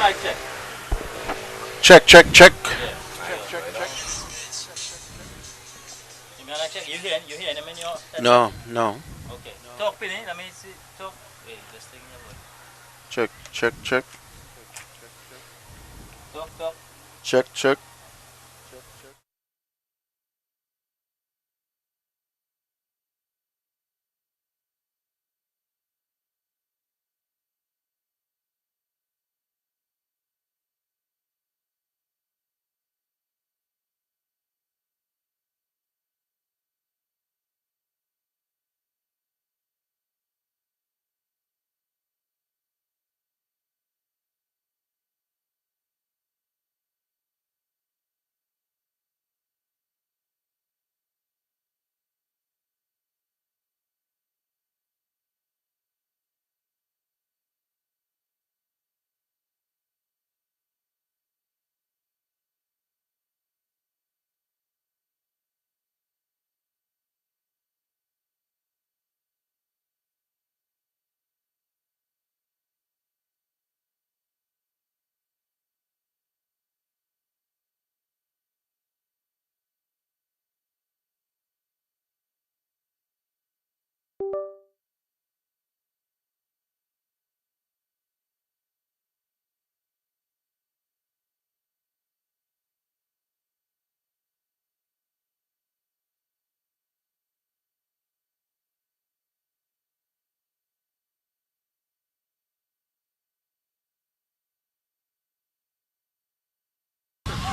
like check? Check, check, check. Yeah. You mean like check? You hear them in your headset? No, no. Okay. Talk, Pinny. Let me see. Talk. Wait, this thing in your voice. Check, check, check. Talk, talk. Check, check.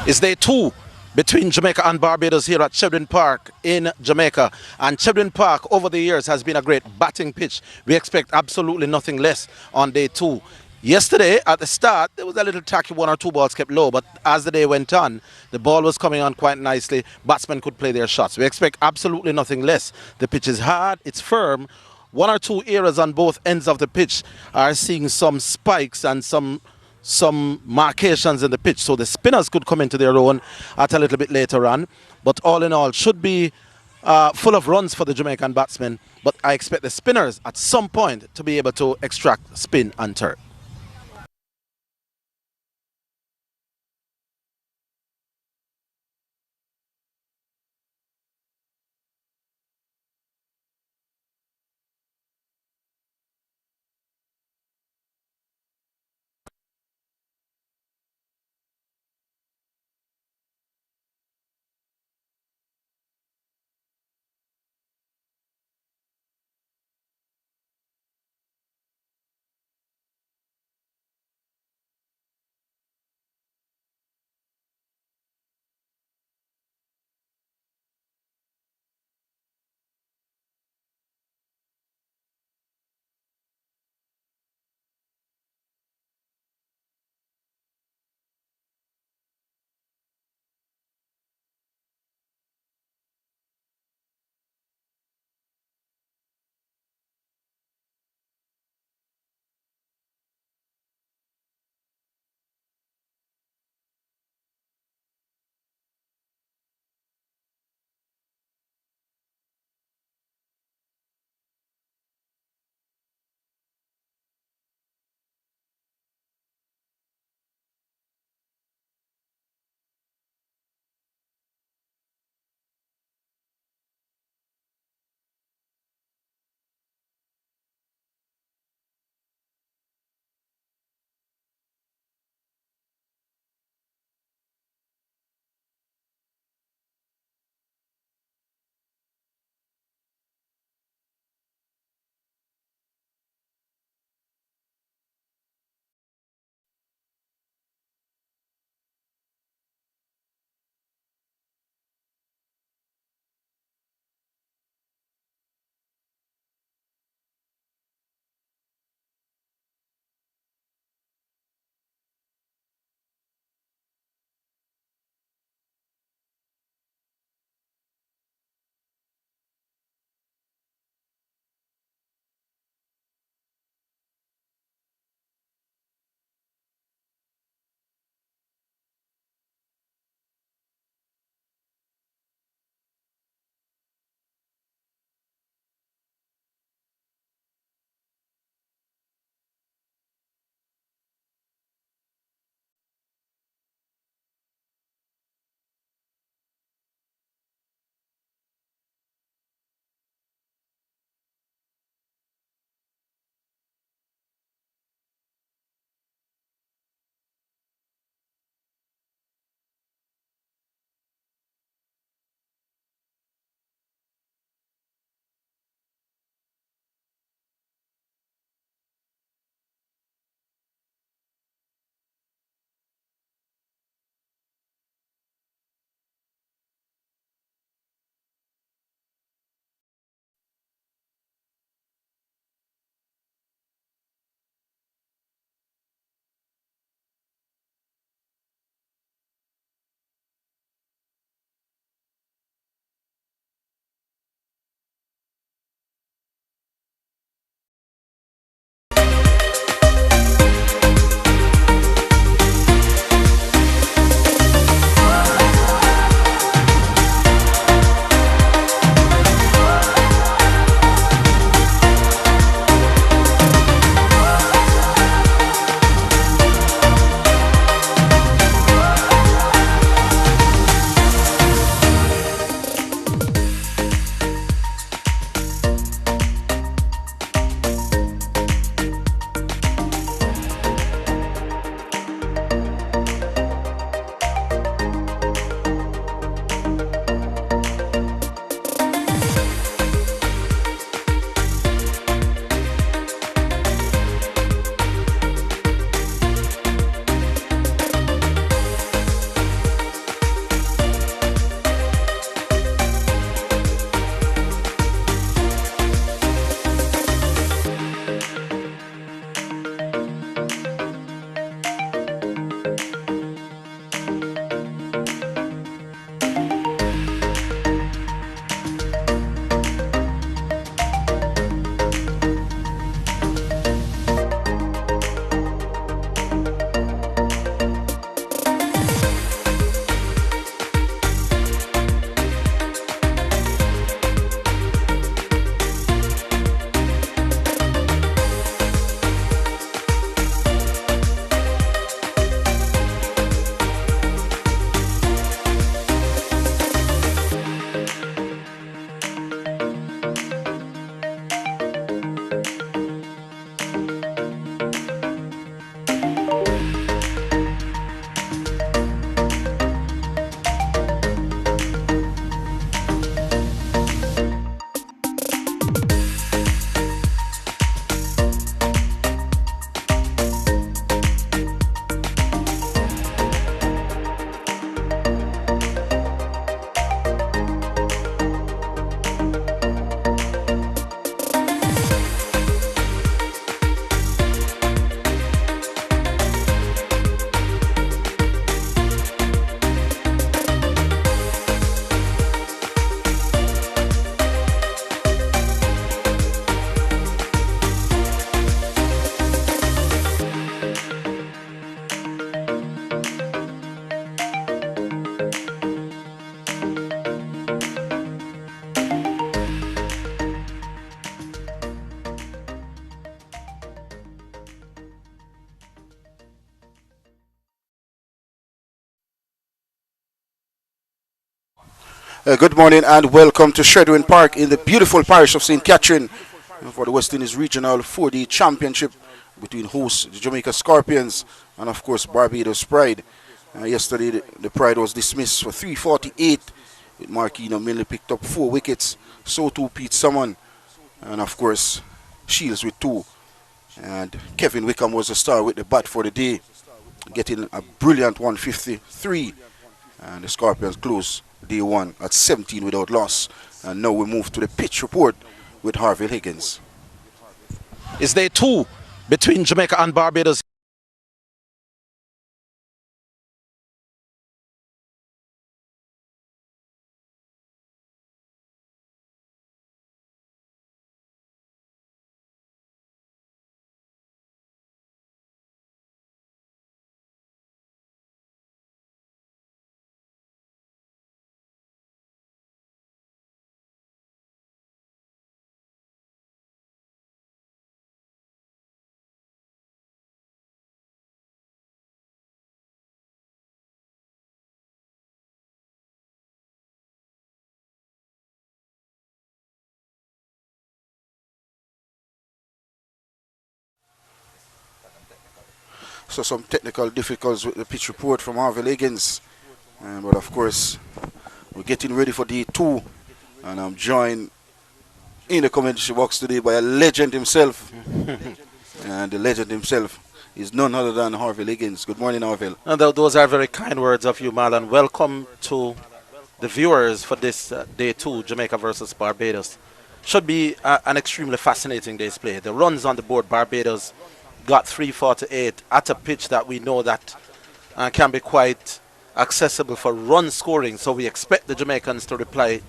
It's day 2 between Jamaica and Barbados here at Chedwin Park in Jamaica. And Chedwin Park over the years has been a great batting pitch. We expect absolutely nothing less on day 2. Yesterday at the start there was a little tacky, 1 or 2 balls kept low, but as the day went on the ball was coming on quite nicely. Batsmen could play their shots. We expect absolutely nothing less. The pitch is hard, it's firm. 1 or 2 areas on both ends of the pitch are seeing some spikes and some marcations in the pitch, so the spinners could come into their own at a little bit later on. But all in all, should be full of runs for the Jamaican batsmen. But I expect the spinners at some point to be able to extract spin and turn. Good morning and welcome to Shredwin Park in the beautiful parish of St. Catherine for the West Indies Regional 4D Championship between hosts the Jamaica Scorpions and of course Barbados Pride. Yesterday the Pride was dismissed for 348 with Marquino mainly picked up 4 wickets, so too Pete Summon and of course Shields with 2. And Kevin Wickham was the star with the bat for the day, getting a brilliant 153, and the Scorpions close day 1 at 17 without loss. And now we move to the pitch report with Harvey Higgins. It's day 2 between Jamaica and Barbados. So some technical difficulties with the pitch report from Harvey Higgins. But of course, we're getting ready for day 2. And I'm joined in the commentary box today by a legend himself. And the legend himself is none other than Harvey Higgins. Good morning, Harvey. And those are very kind words of you, Marlon. Welcome to the viewers for this day 2, Jamaica versus Barbados. Should be an extremely fascinating day's play. The runs on the board, Barbados got 348 at a pitch that we know that can be quite accessible for run scoring. So we expect the Jamaicans to reply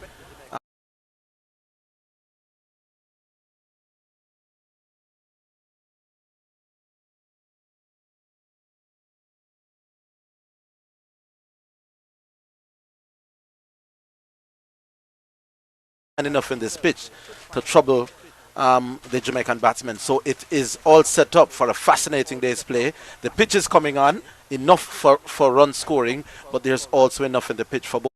enough in this pitch to trouble the Jamaican batsmen. So it is all set up for a fascinating day's play. The pitch is coming on, enough for run scoring, but there's also enough in the pitch for both.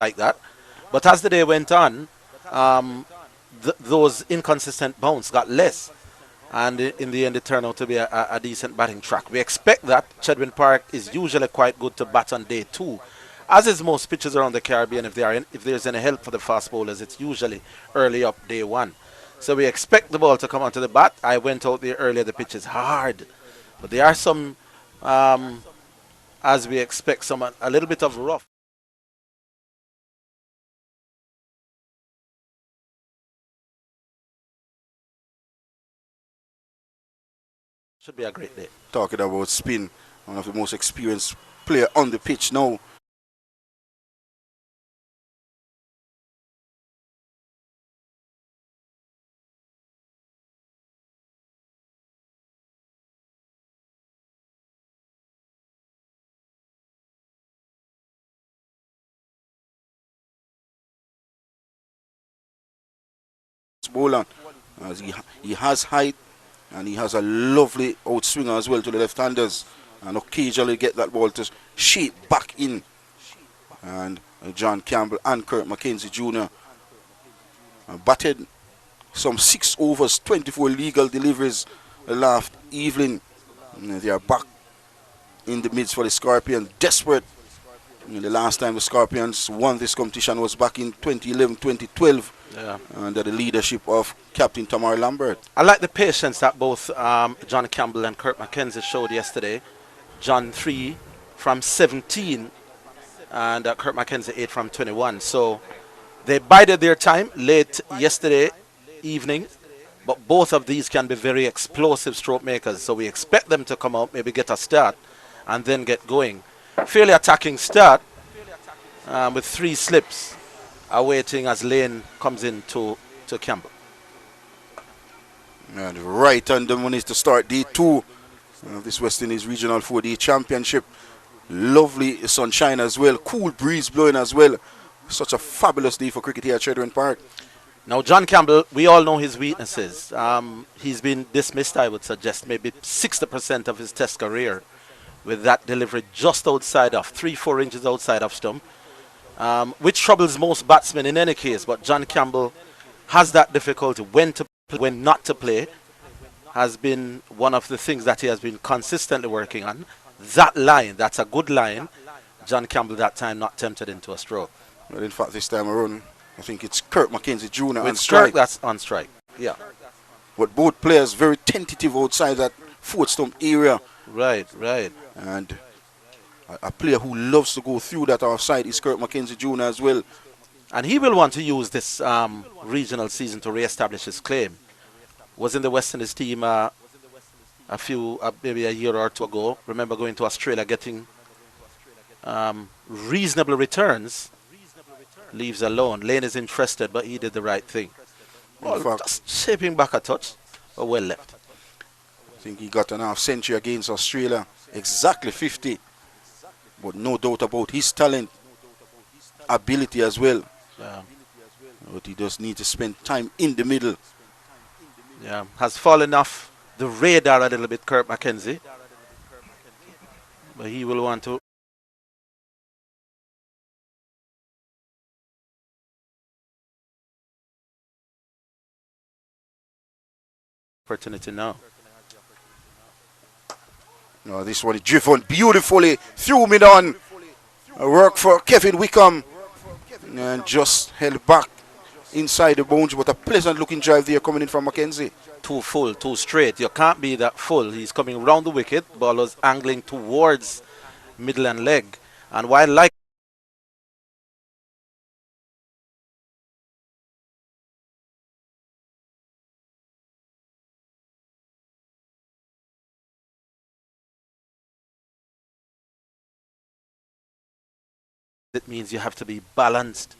Like that. But as the day went on, those inconsistent bounce got less. And in the end, it turned out to be a decent batting track. We expect that. Chedwin Park is usually quite good to bat on day 2. As is most pitches around the Caribbean, if there's any help for the fast bowlers, it's usually early up day 1. So we expect the ball to come onto the bat. I went out there earlier, the pitch is hard. But there are some, as we expect, a little bit of rough. Should be a great day. Talking about spin, one of the most experienced player on the pitch now. Bowler, as he has height and he has a lovely outswinger as well to the left-handers, and occasionally get that ball to shape back in. And John Campbell and Kurt McKenzie Jr. Batted some 6 overs, 24 legal deliveries last evening. They are back in the midst for the Scorpions, desperate. The last time the Scorpions won this competition was back in 2011-2012. Yeah. Under the leadership of Captain Tamar Lambert. I like the patience that both John Campbell and Kurt McKenzie showed yesterday. John 3 from 17 and Kurt McKenzie 8 from 21. So they bided their time late yesterday evening, but both of these can be very explosive stroke makers. So we expect them to come out, maybe get a start, and then get going. Fairly attacking start with 3 slips awaiting as Lane comes in to Campbell. And right on the money to start day 2 of this West Indies Regional 4D Championship. Lovely sunshine as well, cool breeze blowing as well. Such a fabulous day for cricket here at Shedwin Park. Now John Campbell, we all know his weaknesses. He's been dismissed, I would suggest, maybe 60% of his test career with that delivery just outside of 3-4 inches outside of stump, which troubles most batsmen in any case. But John Campbell has that difficulty when to play, when not to play, has been one of the things that he has been consistently working on. That line, that's a good line. John Campbell that time not tempted into a stroke. Well, in fact, this time around, I think it's Kurt McKenzie Jr. on With strike. Kirk, that's on strike, yeah. But both players very tentative outside that 4th stump area. Right, right. And a player who loves to go through that offside is Kurt McKenzie Jr. as well. And he will want to use this regional season to re-establish his claim. Was in the West Indies team maybe a year or 2 ago. Remember going to Australia, getting reasonable returns. Leaves alone. Lane is interested, but he did the right thing. Well, just shaping back a touch, but well left. I think he got an half century against Australia. Exactly 50. But no doubt about his talent, ability as well. Yeah. But he does need to spend time in the middle. Yeah, has fallen off the radar a little bit, Kurt McKenzie. But he will want to. Opportunity now. No, this one is driven beautifully through mid on. A work for Kevin Wickham. And just held back inside the bones, but a pleasant looking drive there coming in from McKenzie. Too full, too straight. You can't be that full. He's coming round the wicket. Ball was angling towards middle and leg. And while like it means you have to be balanced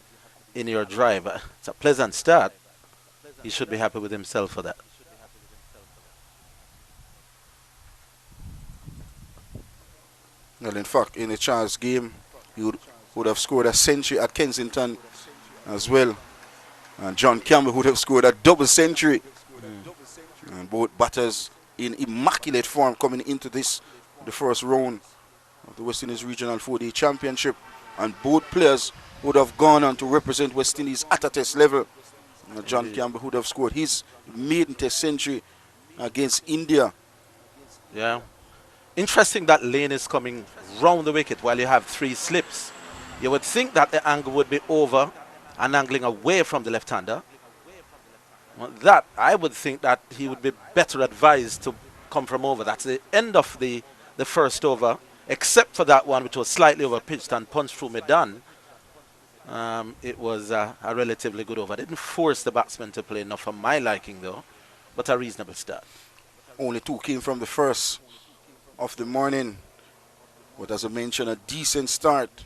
in your drive. It's a pleasant start. He should be happy with himself for that. Well, in fact, in the Charles game, he would have scored a century at Kensington as well. And John Campbell would have scored a double century. And both batters in immaculate form coming into the first round of the West Indies Regional 4D Championship. And both players would have gone on to represent West Indies at a test level. John Campbell would have scored his maiden test century against India. Yeah. Interesting that Lane is coming round the wicket while you have 3 slips. You would think that the angle would be over and angling away from the left-hander. Well, that, I would think that he would be better advised to come from over. That's the end of the first over, except for that one which was slightly over-pitched and punched through mid-on. It was a relatively good over. Didn't force the batsman to play enough for my liking, though, but a reasonable start. Only 2 came from the first of the morning, but as I mentioned, a decent start.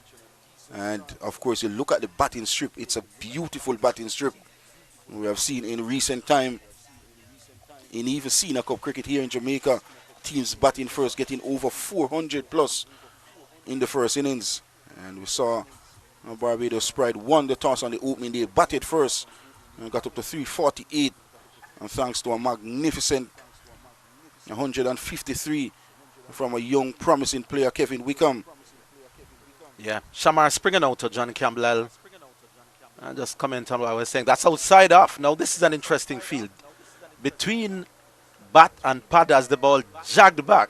And of course, you look at the batting strip, it's a beautiful batting strip. We have seen in recent time, in even senior cup cricket here in Jamaica, teams batting first getting over 400 plus in the first innings. And we saw Barbados Pride won the toss on the opening day, batted first and got up to 348, and thanks to a magnificent 153 from a young promising player, Kevin Wickham. Yeah, Shamar springing out to John Campbell. And just comment on what I was saying. That's outside off. Now this is an interesting field. Between bat and pad as the ball jagged back.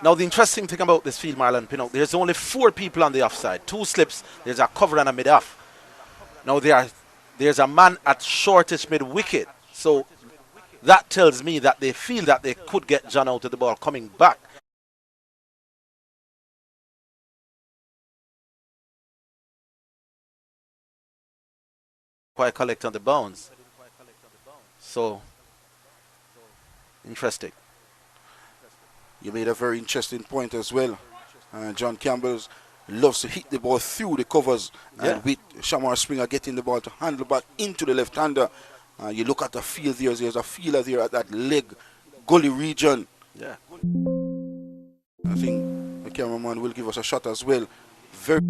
Now the interesting thing about this field, Marlon Pinnock, there's only 4 people on the offside. 2 slips, there's a cover and a mid-off. Now there's a man at shortish mid-wicket. So that tells me that they feel that they could get John out of the ball coming back. quite collect on the bounce. So, interesting. You made a very interesting point as well. John Campbell loves to hit the ball through the covers, and with Shamar Springer getting the ball to handle back into the left-hander. You look at the field there, there's a feeler there at that leg gully region. Yeah. I think the cameraman will give us a shot as well. Very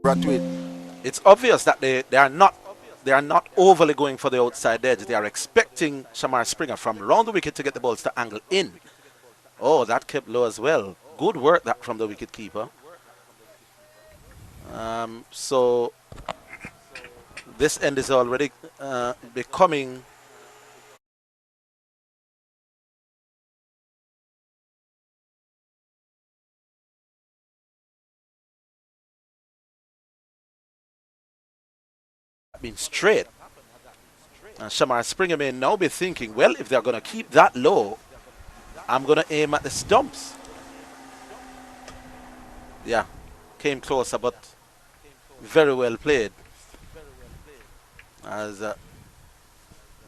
Bradway. It's obvious that they are not overly going for the outside edge. They are expecting Shamar Springer from around the wicket to get the balls to angle in. Oh, that kept low as well. Good work that from the wicket keeper. So this end is already becoming been straight. And Shamar Springer may now be thinking, well, if they're going to keep that low, I'm going to aim at the stumps. Yeah, came closer, but very well played. As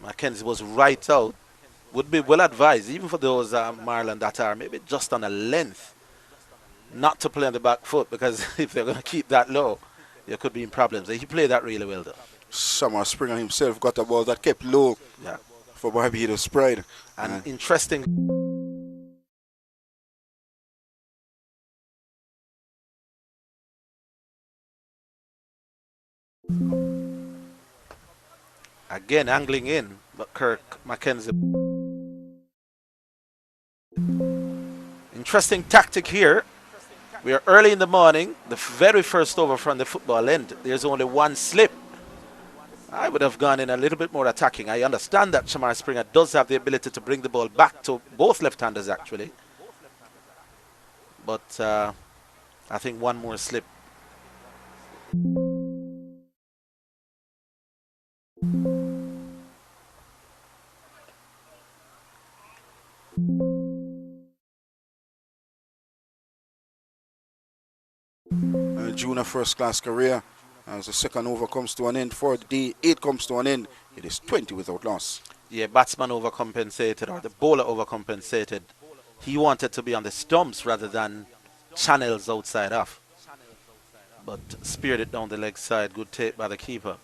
McKenzie was right out. Would be well advised, even for those Marlon that are maybe just on a length, not to play on the back foot, because if they're going to keep that low, there could be problems. He played that really well, though. Shamar Springer himself got a ball that kept low for Barbados Pride. And interesting. Again, angling in, but Kirk McKenzie. Interesting tactic here. We are early in the morning, the very first over from the football end. There's only one slip. I would have gone in a little bit more attacking. I understand that Shamar Springer does have the ability to bring the ball back to both left-handers, actually. But I think one more slip. Junior first-class career. As the second over comes to an end for the day, 8 comes to an end. It is 20 without loss. Yeah, batsman overcompensated, or the bowler overcompensated. He wanted to be on the stumps rather than channels outside off. But speared it down the leg side. Good take by the keeper.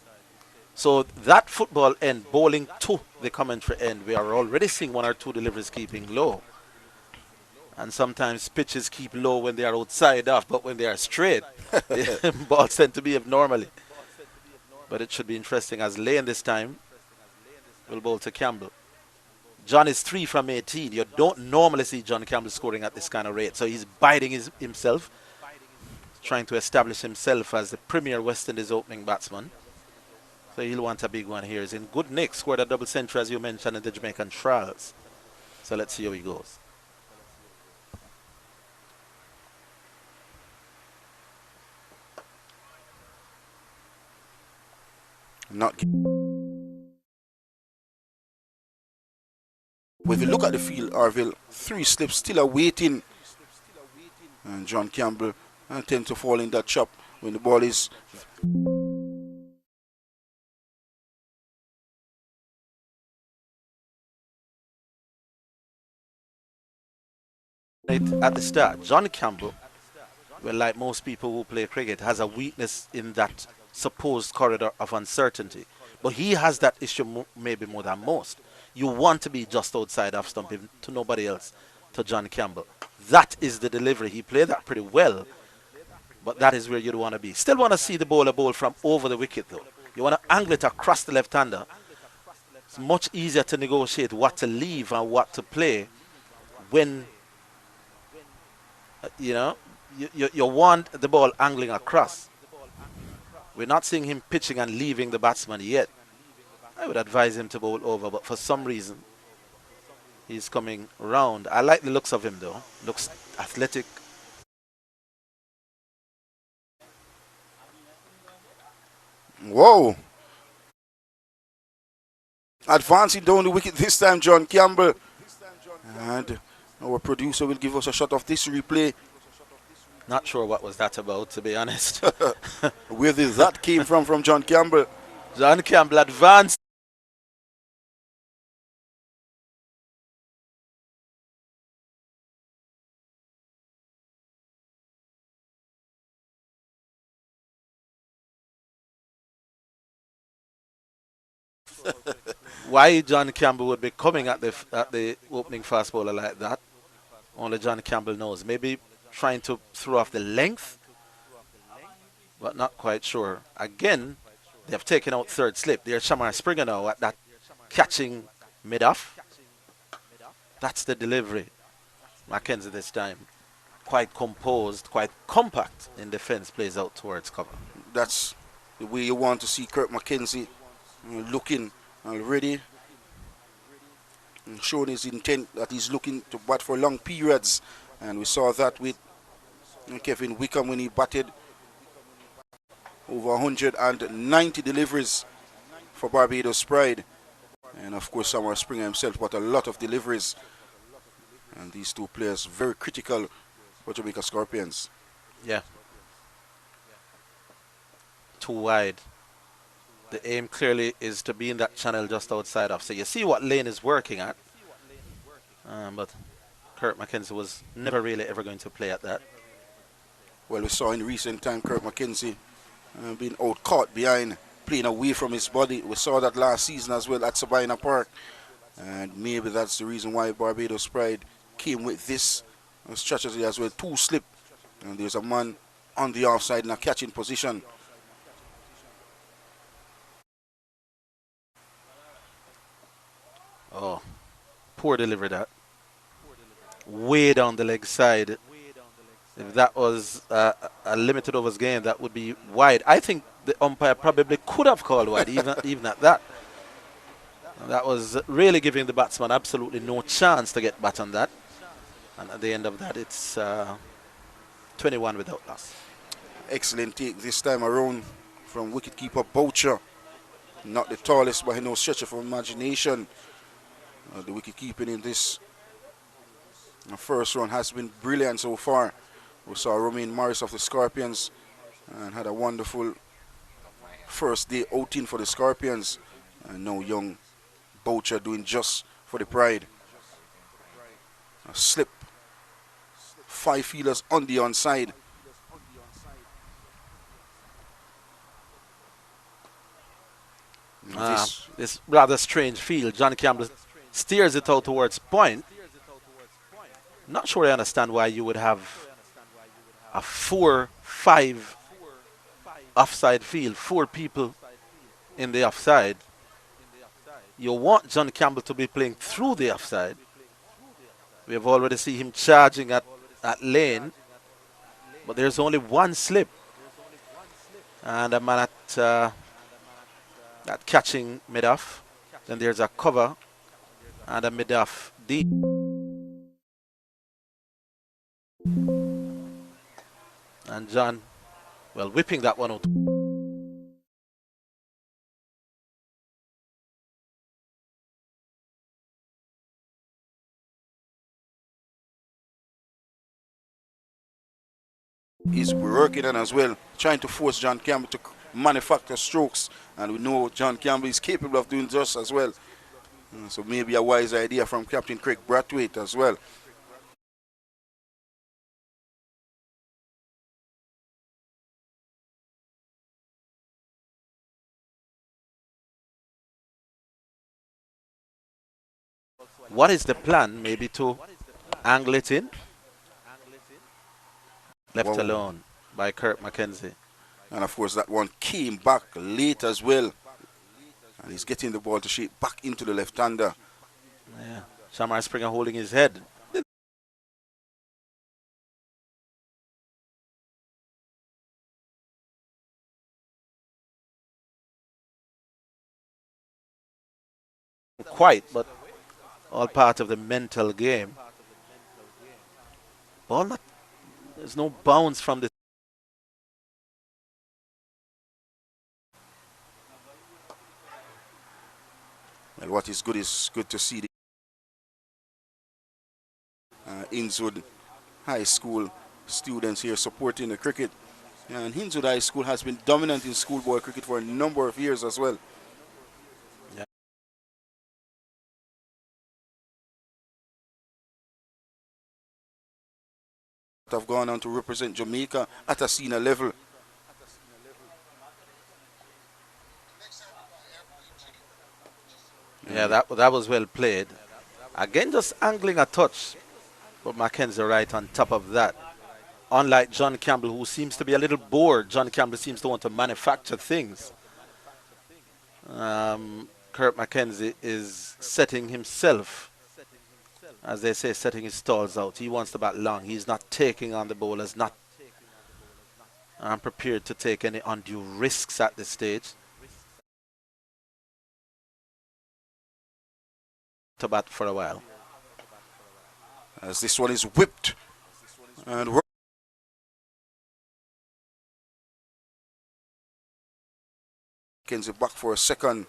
So that football end, bowling to the commentary end, we are already seeing 1 or 2 deliveries keeping low. And sometimes pitches keep low when they are outside off, but when they are straight, the balls tend to behave normally. But it should be interesting as Lane this time will bowl to Campbell. John is 3 from 18. You don't normally see John Campbell scoring at this kind of rate. So he's biding himself, trying to establish himself as the premier West Indies opening batsman. So he'll want a big one here. He's in good nick, scored a double century as you mentioned in the Jamaican trials. So let's see how he goes. Not. If you look at the field, Arville, 3 slips still awaiting. And John Campbell tend to fall in that trap when the ball is. At the start, John Campbell, well, like most people who play cricket, has a weakness in that supposed corridor of uncertainty. But he has that issue maybe more than most. You want to be just outside off stump to nobody else, to John Campbell. That is the delivery. He played that pretty well, but that is where you'd want to be. Still want to see the bowler bowl from over the wicket, though. You want to angle it across the left-hander. It's much easier to negotiate what to leave and what to play when, you know, you want the ball angling across. We're not seeing him pitching and leaving the batsman yet. I would advise him to bowl over, but for some reason, he's coming round. I like the looks of him, though. Looks athletic. Whoa. Advancing down the wicket this time, John Campbell. And our producer will give us a shot of this replay. Not sure what was that about, to be honest. Where did that came from John Campbell? John Campbell advanced. Why John Campbell would be coming at the opening fast bowler like that, only John Campbell knows. Maybe trying to throw off the length, but not quite sure. Again, they've taken out third slip. There's Shamar Springer now at that catching mid-off. That's the delivery. McKenzie this time. Quite composed, quite compact in defense, plays out towards cover. That's the way you want to see Kirk McKenzie looking already, and showing his intent that he's looking to bat for long periods. And we saw that with Kevin Wickham when he batted over 190 deliveries for Barbados Pride. And of course, Shamar Springer himself got a lot of deliveries. And these two players very critical for Jamaica Scorpions. Yeah. Too wide. The aim clearly is to be in that channel just outside off. So you see what Lane is working at. But Kirk McKenzie was never really ever going to play at that. Well, we saw in recent time Kirk McKenzie being out caught behind, playing away from his body. We saw that last season as well at Sabina Park. And maybe that's the reason why Barbados Pride came with this strategy as well. Two slip. And there's a man on the offside in a catching position. Oh, poor delivery that. Way down the leg side. If that was a limited overs game, that would be wide. I think the umpire probably could have called wide, even at that. And that was really giving the batsman absolutely no chance to get bat on that. And at the end of that, it's 21 without loss. Excellent take this time around from wicketkeeper Boucher. Not the tallest, but he no stretch of imagination. The wicket-keeping in this first run has been brilliant so far. We saw Romain Morris of the Scorpions and had a wonderful first day outing for the Scorpions. And now young Boucher doing just for the Pride. A slip. 5 fielders on the onside. This rather strange field. John Campbell steers it out towards point. Not sure I understand why you would have a 4-5 offside field, 4 people in the offside. You want John Campbell to be playing through the offside. We have already seen him charging at lane, but there's only one slip. And a man at catching mid-off. Then there's a cover and a mid-off deep. And John, well, whipping that one out. He's working on as well, trying to force John Campbell to manufacture strokes. And we know John Campbell is capable of doing just as well. So maybe a wise idea from Captain Craig Brathwaite as well. What is the plan? Maybe to angle it in? Left alone by Kirk McKenzie. And of course that one came back late as well. And he's getting the ball to shape back into the left-hander. Yeah, Shamar Springer holding his head. Quite, but all part of the mental game. Ball not, there's no bounce from the. Well, what is good to see the Innswood High School students here supporting the cricket. And Hinswood High School has been dominant in schoolboy cricket for a number of years as well. Yeah. Have gone on to represent Jamaica at a senior level. Yeah, that was well played. Again, just angling a touch, but McKenzie right on top of that. Unlike John Campbell, who seems to be a little bored, John Campbell seems to want to manufacture things. Kurt McKenzie is setting himself, as they say, setting his stalls out. He wants to bat long. He's not taking on the bowlers, not prepared to take any undue risks at this stage. To bat for a while. As this one is whipped. And McKenzie back for a second.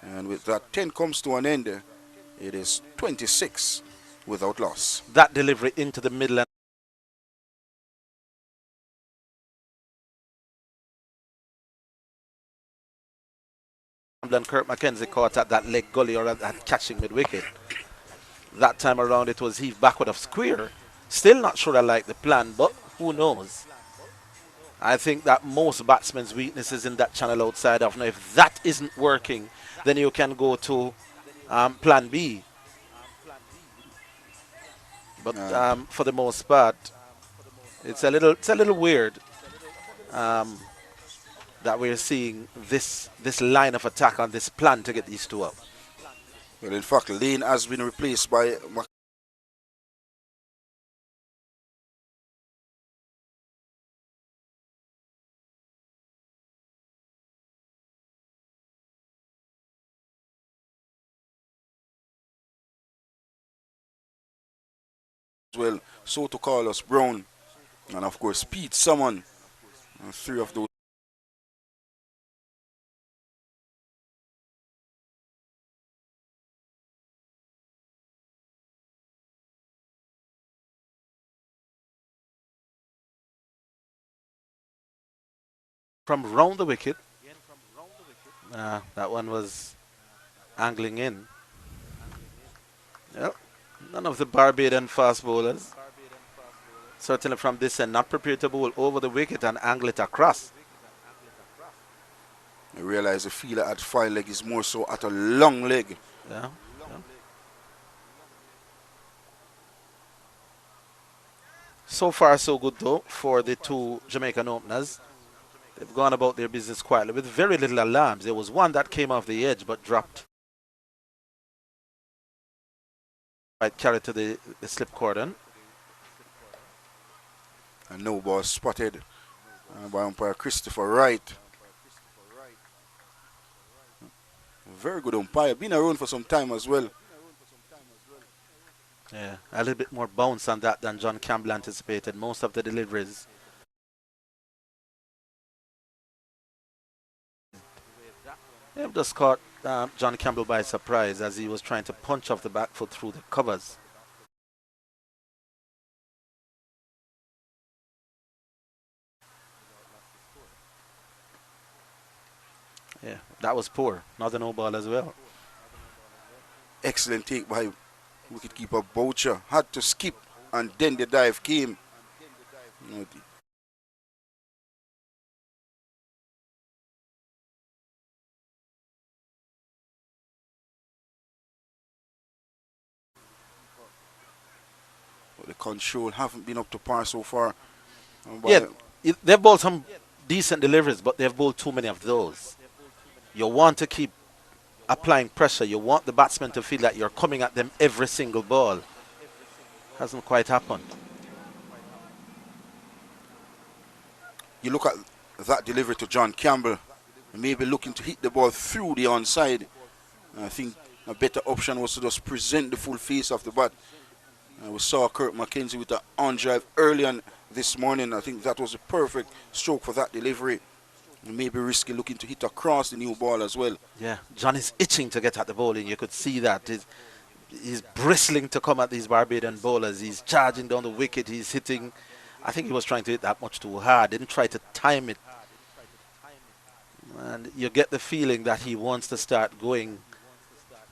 And with that, 10 comes to an end. It is 26 without loss. That delivery into the middle. And Kurt McKenzie caught at that leg gully or at catching mid-wicket. That time around it was heaved backward of square. Still not sure I like the plan, but who knows? I think that most batsmen's weakness is in that channel outside of. Now, if that isn't working, then you can go to plan B. But for the most part, it's a little weird that we're seeing this line of attack on this plan to get these two up. Well, in fact, Lane has been replaced by as well, so to Carlos Brown, and of course Pete Summon. Three of those. From round the wicket. That one was angling in. Yep. None of the Barbadian fast bowlers, certainly from this end, not prepared to bowl over the wicket and angle it across. I realize the fielder at 5 leg is more so at a long leg. Yeah. So far, so good though for the two Jamaican openers. They've gone about their business quietly with very little alarms. There was one that came off the edge but dropped. Right, carried to the slip cordon. And no ball spotted by umpire Christopher Wright. Very good umpire. Been around for some time as well. Yeah, a little bit more bounce on that than John Campbell anticipated. Most of the deliveries. They've just caught John Campbell by surprise as he was trying to punch off the back foot through the covers. Yeah, that was poor. Not a no ball as well. Excellent take by wicketkeeper Boucher. Had to skip and then the dive came. But the control haven't been up to par so far. Yeah, they've bowled some decent deliveries, but they've bowled too many of those. You want to keep applying pressure. You want the batsman to feel that you're coming at them every single ball. Hasn't quite happened. You look at that delivery to John Campbell, maybe looking to hit the ball through the onside. I think a better option was to just present the full face of the bat. We saw Kurt McKenzie with the on drive early on this morning. I think that was a perfect stroke for that delivery. Maybe risky looking to hit across the new ball as well. Yeah, John is itching to get at the bowling. You could see that. He's bristling to come at these Barbadian bowlers. He's charging down the wicket. He's hitting I think he was trying to hit that much too hard. Didn't try to time it. And you get the feeling that he wants to start going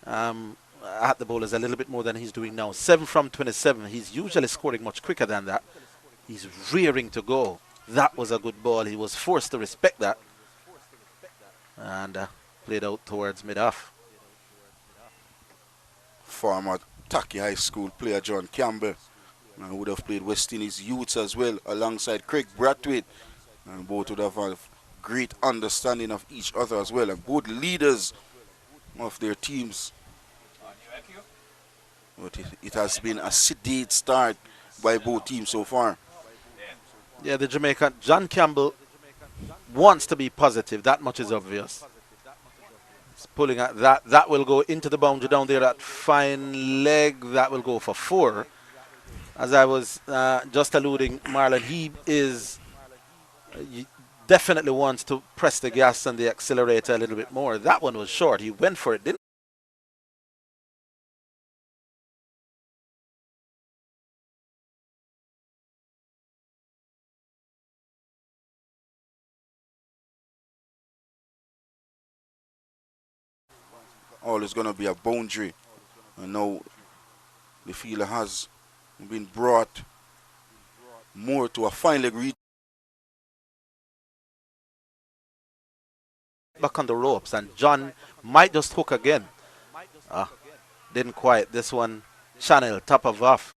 at the bowlers a little bit more than he's doing now. 7 from 27. He's usually scoring much quicker than that. He's rearing to go. That was a good ball. He was forced to respect that. And played out towards mid-off. Former Taki High School player John Campbell would have played West Indies youths as well alongside Craig Brathwaite. And both would have a great understanding of each other as well. And both leaders of their teams. But it has been a sedate start by both teams so far. Yeah, the Jamaican, John Campbell wants to be positive. That much is obvious. He's pulling at that. That will go into the boundary down there at fine leg. That will go for 4. As I was just alluding, Marlon, he is definitely wants to press the gas and the accelerator a little bit more. That one was short. He went for it, didn't he? Always going to be a boundary. And now the fielder has been brought more to a fine leg reach. Back on the ropes, and John might just hook again. Didn't quite. This one, channel, top of off.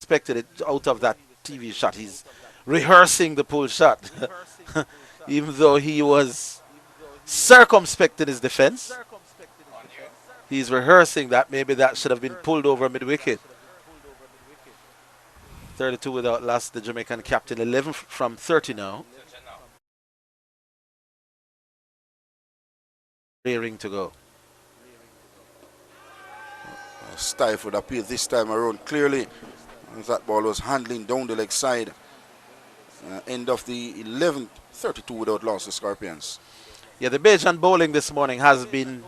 Expected it out of that TV shot. He's rehearsing the pull shot. Even though he was circumspect in his defense, he's rehearsing that. Maybe that should have been pulled over mid-wicket. 32 without loss, the Jamaican captain. 11 from 30 now. Rearing to go. Stifled appeal this time around clearly. That ball was handling down the leg side. End of the 11th, 32 without loss, the Scorpions. Yeah, the Bajan bowling this morning has been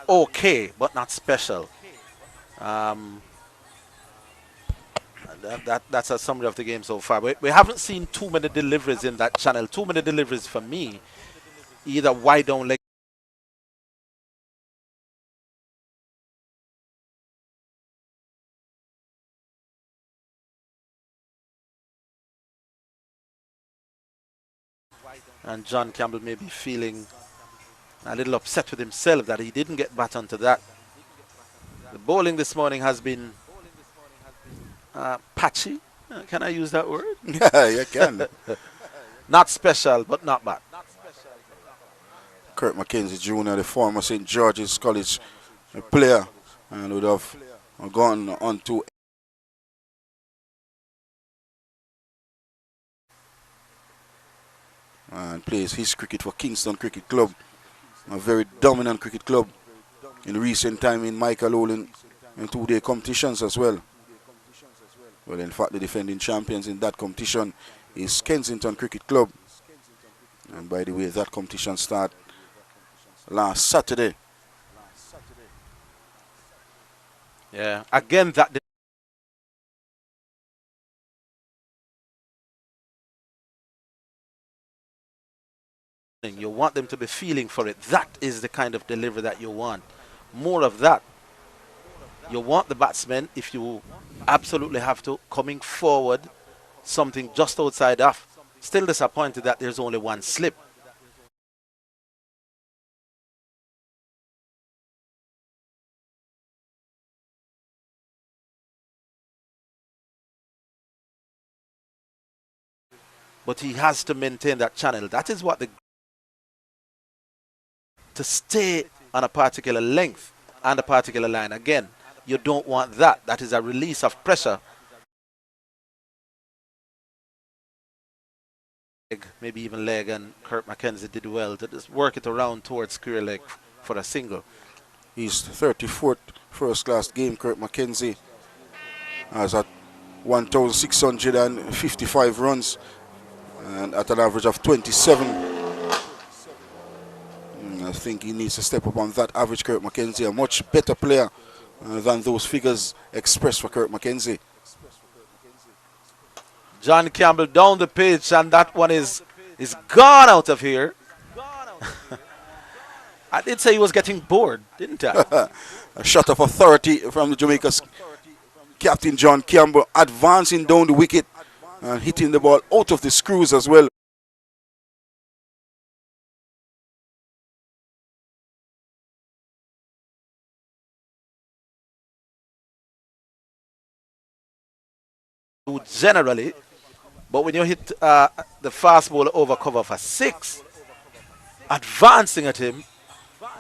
okay, but not special. That's a summary of the game so far. We haven't seen too many deliveries in that channel. Too many deliveries for me. Either wide down leg. And John Campbell may be feeling a little upset with himself that he didn't get back onto that. The bowling this morning has been patchy. Can I use that word? Yeah, you can. Not special, but not bad. Kurt McKenzie Jr., the former St. George's College player, and would have gone on to and plays his cricket for Kingston Cricket Club, a very dominant cricket club in recent time in Michael Olin and 2-day competitions as well. Well, in fact, the defending champions in that competition is Kensington Cricket Club. And by the way, that competition started last Saturday. Yeah, again, that you want them to be feeling for it. That is the kind of delivery that you want. More of that. You want the batsmen, if you absolutely have to, coming forward, something just outside off. Still disappointed that there's only one slip. But he has to maintain that channel. That is what to stay on a particular length and a particular line. Again, you don't want that. That is a release of pressure. Maybe even leg, and Kurt McKenzie did well to just work it around towards square leg for a single. His 34th first-class game, Kurt McKenzie has at 1,655 runs and at an average of 27. I think he needs to step up on that average. Kurt McKenzie, a much better player than those figures expressed for Kirk McKenzie. John Campbell down the pitch, and that one is gone out of here. I did say he was getting bored, didn't I? A shot of authority from the Jamaica's captain John Campbell, advancing down the wicket and hitting the ball out of the screws as well. Generally, but when you hit the fast ball over cover for 6, advancing at him,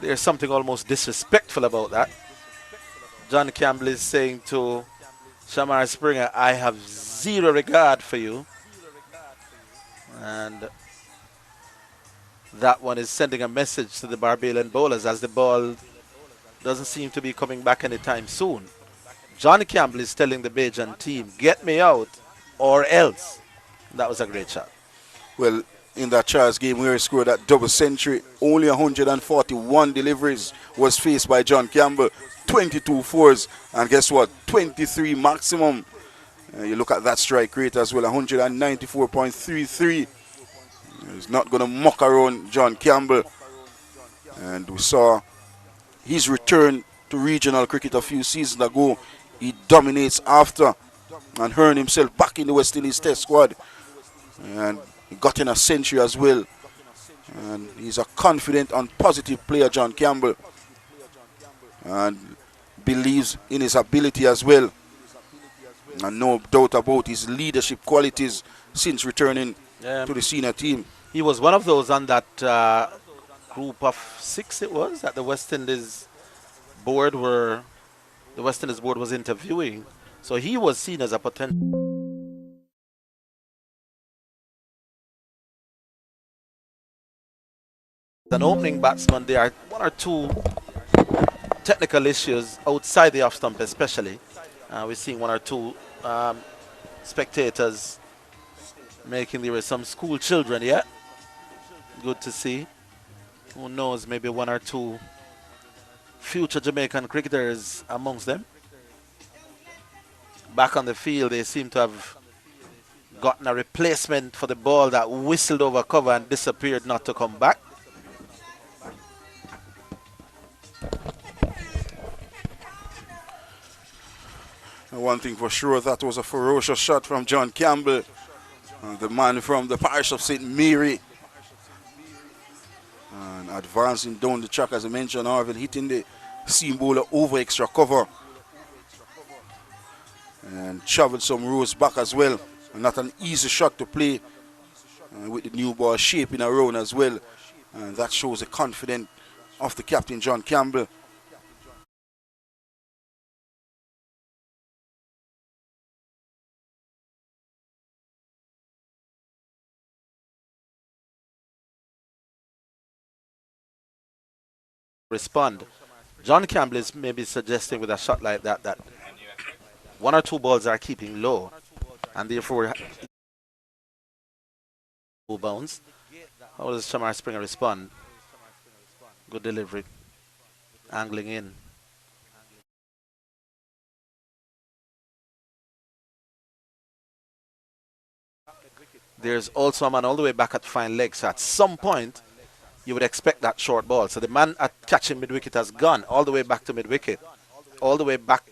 there's something almost disrespectful about that. John Campbell is saying to Shamar Springer, I have zero regard for you. And that one is sending a message to the Barbadian bowlers as the ball doesn't seem to be coming back anytime soon. John Campbell is telling the Bajan team, get me out or else. That was a great shot. Well, in that Charles game where he scored that double century, only 141 deliveries was faced by John Campbell, 22 fours, and guess what, 23 maximum. You look at that strike rate as well, 194.33. He's not going to muck around John Campbell. And we saw his return to regional cricket a few seasons ago. He dominates after and earned himself back in the West Indies Test squad. And he got in a century as well. And he's a confident and positive player, John Campbell. And believes in his ability as well. And no doubt about his leadership qualities since returning to the senior team. He was one of those on that group of 6 it was that the West Indies board was interviewing. So he was seen as a potential. An opening batsman, there are 1 or 2 technical issues outside the off stump especially. We're seeing 1 or 2 spectators making there were some school children, yeah. Good to see. Who knows, maybe 1 or 2 future Jamaican cricketers amongst them. Back on the field, they seem to have gotten a replacement for the ball that whistled over cover and disappeared not to come back. And one thing for sure, that was a ferocious shot from John Campbell, the man from the parish of St. Mary. And advancing down the track, as I mentioned, Harvey hitting the seam bowler over extra cover. And traveled some rows back as well. And not an easy shot to play with the new ball shaping around as well. And that shows the confidence of the captain, John Campbell. Respond. John Campbell is maybe suggesting with a shot like that 1 or 2 balls are keeping low and therefore bounce. How does Shamar Springer respond? Good delivery. Angling in. There's also a man all the way back at fine leg, so at some point you would expect that short ball. So the man at catching mid-wicket has gone all the way back to mid-wicket, all the way back,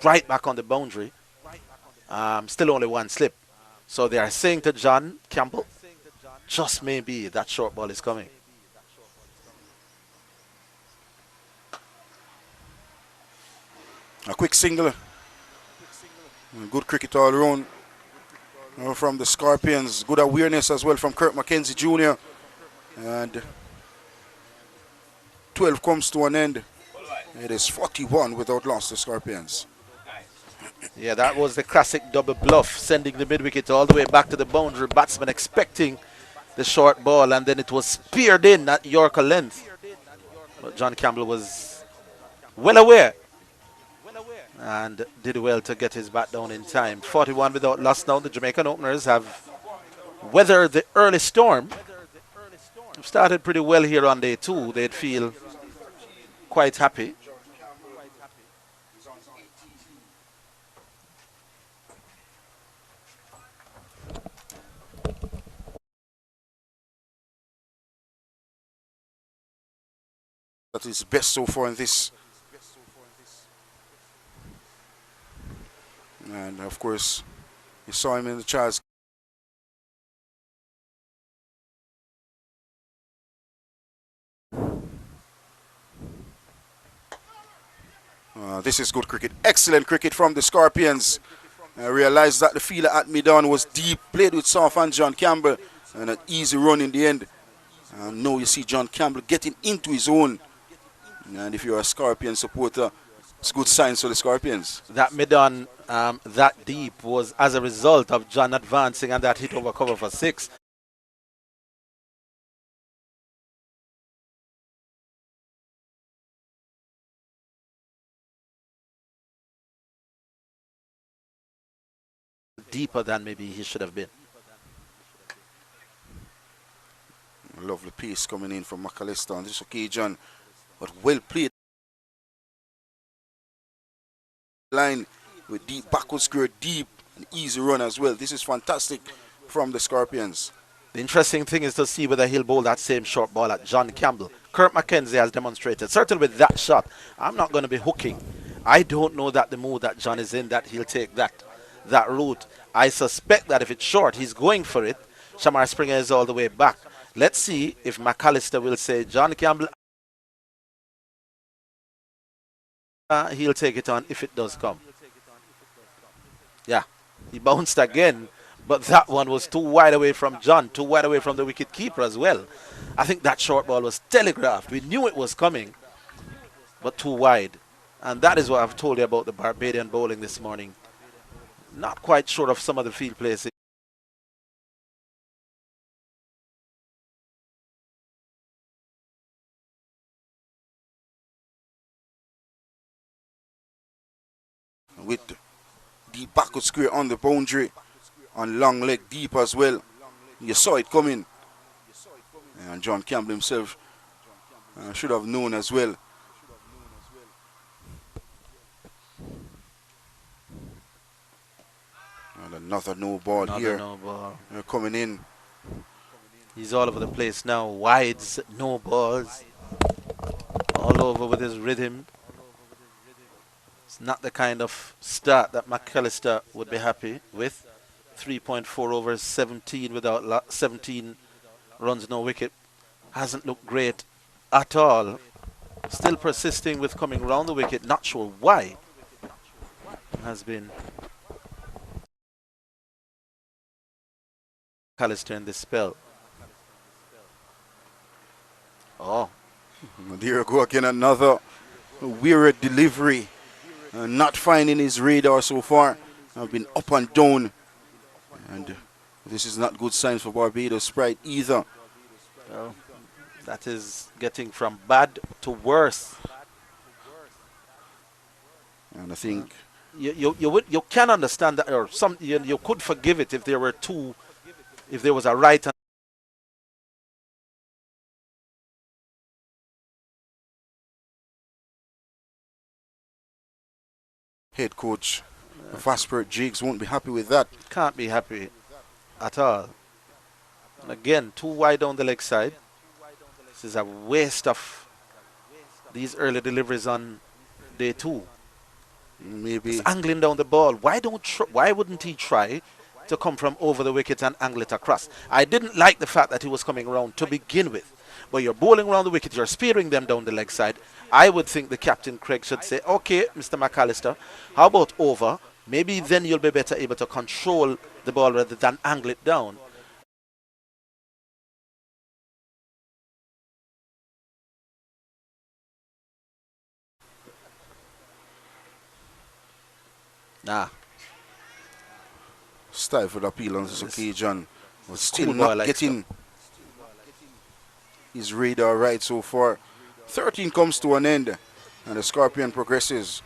right back on the boundary. Still only 1 slip. So they are saying to John Campbell, just maybe that short ball is coming. A quick single. Good cricket all around from the Scorpions. Good awareness as well from Kirk McKenzie Jr. And 12 comes to an end. It is 41 without loss to Scorpions. Yeah, that was the classic double bluff, sending the mid-wicket all the way back to the boundary. Batsman expecting the short ball, and then it was speared in at Yorker length. But John Campbell was well aware and did well to get his bat down in time. 41 without loss now. The Jamaican openers have weathered the early storm. Started pretty well here on day 2. They'd feel quite happy. that is best so far in this. And of course, you saw him in the charge. This is good cricket. Excellent cricket from the Scorpions. I realized that the fielder at mid-on was deep. Played with Soft and John Campbell. And an easy run in the end. And now you see John Campbell getting into his own. And if you're a Scorpion supporter, it's good signs for the Scorpions. That mid-on, that deep, was as a result of John advancing and that hit over cover for 6. Deeper than maybe he should have been. Lovely pace coming in from McAllister on this occasion. But well played. Line with deep backward square, deep and easy run as well. This is fantastic from the Scorpions. The interesting thing is to see whether he'll bowl that same short ball at John Campbell. Kurt McKenzie has demonstrated, certainly with that shot, I'm not going to be hooking. I don't know that the mood that John is in, that he'll take that route. I suspect that if it's short, he's going for it. Shamar Springer is all the way back. Let's see if McAllister will say, John Campbell, he'll take it on if it does come. Yeah, he bounced again, but that one was too wide away from John, too wide away from the wicket keeper as well. I think that short ball was telegraphed. We knew it was coming, but too wide. And that is what I've told you about the Barbadian bowling this morning. Not quite sure of some of the field places. With deep backward square on the boundary, on long leg deep as well. You saw it coming. And John Campbell himself should have known as well. And another no ball here. No ball. Coming in. He's all over the place now. Wides, no balls. All over with his rhythm. It's not the kind of start that McAllister would be happy with. 3.4 overs, 17 without 17 runs, no wicket. Hasn't looked great at all. Still persisting with coming round the wicket. Not sure why. Has been McAllister in this spell. Oh. There you go again, another weird delivery. Not finding his radar so far. I've been up and down. And this is not good signs for Barbados Sprite either. Well, that is getting from bad to worse. And I think you can understand that, or you could forgive it if there were two, if there was a right and head coach Vasper Jiggs won't be happy with that. can't be happy at all. And again, too wide on the leg side. This is a waste of these early deliveries on day 2. Maybe He's angling down the ball. Why wouldn't he try to come from over the wicket and angle it across? I didn't like the fact that he was coming around to begin with. But you're bowling around the wicket, you're spearing them down the leg side. I would think the captain, Craig, should say, okay, Mr. McAllister, how about over? Maybe then you'll be better able to control the ball rather than angle it down. Nah. stifled appeal on this occasion. But still Cool not boy, getting his radar right so far. 13 comes to an end. And the Scorpion progresses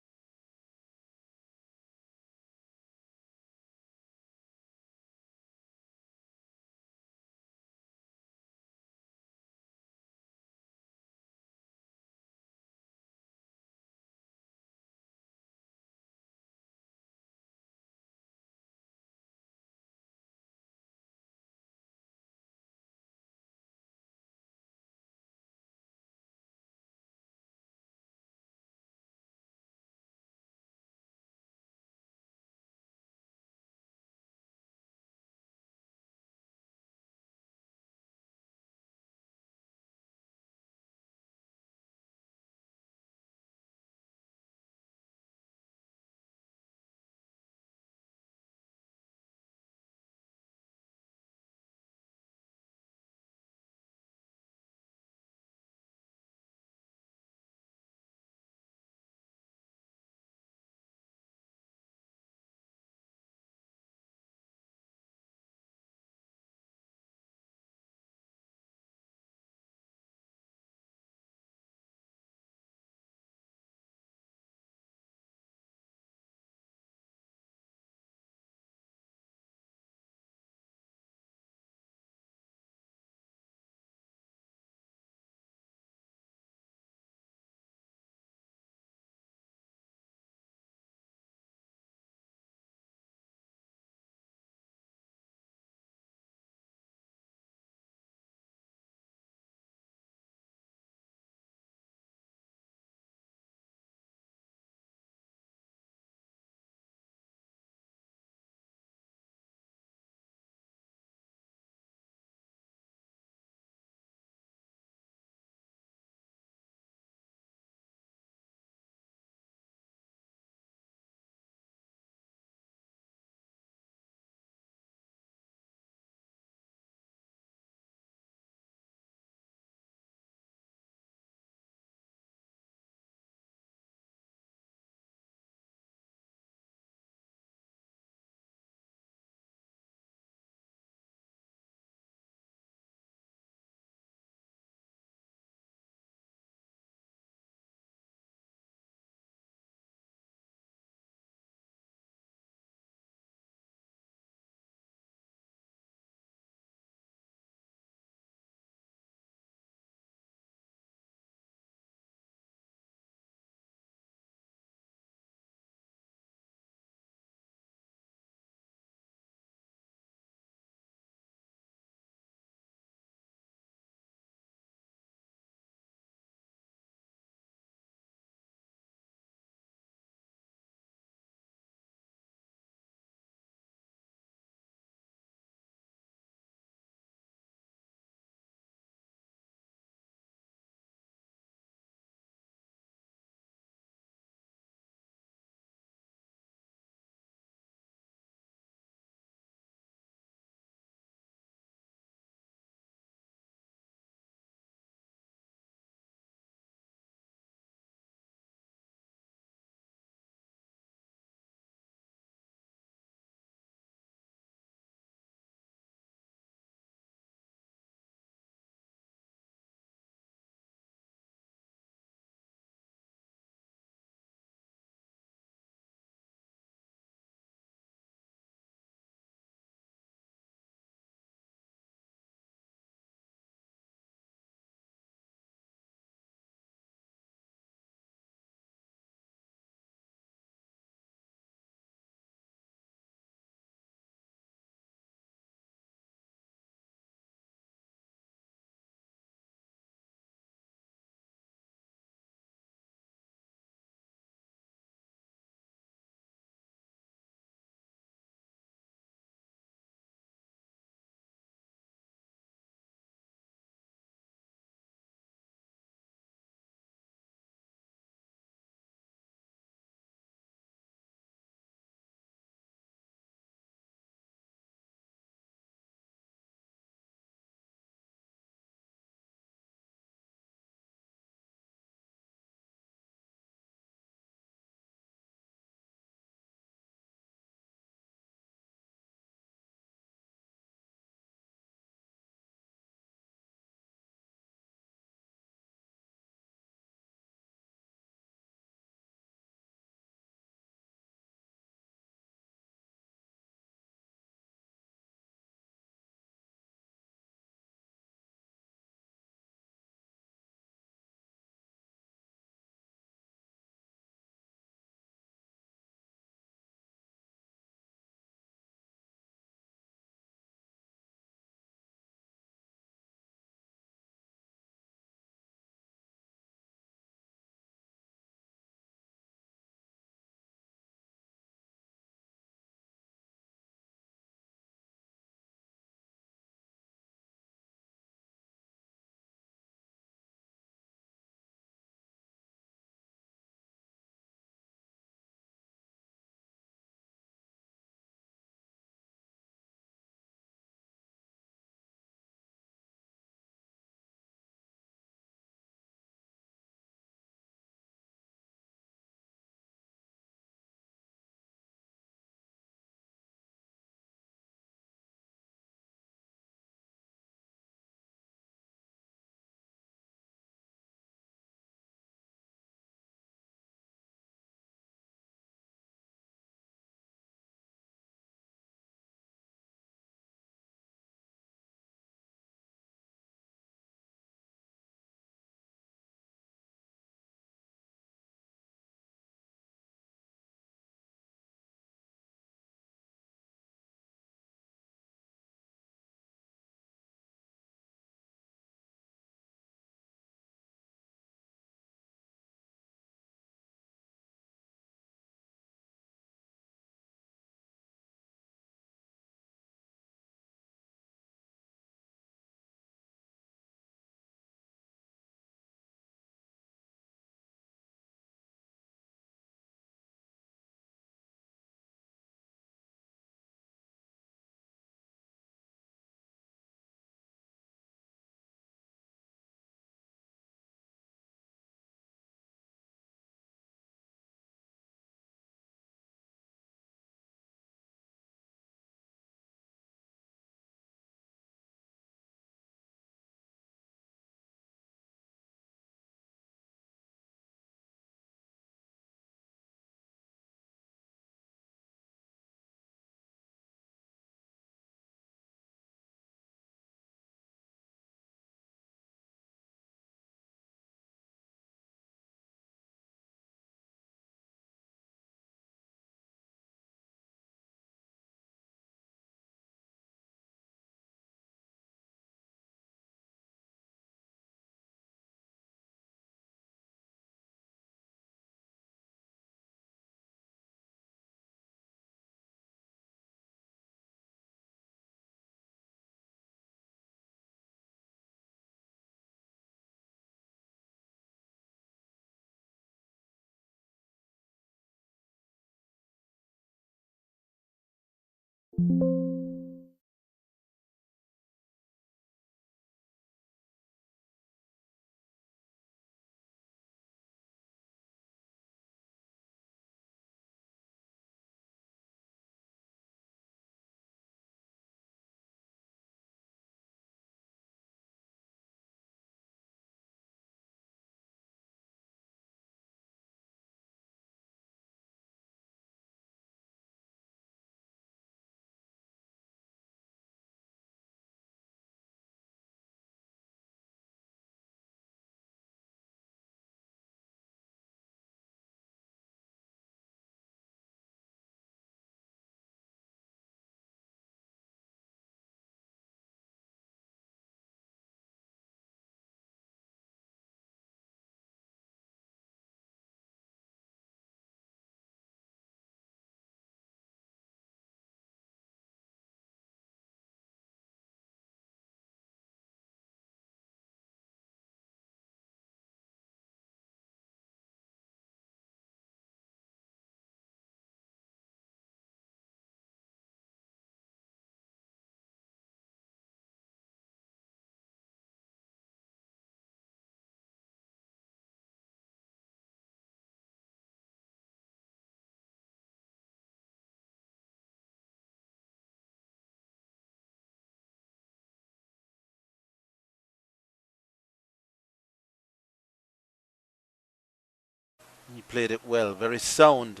He played it well, very sound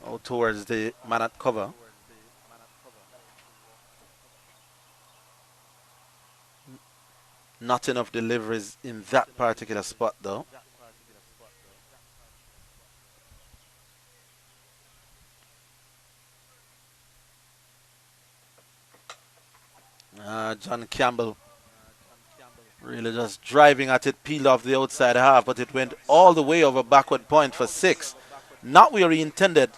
out towards the man at cover. Not enough deliveries in that particular spot though. John Campbell really just driving at it, peeled off the outside half, but it went all the way over backward point for 6. Not where he intended.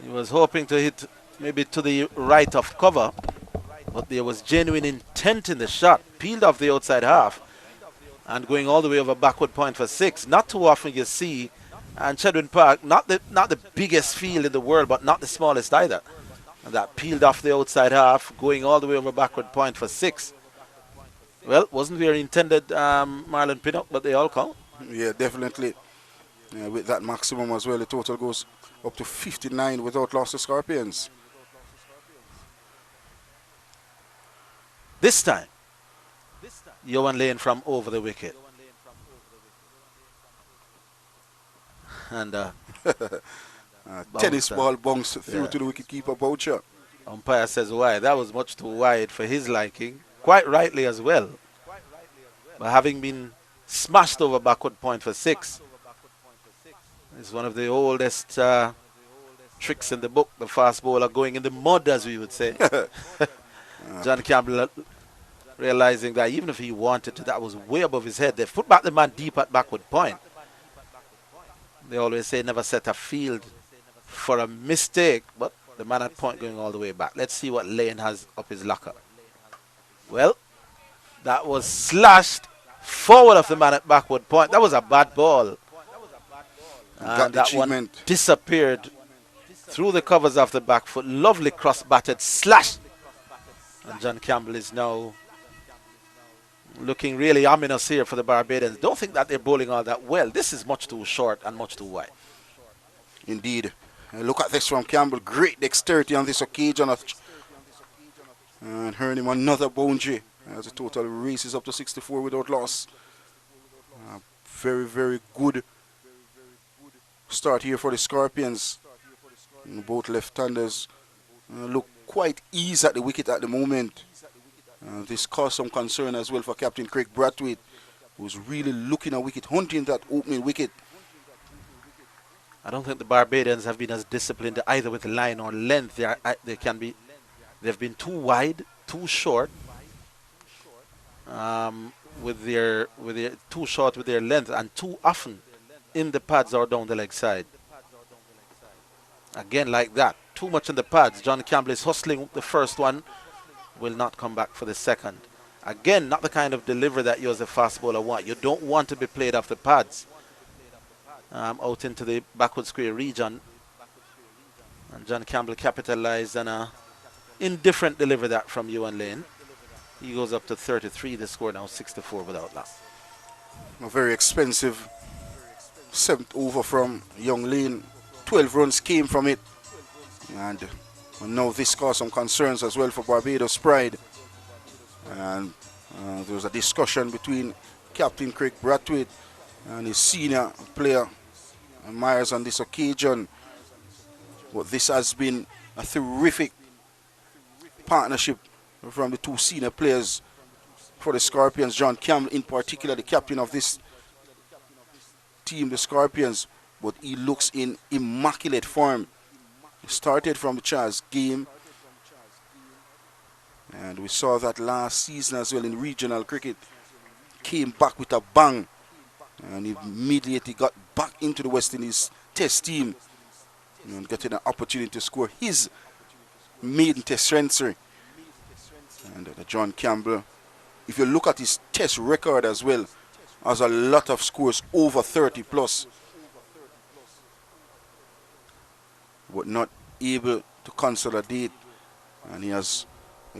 He was hoping to hit maybe to the right of cover, but there was genuine intent in the shot. Peeled off the outside half and going all the way over backward point for 6. Not too often you see, and Chedwin Park, not the biggest field in the world, but not the smallest either. And that peeled off the outside half, going all the way over backward point for 6. Well, wasn't where intended, Marlon Pinnock, but they all count. Yeah, definitely. Yeah, with that maximum as well, the total goes up to 59 without loss to Scorpions. This time, Yohan Lane from over the wicket. And Tennis ball bounced through to the wicketkeeper Boucher. Umpire says why. That was much too wide for his liking. Quite rightly as well. But having been smashed over backward point for 6, it's one of the oldest tricks in the book. The fast bowler going in the mud, as we would say. John Campbell realizing that even if he wanted to, that was way above his head. They put back the man deep at backward point. They always say never set a field for a mistake, but the man at point going all the way back. Let's see what Lane has up his locker. Well, that was slashed forward of the man at backward point. That was a bad ball. And that one disappeared through the covers of the back foot. Lovely cross-batted slash. And John Campbell is now looking really ominous here for the Barbadians. Don't think that they're bowling all that well. This is much too short and much too wide. Indeed. Look at this from Campbell. Great dexterity on this occasion. And earning him another boundary as the total races up to 64 without loss. Very, very good start here for the Scorpions. Both left-handers look quite easy at the wicket at the moment. This caused some concern as well for Captain Craig Brathwaite, who's really looking at wicket, hunting that opening wicket. I don't think the Barbadians have been as disciplined either with line or length. They've been too wide, too short. With their too short with their length, and too often in the pads or down the leg side. Again, like that, too much in the pads. John Campbell is hustling the first one, will not come back for the second. Again, not the kind of delivery that you as a fast bowler want. You don't want to be played off the pads out into the backward square region. And John Campbell capitalized on a indifferent delivery that from Ewan Lane. He goes up to 33. The score now 64 without that. A very expensive 7th over from Young Lane. 12 runs came from it. And now this caused some concerns as well for Barbados Pride. And there was a discussion between Captain Craig Brathwaite and his senior player Myers on this occasion. But this has been a terrific partnership from the two senior players for the Scorpions. John Campbell in particular, the captain of this team, the Scorpions, but he looks in immaculate form. He started from the Charles game, and we saw that last season as well in regional cricket. Came back with a bang, and he immediately got back into the West Indies test team and getting an opportunity to score his maiden test century. And John Campbell, if you look at his test record as well, has a lot of scores over 30 plus, but not able to consolidate. And he has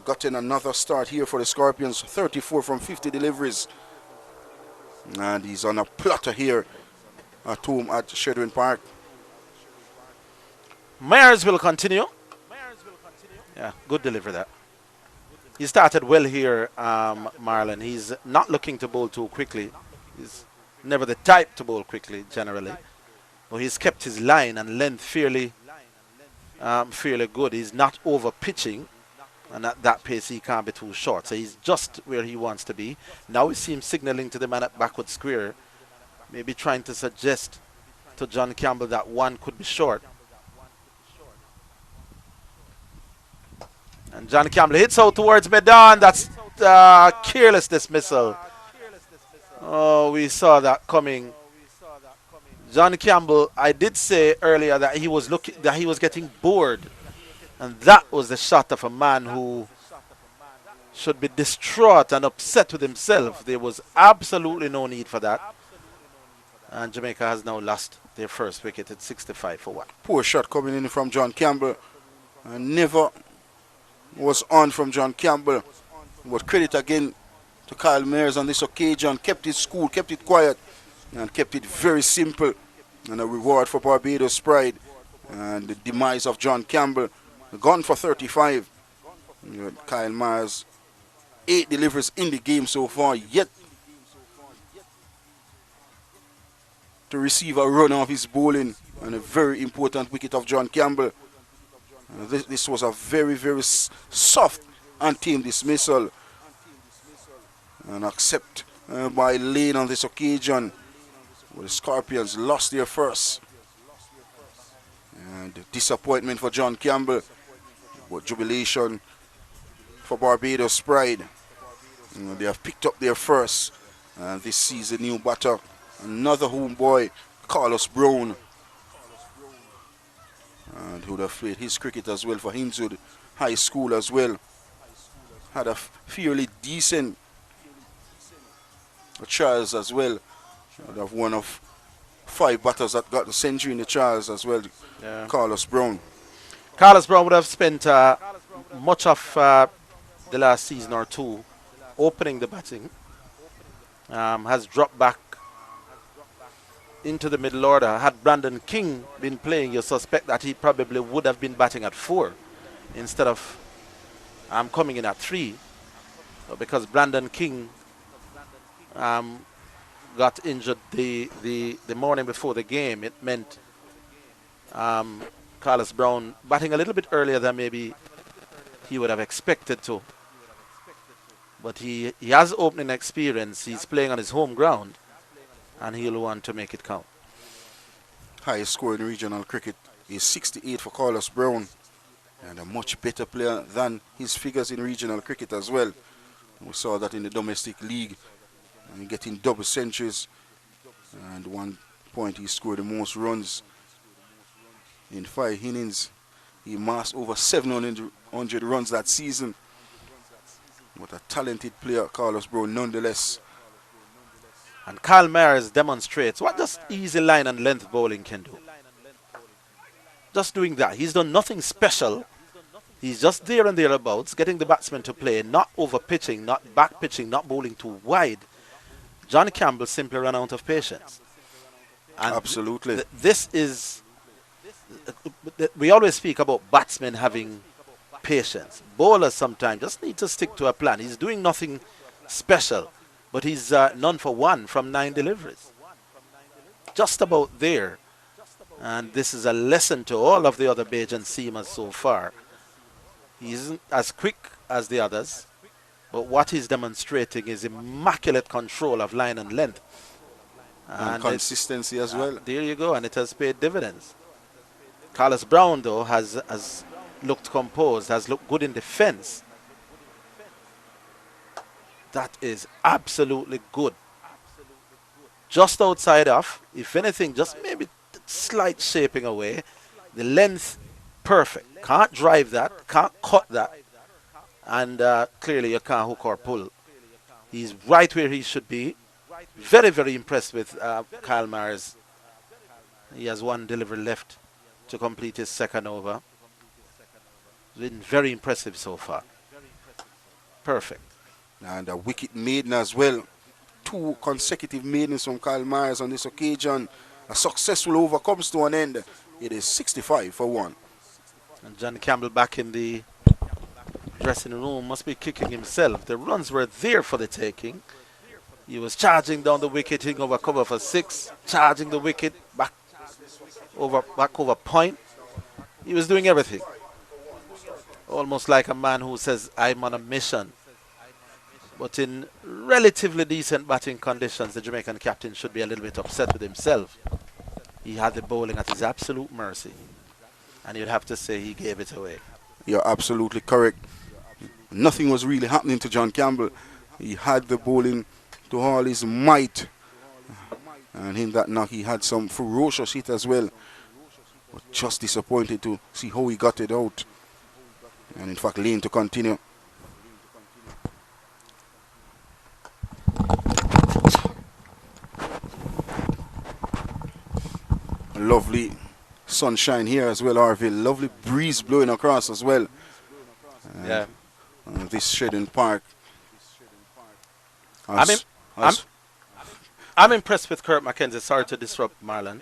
gotten another start here for the Scorpions, 34 from 50 deliveries. And he's on a platter here at home at Shedwin Park. Myers will continue. Yeah, good delivery there. He started well here, Marlon. He's not looking to bowl too quickly. He's never the type to bowl quickly, generally. But he's kept his line and length fairly good. He's not over pitching, and at that pace he can't be too short. So he's just where he wants to be. Now we see him signaling to the man at backward square, maybe trying to suggest to John Campbell that one could be short. And John Campbell hits out towards mid-on. That's careless dismissal. Oh, we saw that coming. John Campbell, I did say earlier that he was getting bored, and that was the shot of a man who should be distraught and upset with himself. There was absolutely no need for that. And Jamaica has now lost their first wicket at 65 for 1. Poor shot coming in from John Campbell. Never was on from John Campbell. But credit again to Kyle Myers on this occasion. Kept it cool, kept it quiet, and kept it very simple. And a reward for Barbados Pride. And the demise of John Campbell. Gone for 35. Kyle Myers, 8 deliveries in the game so far, yet to receive a run off his bowling, and a very important wicket of John Campbell. This was a very, very soft and team dismissal, and accept by Lane on this occasion. Well, the Scorpions lost their first, and disappointment for John Campbell, but jubilation for Barbados Pride. They have picked up their first, and this season new batter, another homeboy, Carlos Brown, and who would have played his cricket as well for Hinswood High School as well. Had a fairly decent Charles as well. Would have one of 5 batters that got the century in the Charles as well. Yeah. Carlos Brown. Carlos Brown would have spent much of the last season or two opening the batting. Has dropped back into the middle order. Had Brandon King been playing, you suspect that he probably would have been batting at 4 instead of coming in at 3. But because Brandon King got injured the morning before the game, it meant Carlos Brown batting a little bit earlier than maybe he would have expected to. But he has opening experience. He's playing on his home ground, and he'll want to make it count. Highest score in regional cricket is 68 for Carlos Brown, and a much better player than his figures in regional cricket as well. We saw that in the domestic league, and getting double centuries, and 1 point he scored the most runs in 5 innings. He amassed over 700 runs that season. What a talented player, Carlos Brown, nonetheless. And Kyle Myers demonstrates what just easy line and length bowling can do. just doing that. He's done nothing special. He's just there and thereabouts, getting the batsman to play, not over pitching, not back pitching, not bowling too wide. John Campbell simply ran out of patience. And Absolutely. This is, we always speak about batsmen having patience. Bowlers sometimes just need to stick to a plan. He's doing nothing special, but he's none for one from 9 deliveries. Just about there. And this is a lesson to all of the other Bajan seamers so far. He isn't as quick as the others, but what he's demonstrating is immaculate control of line and length. And consistency as well. There you go, and it has paid dividends. Carlos Brown, though, has looked composed, has looked good in defense. That is absolutely good. Just outside off, if anything, just maybe slight shaping away. The length, perfect. Can't drive that, can't cut that. And clearly you can't hook or pull. He's right where he should be. Very, very impressed with Kyle Myers. He has 1 delivery left to complete his second over. Been very impressive so far. Perfect. And a wicket maiden as well. 2 consecutive maidens from Kyle Myers on this occasion. A successful over comes to an end. It is 65 for 1. And John Campbell back in the dressing room must be kicking himself. The runs were there for the taking. He was charging down the wicket, hitting over cover for 6, charging the wicket back over point. He was doing everything. Almost like a man who says, I'm on a mission. But in relatively decent batting conditions, the Jamaican captain should be a little bit upset with himself. He had the bowling at his absolute mercy. And you'd have to say he gave it away. You're absolutely correct. Nothing was really happening to John Campbell. He had the bowling to all his might. And in that knock, he had some ferocious hit as well. But just disappointed to see how he got it out. And in fact, lane to continue. Lovely sunshine here as well, Arville. Lovely breeze blowing across as well. Yeah. This Shedden Park. I'm impressed with Kirk McKenzie. Sorry to disrupt Marlon.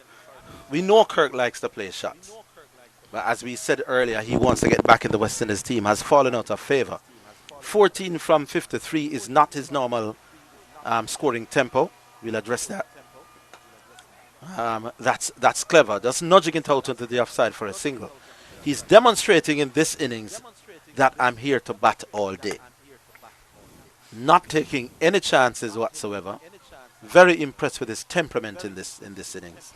We know Kirk likes to play shots. But as we said earlier, he wants to get back in the West Indies team. Has fallen out of favor. 14 from 53 is not his normal scoring tempo. We'll address that. That's clever. Just nudging it out into the offside for a single. He's demonstrating in this innings that I'm here to bat all day. Not taking any chances whatsoever. Very impressed with his temperament in this innings.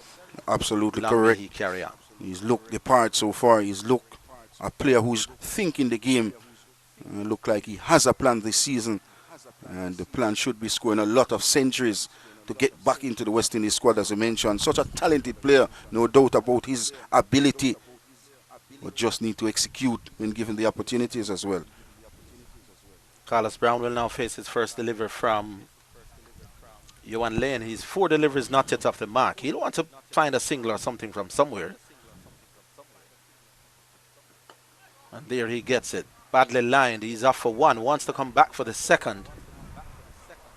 Absolutely Long correct. may he carry on. He's looked the part so far. He's looked a player who's thinking the game. Look like he has a plan this season. And the plan should be scoring a lot of centuries to get back into the West Indies squad, as I mentioned. Such a talented player, no doubt about his ability. But just need to execute when given the opportunities as well. Carlos Brown will now face his first delivery from Yohan Lane. He's 4 deliveries not yet off the mark. He'll want to find a single or something from somewhere. And there he gets it. Badly lined. He's off for 1. Wants to come back for the second.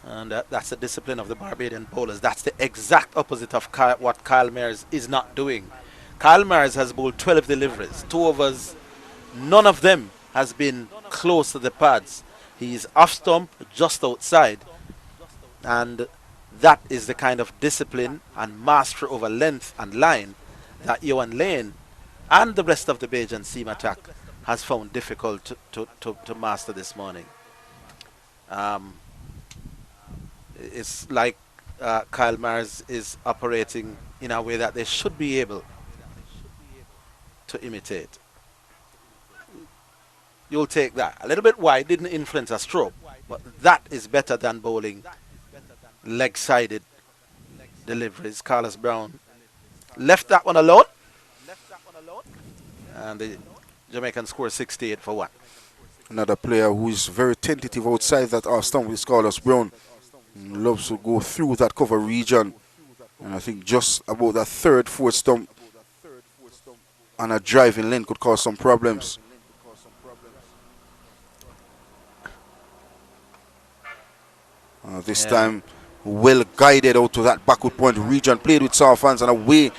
And that's the discipline of the Barbadian bowlers. That's the exact opposite of what Kyle Myers is not doing. Kyle Myers has bowled 12 deliveries. 2 overs. None of them has been close to the pads. He's off stump, just outside. And that is the kind of discipline and mastery over length and line that Yohan Lane and the rest of the Bajan seam attack has found difficult to master this morning. It's like Kyle Myers is operating in a way that they should be able to imitate. You'll take that. A little bit wide, didn't influence a stroke, but that is better than bowling leg-sided deliveries. Carlos Brown left that one alone, and the Jamaican score 68 for 1. Another player who is very tentative outside that off stump is Carlos Brown. Loves to go through that cover region. And I think just about that 3rd, 4th stump, and a driving lane could cause some problems. This time, well guided out to that backward point region, played with soft hands and away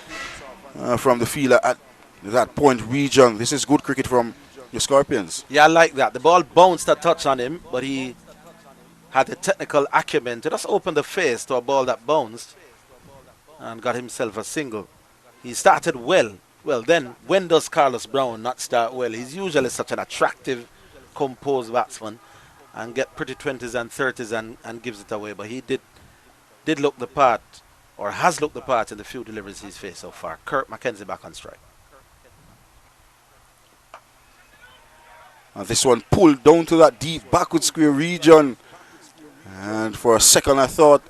from the fielder at that point region. This is good cricket from the Scorpions. Yeah, I like that. The ball bounced a touch on him, but he had the technical acumen to just open the face to a ball that bounced and got himself a single. He started well. Well, then, when does Carlos Brown not start well? He's usually such an attractive, composed batsman and get pretty 20s and 30s and gives it away. But he did look the part, or has looked the part in the few deliveries he's faced so far. McKenzie back on strike. And this one pulled down to that deep backward square region. And for a second I thought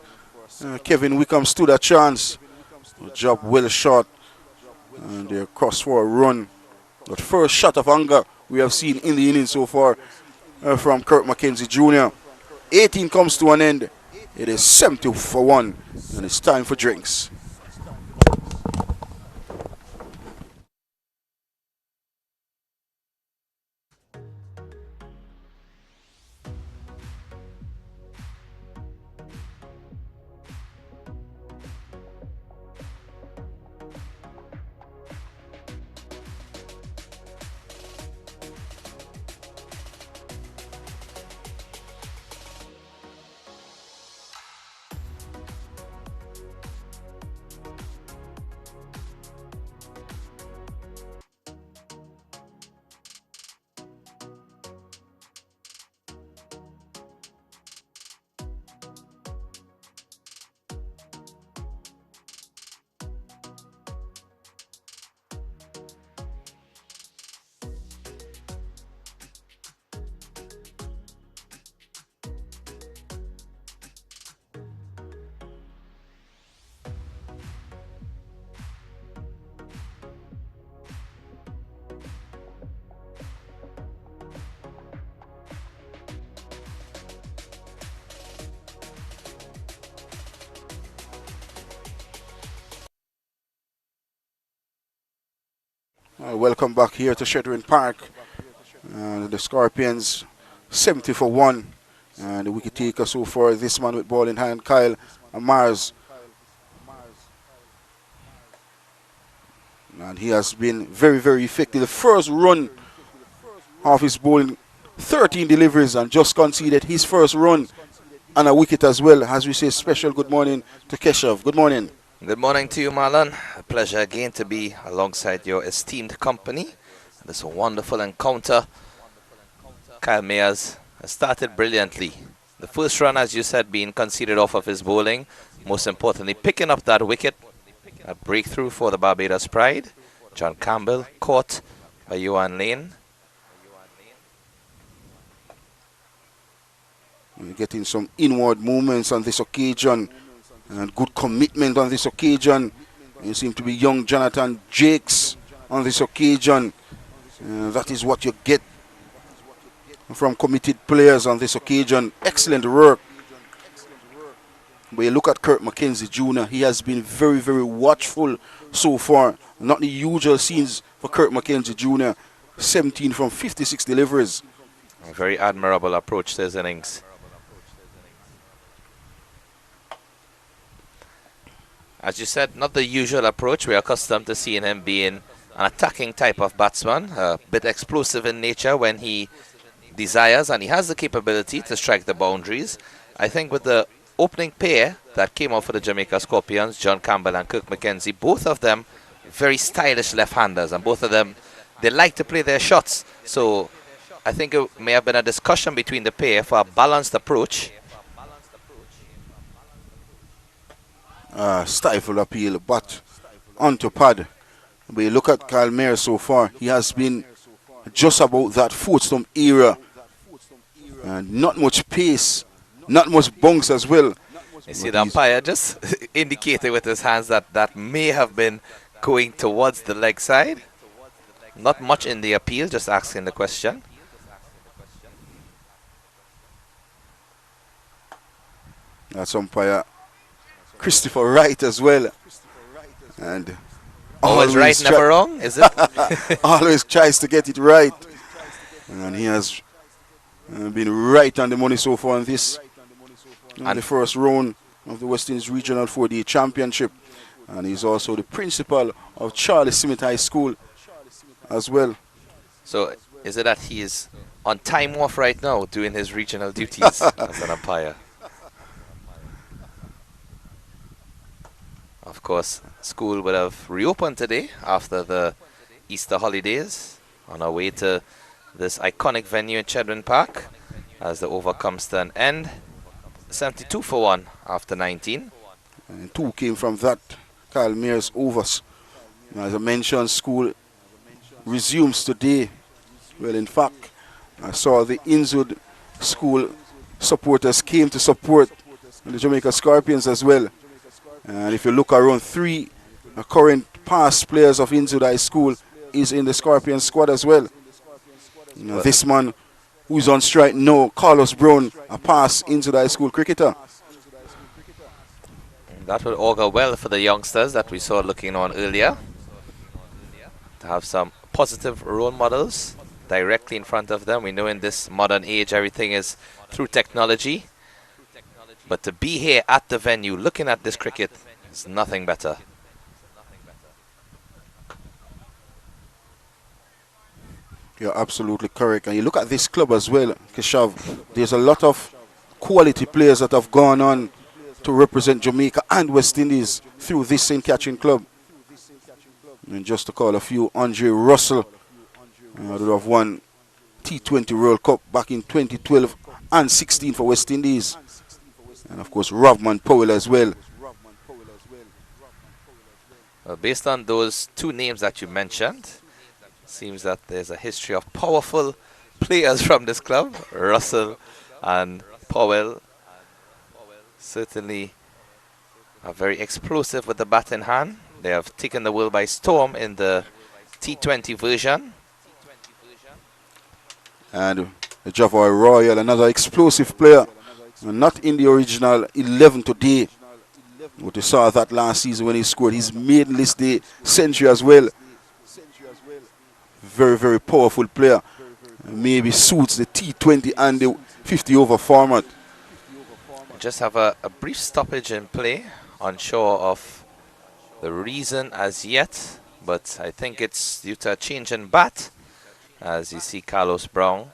Kevin Wickham stood a chance. Job well shot. And they're crossed for a run. But first shot of anger we have seen in the innings so far from Kirk McKenzie Jr. 18 comes to an end. It is 70 for 1. And it's time for drinks. Welcome back here to Shetland Park. The Scorpions 70 for 1. And the wicket taker so far, this man with ball in hand, Kyle Mars. And he has been very, very effective. The first run of his bowling, 13 deliveries, and just conceded his first run and a wicket as well. As we say, special good morning to Keshav. Good morning. Good morning to you, Marlon. A pleasure again to be alongside your esteemed company. This wonderful encounter. Kyle Mayers has started brilliantly. The first run, as you said, being conceded off of his bowling. Most importantly, picking up that wicket. A breakthrough for the Barbados Pride. John Campbell caught by Yuan Lane. Getting some inward movements on this occasion. And good commitment on this occasion. You seem to be young Jonathan Jakes on this occasion. That is what you get from committed players on this occasion. Excellent work. But you look at Kirk McKenzie Jr., he has been very, very watchful so far. Not the usual scenes for Kirk McKenzie Jr. 17 from 56 deliveries. A very admirable approach to his innings. As you said, not the usual approach. We're accustomed to seeing him being an attacking type of batsman, a bit explosive in nature when he desires, and he has the capability to strike the boundaries. I think with the opening pair that came out for the Jamaica Scorpions, John Campbell and Kirk McKenzie, both of them very stylish left-handers, and both of them, they like to play their shots. So I think it may have been a discussion between the pair for a balanced approach. Stifled appeal, but onto pad. But you look at Kyle Mayer so far, he has been just about that foot stump area. And not much pace, not much bounce as well. You see the umpire just indicated with his hands that that may have been going towards the leg side. Not much in the appeal, just asking the question. That's umpire Christopher Wright as well. And Always right, never wrong, is it? always tries to get it right. And he has been right on the money so far in this. In the first round of the West Indies Regional 4D Championship. And he's also the principal of Charlie Smith High School as well. So is it that he is on time off right now doing his regional duties as an umpire? Of course, school would have reopened today after the Easter holidays on our way to this iconic venue in Chedwin Park as the over comes to an end. 72 for 1 after 19. And 2 came from that, Kyle Mears overs. As I mentioned, school resumes today. Well, in fact, I saw the Inwood school supporters came to support the Jamaica Scorpions as well. And if you look around, 3 current past players of Inwood High School is in the Scorpion squad as well. This man who's on strike now, Carlos Brown, a past Inwood High School cricketer. That will augur well for the youngsters that we saw looking on earlier. To have some positive role models directly in front of them. We know in this modern age everything is through technology. But to be here at the venue looking at this cricket is nothing better. You're absolutely correct. And you look at this club as well, Keshav, there's a lot of quality players that have gone on to represent Jamaica and West Indies through this St. Catherine club. And just to call a few, Andre Russell, who have won T20 World Cup back in 2012 and 16 for West Indies. And of course, Rovman Powell as well. Well, based on those 2 names that you mentioned, seems that there's a history of powerful players from this club. Russell and Powell certainly are very explosive with the bat in hand. They have taken the world by storm in the T20 version. And Javoy Royal, another explosive player. Not in the original 11 today. But you saw that last season when he scored his maiden list day century as well. Very, very powerful player. Maybe suits the T20 and the 50 over format. Just have a brief stoppage in play, unsure of the reason as yet, but I think it's due to a change in bat. As you see Carlos Brown,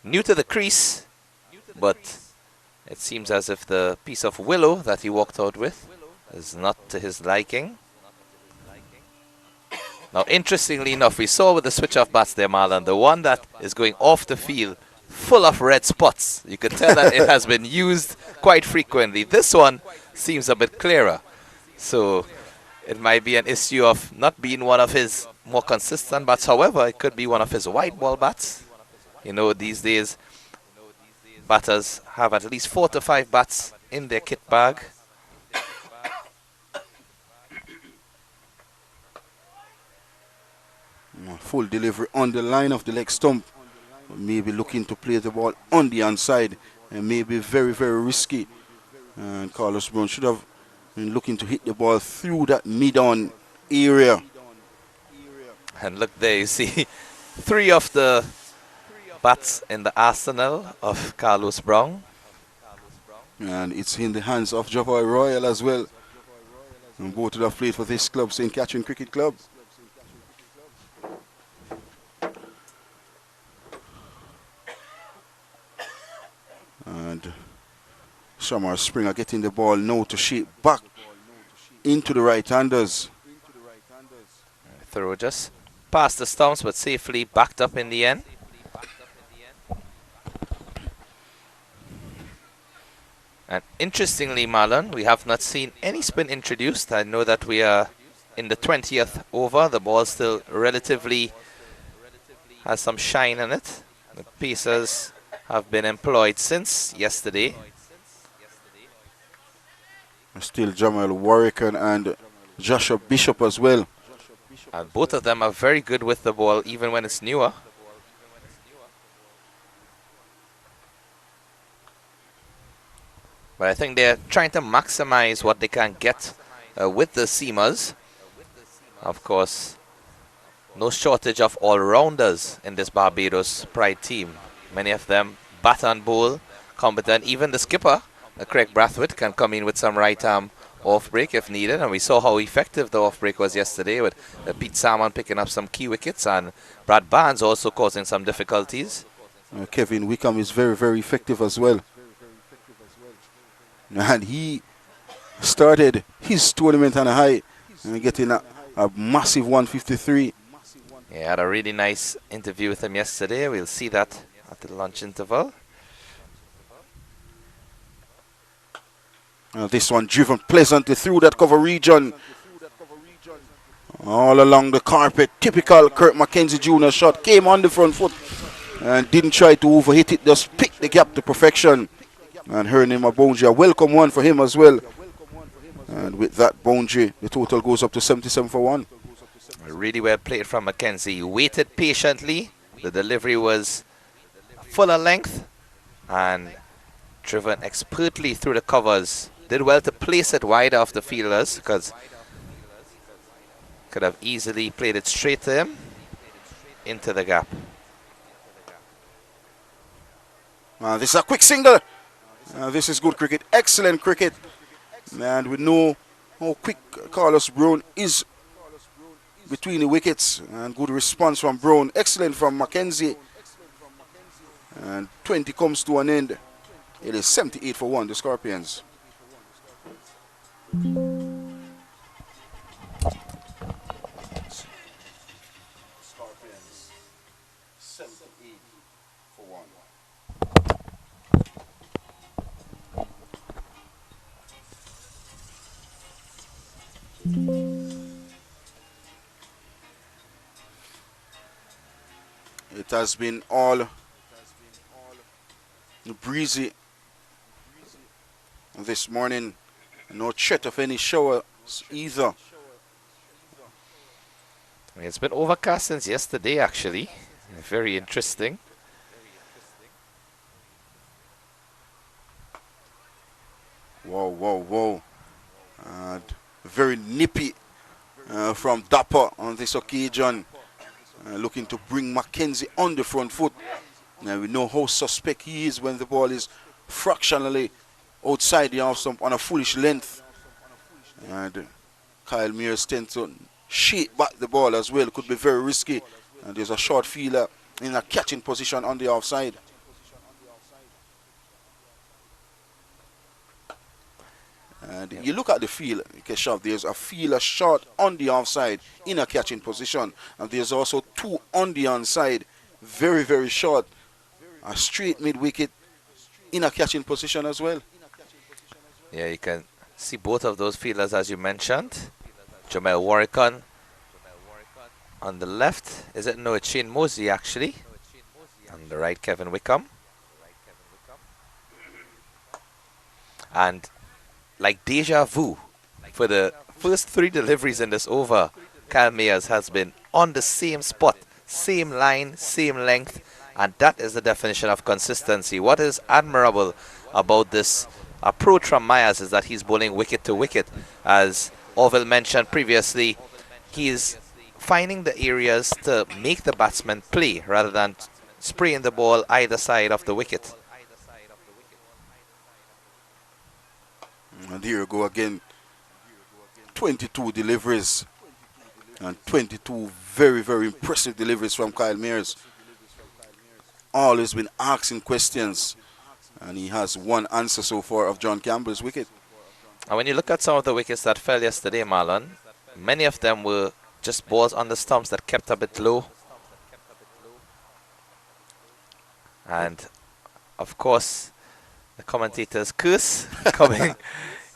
new to the crease, but it seems as if the piece of willow that he walked out with is not to his liking. Now, interestingly enough, we saw with the switch-off bats there, Marlon, the one that is going off the field full of red spots. You could tell that it has been used quite frequently. This one seems a bit clearer. So it might be an issue of not being one of his more consistent bats. However, it could be one of his white ball bats. You know, these days, batters have at least 4 to 5 bats in their kit bag. Full delivery on the line of the leg stump. Maybe looking to play the ball on the inside and maybe very, very risky. And Carlos Brown should have been looking to hit the ball through that mid-on area. And look there, you see 3 of the bats in the arsenal of Carlos Brown. And it's in the hands of Javoy Royal as well. And both have played for this club, St. Catherine Cricket Club. And Shamar Springer getting the ball now to shape back into the right-handers. Throw just past the stumps, but safely backed up in the end. And interestingly, Marlon, we have not seen any spin introduced. I know that we are in the 20th over. The ball still relatively has some shine in it. The pacers have been employed since yesterday. Still Jamal Warwick and Joshua Bishop as well. And both of them are very good with the ball, even when it's newer. But I think they're trying to maximize what they can get with the seamers. Of course, no shortage of all-rounders in this Barbados Pride team. Many of them bat and bowl, competent. Even the skipper, Craig Brathwaite, can come in with some right-arm off-break if needed. And we saw how effective the off-break was yesterday with Pete Salmon picking up some key wickets and Brad Barnes also causing some difficulties. Kevin Wickham is very, very effective as well. And he started his tournament on a high and getting a massive 153. Yeah, I had a really nice interview with him yesterday. We'll see that at the lunch interval. This one driven pleasantly through that cover region. All along the carpet. Typical Kurt McKenzie Jr. shot. Came on the front foot and didn't try to overhit it. Just picked the gap to perfection. And earning him a boundary. A welcome one for him as well. And with that boundary, the total goes up to 77 for 1. Really well played from McKenzie. Waited patiently. The delivery was full of length and driven expertly through the covers. Did well to place it wide off the fielders because could have easily played it straight to him into the gap. This is a quick single. This is good cricket. Excellent cricket. And we know how quick Carlos Brown is between the wickets. And good response from Brown. Excellent from McKenzie. And 20 comes to an end. It is 78 for 1, the Scorpions. Scorpions, 78 for 1. It has been all breezy this morning. No threat of any showers either. It's been overcast since yesterday actually. Very interesting. Whoa, whoa, whoa. And very nippy from Dapper on this occasion. Looking to bring McKenzie on the front foot. Now we know how suspect he is when the ball is fractionally outside the off stump on a foolish length. And Kyle Mears tends to shake back the ball as well. Could be very risky. And there's a short fielder in a catching position on the offside. And you look at the field, Keshav, there's a fielder short on the offside in a catching position. And there's also 2 on the onside, very, very short. A straight mid-wicket in a catching position as well. Yeah, you can see both of those fielders as you mentioned. Jamel Warrican on the left. Is it? No, it's Shane Mosey actually. On the right, Kevin Wickham. And like deja vu, for the first 3 deliveries in this over, Kyle Mayers has been on the same spot, same line, same length, and that is the definition of consistency. What is admirable about this approach from Myers is that he's bowling wicket to wicket. As Orville mentioned previously, he is finding the areas to make the batsman play rather than spraying the ball either side of the wicket. And here you go again. 22 deliveries. And 22 very, very impressive deliveries from Kyle Mears. Always been asking questions. And he has one answer so far of John Campbell's wicket. And when you look at some of the wickets that fell yesterday, Marlon, many of them were just balls on the stumps that kept a bit low. And, of course, the commentator's curse coming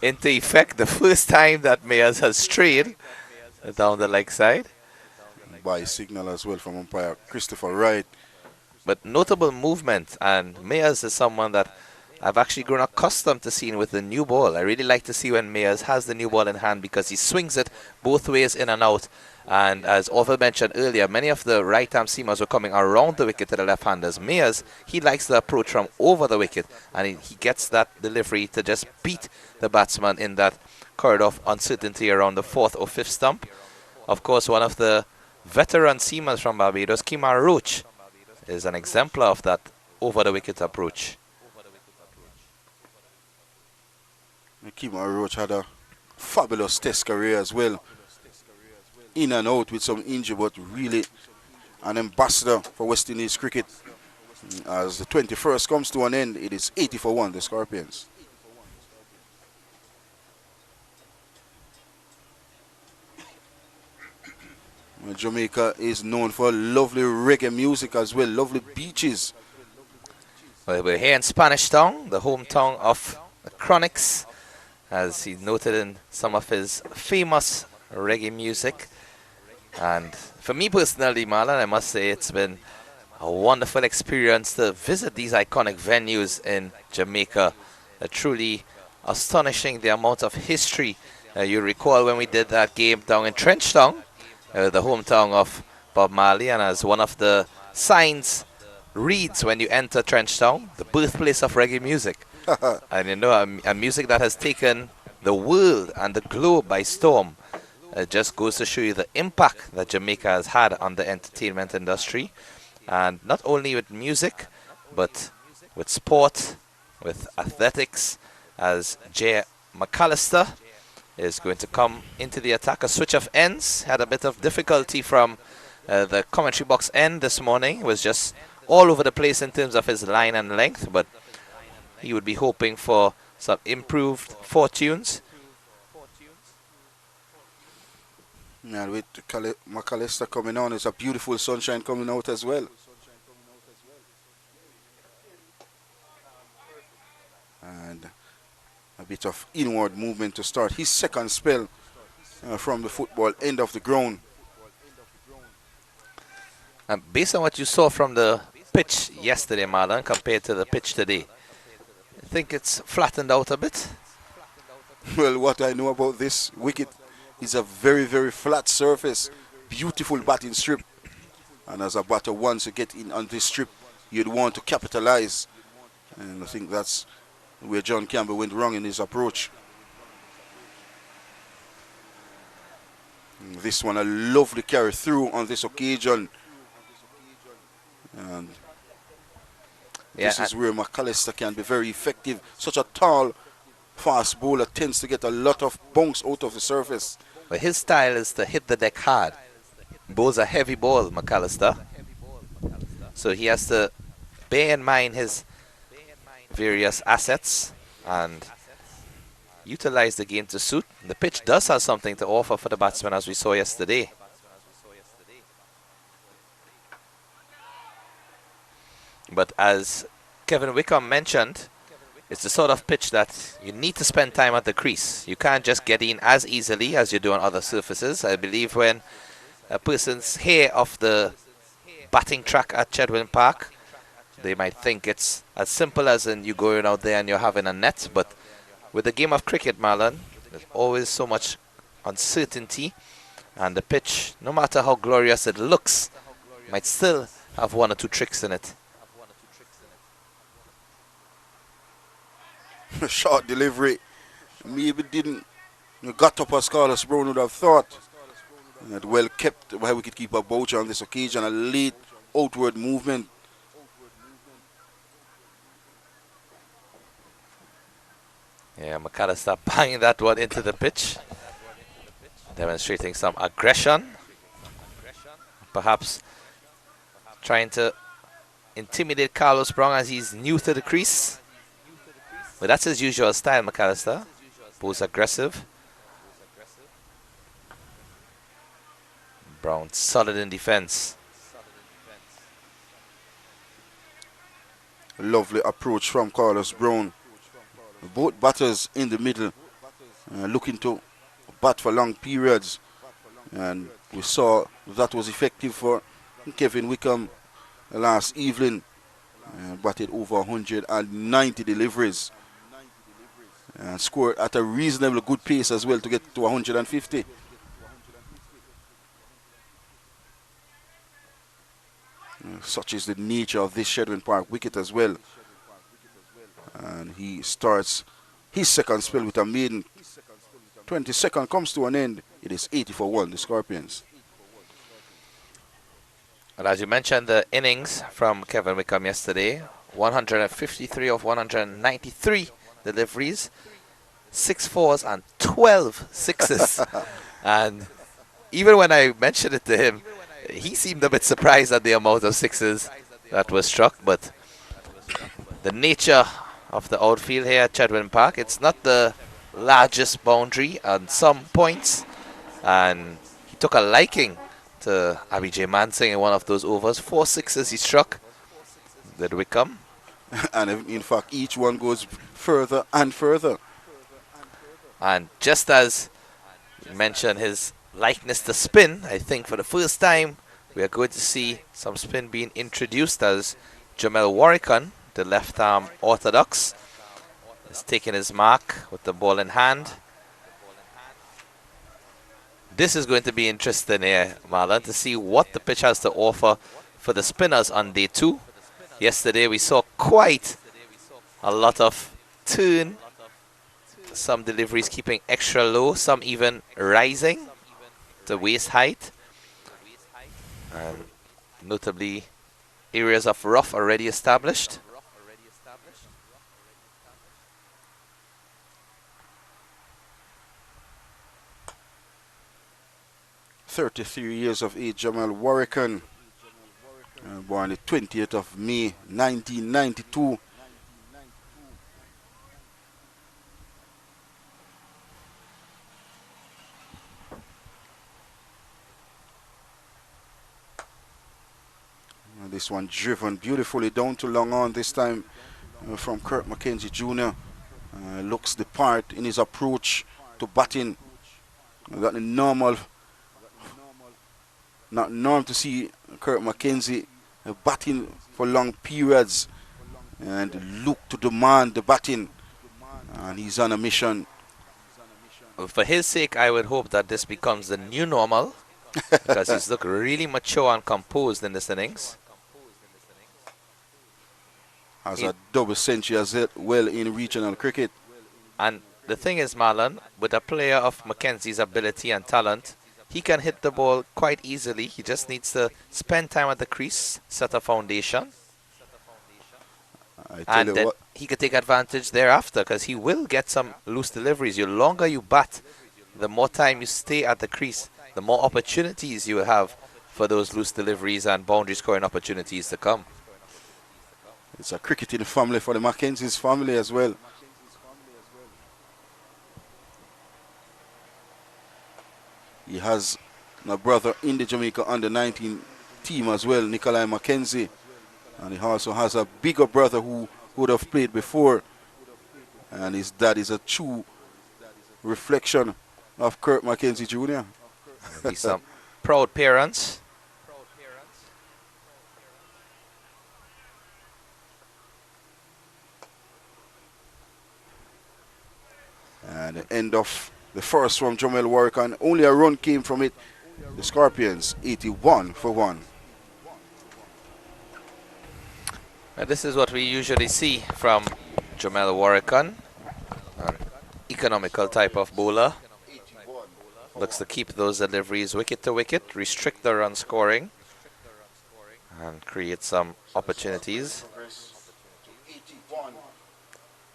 into effect the first time that Mayers has strayed down the leg side. By signal as well from umpire Christopher Wright. But notable movement, and Mayers is someone that I've actually grown accustomed to seeing with the new ball. I really like to see when Mayers has the new ball in hand because he swings it both ways in and out. And as Orville mentioned earlier, many of the right-arm seamers were coming around the wicket to the left-handers. Mayers, he likes the approach from over the wicket, and he gets that delivery to just beat the batsman in that corridor of uncertainty around the 4th or 5th stump. Of course, one of the veteran seamers from Barbados, Kimar Roach, is an exemplar of that over-the-wicket approach. Kimar Roach had a fabulous test career as well. In and out with some injury, but really an ambassador for West Indies cricket. As the 21st comes to an end, it is 80 for 1, the Scorpions. Jamaica is known for lovely reggae music as well, lovely beaches. Well, we're here in Spanish Town, the hometown of the Chronics, as he noted in some of his famous reggae music. And for me personally, Marlon, I must say it's been a wonderful experience to visit these iconic venues in Jamaica. Truly astonishing the amount of history. You recall when we did that game down in Trenchtown, the hometown of Bob Marley, and as one of the signs reads when you enter Trenchtown, the birthplace of reggae music. And you know, a music that has taken the world and the globe by storm. It just goes to show you the impact that Jamaica has had on the entertainment industry. And not only with music, but with sport, with athletics, as Jay McAllister is going to come into the attack. A switch of ends. Had a bit of difficulty from the commentary box end this morning. It was just all over the place in terms of his line and length, but he would be hoping for some improved fortunes. And with McAllister coming on, it's a beautiful sunshine coming out as well. And a bit of inward movement to start his second spell from the football end of the ground. And based on what you saw from the pitch yesterday, Marlon, compared to the pitch today, I think it's flattened out a bit. Well, what I know about this wicket is a very, very flat surface, beautiful batting strip. And as a batter, once you get in on this strip, you'd want to capitalize. And I think that's where John Campbell went wrong in his approach. And this one, a lovely carry through on this occasion. And this is where McAllister can be very effective. Such a tall, fast bowler tends to get a lot of bunks out of the surface. But his style is to hit the deck hard. Bowls a heavy ball, McAllister. So he has to bear in mind his various assets and utilize the game to suit. The pitch does have something to offer for the batsman, as we saw yesterday. But as Kevin Wickham mentioned, it's the sort of pitch that you need to spend time at the crease. You can't just get in as easily as you do on other surfaces. I believe when a person's hear of the batting track at Chedwin Park, they might think it's as simple as in you going out there and you're having a net. But with the game of cricket, Marlon, there's always so much uncertainty. And the pitch, no matter how glorious it looks, might still have one or two tricks in it. Short delivery. Maybe didn't. You got up as Carlos Brown would have thought. And well kept by wicketkeeper Boucher on this occasion. A late outward movement. Yeah, McAllister banging that one into the pitch, demonstrating some aggression. Perhaps trying to intimidate Carlos Brown as he's new to the crease. But that's his usual style, McAllister. Both aggressive. Brown solid in defense. Lovely approach from Carlos Brown. Both batters in the middle looking to bat for long periods. And we saw that was effective for Kevin Wickham last evening. Batted over 190 deliveries. And scored at a reasonably good pace as well to get to 150. Such is the nature of this Chedwin Park wicket as well. And he starts his second spell with a maiden. 22nd comes to an end. It is 80 for 1, the Scorpions. And as you mentioned, the innings from Kevin Wickham yesterday, 153 of 193 deliveries, 6 fours and 12 sixes. And even when I mentioned it to him, he seemed a bit surprised at the amount of sixes that was struck. But the nature of the outfield here at Chedwin Park, it's not the largest boundary on some points. And he took a liking to Abhijay Mansingh in one of those overs. 4 sixes he struck, did Wickham. And in fact, each one goes further and further. And just as you mentioned his likeness to spin, I think for the first time we are going to see some spin being introduced as Jamel Warrican, the left arm orthodox, is taking his mark with the ball in hand. This is going to be interesting here, Marlon, to see what the pitch has to offer for the spinners on day 2. Yesterday we saw quite a lot of turn, some deliveries keeping extra low, some even rising to waist height, and notably areas of rough already established. Years of age, Jamal Warrican, born the 20th of May 1992. This one driven beautifully down to long on, this time from Kirk McKenzie Jr. Looks the part in his approach to batting. Got the normal, not norm to see Kirk McKenzie batting for long periods and look to demand the batting. And he's on a mission. Well, for his sake, I would hope that this becomes the new normal, because he's looked really mature and composed in this innings. Has a double century as well in regional cricket. And the thing is, Marlon, with a player of Mackenzie's ability and talent, he can hit the ball quite easily. He just needs to spend time at the crease, set a foundation, and then he could take advantage thereafter, because he will get some loose deliveries. The longer you bat, the more time you stay at the crease, the more opportunities you will have for those loose deliveries and boundary scoring opportunities to come. It's a cricketing family for the Mackenzie's family as well. He has a brother in the Jamaica under-19 team as well, Nikolai McKenzie. And he also has a bigger brother who would have played before. And his dad is a true reflection of Kirk McKenzie Jr. Be some proud parents. And the end of the first from Jamel Warrican, only a run came from it. The Scorpions 81 for 1. And this is what we usually see from Jamel Warrican, an economical type of bowler. Looks to keep those deliveries wicket to wicket, restrict the run scoring, and create some opportunities. 81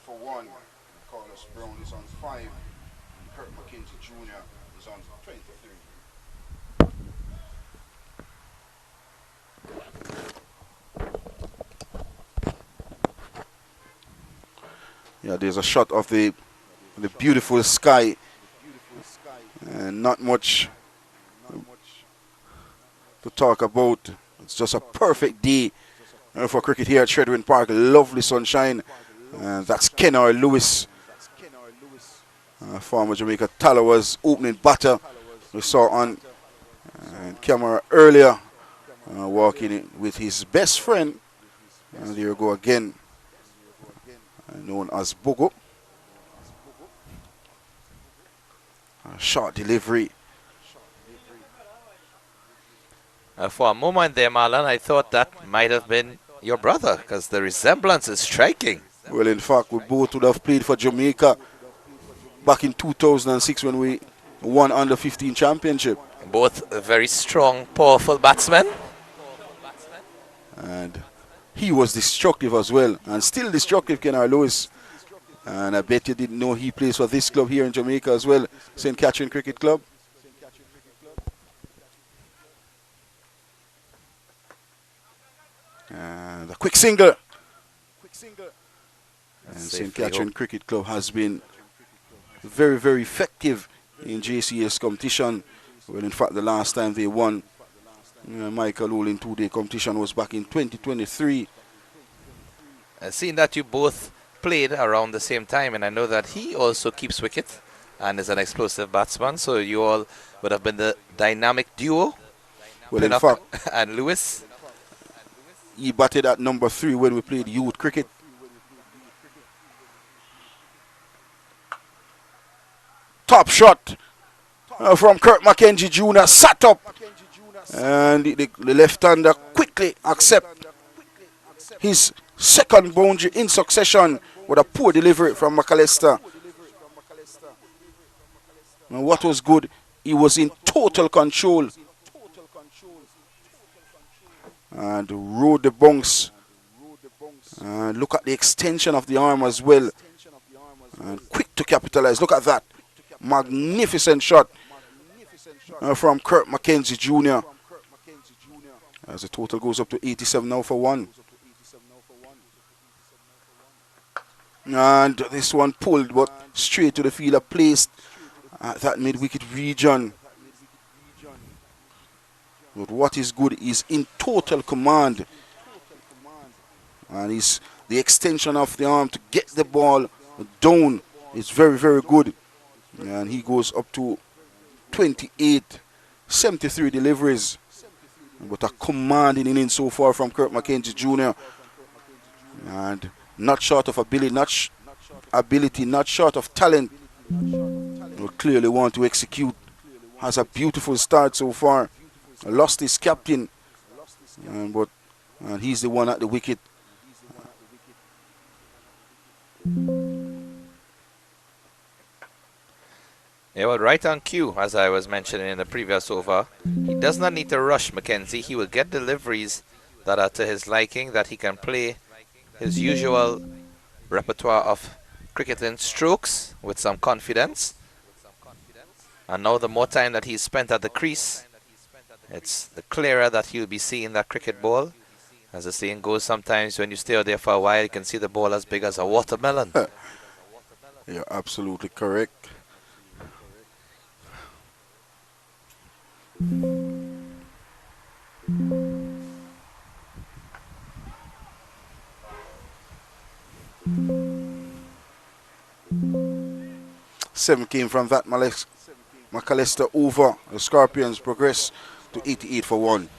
for 1. Carlos Brown is on 5. And Kirk McKenzie Jr. is on 23. Yeah, there's a shot of the beautiful sky. And not much to talk about. It's just a perfect day for cricket here at Chedwin Park. Lovely sunshine. That's Kenner Lewis. Former Jamaica Tallowers opening batter. We saw on camera earlier, walking in with his best friend. And there you go again, known as Bogo. A short delivery. For a moment there, Marlon, I thought that might have been your brother, because the resemblance is striking. Well, in fact, we both would have played for Jamaica back in 2006 when we won under 15 championship. Both very strong, powerful batsmen. And he was destructive as well, and still destructive, Kenard Lewis. And I bet you didn't know he plays for this club here in Jamaica as well, St. Catherine Cricket Club. And a quick single. And St. Catherine Cricket Club has been very, very effective in JCS competition. Well, in fact, the last time they won Michael Olin two-day competition was back in 2023. And seeing that you both played around the same time, and I know that he also keeps wicket and is an explosive batsman, so you all would have been the dynamic duo. Well, in fact, and Lewis. He batted at number 3 when we played youth cricket. Top shot from Kurt McKenzie Jr. Sat up, and the left-hander quickly accept his second boundary in succession with a poor delivery from McAllister. And what was good, he was in total control and rode the bounce. And look at the extension of the arm as well, and quick to capitalize. Look at that magnificent shot from Kurt McKenzie Jr. as the total goes up to 87 now for 1. And this one pulled but straight to the fielder, placed at that mid-wicket region. But what is good is in total command, and the extension of the arm to get the ball down is very, very good. And he goes up to 28, 73 deliveries. But a commanding inning so far from Kurt McKenzie Jr. And not short of ability, not short of talent. Will clearly want to execute. Has a beautiful start so far. Lost his captain, but he's the one at the wicket. Yeah, well, right on cue, as I was mentioning in the previous over. He does not need to rush McKenzie. He will get deliveries that are to his liking, that he can play his usual repertoire of cricketing strokes with some confidence. And now the more time that he's spent at the crease, it's the clearer that he'll be seeing that cricket ball. As the saying goes, sometimes when you stay out there for a while, you can see the ball as big as a watermelon. You're absolutely correct. Seven came from that McAllister over. The Scorpions progress to 88 for 1.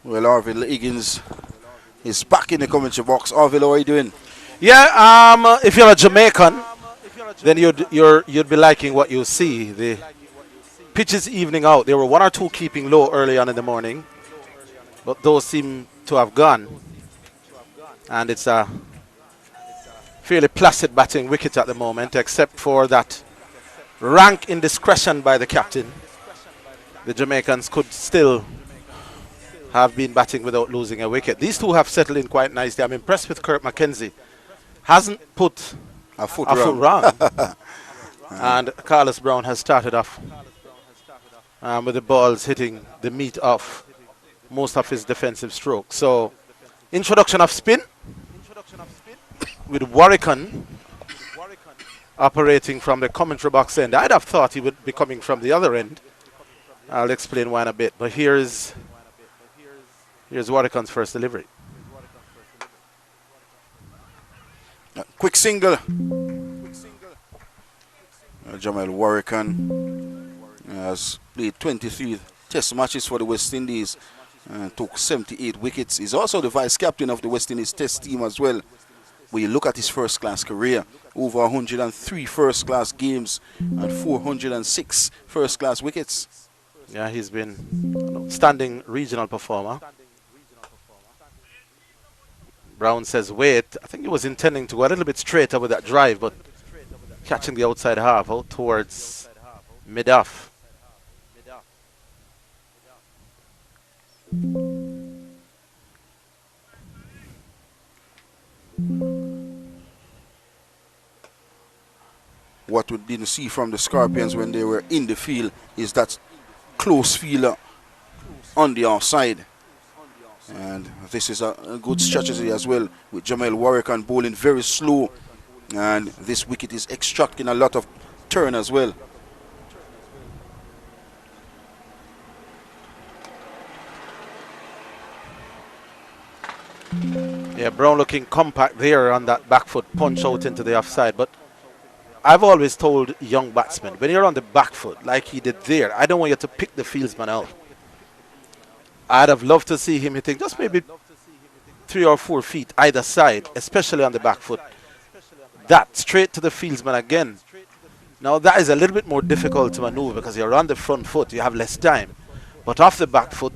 Well, Arville Higgins is back in the commentary box. Arville, how are you doing? Yeah, if you're a Jamaican, then you'd be liking what you see. The pitch is evening out. There were 1 or 2 keeping low early on in the morning, but those seem to have gone. And it's a fairly placid batting wicket at the moment, except for that rank indiscretion by the captain. The Jamaicans could still have been batting without losing a wicket. These two have settled in quite nicely. I'm impressed with Kurt McKenzie. Hasn't put a foot wrong. And Carlos Brown has started off with the balls hitting the meat of most of his defensive strokes. So, introduction of spin with Warrican operating from the commentary box end. I'd have thought he would be coming from the other end. I'll explain why in a bit. But here's Warrican's first delivery. Quick single. Jamal Warrican has played 23 test matches for the West Indies and took 78 wickets. He's also the vice captain of the West Indies Test team as well. When you look at his first-class career, over 103 first-class games and 406 first-class wickets. Yeah, he's been an outstanding regional performer. Brown says wait. I think he was intending to go a little bit straighter with that drive, but catching the outside half out towards mid-off. What we didn't see from the Scorpions when they were in the field is that close fielder on the offside. And this is a good strategy as well, with Jamel Warwick bowling very slow. And this wicket is extracting a lot of turn as well. Yeah, Brown looking compact there on that back foot punch out into the offside. But I've always told young batsmen, when you're on the back foot like he did there, I don't want you to pick the fieldsman out. I'd have loved to see him hitting just maybe 3 or 4 feet either side, especially on the back foot. That straight to the fieldsman again. Now that is a little bit more difficult to maneuver because you're on the front foot, you have less time. But off the back foot,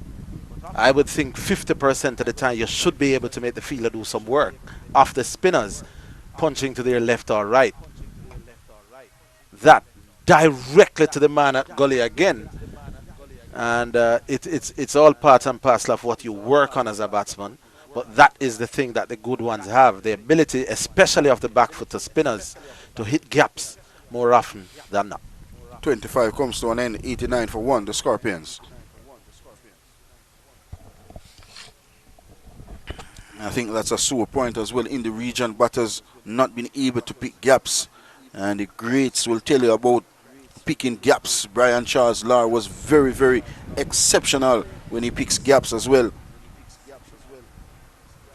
I would think 50% of the time you should be able to make the fielder do some work. Off the spinners, punching to their left or right. That directly to the man at gully again. And it's all part and parcel of what you work on as a batsman. But that is the thing that the good ones have. The ability, especially off the back foot to spinners, to hit gaps more often than not. 25 comes to an end, 89 for 1, the Scorpions. I think that's a sore point as well in the region. Batters not being able to pick gaps. And the greats will tell you about picking gaps. Brian Charles Lar was very, very exceptional when he picks gaps as well.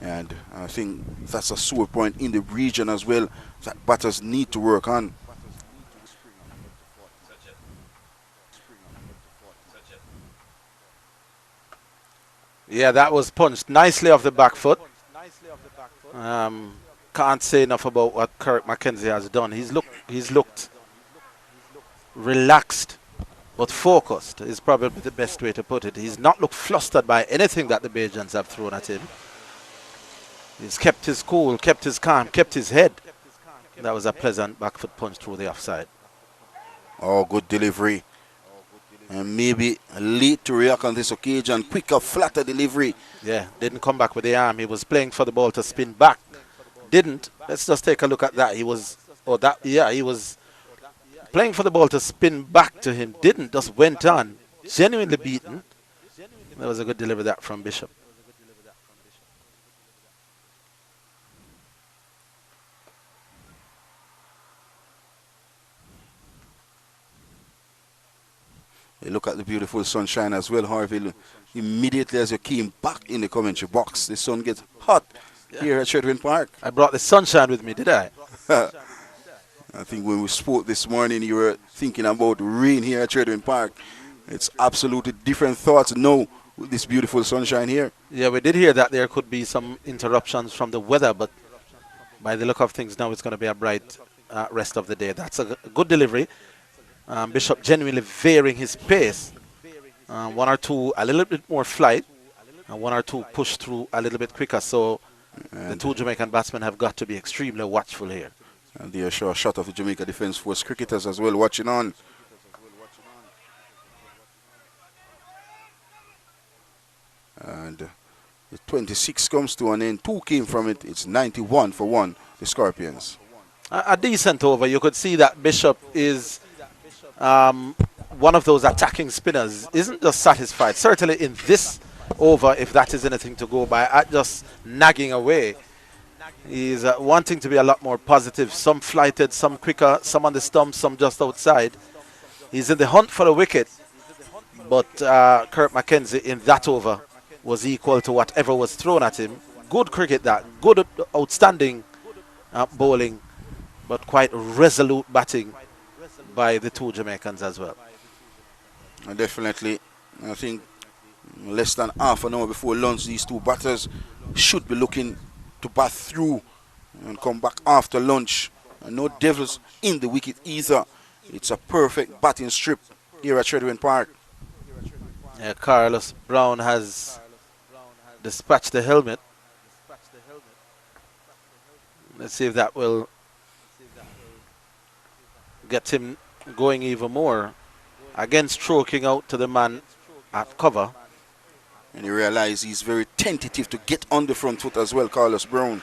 And I think that's a sore point in the region as well that batters need to work on. Yeah, that was punched nicely off the back foot. Can't say enough about what Kirk McKenzie has done. He's looked relaxed but focused is probably the best way to put it. He's not looked flustered by anything that the Bajans have thrown at him. He's kept his cool, kept his calm, kept his head. That was a pleasant back foot punch through the offside. Oh, good delivery. And maybe late to react on this occasion. Quicker, flatter delivery. Yeah, didn't come back with the arm. He was playing for the ball to spin back. Didn't. Let's just take a look at that. He was playing for the ball to spin back to him. Didn't, just went on. Genuinely beaten. That was a good delivery that from Bishop. You look at the beautiful sunshine as well, Harvey. Immediately as you came back in the commentary box, the sun gets hot here at Sherwin Park. I brought the sunshine with me, did I? I think when we spoke this morning, you were thinking about rain here at Sherwin Park. It's absolutely different thoughts now with this beautiful sunshine here. Yeah, we did hear that there could be some interruptions from the weather, but by the look of things now, it's going to be a bright rest of the day. That's a good delivery. Bishop genuinely varying his pace. 1 or 2 a little bit more flight, and 1 or 2 push through a little bit quicker. So the 2 Jamaican batsmen have got to be extremely watchful here. And there's a shot of the Jamaica Defence Force cricketers as well watching on. And the 26 comes to an end. 2 came from it. It's 91 for 1, the Scorpions. A decent over. You could see that Bishop is one of those attacking spinners. Isn't just satisfied. Certainly in this over, if that is anything to go by, at just nagging away. He's wanting to be a lot more positive. Some flighted, some quicker, some on the stumps, some just outside. He's in the hunt for the wicket. But Kirk McKenzie in that over was equal to whatever was thrown at him. Good cricket that. Good, outstanding bowling. But quite resolute batting by the 2 Jamaicans as well. Definitely. I think Less than half an hour before lunch, these two batters should be looking to bat through and come back after lunch. And no devils in the wicket either. It's a perfect batting strip here at Shredwin Park. Yeah, Carlos Brown has dispatched the helmet. Let's see if that will get him going even more. Again, stroking out to the man at cover. And you realize he's very tentative to get on the front foot as well, Carlos Brown.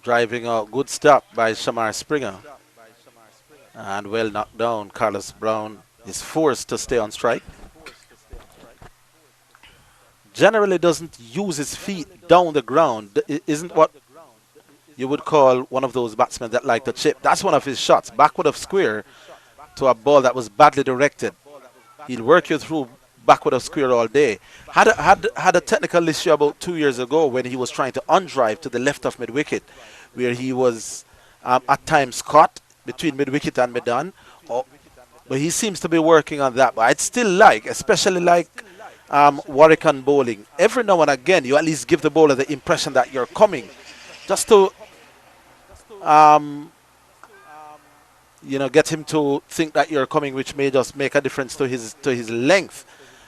Driving out, good stop by Shamar Springer. And well knocked down. Carlos Brown is forced to stay on strike. Generally doesn't use his feet down the ground. Isn't what you would call one of those batsmen that like to chip. That's one of his shots. Backward of square to a ball that was badly directed. He'll work you through backward of square all day. Had a technical issue about 2 years ago when he was trying to undrive to the left of mid-wicket, where he was at times caught between mid-wicket and mid-on. But he seems to be working on that. But I'd still like, especially like Warwican bowling, every now and again you at least give the bowler the impression that you're coming, just to get him to think that you're coming, which may just make a difference to his length.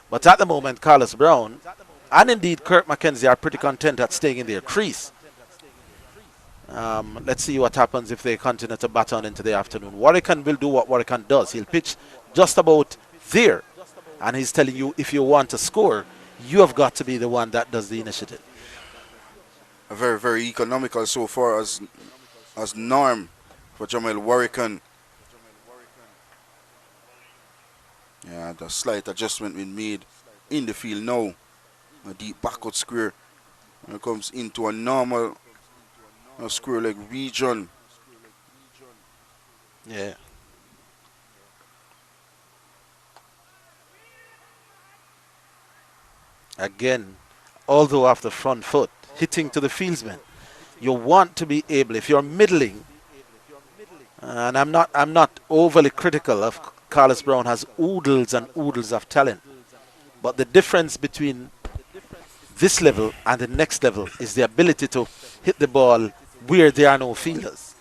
But at the moment, Carlos Brown and indeed Kirk McKenzie are pretty content at staying in their crease. Let's see what happens if they continue to bat on into the afternoon. Warwican will do what Warwican does. He'll pitch just about there. And he's telling you, if you want to score, you have got to be the one that does the initiative. A very, very economical so far as norm for Jamal Warwican. Yeah, the slight adjustment been made in the field now. A deep backward square. And it comes into a normal square leg region. Yeah. Again, although off the front foot, hitting to the fieldsman, you want to be able, if you're middling, and I'm not overly critical of Carlos Brown, has oodles and oodles of talent, but the difference between this level and the next level is the ability to hit the ball where there are no fielders.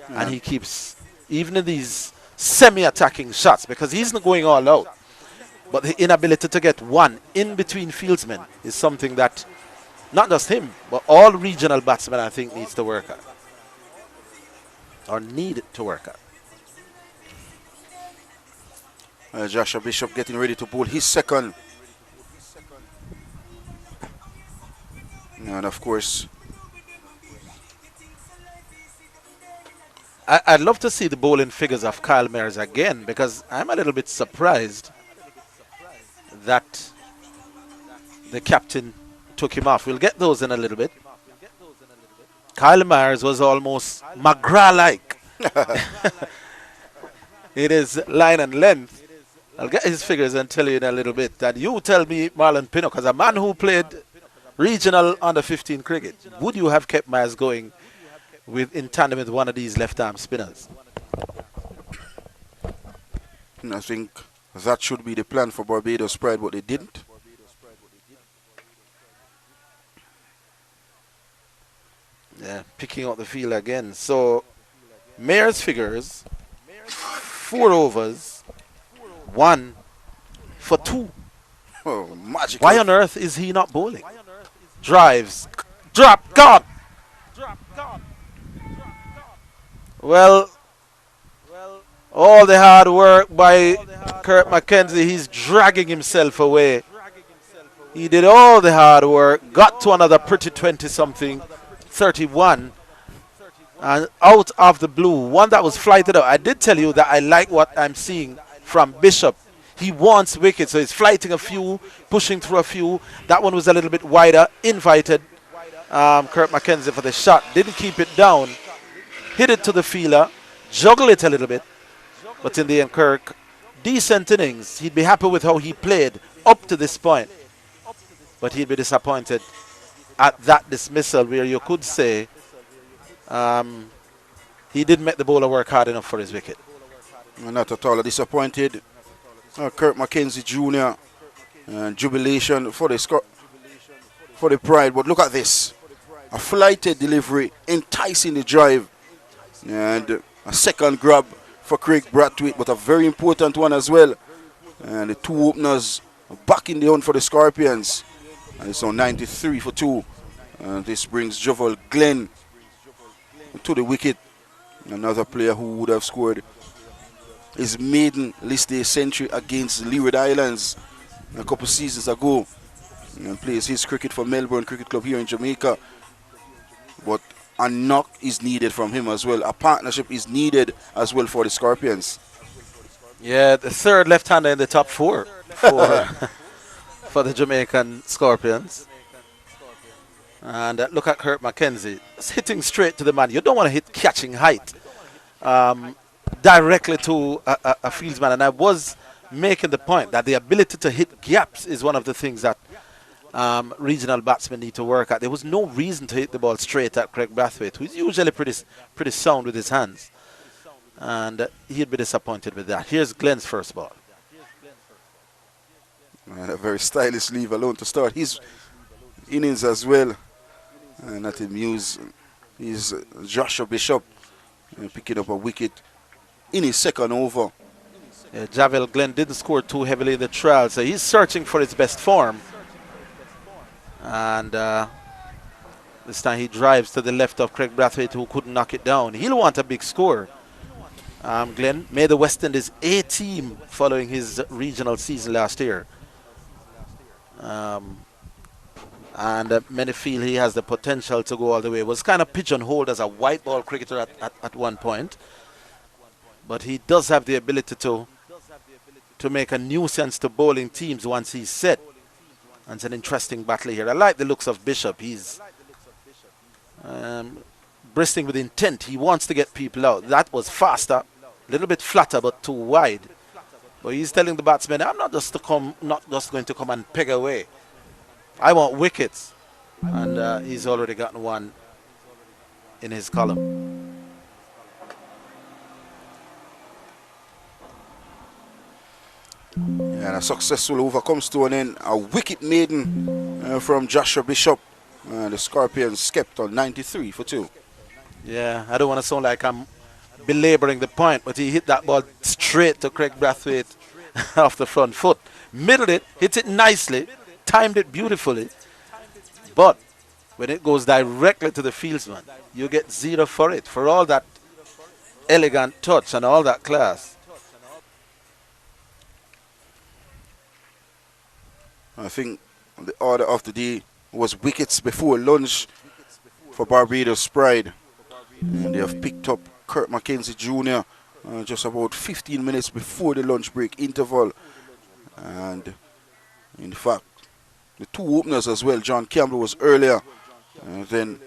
And he keeps, even in these semi-attacking shots, because he's not going all out, but the inability to get one in between fieldsmen is something that not just him, but all regional batsmen, I think, needs to work at. Or need to work at. Joshua Bishop getting ready to bowl his second. And of course, I'd love to see the bowling figures of Kyle Mayers again, because I'm a little bit surprised that the captain took him off. We'll get those in a little bit. Kyle Mayers was almost McGrath-like. It is line and length. I'll get his figures and tell you in a little bit. And you tell me, Marlon Pinnock, as a man who played regional under-15 cricket, would you have kept Mayers going in tandem with one of these left-arm spinners? I think that should be the plan for Barbados Pride, but they didn't. Yeah, picking out the field again. So, Mayers figures 4 overs, 1 for 2. Oh, magic. Why on earth is he not bowling? Drives, drop, gone. Well, all the hard work by Kirk McKenzie, he's dragging himself away. He did all the hard work, got to another pretty 20-something, 31, and out of the blue, one that was flighted out. I did tell you that I like what I'm seeing from Bishop. He wants wickets, so he's flighting a few, pushing through a few. That one was a little bit wider, invited Kirk McKenzie for the shot. Didn't keep it down, hit it to the fielder, juggle it a little bit. But in the end, Kirk, decent innings. He'd be happy with how he played up to this point. But he'd be disappointed at that dismissal where you could say he didn't make the bowler work hard enough for his wicket. Not at all disappointed. Kurt McKenzie Jr. Jubilation for the pride. But look at this. A flighted delivery, enticing the drive. And a second grab for Craig Brathwaite, but a very important one as well. And the two openers back in the hunt for the Scorpions. And it's on 93 for 2. And this brings Jovel Glenn to the wicket. Another player who would have scored his maiden list day century against Leeward Islands a couple seasons ago. And plays his cricket for Melbourne Cricket Club here in Jamaica. But a knock is needed from him as well. A partnership is needed as well for the Scorpions. Yeah, the third left-hander in the top 4 for, for the Jamaican Scorpions. And look at Kurt McKenzie. It's hitting straight to the man. You don't want to hit catching height directly to a fieldsman. And I was making the point that the ability to hit gaps is one of the things that regional batsmen need to work at. There was no reason to hit the ball straight at Craig Brathwaite, who's usually pretty sound with his hands. And he'd be disappointed with that. Here's Glenn's first ball. A very stylish leave alone to start his innings as well. And at the Muse is Joshua Bishop picking up a wicket in his second over. Yeah, Javel Glenn didn't score too heavily in the trial, so he's searching for his best form. And this time he drives to the left of Craig Brathwaite, who couldn't knock it down. He'll want a big score. Glenn made the West Indies A team following his regional season last year. And many feel he has the potential to go all the way. Was kind of pigeonholed as a white ball cricketer at one point. But he does have the ability to make a nuisance to bowling teams once he's set. And it's an interesting battle here. I like the looks of Bishop. He's bristling with intent. He wants to get people out. That was faster, a little bit flatter, but too wide. But he's telling the batsman, I'm not just going to come and peg away. I want wickets. And he's already gotten one in his column. And a successful over comes to an end. A wicket maiden from Joshua Bishop. The Scorpions kept on 93 for 2. Yeah, I don't want to sound like I'm belaboring the point, but he hit that ball straight to Craig Brathwaite off the front foot. Middled it, hit it nicely, timed it beautifully. But when it goes directly to the fieldsman, you get 0 for it, for all that elegant touch and all that class. I think the order of the day was wickets before lunch for Barbados Pride. And they have picked up Kurt McKenzie Jr. Just about 15 minutes before the lunch break interval. And in fact, the two openers as well. John Campbell was earlier. And then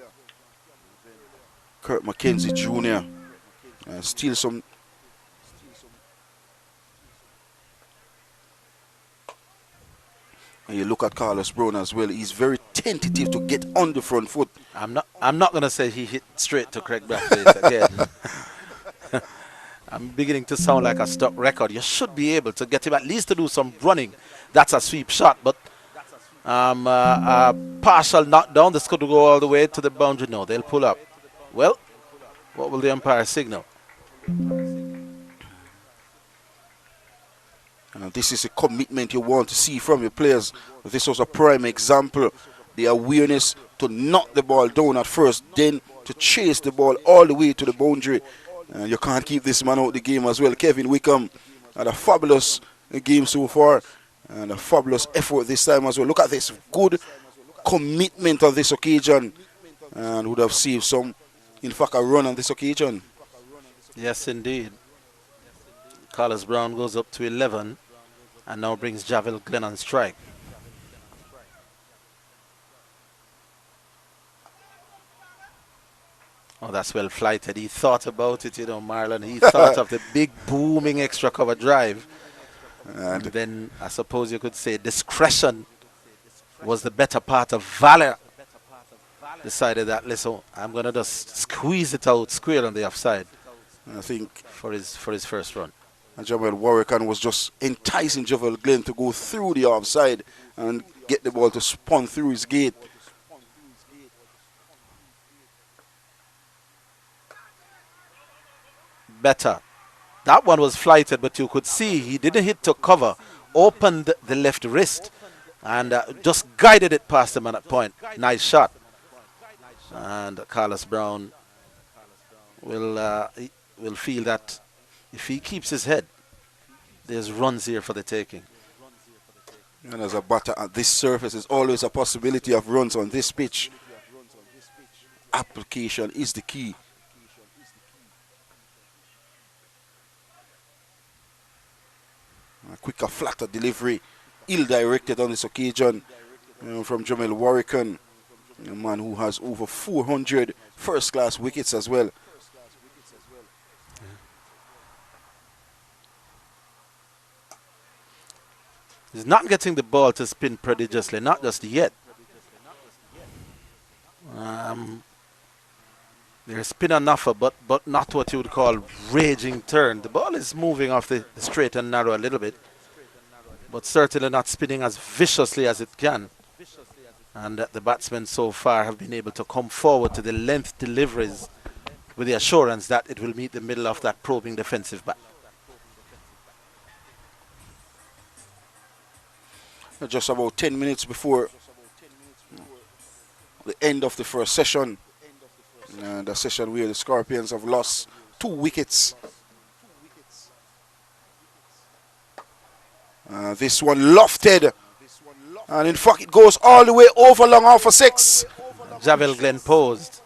Kurt McKenzie Jr. Still some. And you look at Carlos Brown as well. He's very tentative to get on the front foot. I'm not going to say he hit straight to Craig Brathwaite again. I'm beginning to sound like a stock record. You should be able to get him at least to do some running. That's a sweep shot, but a partial knockdown. This could go all the way to the boundary. No, they'll pull up. Well, what will the umpire signal? This is a commitment you want to see from your players. This was a prime example. The awareness to knock the ball down at first, then to chase the ball all the way to the boundary. You can't keep this man out of the game as well. Kevin Wickham had a fabulous game so far and a fabulous effort this time as well. Look at this good commitment on this occasion and would have saved some, in fact, a run on this occasion. Yes, indeed. Carlos Brown goes up to 11 and now brings Javel Glenn on strike. Oh, that's well flighted. He thought about it, you know, Marlon. He thought of the big booming extra cover drive. And then I suppose you could say discretion was the better part of valor decided that, listen, I'm going to just squeeze it out square on the offside. I think for his first run. And Jamel Warwick was just enticing Javel Glenn to go through the offside and get the ball to spun through his gate. Better. That one was flighted, but you could see he didn't hit to cover, opened the left wrist, and just guided it past him at that point. Nice shot. And Carlos Brown will feel that if he keeps his head, there's runs here for the taking. And as a batter at this surface, there's always a possibility of runs on this pitch. Application is the key. A quicker, flatter delivery, ill-directed on this occasion from Jamel Warwick, a man who has over 400 first-class wickets as well. He's not getting the ball to spin prodigiously, not just yet. There's spin enough, but not what you would call raging turn. The ball is moving off the straight and narrow a little bit, but certainly not spinning as viciously as it can. And the batsmen so far have been able to come forward to the length deliveries with the assurance that it will meet the middle of that probing defensive bat. Just about 10 minutes before the end of the first session. The session where the Scorpions have lost 2 wickets. This one lofted. And in fact, it goes all the way over long off for 6. Javel Glenn posed.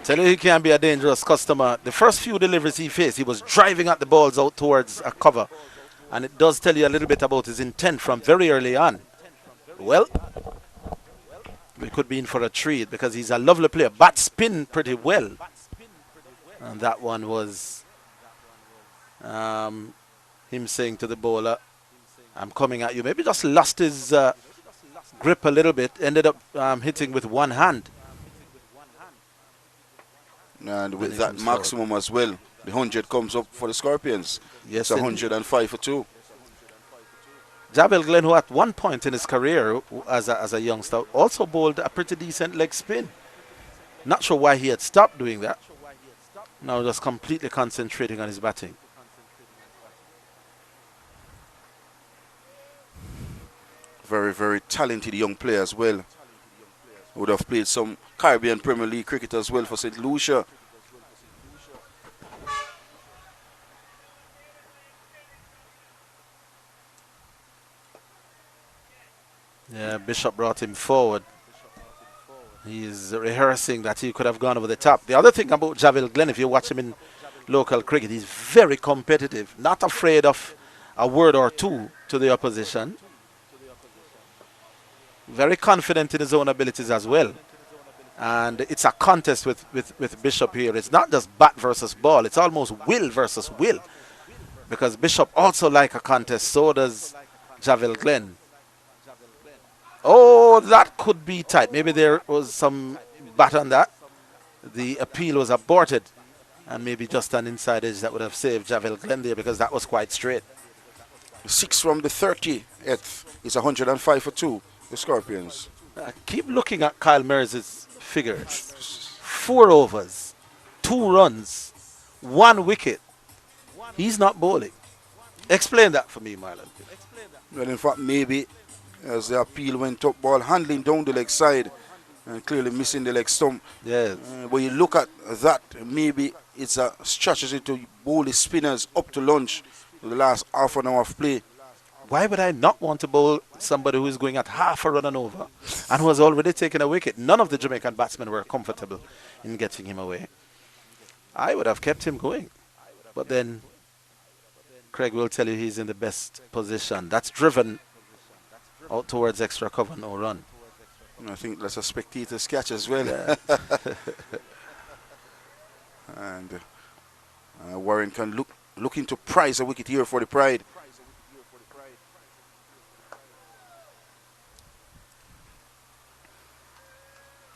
Tell you he can be a dangerous customer. The first few deliveries he faced, he was driving at the balls out towards a cover. And it does tell you a little bit about his intent from very early on. Well, we could be in for a treat because he's a lovely player. Bat spin pretty well. And that one was him saying to the bowler, I'm coming at you. Maybe just lost his grip a little bit. Ended up hitting with one hand. And with that maximum as well, the 100 comes up for the Scorpions. Yes, it's 105 for 2. Javel Glenn, who at one point in his career as a youngster, also bowled a pretty decent leg spin. Not sure why he had stopped doing that. Now just completely concentrating on his batting. Very, very talented young player as well. Would have played some Caribbean Premier League cricket as well for St. Lucia. Yeah, Bishop brought him forward. He's rehearsing that he could have gone over the top. The other thing about Javel Glenn, if you watch him in local cricket, he's very competitive, not afraid of a word or two to the opposition. Very confident in his own abilities as well. And it's a contest with Bishop here. It's not just bat versus ball. It's almost will versus will. Because Bishop also like a contest. So does Javel Glenn. Oh, that could be tight. Maybe there was some bat on that. The appeal was aborted. And maybe just an inside edge that would have saved Javel Glenn there because that was quite straight. 6 from the 30th is 105 for 2. The Scorpions. Keep looking at Kyle Mears' figures. 4 overs, 2 runs, 1 wicket. He's not bowling. Explain that for me, Marlon. Well, in fact, maybe as the appeal went up, ball handling down the leg side and clearly missing the leg stump. Yes. But you look at that, maybe it's a strategy to bowl the spinners up to lunch in the last half an hour of play. Why would I not want to bowl somebody who is going at half a run and over and who has already taken a wicket? None of the Jamaican batsmen were comfortable in getting him away. I would have kept him going. But then Craig will tell you he's in the best position. That's driven out towards extra cover, no run. I think that's a spectator's catch as well. Yeah. And Warren can looking to prize a wicket here for the Pride.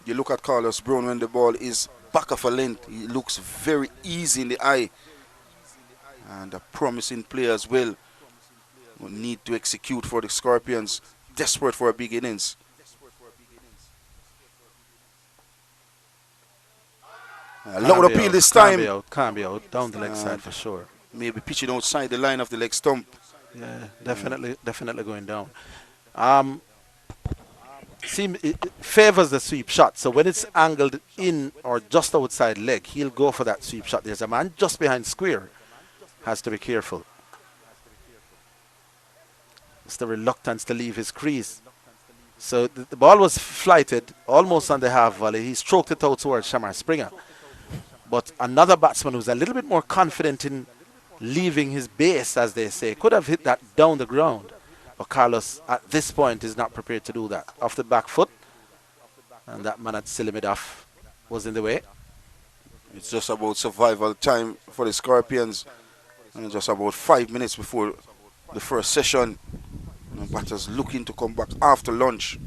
You look at Carlos Brown when the ball is back of a length. He looks very easy in the eye. And a promising player as well. Will need to execute for the Scorpions. Desperate for a big innings. A loud appeal this time. Can't be out. Down the leg side for sure. Maybe pitching outside the line of the leg stump. Yeah, definitely going down. It favors the sweep shot. So when it's angled in or just outside leg, he'll go for that sweep shot. There's a man just behind square. Has to be careful. It's the reluctance to leave his crease. So the ball was flighted almost on the half volley. He stroked it out towards Shamar Springer. But another batsman who's a little bit more confident in leaving his base, as they say, could have hit that down the ground. But Carlos, at this point, is not prepared to do that. Off the back foot. And that man at Silimidaf was in the way. It's just about survival time for the Scorpions. And just about 5 minutes before the first session. And batters looking to come back after lunch.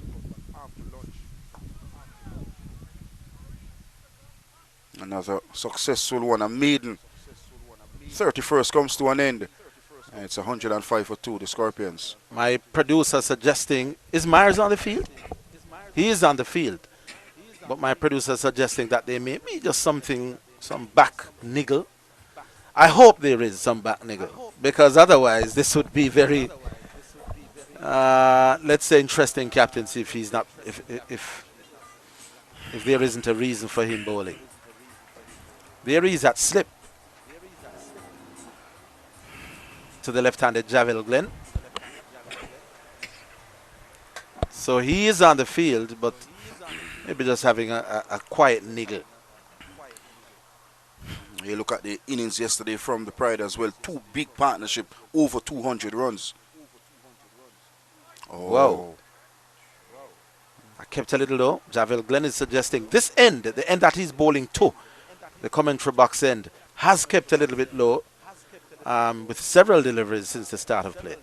Another successful one, a maiden. 31st comes to an end. And it's 105 for 2, the Scorpions. My producer suggesting, is Myers on the field? He is on the field. But my producer suggesting that there may be just some back niggle. I hope there is some back niggle. Because otherwise this would be very, let's say, interesting captaincy if he's not, if there isn't a reason for him bowling. There is that slip to the left-handed Javel Glenn. So he is on the field, but maybe just having a quiet niggle. You look at the innings yesterday from the Pride as well. 2 big partnership, over 200 runs. Oh. Wow. I kept a little low. Javel Glenn is suggesting this end, the end that he's bowling to, the commentary box end, has kept a little bit low with several deliveries since the start of play.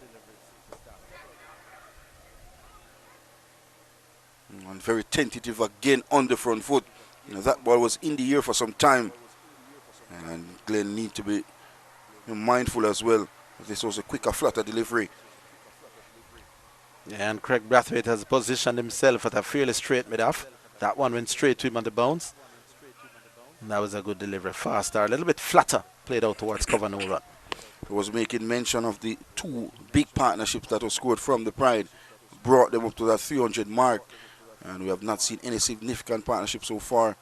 And very tentative again on the front foot. You know, that ball was in the air for some time. And Glenn need to be mindful as well. This was a quicker, flatter delivery. Yeah, and Craig Brathwaite has positioned himself at a fairly straight mid-off. That one went straight to him on the bounce. And that was a good delivery. Faster, a little bit flatter, played out towards cover, no run. He was making mention of the 2 big partnerships that were scored from the Pride. Brought them up to that 300 mark. And we have not seen any significant partnership so far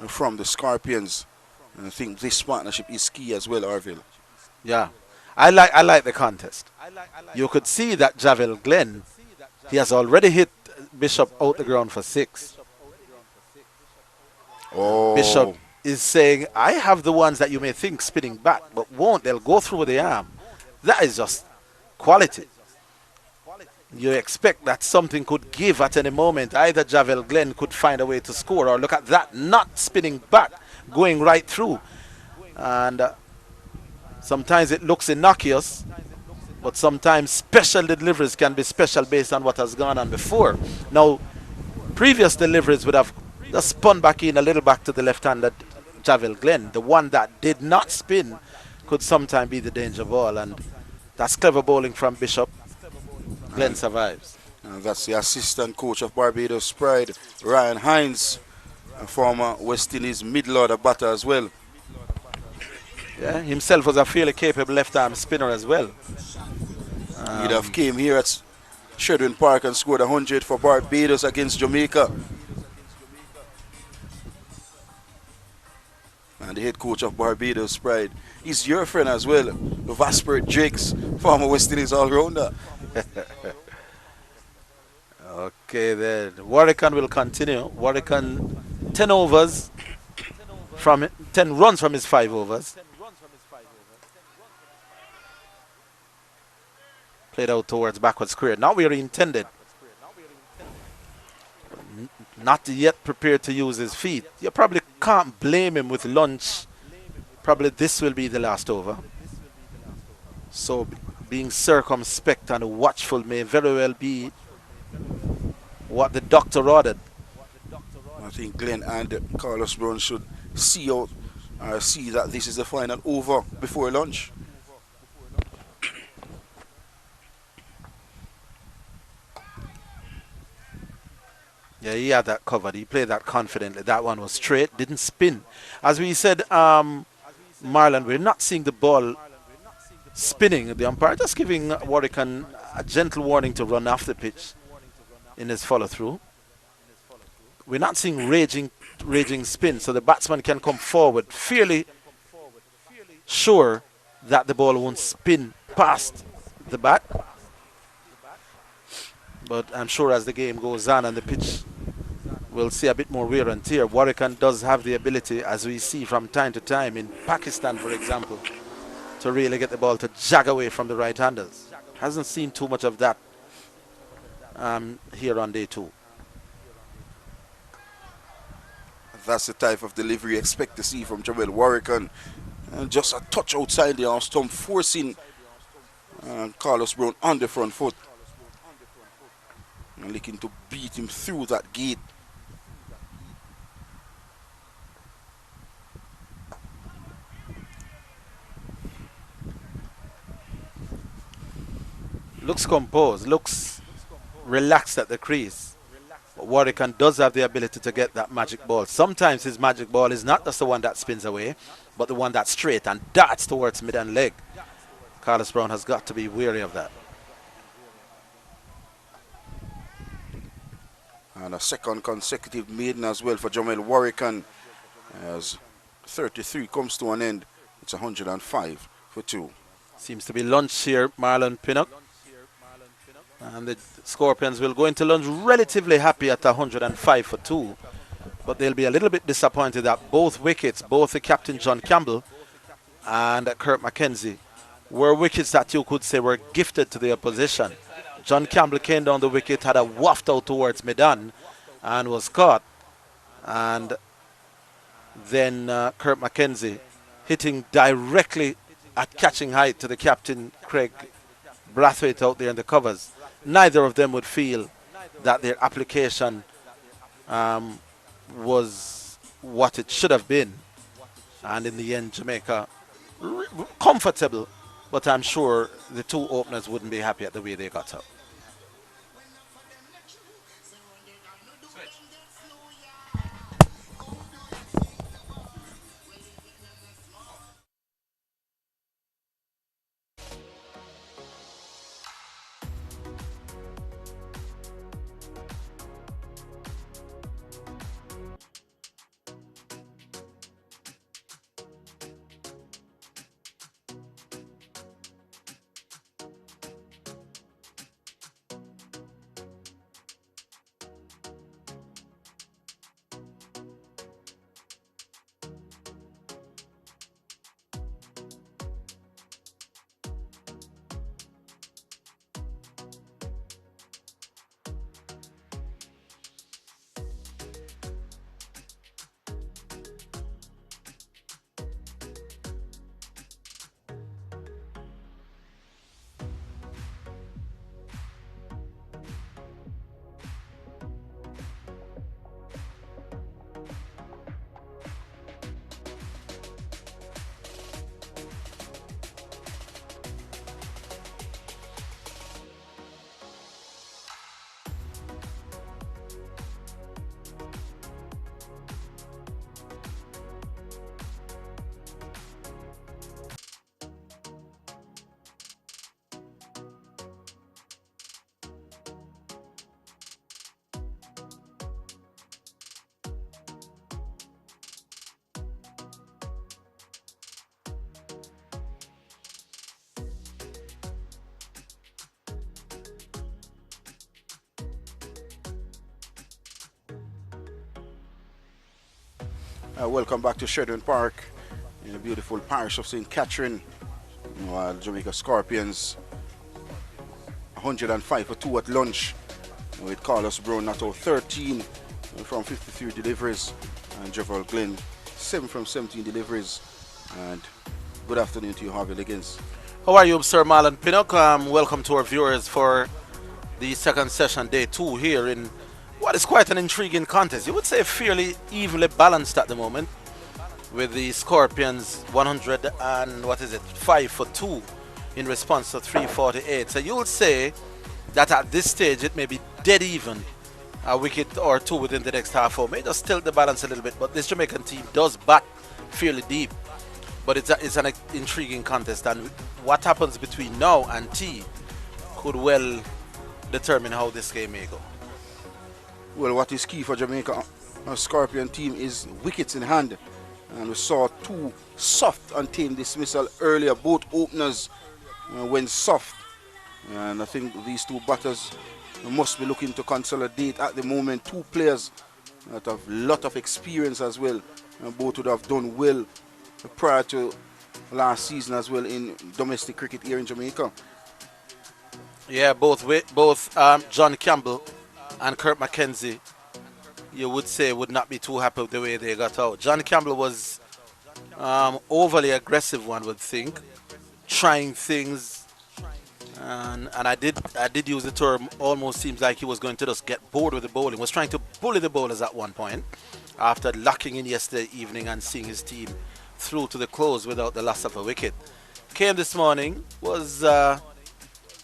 from the Scorpions. And I think this partnership is key as well, Arville. Yeah, I like the contest. You could see that Javel Glenn, he has already hit Bishop out the ground for 6. Oh. Bishop is saying, I have the ones that you may think spinning back, but won't. They'll go through the arm. That is just quality. You expect that something could give at any moment. Either Javel Glenn could find a way to score, or look at that, not spinning back, going right through. And sometimes it looks innocuous, but sometimes special deliveries can be special based on what has gone on before. Now, previous deliveries would have just spun back in a little back to the left-handed Javel Glenn. The one that did not spin could sometimes be the danger ball, and that's clever bowling from Bishop. Glenn survives. That's the assistant coach of Barbados Pride, Ryan Hines, a former West Indies mid-order batter as well. Yeah, himself was a fairly capable left-arm spinner as well. He'd have came here at Shedwin Park and scored 100 for Barbados against Jamaica. And the head coach of Barbados Pride is your friend as well, Vasper Jakes, former West Indies all-rounder. Okay, then Warwican will continue. Warwican 10 overs from 10 runs from his 5 overs. Played out towards backward square. Not where he intended. Not yet prepared to use his feet. You probably can't blame him with lunch. Probably this will be the last over. So being circumspect and watchful may very well be what the doctor ordered. I think Glenn and Carlos Brown should see that this is the final over before lunch. Yeah, he had that covered. He played that confidently. That one was straight, didn't spin. As we said, Marlon, we're not seeing the ball spinning. The umpire just giving Warwican a gentle warning to run off the pitch in his follow-through. We're not seeing raging spin, so the batsman can come forward fairly sure that the ball won't spin past the bat. But I'm sure as the game goes on and the pitch will see a bit more wear and tear, Warwican does have the ability, as we see from time to time in Pakistan, for example, to really get the ball to jag away from the right-handers. Hasn't seen too much of that here on day 2. That's the type of delivery you expect to see from Jamel Warwican. And just a touch outside the arm stump, forcing Carlos Brown on the front foot. And looking to beat him through that gate. Looks composed, looks relaxed at the crease. But Warwican does have the ability to get that magic ball. Sometimes his magic ball is not just the one that spins away, but the one that's straight and darts towards mid and leg. Carlos Brown has got to be wary of that. And a second consecutive maiden as well for Jamel Warwican, as 33 comes to an end. It's 105 for 2. Seems to be lunch here, Marlon Pinnock. And the Scorpions will go into lunch relatively happy at 105 for 2. But they'll be a little bit disappointed that both wickets, both the captain John Campbell and Kurt McKenzie, were wickets that you could say were gifted to the opposition. John Campbell came down the wicket, had a waft out towards mid-on and was caught. And then Kurt McKenzie hitting directly at catching height to the captain Craig Brathwaite out there in the covers. Neither of them would feel that their application was what it should have been. And in the end, Jamaica comfortable, but I'm sure the two openers wouldn't be happy at the way they got out. Welcome back to Shedwin Park in the beautiful parish of St. Catherine. While Jamaica Scorpions 105 for 2 at lunch, with Carlos Brown not out 13 from 53 deliveries, and Javal Glenn 7 from 17 deliveries. And good afternoon to you, Harvey Liggins. How are you, Sir Marlon Pinnock? Welcome to our viewers for the second session, day 2 here in Well, it's quite an intriguing contest. You would say fairly evenly balanced at the moment, with the Scorpions 100 and what is it, 5 for 2 in response to 348. So you would say that at this stage it may be dead even, a wicket or two within the next half hour. May just tilt the balance a little bit, but this Jamaican team does bat fairly deep. But it's an intriguing contest, and what happens between now and tea could well determine how this game may go. Well, what is key for Jamaica, a Scorpion team, is wickets in hand. And we saw two soft and tame dismissal earlier. Both openers went soft. And I think these two batters must be looking to consolidate at the moment. Two players that have a lot of experience as well. And both would have done well prior to last season as well in domestic cricket here in Jamaica. Yeah, both John Campbell and Kurt McKenzie, you would say, would not be too happy with the way they got out. John Campbell was overly aggressive, one would think, trying things, and I did use the term, almost seems like he was going to just get bored with the bowling, was trying to bully the bowlers at one point after locking in yesterday evening and seeing his team through to the close without the loss of a wicket. Came this morning, was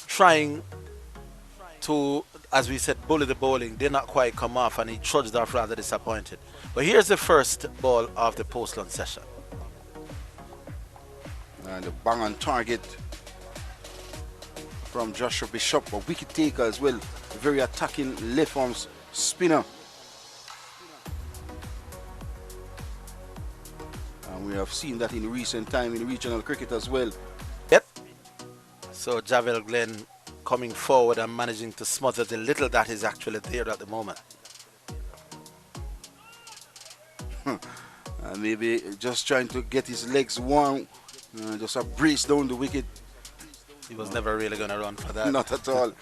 trying to, as we said, bully the bowling, did not quite come off, and he trudged off rather disappointed. But here's the first ball of the post-lunch session. And a bang on target from Joshua Bishop, a wicket taker as well, a very attacking left arm spinner. And we have seen that in recent time in regional cricket as well. Yep. So Javel Glenn coming forward and managing to smother the little that is actually there at the moment. And maybe just trying to get his legs warm, just a brace down the wicket. He was never really going to run for that. Not at all.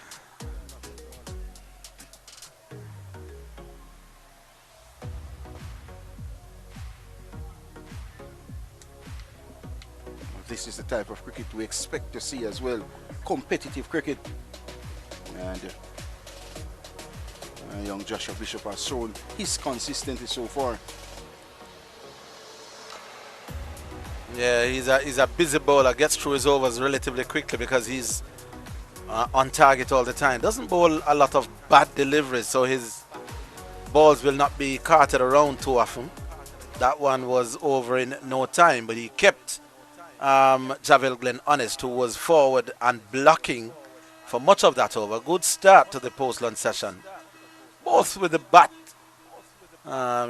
This is the type of cricket we expect to see as well. Competitive cricket. And young Joshua Bishop has shown his consistency so far. Yeah, he's a busy bowler, gets through his overs relatively quickly because he's on target all the time. Doesn't bowl a lot of bad deliveries, so his balls will not be carted around too often. That one was over in no time, but he kept Javel Glenn honest, who was forward and blocking for much of that over. Good start to the post-lunch session, both with the bat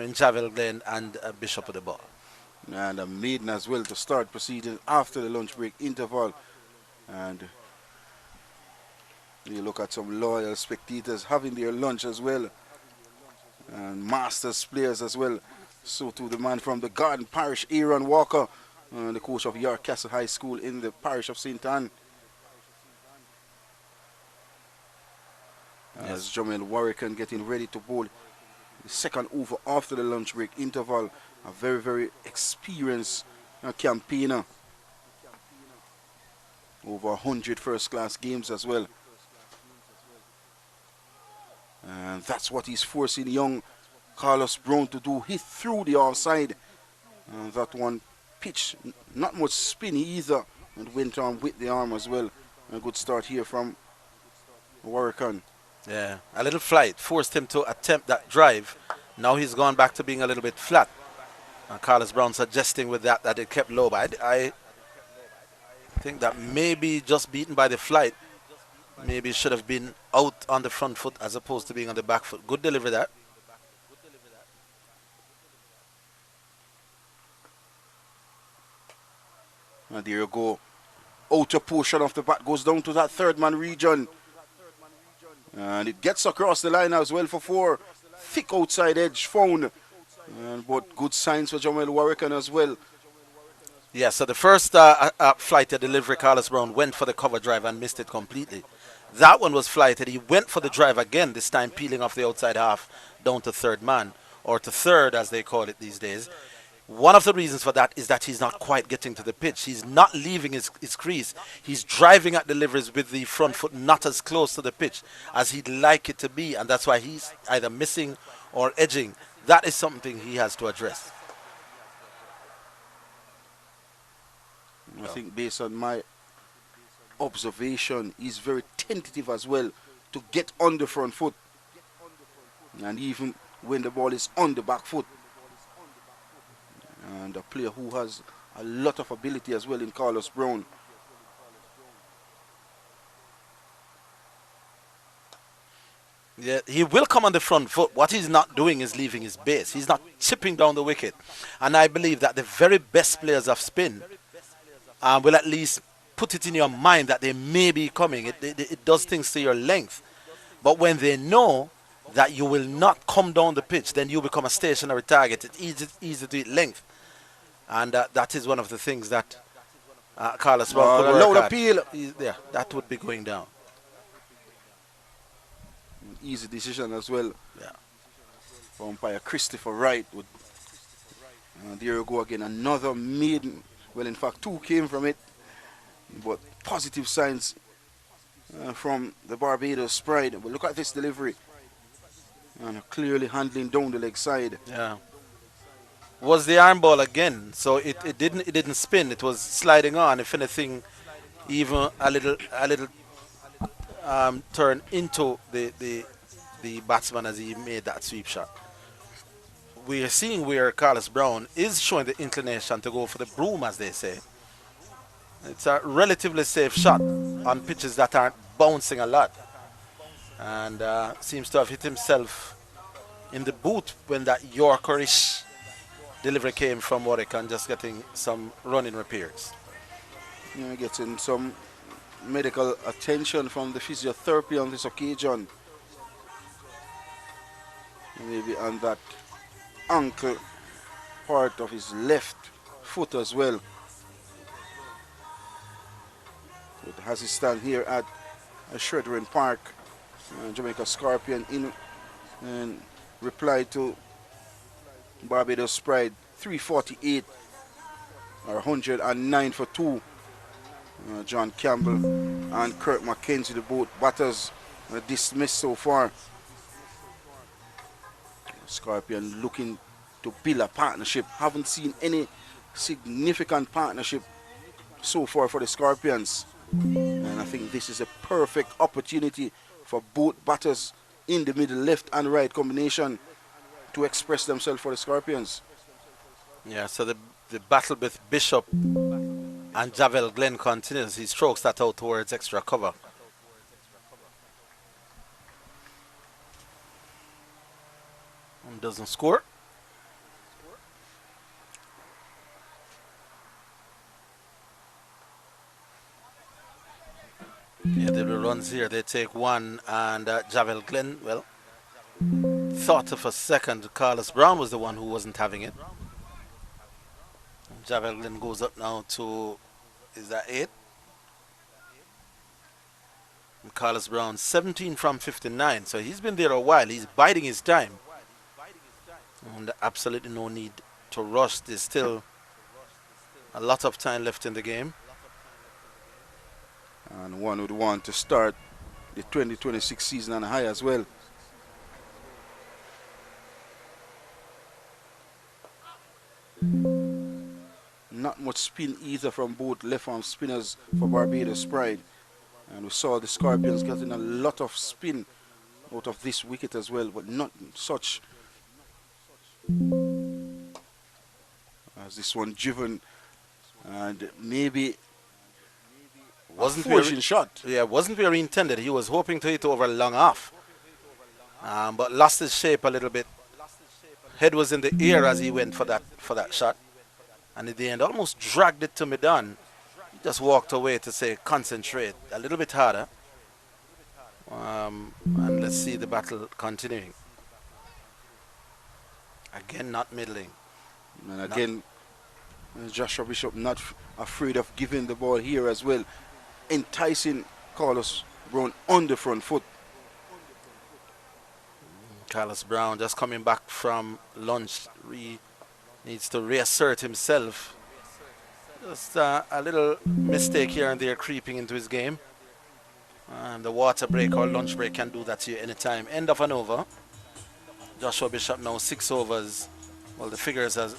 in Javel Glenn and Bishop with the ball. And a maiden as well to start proceeding after the lunch break interval. And you look at some loyal spectators having their lunch as well, and Masters players as well. So to the man from the Garden Parish, Aaron Walker, the coach of York Castle High School in the parish of St. Anne. As Jamel Warrican getting ready to bowl the second over after the lunch break interval. A very, very experienced campaigner. Over 100 first-class games as well. And that's what he's forcing young Carlos Brown to do. He threw the offside. And that one pitch, not much spinny either, and went on with the arm as well. A good start here from Warrican. Yeah, a little flight forced him to attempt that drive. Now he's gone back to being a little bit flat. Carlos Brown suggesting with that it kept low, but I think that maybe just beaten by the flight, maybe should have been out on the front foot as opposed to being on the back foot. Good delivery that. And there you go. Outer portion of the bat goes down to that third man region. And it gets across the line as well for four. Thick outside edge found. And but good signs for Jamel Warrican as well. Yeah, so the first flighted delivery, Carlos Brown went for the cover drive and missed it completely. That one was flighted. He went for the drive again, this time peeling off the outside half down to third man, or to third as they call it these days. One of the reasons for that is that he's not quite getting to the pitch. He's not leaving his crease. He's driving at deliveries with the front foot not as close to the pitch as he'd like it to be, and that's why he's either missing or edging. That is something he has to address. I think based on my observation, he's very tentative as well to get on the front foot. And even when the ball is on the back foot. And a player who has a lot of ability as well in Carlos Brown. Yeah, he will come on the front foot. What he's not doing is leaving his base. He's not chipping down the wicket. And I believe that the very best players of spin will at least put it in your mind that they may be coming. It does things to your length. But when they know that you will not come down the pitch, then you become a stationary target. It's easy to hit length. And that is one of the things that Carlos Brown could work at. Appeal. Yeah, that would be going down. Easy decision as well. Yeah. For umpire Christopher Wright. There you go again. Another maiden. Well, in fact, two came from it. But positive signs from the Barbados Pride. But look at this delivery. And clearly handling down the leg side. Yeah. Was the iron ball again, so it didn't spin. It was sliding on. If anything, even a little turn into the batsman as he made that sweep shot. We are seeing where Carlos Brown is showing the inclination to go for the broom, as they say. It's a relatively safe shot on pitches that aren't bouncing a lot, and seems to have hit himself in the boot when that Yorkerish delivery came from Warwick and just getting some running repairs. Yeah, getting some medical attention from the physiotherapy on this occasion. Maybe on that ankle part of his left foot as well. But as he stands here at Shredrin Park, Jamaica Scorpion in reply to Barbados Pride, 348 or 109 for 2. John Campbell and Kurt McKenzie, the both batters, dismissed so far. Scorpion looking to build a partnership. Haven't seen any significant partnership so far for the Scorpions. And I think this is a perfect opportunity for both batters in the middle, left and right combination to express themselves for the Scorpions. Yeah, so the battle with Bishop and Javel Glenn continues. He strokes that out towards extra cover. And doesn't score. Yeah, the runs here. They take one, and Javel Glenn, well, thought of a second. Carlos Brown was the one who wasn't having it. Javel Glenn goes up now to, is that 8? And Carlos Brown 17 from 59, so he's been there a while. He's biding his time. And absolutely no need to rush. There's still a lot of time left in the game. And one would want to start the 2026 season on a high as well. Not much spin either from both left arm spinners for Barbados Pride. And we saw the Scorpions getting a lot of spin out of this wicket as well, but not such as this one driven, and maybe wasn't fortune shot. Yeah, wasn't where he intended. He was hoping to hit over long off, but lost his shape a little bit. Head was in the air as he went for that shot, and in the end almost dragged it to mid-on. He just walked away to say concentrate a little bit harder, and let's see the battle continuing. Again, not middling. And again, Joshua Bishop not afraid of giving the ball here as well, enticing Carlos Brown on the front foot. Carlos Brown just coming back from lunch, Needs to reassert himself. Just a little mistake here and there creeping into his game. And the water break or lunch break can do that to you anytime. End of an over. Joshua Bishop now 6 overs. Well, the figures has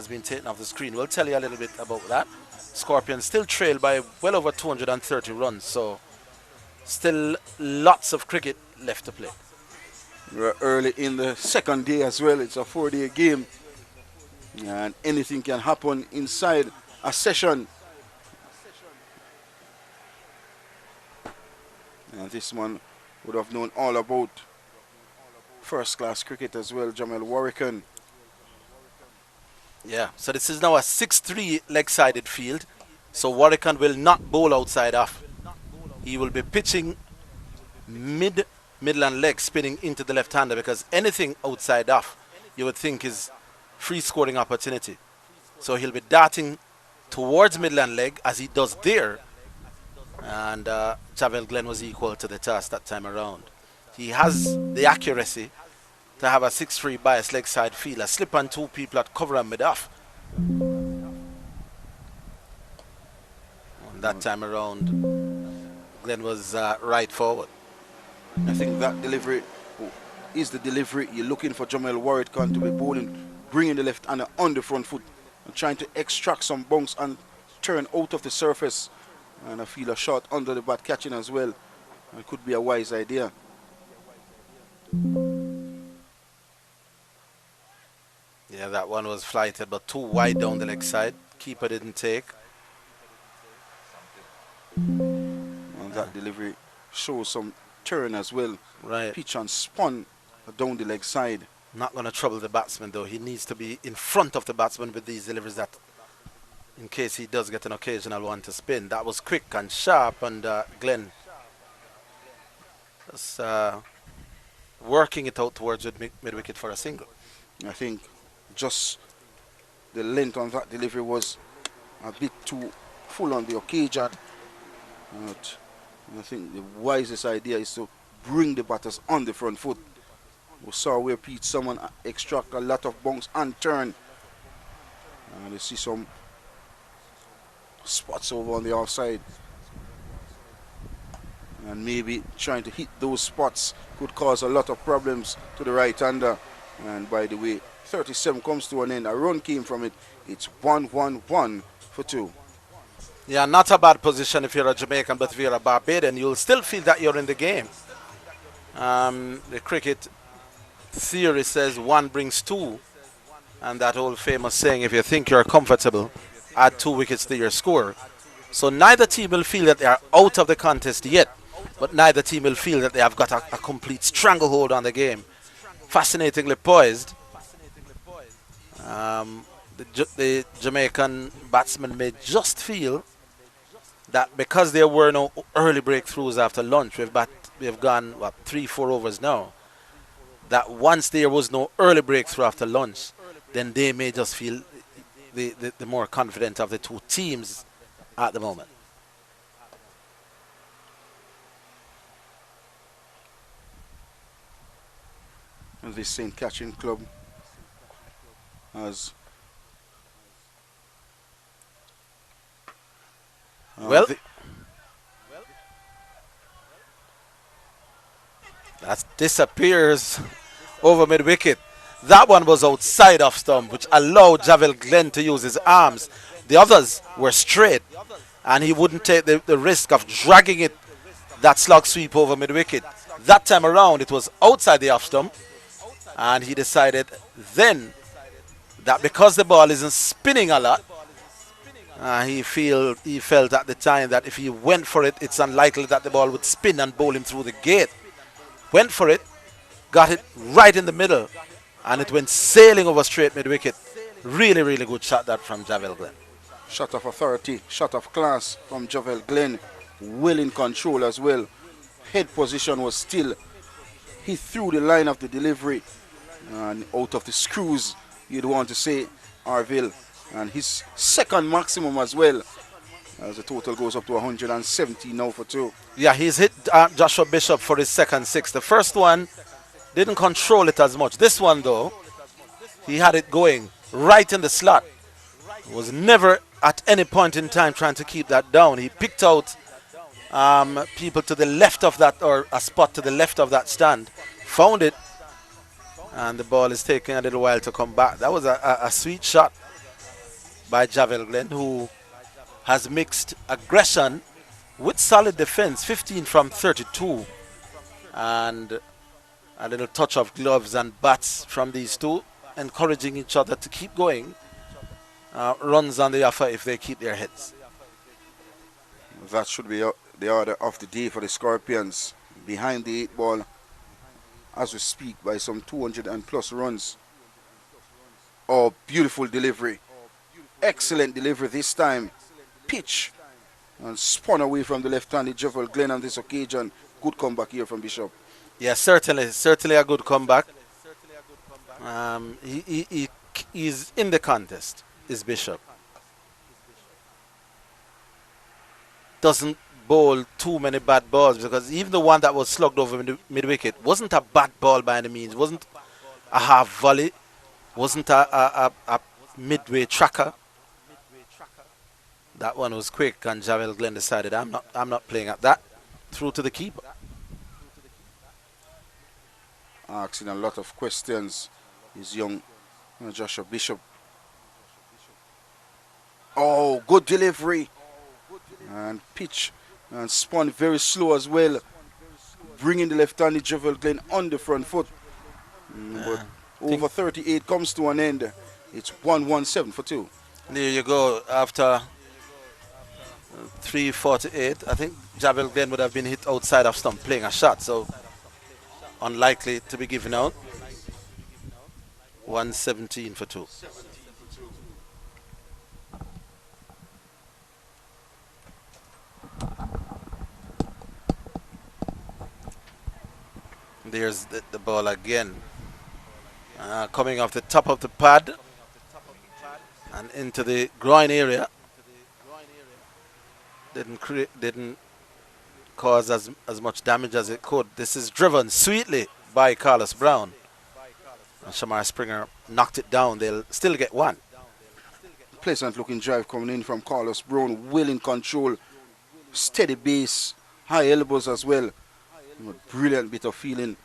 been taken off the screen. We'll tell you a little bit about that. Scorpions still trail by well over 230 runs, so still lots of cricket left to play. We're early in the second day as well. It's a 4-day game, and anything can happen inside a session. And this one would have known all about first-class cricket as well, Jamel Warrican. Yeah, so this is now a 6-3 leg-sided field. So Warrican will not bowl outside off. He will be pitching midland leg, spinning into the left-hander, because anything outside off you would think is free scoring opportunity. So he'll be darting towards midland leg as he does there. And Javel Glenn was equal to the task that time around. He has the accuracy to have a 6-3 bias leg side field, a slip on two people at cover and mid off. And that time around, Glenn was right forward. I think that delivery is the delivery you're looking for Jamel Warrican to be bowling, bringing the left hander on the front foot and trying to extract some bounce and turn out of the surface. And I feel a shot under the bat catching as well. It could be a wise idea. Yeah, that one was flighted, but too wide down the leg side. Keeper didn't take. And that delivery shows some turn as well. Right. Pitch and spun down the leg side. Not going to trouble the batsman, though. He needs to be in front of the batsman with these deliveries, that in case he does get an occasional one to spin. That was quick and sharp, and Glenn was working it out towards mid-wicket for a single. I think just the length on that delivery was a bit too full on the occasion. But I think the wisest idea is to bring the batters on the front foot. We saw where Pete someone extract a lot of bounce and turn. And you see some spots over on the offside. And maybe trying to hit those spots could cause a lot of problems to the right-hander. And by the way, 37 comes to an end. A run came from it. It's 1-1-1 for 2. Yeah, not a bad position if you're a Jamaican, but if you're a Barbadian, you'll still feel that you're in the game. The cricket theory says 1 brings 2. And that old famous saying, if you think you're comfortable, add 2 wickets to your score. So neither team will feel that they are out of the contest yet, but neither team will feel that they have got a complete stranglehold on the game. Fascinatingly poised. The Jamaican batsmen may just feel that because there were no early breakthroughs after lunch, we've gone, what, 3-4 overs now, that once there was no early breakthrough after lunch, then they may just feel the more confident of the two teams at the moment. And this St. Catherine club has that disappears over mid-wicket. That one was outside off stump, which allowed Javel Glenn to use his arms. The others were straight, and he wouldn't take the risk of dragging it, that slog sweep over mid-wicket. That time around, it was outside the off stump, and he decided then that because the ball isn't spinning a lot, he felt at the time that if he went for it, it's unlikely that the ball would spin and bowl him through the gate. Went for it, got it right in the middle, and it went sailing over straight mid-wicket. Really, really good shot that from Javel Glenn. Shot of authority, shot of class from Javel Glenn. Well in control as well. Head position was still. He threw the line of the delivery and out of the screws, you'd want to say, Arville. And his second maximum as well, as the total goes up to 170 now for 2. Yeah, he's hit Joshua Bishop for his second 6. The first one didn't control it as much. This one, though, He had it going right in the slot. Was never at any point in time trying to keep that down. He picked out people to the left of that, or a spot to the left of that stand, found it, and the ball is taking a little while to come back. That was a sweet shot by Javel Glenn, who has mixed aggression with solid defense, 15 from 32, and a little touch of gloves and bats from these two, encouraging each other to keep going. Runs on the offer if they keep their heads. That should be the order of the day for the Scorpions. Behind the 8 ball as we speak by some 200 and plus runs. Oh, beautiful delivery. Excellent delivery this time. Pitch and spun away from the left-handed Javel Glenn on this occasion. Good comeback here from Bishop. Yeah, certainly a good comeback. He's in the contest, is Bishop. Doesn't bowl too many bad balls, because even the one that was slugged over mid-wicket wasn't a bad ball by any means. Wasn't a half volley. Wasn't a midway tracker. That one was quick, and Javel Glenn decided, I'm not playing at that. Through to the keeper. Asking a lot of questions. Is young Joshua Bishop. Oh, good delivery. And pitch and spun very slow as well. Bringing the left-handed Javel Glenn on the front foot. But over 38 comes to an end. It's 117 for 2. There you go. After 3:48, I think Javel Glenn would have been hit outside of stump playing a shot, so unlikely to be given out. 117 for 2. There's the ball again. Coming off the top of the pad and into the groin area. Didn't cause as much damage as it could. This is driven sweetly by Carlos Brown. And Shamar Springer knocked it down. They'll still get one. Pleasant looking drive coming in from Carlos Brown. Well in control. Steady base. High elbows as well. Brilliant bit of feeling.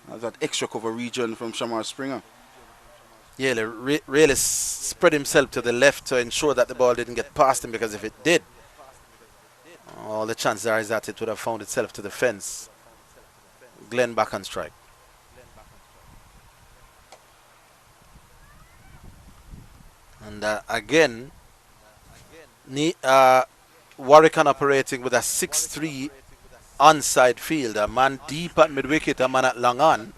That extra cover region from Shamar Springer. Yeah, really spread himself to the left to ensure that the ball didn't get past him, because if it did, all the chances are is that it would have found itself to the fence. Glenn back on strike. And again, Warwican operating with a 6-3 onside field. A man deep at mid-wicket, a man at long on.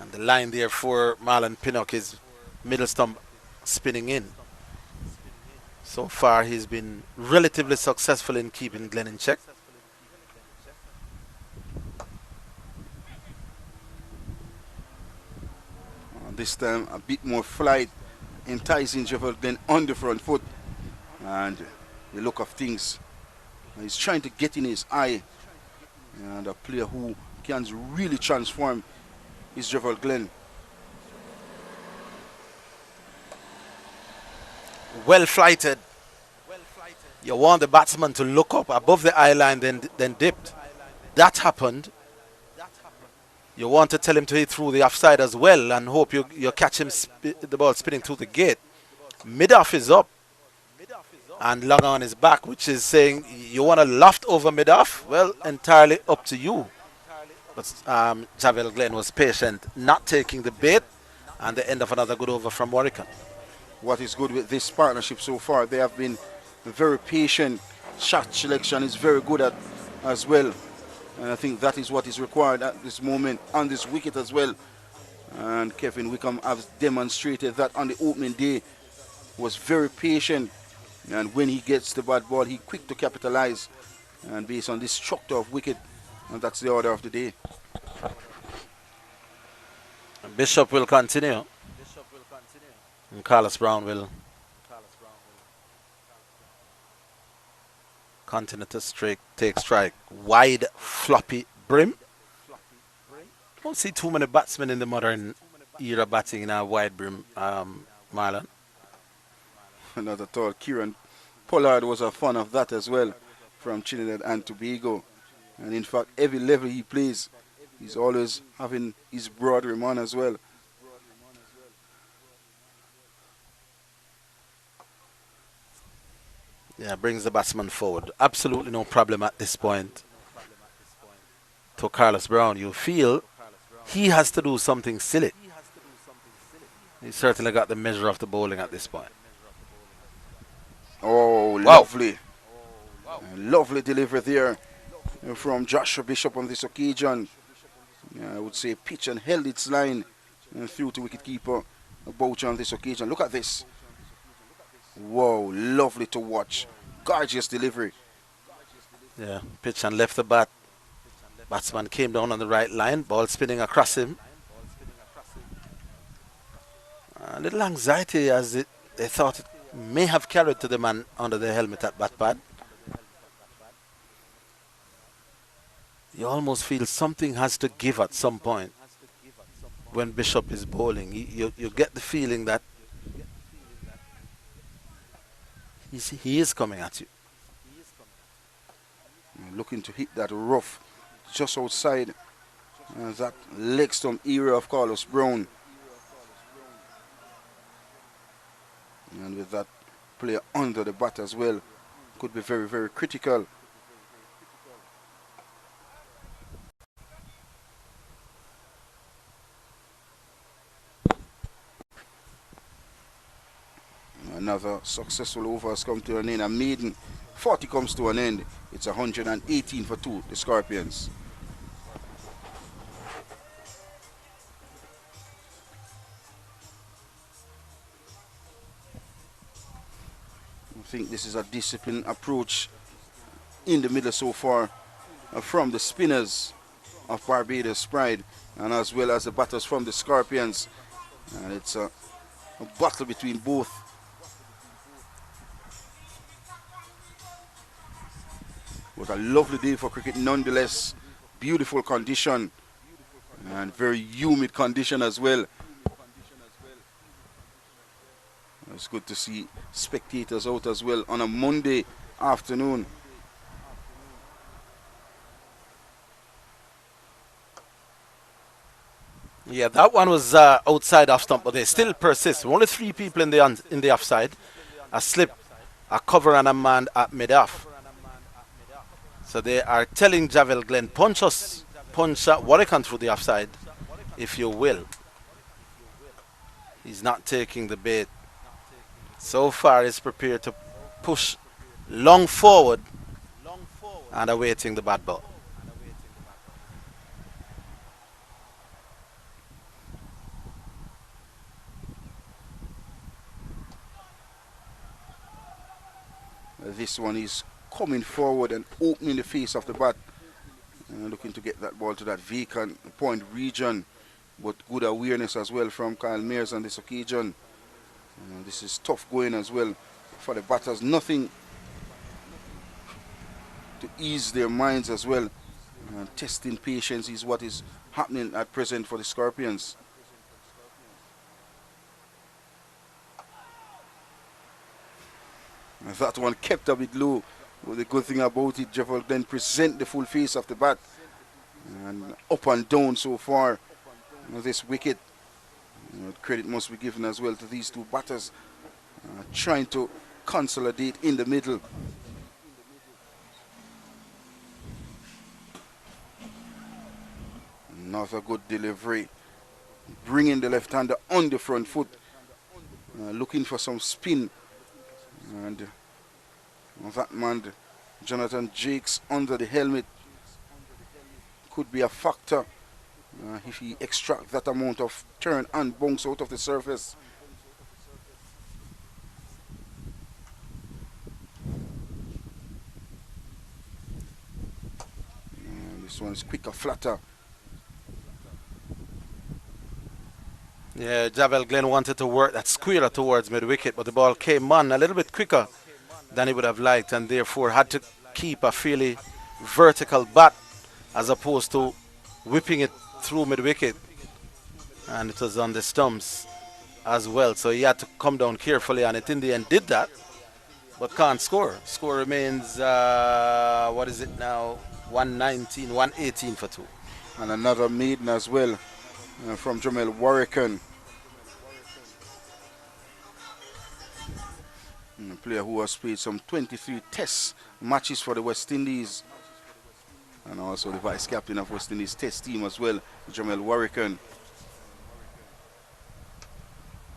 And the line there for Marlon Pinnock is middle stump spinning in. So far he's been relatively successful in keeping Glenn in check. This time a bit more flight, enticing Javel Glenn on the front foot. And the look of things, he's trying to get in his eye. And a player who can really transform is Javel Glenn. Well flighted. You want the batsman to look up above the eye line, then dipped. That happened. You want to tell him to hit through the offside as well and hope you catch him the ball spinning through the gate. Mid-off is up and long on is back, which is saying you want to loft over mid-off? Well, entirely up to you. But Javel Glenn was patient, not taking the bait, and the end of another good over from Warwican. What is good with this partnership so far, they have been very patient. Shot selection is very good at as well. And I think that is what is required at this moment on this wicket as well. And Kevin Wickham has demonstrated that on the opening day. Was very patient. And when he gets the bad ball, he quick to capitalize. And based on this structure of wicket, and that's the order of the day. Bishop will continue. And Carlos Brown will Continue to take strike. Wide, floppy brim. Don't see too many batsmen in the modern era batting in a wide brim, Marlon. Not at all. Kieran Pollard was a fan of that as well from Trinidad and Tobago. And in fact, every level he plays, he's always having his broad rim on as well. Yeah, brings the batsman forward. Absolutely no problem at this point. To Carlos Brown, you feel he has to do something silly. He certainly got the measure of the bowling at this point. Oh, Wow. lovely. Lovely delivery there from Joshua Bishop on this occasion. I would say pitch and held its line through to wicketkeeper Boucher on this occasion. Look at this. Whoa, lovely to watch. Gorgeous delivery. Yeah, pitch and left the bat. Batsman came down on the right line, ball spinning across him. A little anxiety as they thought it may have carried to the man under the helmet at bat pad. You almost feel something has to give at some point when Bishop is bowling. You get the feeling that he is coming at you. Looking to hit that rough just outside that leg stump area of Carlos Brown. And with that player under the bat as well, could be very, very critical. Another successful over has come to an end. A maiden 40 comes to an end. It's 118 for 2, the Scorpions. I think this is a disciplined approach in the middle so far from the spinners of Barbados Pride and as well as the batters from the Scorpions. And it's a battle between both. What a lovely day for cricket nonetheless. Beautiful condition and very humid condition as well. It's good to see spectators out as well on a Monday afternoon. Yeah, that one was outside off stump, but they still persist. Only 3 people in the offside. A slip, a cover, and a man at mid-off. So they are telling Javel Glenn, punch Warwick through the offside, if you will. He's not taking the bait. So far, he's prepared to push long forward and awaiting the bad ball. This one is coming forward and opening the face of the bat. Looking to get that ball to that vacant point region. But good awareness as well from Kyle Mears on this occasion. This is tough going as well for the batters. Nothing to ease their minds as well. Testing patience is what is happening at present for the Scorpions. And that one kept a bit low. Well, the good thing about it, Jeff will then present the full face of the bat. And up and down so far. This wicket. Credit must be given as well to these 2 batters. Trying to consolidate in the middle. Another good delivery. Bringing the left-hander on the front foot. Looking for some spin. And that man, Jonathan Jakes, under the helmet could be a factor if he extract that amount of turn and bounce out of the surface. This one is quicker, flatter. Yeah, Javel Glenn wanted to work that squealer towards mid-wicket, but the ball came on a little bit quicker than he would have liked, and therefore had to keep a fairly vertical bat as opposed to whipping it through mid-wicket. And it was on the stumps as well. So he had to come down carefully, and it in the end did that, but can't score. Score remains, what is it now? 119, 118 for 2. And another maiden as well from Jamel Warrican. A player who has played some 23 test matches for the West Indies, and also the vice captain of West Indies test team as well, Jamel Warrican.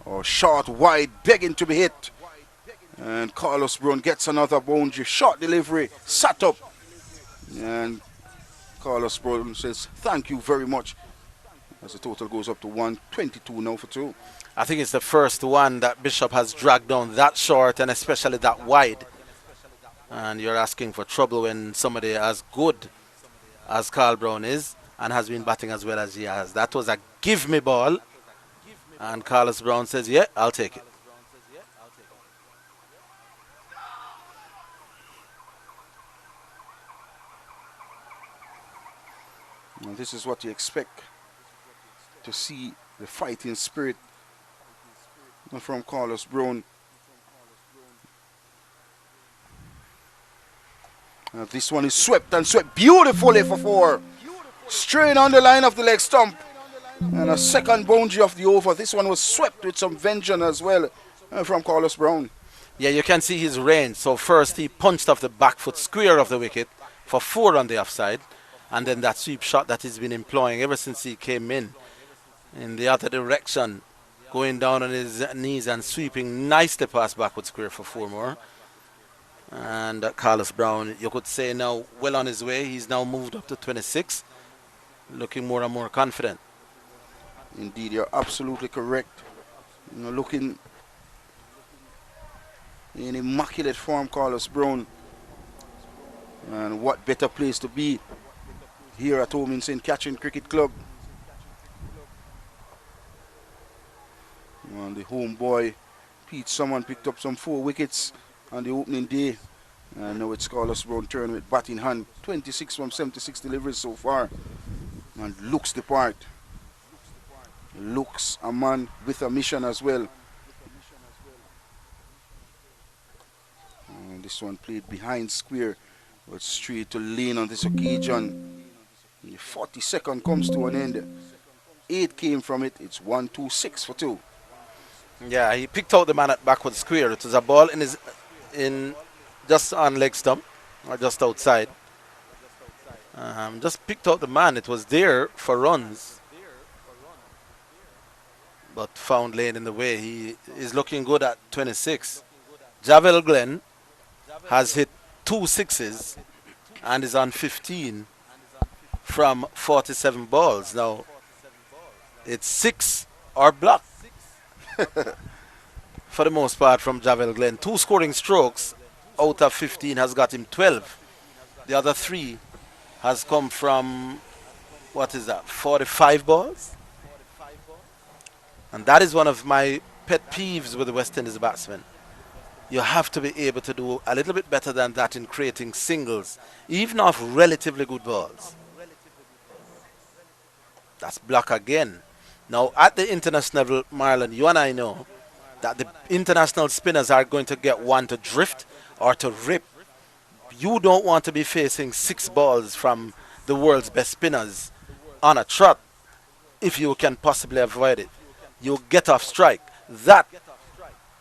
Oh, short, wide, begging to be hit. And Carlos Brown gets another boundary. Short delivery, sat up. And Carlos Brown says, thank you very much. As the total goes up to 122 now for 2. I think it's the first one that Bishop has dragged down that short and especially that wide. And you're asking for trouble when somebody as good as Carl Brown is and has been batting as well as he has. That was a give me ball. And Carlos Brown says, yeah, I'll take it. And this is what you expect to see, the fighting spirit from Carlos Brown. This one is swept and swept beautifully for 4. Straight on the line of the leg stump. And a second boundary of the over. This one was swept with some vengeance as well from Carlos Brown. Yeah, you can see his range. So first he punched off the back foot square of the wicket for 4 on the offside. And then that sweep shot that he's been employing ever since he came in the other direction, going down on his knees and sweeping nicely past backward square for 4 more. And Carlos Brown, you could say now well on his way. He's now moved up to 26, looking more and more confident. Indeed, you're absolutely correct. You know, looking in immaculate form, Carlos Brown. And what better place to be here at home in St. Catherine Cricket Club. And the home boy, Pete Summon, picked up some 4 wickets on the opening day. And now it's Carlos Brown turn with bat in hand. 26 from 76 deliveries so far. And looks the part. Looks a man with a mission as well. And this one played behind square, but straight to lane on this occasion. The 40-second comes to an end. 8 came from it. It's 1-2-6 for 2. Yeah, he picked out the man at backward square. It was a ball in just on leg stump or just outside. Just picked out the man. It was there for runs, but found lane in the way. He is looking good at 26. Javel Glenn has hit 2 sixes and is on 15 from 47 balls. Now it's 6 or blocked for the most part from Javel Glenn. 2 scoring strokes out of 15 has got him 12. The other 3 has come from, what is that, 45 balls? And that is one of my pet peeves with the West Indies batsmen. You have to be able to do a little bit better than that in creating singles, even off relatively good balls. That's block again. Now, at the international level, Marlon, you and I know that the international spinners are going to get one to drift or to rip. You don't want to be facing 6 balls from the world's best spinners on a trot if you can possibly avoid it. You get off strike. That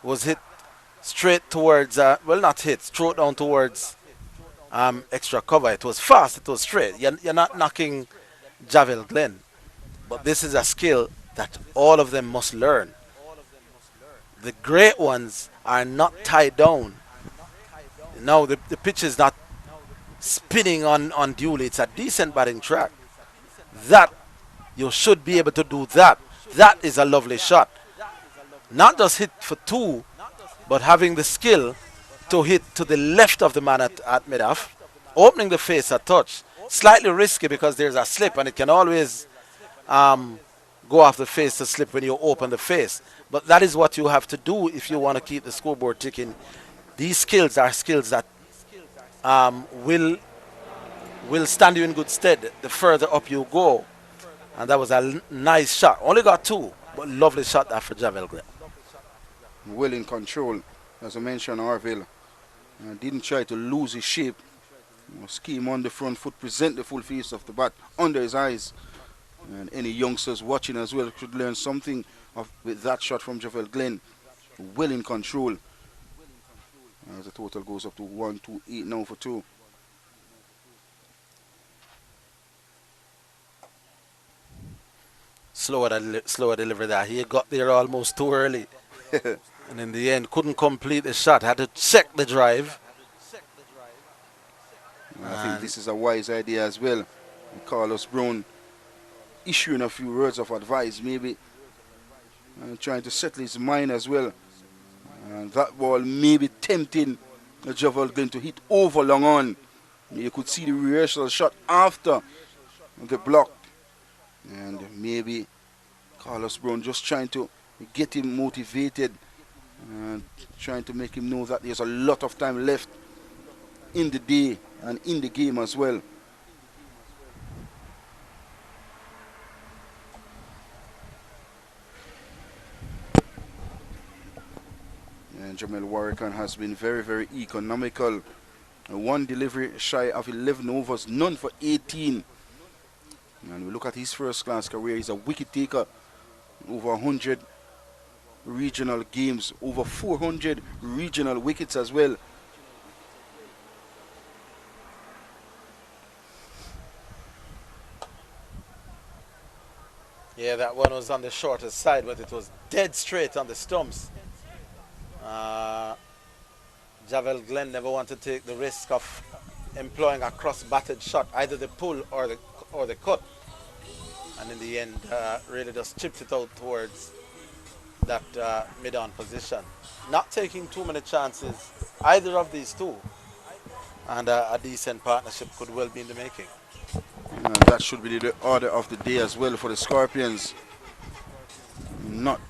was hit straight towards, well, not hit, straight down towards extra cover. It was fast, it was straight. You're not knocking Javel Glenn. But this is a skill that all of them must learn. The great ones are not tied down. Now the pitch is not spinning on duly. It's a decent batting track. That, you should be able to do that. That is a lovely shot. Not just hit for 2, but having the skill to hit to the left of the man at mid-off, opening the face a touch. Slightly risky because there's a slip and it can always go off the face to slip when you open the face. But that is what you have to do if you want to keep the scoreboard ticking. These skills are skills that will stand you in good stead the further up you go. And that was a nice shot. Only got 2, but lovely shot that for Javel Glenn. Well in control, as I mentioned, Arville didn't try to lose his shape. Scheme on the front foot, present the full face of the bat under his eyes. And any youngsters watching as well should learn something with that shot from Javel Glenn. Well in control. As the total goes up to 1-2-8 now for 2. Slower delivery there. He got there almost too early. And in the end, couldn't complete the shot. Had to check the drive. I think this is a wise idea as well. Carlos Brown issuing a few words of advice, maybe trying to settle his mind as well. And that ball may be tempting Javel Glenn to hit over long on. You could see the rehearsal shot after the block. And maybe Carlos Brown just trying to get him motivated and trying to make him know that there's a lot of time left in the day and in the game as well. And Jamel Warrican has been very, very economical. 1 delivery shy of 11 overs, none for 18. And we look at his first class career. He's a wicket taker. Over 100 regional games, over 400 regional wickets as well. Yeah, that one was on the shortest side, but it was dead straight on the stumps. Javel Glenn never wanted to take the risk of employing a cross-batted shot, either the pull or the cut. And in the end, really just chipped it out towards that mid-on position. Not taking too many chances, either of these two. And a decent partnership could well be in the making. And that should be the order of the day as well for the Scorpions. Not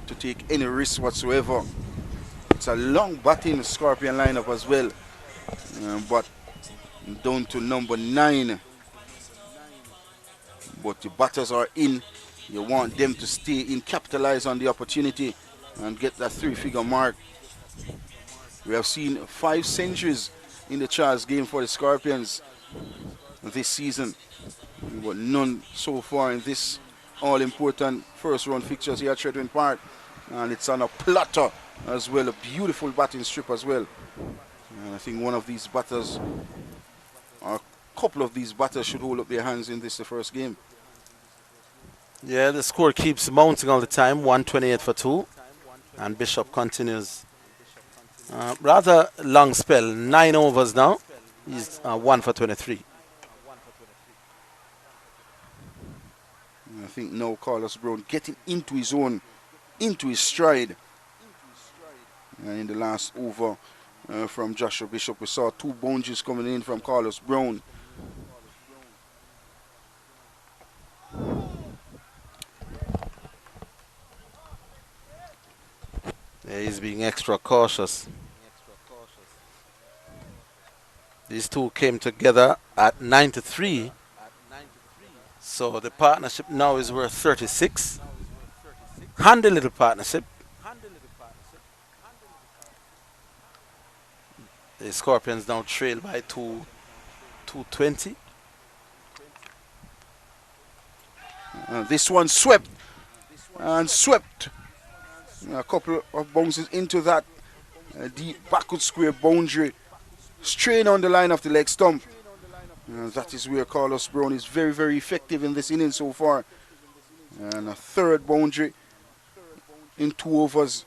to take any risk whatsoever. It's a long batting Scorpion lineup as well. But down to number 9. But the batters are in. You want them to stay in, capitalize on the opportunity and get that 3-figure mark. We have seen 5 centuries in the Charles game for the Scorpions this season, but none so far in this all-important first-round fixtures here at Shredwin Park. And it's on a platter as well, a beautiful batting strip as well. And I think one of these batters, or a couple of these batters, should hold up their hands in this, the first game. Yeah, the score keeps mounting all the time, 128 for 2. And Bishop continues. Rather long spell, 9 overs now. He's 1 for 23. I think now Carlos Brown getting into his own, into his stride. And in the last over from Joshua Bishop, we saw 2 boundaries coming in from Carlos Brown. Yeah, he's being extra cautious. These two came together at 93. So the partnership now is worth 36. Handy little partnership. The Scorpions now trail by 220. This one swept and swept. A couple of bounces into that deep backward square boundary, straight on the line of the leg stump. That is where Carlos Brown is very, very effective in this inning so far. And a third boundary in 2 overs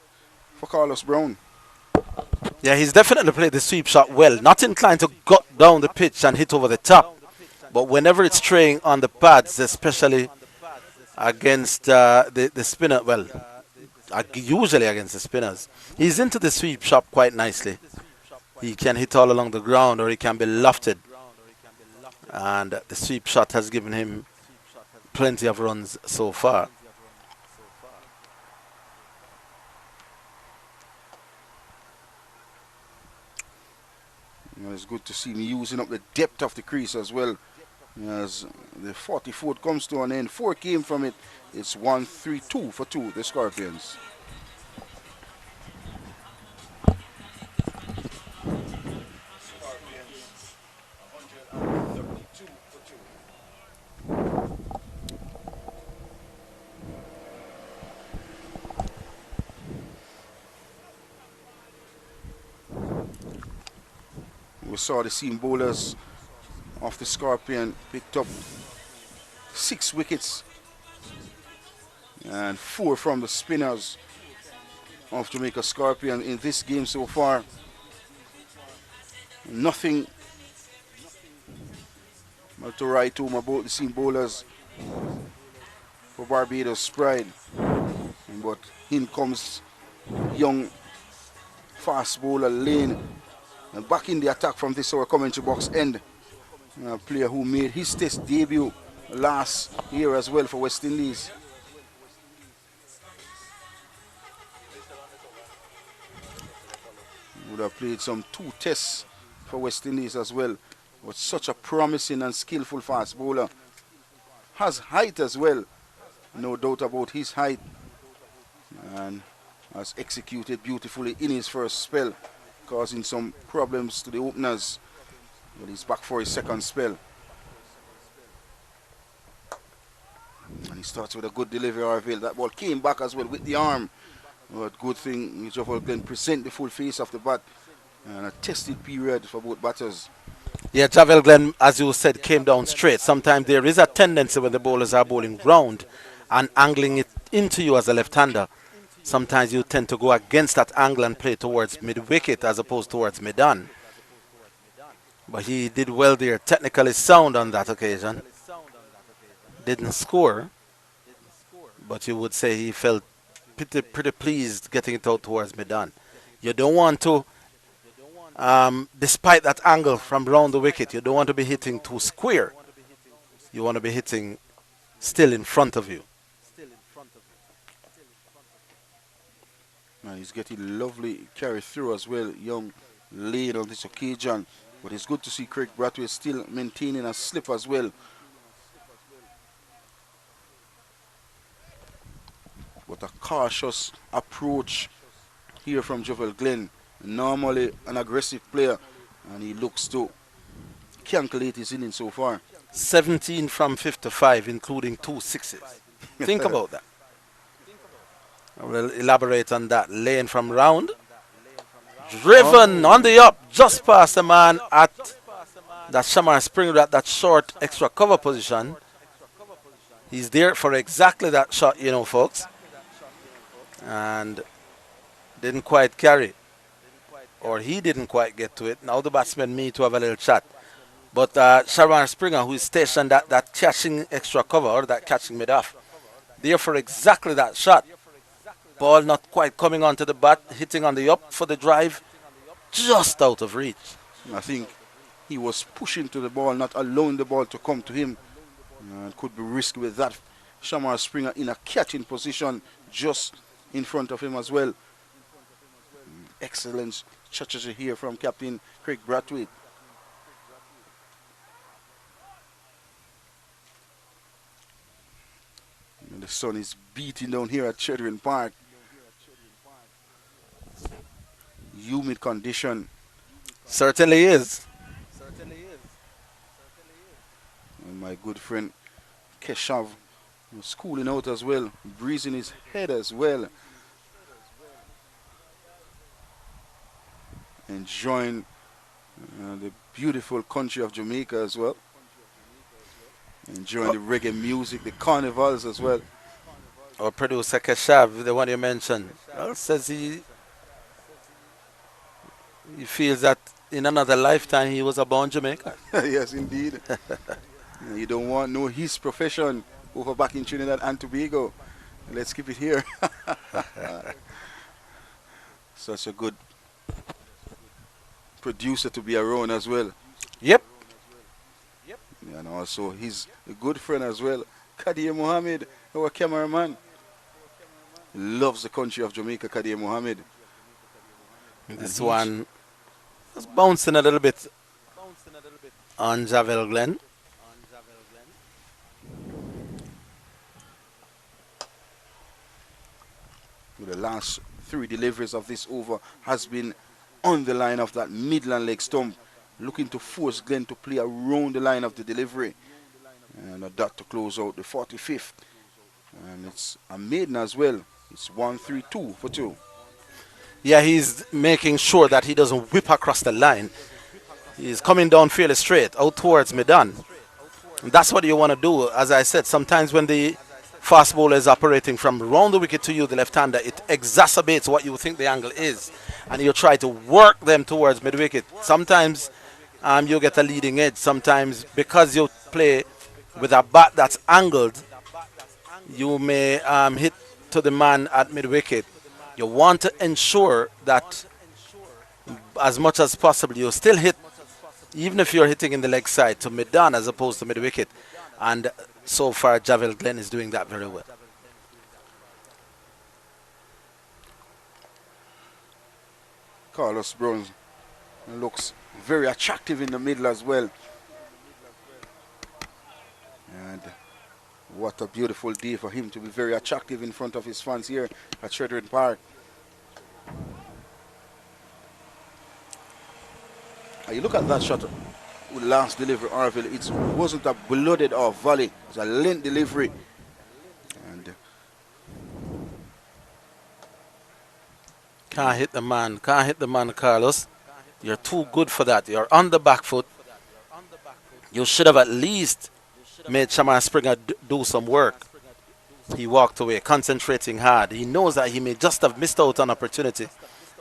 for Carlos Brown. Yeah, he's definitely played the sweep shot well. Not inclined to gut down the pitch and hit over the top. But whenever it's straying on the pads, especially against the spinner, well, usually against the spinners, he's into the sweep shot quite nicely. He can hit all along the ground or he can be lofted. And the sweep shot has given him plenty of runs so far. It's good to see me using up the depth of the crease as well. As the 40-foot comes to an end, 4 came from it. It's 1-3-2 for 2, the Scorpions. We saw the seam bowlers of the Scorpion picked up 6 wickets and 4 from the spinners of Jamaica Scorpion in this game so far. Nothing to write home about the seam bowlers for Barbados Pride. But in comes young fast bowler Lane. And back in the attack from this our commentary box end. A player who made his test debut last year as well for West Indies. Would have played some 2 tests for West Indies as well. But such a promising and skillful fast bowler. Has height as well. No doubt about his height. And has executed beautifully in his first spell, causing some problems to the openers. But he's back for his second spell. And he starts with a good delivery, Arville. That ball came back as well with the arm. But good thing, Jovel can present the full face of the bat. And a tested period for both batters. Yeah, Javel Glenn, as you said, came down straight. Sometimes there is a tendency when the bowlers are bowling round and angling it into you as a left-hander. Sometimes you tend to go against that angle and play towards mid-wicket as opposed towards mid-on. But he did well there, technically sound on that occasion. Didn't score, but you would say he felt pretty pleased getting it out towards mid-on. You don't want to, despite that angle from round the wicket, you don't want to be hitting too square. You want to be hitting still in front of you. And he's getting lovely carry through as well, young Lane on this occasion. But it's good to see Craig Bradway still maintaining a slip as well. But a cautious approach here from Jovel Glenn. Normally an aggressive player, and he looks to calculate his innings so far. 17 from 55, including 2 sixes. Think about that. I will elaborate on that. Lane from round. Driven on the up, just past the man at that Shamar Springer at that short extra cover position. He's there for exactly that shot, you know, folks. And didn't quite carry. Or he didn't quite get to it. Now the batsmen need to have a little chat. But Shamar Springer, who is stationed at that catching extra cover, or that catching mid-off, there for exactly that shot. Ball not quite coming onto the bat, hitting on the up for the drive, just out of reach. I think he was pushing to the ball, not allowing the ball to come to him. Could be risky with that. Shamar Springer in a catching position just in front of him as well. Excellent strategy here from Captain Craig Bradway. And the sun is beating down here at Chedwin Park. Humid condition. Certainly is. And my good friend Keshav was schooling out as well, breezing his head as well. Enjoying the beautiful country of Jamaica as well. Enjoying the reggae music, the carnivals as well. Our producer Keshav, the one you mentioned, says he feels that in another lifetime he was born Jamaica. Yes, indeed. You don't want no his profession over back in Trinidad and Tobago. Let's keep it here. Such a good producer to be around as well. Yep. And also he's a good friend as well. Kadir Mohammed, our cameraman. Loves the country of Jamaica, Kadir Mohammed. This one, It's bouncing a little bit on Javel Glenn. The last 3 deliveries of this over has been on the line of that midland leg stump, looking to force Glenn to play around the line of the delivery, and a dot to close out the 45th. And it's a maiden as well. It's 1-3-2 for 2. Yeah, he's making sure that he doesn't whip across the line. He's coming down fairly straight out towards Medan. And that's what you want to do. As I said, sometimes when the fast bowler is operating from around the wicket to you, the left-hander, it exacerbates what you think the angle is. And you try to work them towards mid-wicket. Sometimes you get a leading edge. Sometimes because you play with a bat that's angled, you may hit to the man at mid-wicket. You want to ensure that as much as possible you still hit, even if you're hitting in the leg side, to mid-on as opposed to mid-wicket. And so far, Javel Glenn is doing that very well. Carlos Brown looks very attractive in the middle as well. And what a beautiful day for him to be very attractive in front of his fans here at Shredrin Park. You look at that shot with last delivery, Arville. It wasn't a blooded off volley. It was a length delivery. And can't hit the man. Can't hit the man, Carlos. You're too good for that. You're on the back foot. You should have at least made Shamar Springer do some work. He walked away, concentrating hard. He knows that he may just have missed out on opportunity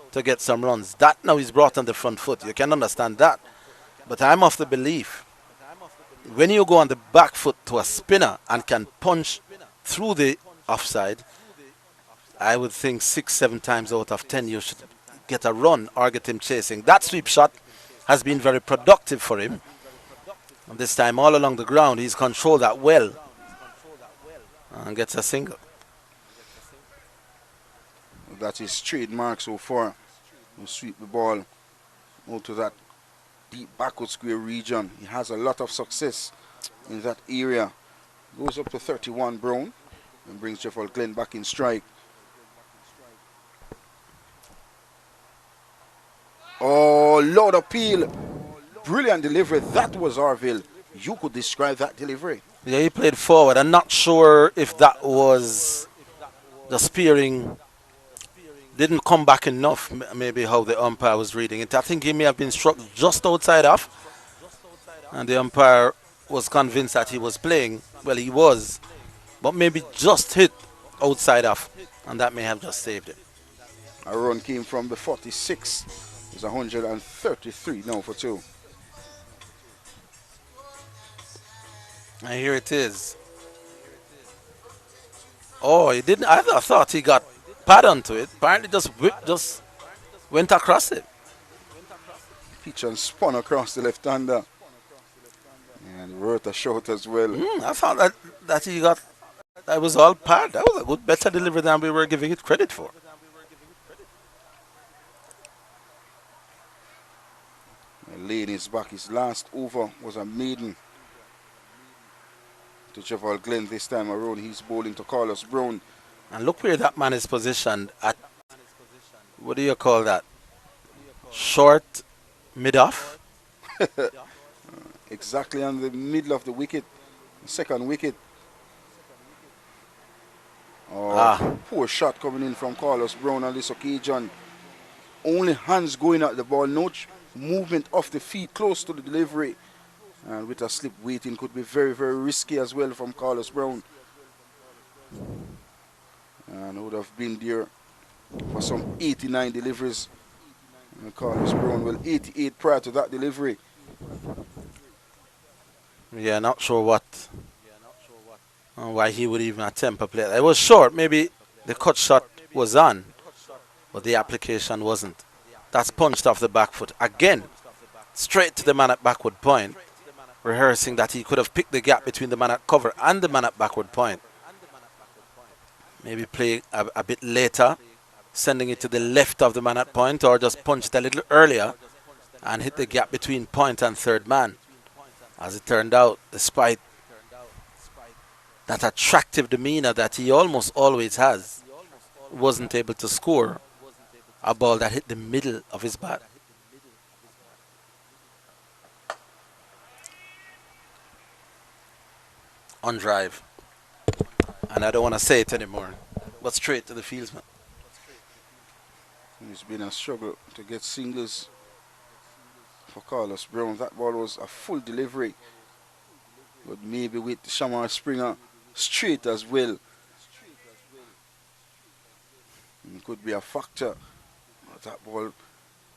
to get some runs. That now he's brought on the front foot. You can understand that. But I'm of the belief, when you go on the back foot to a spinner and can punch through the offside, I would think 6-7 times out of 10 you should get a run or get him chasing. That sweep shot has been very productive for him. And this time all along the ground he's controlled that well and gets a single. That is trademark so far. You sweep the ball out to that deep backward square region. He has a lot of success in that area. Goes up to 31 Brown and brings Jeffel Glenn back in strike. Oh, Lord Appeal. Brilliant delivery. That was Arville. You could describe that delivery. Yeah, he played forward. I'm not sure if that was the spearing didn't come back enough, maybe how the umpire was reading it. I think he may have been struck just outside off, and the umpire was convinced that he was playing. Well, he was, but maybe just hit outside off, and that may have just saved him. A run came from the 46. It's 133 now for 2. And here it is. Oh, he didn't. I thought he got pad onto it. Apparently just went across it. Pitch and spun across the left-hander. And wrote a shot as well. I thought that he got, that was all pad. That was a good, better delivery than we were giving it credit for. Lane is back. His last over was a maiden to Jeffel Glenn. This time around he's bowling to Carlos Brown. And look where that man is positioned at, what do you call that? Short mid-off? Exactly on the middle of the wicket, second wicket. Oh, poor shot coming in from Carlos Brown on this occasion. Only hands going at the ball, no movement off the feet close to the delivery. And with a slip waiting could be very, very risky as well from Carlos Brown. And would have been there for some 89 deliveries. And Carlos Brown, well, 88 prior to that delivery. Yeah, not sure why he would even attempt a play. It was short. Maybe the cut shot was on, but the application wasn't. That's punched off the back foot. Again, straight to the man at backward point, rehearsing that he could have picked the gap between the man at cover and the man at backward point. Maybe play a bit later, sending it to the left of the man at point, or just punched a little earlier and hit the gap between point and third man. As it turned out, despite that attractive demeanor that he almost always has, wasn't able to score a ball that hit the middle of his bat. On drive. And I don't want to say it anymore, but straight to the fieldsman. It's been a struggle to get singles for Carlos Brown. That ball was a full delivery, but maybe with Shamar Springer straight as well, it could be a factor. But that ball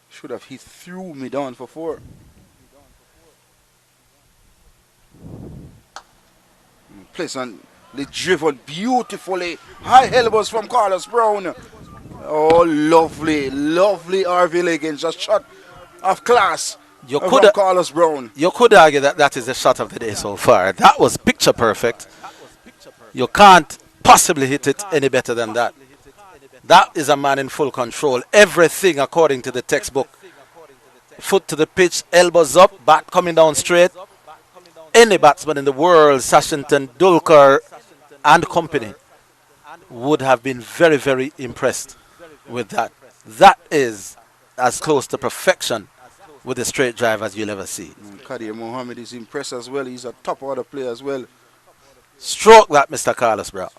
should have hit through mid on for 4. Pleasantly driven beautifully. High elbows from Carlos Brown. Oh, lovely, lovely RV Liggins. A shot of class from Carlos Brown. You could argue that that is the shot of the day so far. That was picture perfect. You can't possibly hit it any better than that. That is a man in full control. Everything according to the textbook. Foot to the pitch, elbows up, bat coming down straight. Any batsman in the world, Sashington, Dulkar and company, would have been very, very impressed with that. That is as close to perfection with a straight drive as you'll ever see. Kadir Mohammed is impressed as well. He's a top order player as well. Stroke that, Mr. Carlos Brown.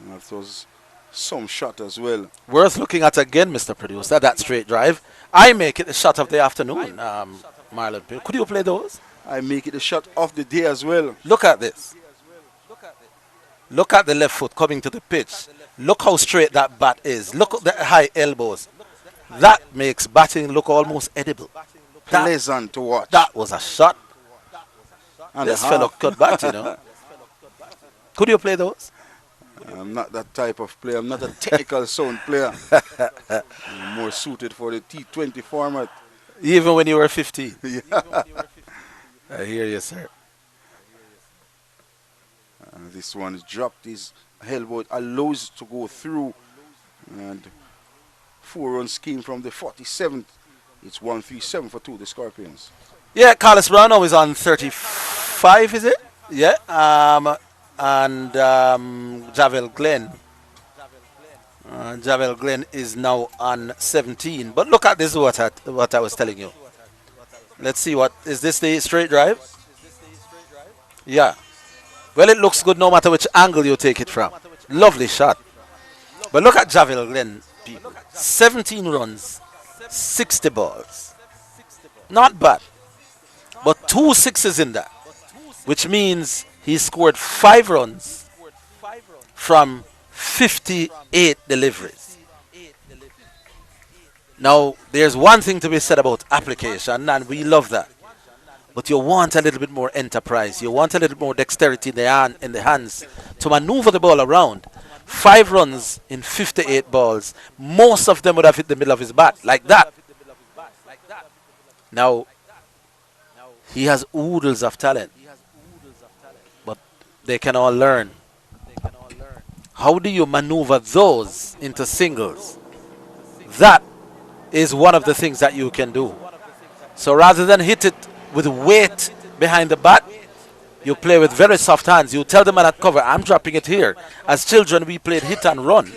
That was some shot as well. Worth looking at again, Mr. Producer, that straight drive. I make it the shot of the afternoon, Marlon. Could you play those? I make it the shot of the day as well. Look at this. Look at the left foot coming to the pitch. Look how straight that bat is. Look at the high elbows. That makes batting look almost edible. Pleasant to watch. That was a shot. And this fellow could bat, you know. Could you play those? I'm not that type of player. I'm not a technical sound player. I'm more suited for the T20 format. Even when you were 15. Yeah. I hear you, sir. This one is dropped. His elbow allows to go through. And 4 runs came from the 47th. It's 137 for 2, the Scorpions. Yeah, Carlos Brown now is on 35, is it? Yeah. And Javel Glenn. Javel Glenn is now on 17. But look at this, what I was telling you. Let's see, what is this, the straight drive? Yeah. Well, it looks good no matter which angle you take it from. Lovely shot. But look at Javel Glenn, people. 17 runs, 60 balls. Not bad. But 2 sixes in that, which means he scored 5 runs from 58 deliveries. Now, there's one thing to be said about application, and we love that. But you want a little bit more enterprise. You want a little more dexterity in the hands to maneuver the ball around. 5 runs in 58 balls. Most of them would have hit the middle of his bat, like that. Now, he has oodles of talent. But they can all learn. How do you maneuver those into singles? That is one of the things that you can do. So rather than hit it with weight behind the bat, you play with very soft hands. You tell the man at cover, I'm dropping it here. As children, we played hit and run.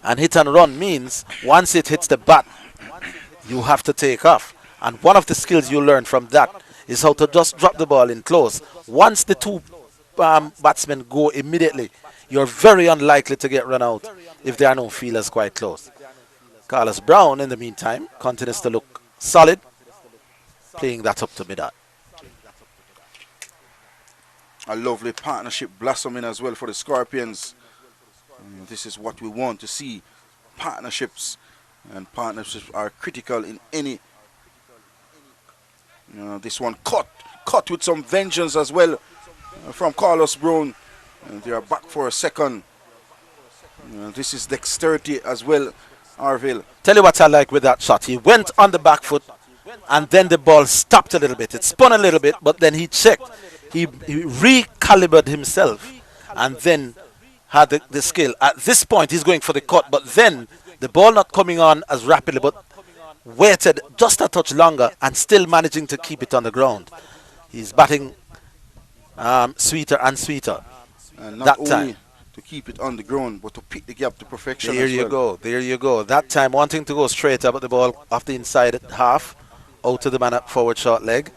And hit and run means once it hits the bat, you have to take off. And one of the skills you learn from that is how to just drop the ball in close. Once the 2 batsmen go immediately, you're very unlikely to get run out if there are no fielders quite close. Carlos Brown, in the meantime, continues to look solid, playing that up to mid-on. A lovely partnership blossoming as well for the Scorpions. This is what we want to see. Partnerships. And partnerships are critical in any. This one cut with some vengeance as well from Carlos Brown. And they are back for a second. This is dexterity as well, Arville. Tell you what I like with that shot. He went on the back foot and then the ball stopped a little bit. It spun a little bit, but then he checked. He recalibrated himself and then had the skill. At this point, he's going for the cut, but then The ball not coming on as rapidly, but waited just a touch longer and still managing to keep it on the ground. He's batting sweeter and sweeter. And not that only time. to keep it on the ground, but to pick the gap to perfection. There as you well. go. There you go. That time wanting to go straight up at the ball off the inside half, out to the man at forward short leg.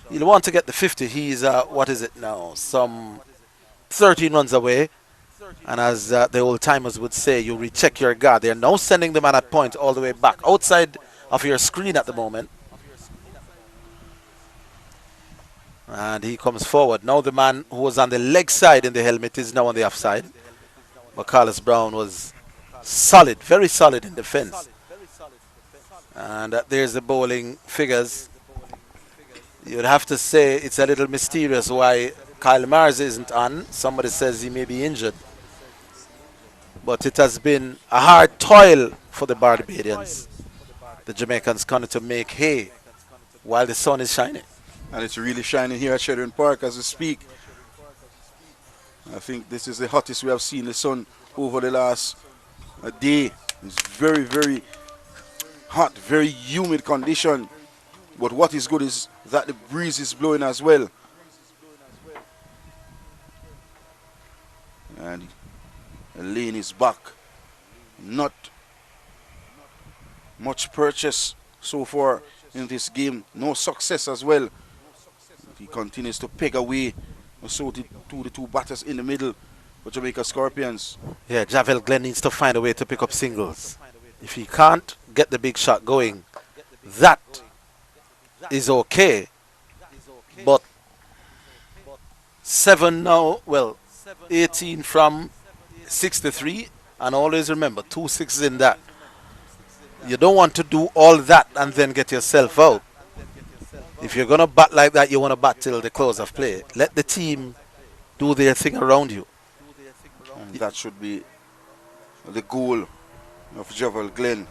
He'll want to get the 50. He's, what is it now? Some 13 runs away. And as the old timers would say, you recheck your guard. They're now sending the man at point all the way back outside of your screen at the moment. And he comes forward. Now the man who was on the leg side in the helmet is now on the offside. But Carlos Brown was solid, very solid in defense. And there's the bowling figures. You'd have to say it's a little mysterious why Kyle Mars isn't on. Somebody says he may be injured. But it has been a hard toil for the Barbadians. The Jamaicans coming to make hay while the sun is shining. And it's really shining here at Sheridan Park as we speak. I think this is the hottest we have seen the sun over the last day. It's very, very hot, very humid condition. But what is good is that the breeze is blowing as well. And Lane is back. Not much purchase so far in this game. No success as well. He continues to peg away so to the two batters in the middle for Jamaica Scorpions. Yeah, Javel Glenn needs to find a way to pick up singles. If he can't get the big shot going, that is okay. But 7 now, well, 18 from 63, and always remember 2 sixes in that. You don't want to do all that and then get yourself out. If you're going to bat like that, you want to bat till the close of play. Let the team do their thing around you. And that should be the goal of Javel Glenn.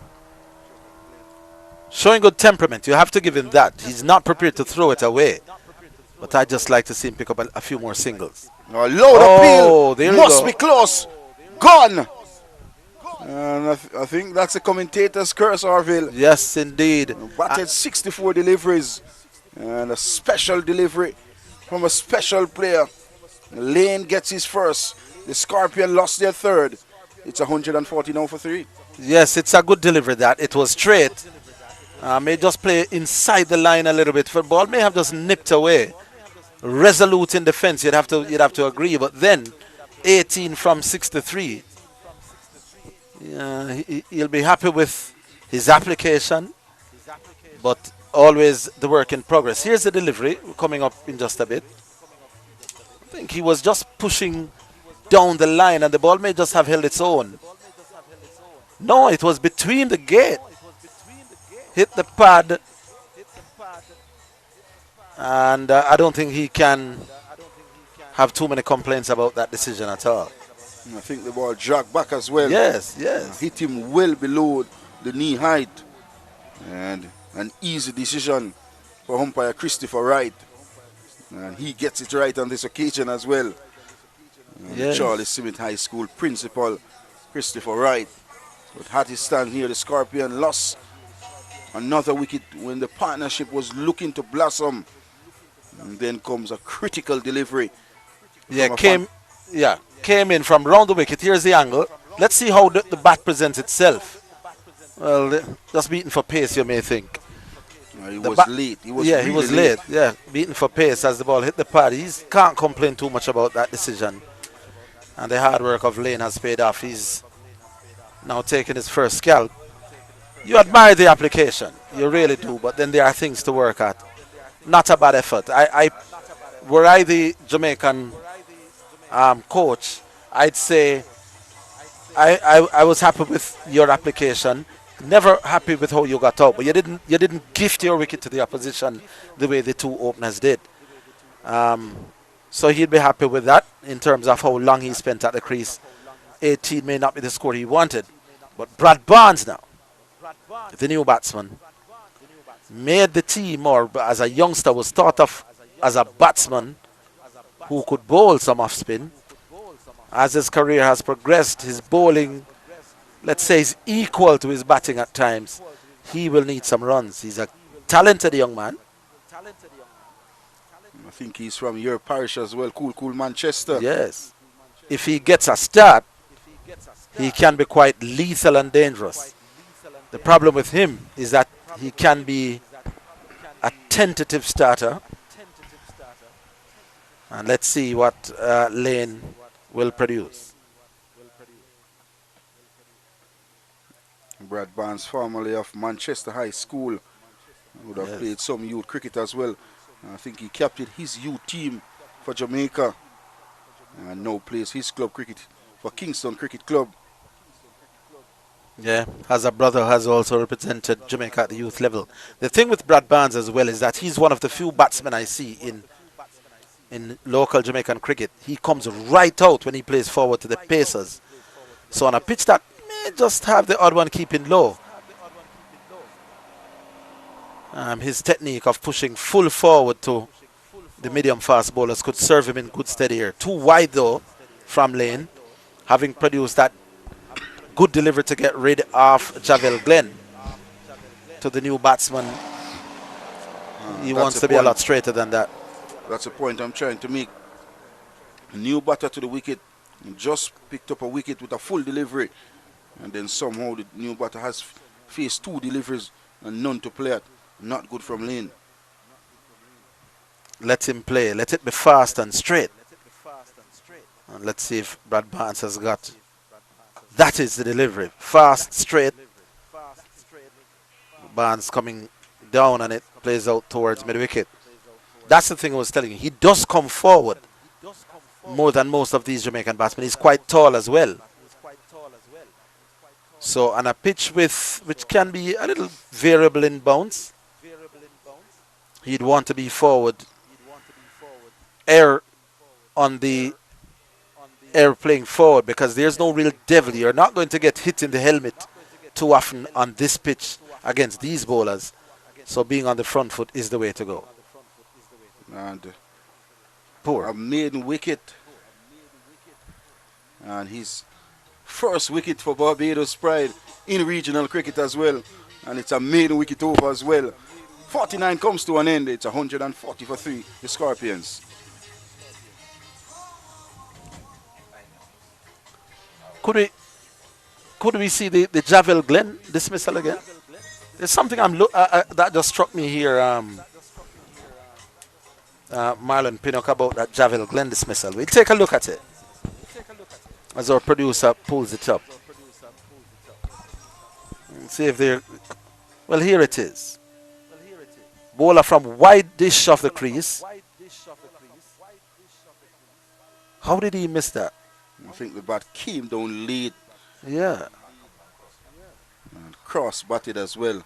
Showing good temperament, you have to give him that. He's not prepared to throw it away. But I just like to see him pick up a few more singles. A low there appeal. you Must go. be close. Gone. And I think that's a commentator's curse, Orville. Yes, indeed. Batted 64 deliveries. And a special delivery from a special player. Lane gets his first. The Scorpion lost their third. It's 140 now for 3. Yes, it's a good delivery that. It was straight. May just play inside the line a little bit. The ball may have just nipped away. Resolute in defense, you'd have to agree. But then 18 from 63. He'll be happy with his application, but always the work in progress. Here's the delivery coming up in just a bit. I think he was just pushing down the line and the ball may just have held its own. No, it was between the gate. Hit the pad. And I don't think he can have too many complaints about that decision at all. I think the ball dragged back as well. Yes, yes. Hit him well below the knee height. And an easy decision for umpire Christopher Wright. And he gets it right on this occasion as well. Yes. Charlie Smith High School principal Christopher Wright. But had he stand here, the Scorpion lost another wicket when the partnership was looking to blossom. And then comes a critical delivery. Yeah, came in from round the wicket. Here's the angle. Let's see how the bat presents itself. Well, just beaten for pace, you may think. He was late. He was late. Yeah, beaten for pace as the ball hit the pad. He can't complain too much about that decision. And the hard work of Lane has paid off. He's now taking his first scalp. You admire the application. You really do. But then there are things to work at. Not a bad effort. Were I the Jamaican coach, I'd say I was happy with your application. Never happy with how you got out, but you didn't gift your wicket to the opposition the way the two openers did. So he'd be happy with that in terms of how long he spent at the crease. 18 may not be the score he wanted, but Brad Barnes now, the new batsman, made the team, or as a youngster was thought of as a batsman who could bowl some off spin. As his career has progressed, his bowling let's say, is equal to his batting at times, he will need some runs. He's a talented young man. I think he's from your parish as well. Cool Manchester. Yes. If he gets a start, he can be quite lethal and dangerous. The problem with him is that he can be a tentative starter. And let's see what Lane will produce. Brad Barnes, formerly of Manchester High School, would have played some youth cricket as well. I think he captained his youth team for Jamaica and now plays his club cricket for Kingston Cricket Club. Yeah, as a brother has also represented Jamaica at the youth level. The thing with Brad Barnes as well is that he's one of the few batsmen I see in local Jamaican cricket. He comes right out when he plays forward to the pacers. So on a pitch that may just have the odd one keeping low, his technique of pushing full forward to the medium fast bowlers could serve him in good stead here. Too wide though from Lane, having produced that good delivery to get rid of Javel Glenn. To the new batsman, he wants to be a lot straighter than that. That's a point I'm trying to make. A new batter to the wicket, just picked up a wicket with a full delivery, and then somehow the new batter has faced 2 deliveries and none to play at. Not good from Lane. Let him play. Let it be fast and straight. And let's see if Brad Barnes has got. That is the delivery. Fast, straight. Barnes coming down and it plays out towards mid-wicket. That's the thing I was telling you. He does come forward more than most of these Jamaican batsmen. He's quite tall as well. So on a pitch which can be a little variable in bounce, he'd want to be forward. Air on the air playing forward, because there's no real devil. You're not going to get hit in the helmet too often on this pitch against these bowlers. So being on the front foot is the way to go. And poor. A maiden wicket. And his first wicket for Barbados Pride in regional cricket as well. And it's a maiden wicket over as well. 49 comes to an end. It's 140 for 3, the Scorpions. Could we see the Javel Glenn dismissal again? There's something that just struck me here, Marlon Pinnock, about that Javel Glenn dismissal. We'll take a look at it as our producer pulls it up. And see if they're... Well, here it is. Bowler from wide dish of the crease. How did he miss that? I think the bat came down late. Yeah. And cross-batted as well.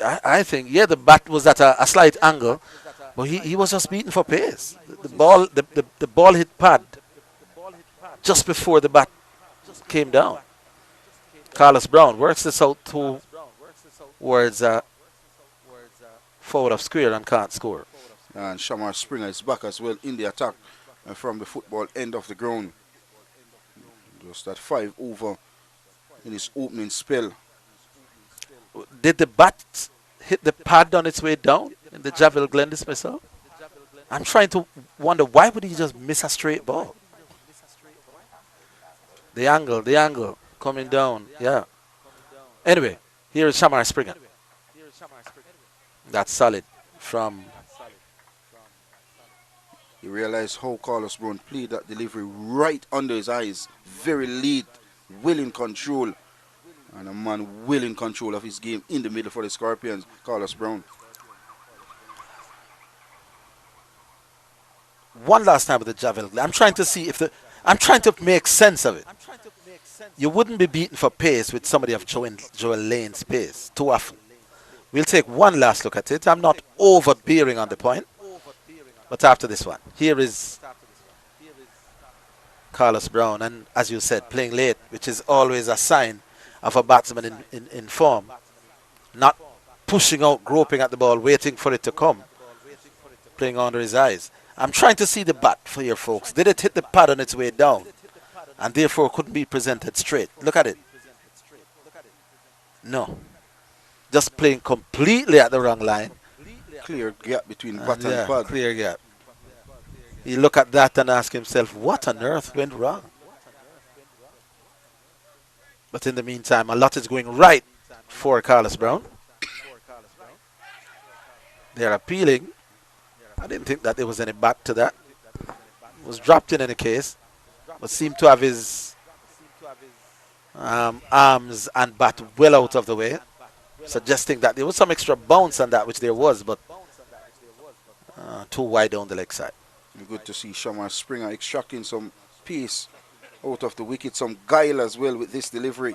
I think, yeah, the bat was at a slight angle, but he was just beaten for pace. The ball hit pad just before the bat came down. Carlos Brown works this out towards forward of square and can't score. And Shamar Springer is back as well in the attack from the football end of the ground. Just at 5 over in his opening spell. Did the bat hit the pad on its way down in the Javel Glenn dismissal? I'm trying to wonder, why would he just miss a straight ball? The angle coming down, yeah. Anyway, here is Shamar Springer. That's solid from... You realize how Carlos Brown played that delivery right under his eyes. Very late, well in control. And a man well in control of his game in the middle for the Scorpions, Carlos Brown. One last time with the Javel Glenn. I'm trying to see if I'm trying to make sense of it. You wouldn't be beaten for pace with somebody of Joel Lane's pace too often. We'll take one last look at it. I'm not overbearing on the point. But after this one, here is Carlos Brown, and as you said, playing late, which is always a sign of a batsman in form. Not pushing out, groping at the ball, waiting for it to come. Playing under his eyes. I'm trying to see the bat for your folks. Did it hit the pad on its way down? and therefore couldn't be presented straight. Look at it. No. Just playing completely at the wrong line. Clear gap between bat and pad. Clear gap. He look at that and ask himself, what on earth went wrong? But in the meantime, a lot is going right for Carlos Brown. They're appealing. I didn't think that there was any back to that. It was dropped in any case, but seemed to have his arms and bat well out of the way, suggesting that there was some extra bounce on that, which there was, but too wide down the leg side. Good to see Shamar Springer extracting some pace out of the wicket, some guile as well with this delivery.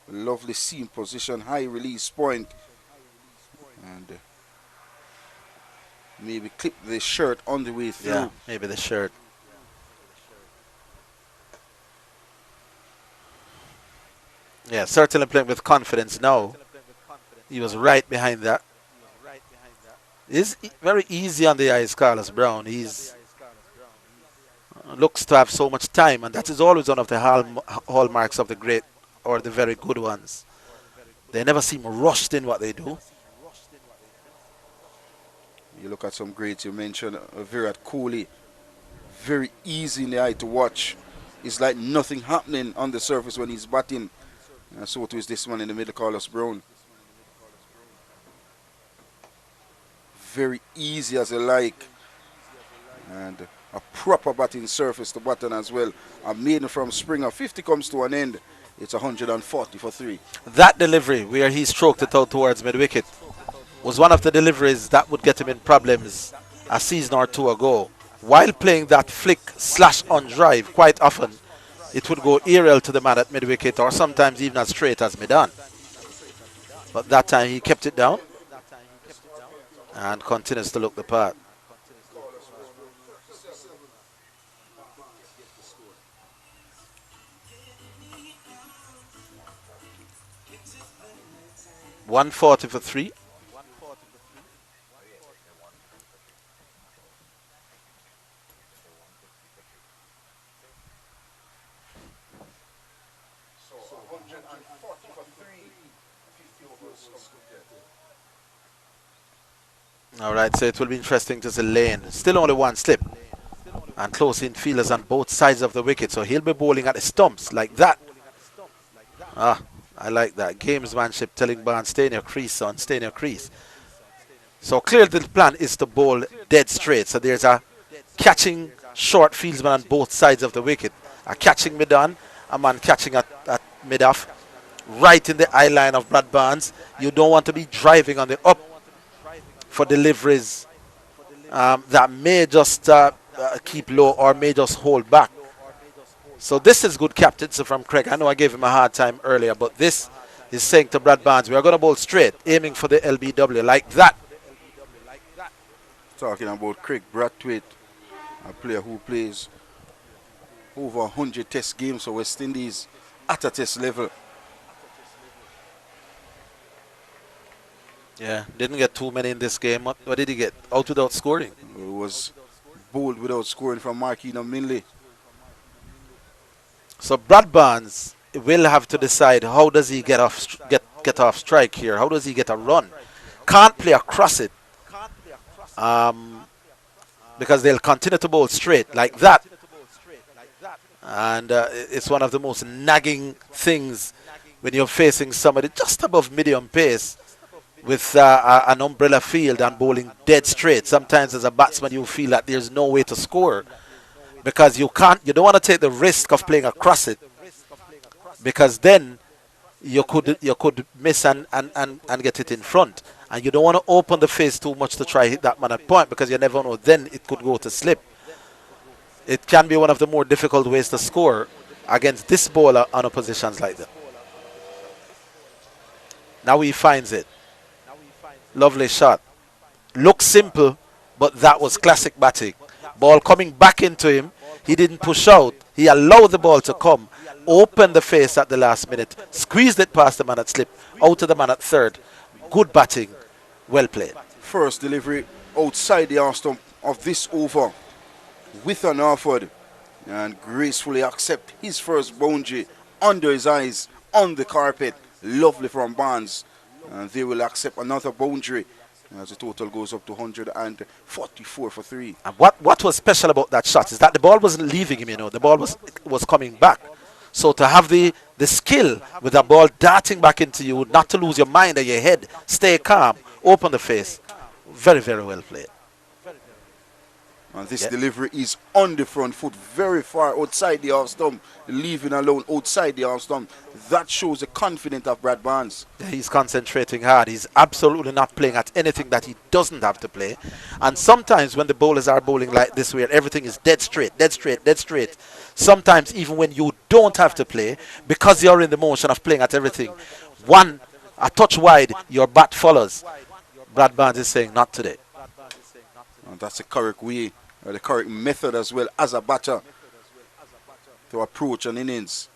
Lovely seam position, high release point, and maybe clip the shirt on the way through. Yeah, maybe the shirt. Yeah, certainly playing with confidence now. He was right behind that. It's very easy on the eyes, Carlos Brown. He's looks to have so much time, and that is always one of the hallmarks of the great or the very good ones. They never seem rushed in what they do. You look at some greats, you mentioned Virat Kohli. Very easy in the eye to watch. It's like nothing happening on the surface when he's batting. So too is this one in the middle, Carlos Brown. Very easy as a like. And a proper batting surface to batten as well. A maiden from Springer. 50 comes to an end. It's 140 for 3. That delivery where he stroked it out towards mid-wicket was one of the deliveries that would get him in problems a season or two ago. While playing that flick slash on drive, quite often it would go aerial to the man at mid-wicket or sometimes even as straight as mid-on. But that time he kept it down and continues to look the part. .140 for 3. All right, so it will be interesting to see Lane. Still only one slip. And close in fielders on both sides of the wicket. So he'll be bowling at the stumps like that. Ah, I like that. Gamesmanship telling Barnes, stay in your crease, son. Stay in your crease. So clearly the plan is to bowl dead straight. So there's a catching short fieldsman on both sides of the wicket. A catching mid-on, a man catching at mid-off. Right in the eye line of Brad Barnes. You don't want to be driving on the up for deliveries that may just keep low or may just hold back. So this is good captaincy from Craig. I know I gave him a hard time earlier, but this is saying to Brad Barnes, we are going to bowl straight, aiming for the LBW like that. Talking about Craig Brathwaite, a player who plays over 100 test games for West Indies at a test level. Yeah, didn't get too many in this game. What did he get? Out without scoring. It was bowled without scoring from Marquino Minley. So Brad Barnes will have to decide how does he get off strike here. How does he get a run? Can't play across it because they'll continue to bowl straight like that. And it's one of the most nagging things when you're facing somebody just above medium pace with an umbrella field and bowling dead straight. Sometimes as a batsman you feel that there's no way to score because you don't want to take the risk of playing across it because then you could miss and get it in front, and you don't want to open the face too much to try hit that man at point because you never know, then it could go to slip. It can be one of the more difficult ways to score against this bowler on positions like that. Now he finds it. Lovely shot. Looks simple, but that was classic batting. Ball coming back into him. He didn't push out. He allowed the ball to come. Opened the face at the last minute. Squeezed it past the man at slip. Out to the man at third. Good batting. Well played. First delivery outside the arm stump of this over. with an offered and gracefully accept his first boundary under his eyes on the carpet. Lovely from Barnes. And they will accept another boundary as the total goes up to 144 for 3. And what was special about that shot is that the ball wasn't leaving him, the ball was coming back. So to have the skill with the ball darting back into you, not to lose your mind and your head, stay calm, open the face, very, very well played. And this delivery is on the front foot, very far outside the half stump, leaving alone outside the half stump. That shows the confidence of Brad Barnes. Yeah, he's concentrating hard. He's absolutely not playing at anything that he doesn't have to play. And sometimes when the bowlers are bowling like this, where everything is dead straight, dead straight, dead straight, sometimes even when you don't have to play, because you're in the motion of playing at everything, a touch wide, your bat follows. Brad Barnes is saying, not today. And that's the correct way, or the correct method as well as a batter to approach an innings.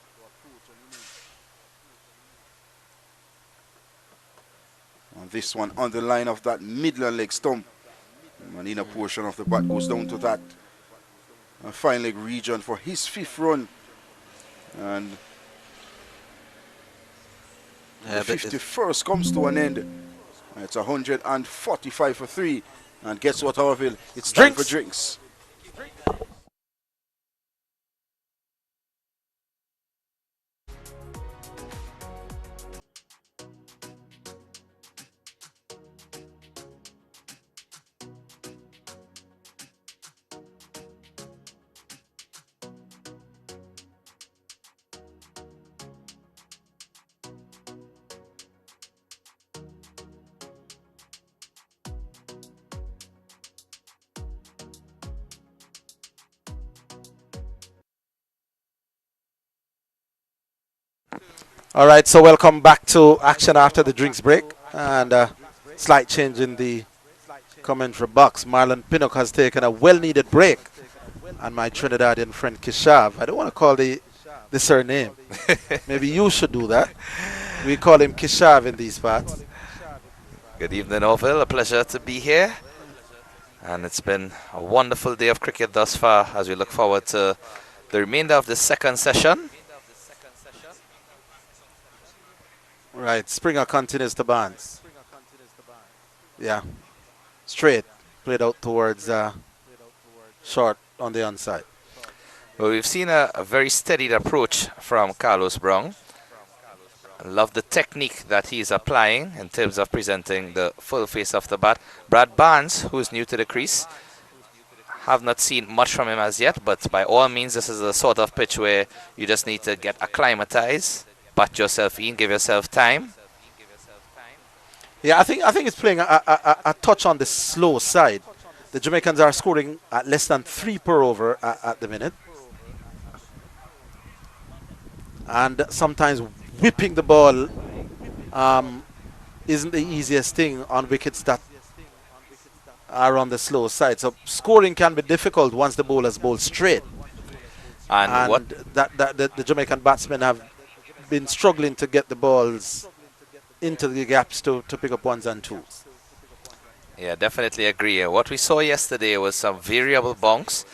And this one on the line of that Midland leg stump. And inner portion of the bat goes down to that fine leg region for his 5th run. And the 51st comes to an end. It's 145 for 3. And guess what, Harville? It's time for drinks. All right, so welcome back to action after the drinks break. And slight change in the commentary box. Marlon Pinnock has taken a well-needed break. And my Trinidadian friend Kishav, I don't want to call the surname. Maybe you should do that. We call him Kishav in these parts. Good evening, Orville. A pleasure to be here. And it's been a wonderful day of cricket thus far as we look forward to the remainder of the second session. Right, Springer continues to Barnes. Yeah, straight, played out towards short on the onside. Well, we've seen a very steadied approach from Carlos Brown. I love the technique that he's applying in terms of presenting the full face of the bat. Brad Barnes, who is new to the crease, have not seen much from him as yet, but by all means, this is a sort of pitch where you just need to get acclimatized. Bat yourself in, give yourself time. Yeah, I think it's playing a touch on the slow side. The Jamaicans are scoring at less than 3 per over at the minute. And sometimes whipping the ball isn't the easiest thing on wickets that are on the slow side. So scoring can be difficult once the bowlers bowl straight. And what the Jamaican batsmen have been struggling to get the balls into the gaps to pick up ones and twos. Yeah, definitely agree. What we saw yesterday was some variable bonks,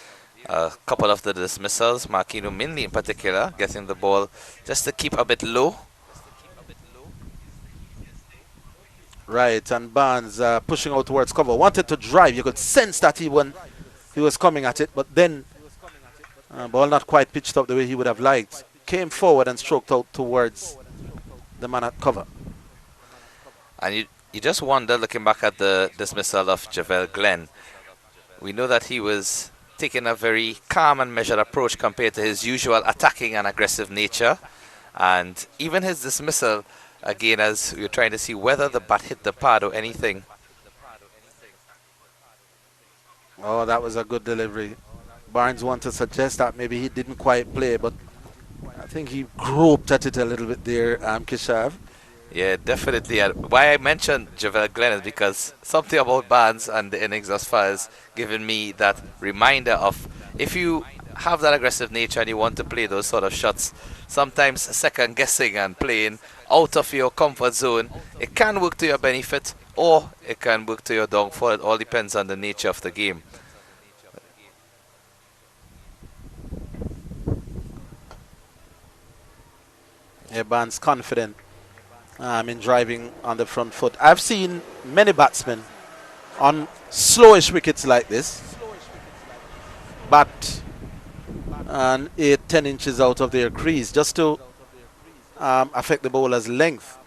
a couple of the dismissals, Marquino Minley in particular, getting the ball just to keep a bit low. Right, and Barnes pushing out towards cover, wanted to drive. You could sense that he was coming at it, but then ball not quite pitched up the way he would have liked. Came forward and stroked out towards the man at cover. And you just wonder, looking back at the dismissal of Javel Glenn, we know that he was taking a very calm and measured approach compared to his usual attacking and aggressive nature. And even his dismissal, again, as we were trying to see whether the bat hit the pad or anything. Oh, that was a good delivery. Barnes wanted to suggest that maybe he didn't quite play, but I think he groped at it a little bit there, Kishav. Yeah, definitely. Why I mentioned Javel Glenn is because something about Barnes and the innings thus far has given me that reminder of, if you have that aggressive nature and you want to play those sort of shots, sometimes second guessing and playing out of your comfort zone, it can work to your benefit or it can work to your downfall. It all depends on the nature of the game. Barnes confident in driving on the front foot. I've seen many batsmen on slowish wickets like this bat and 8-10 inches out of their crease just to affect the bowler's length.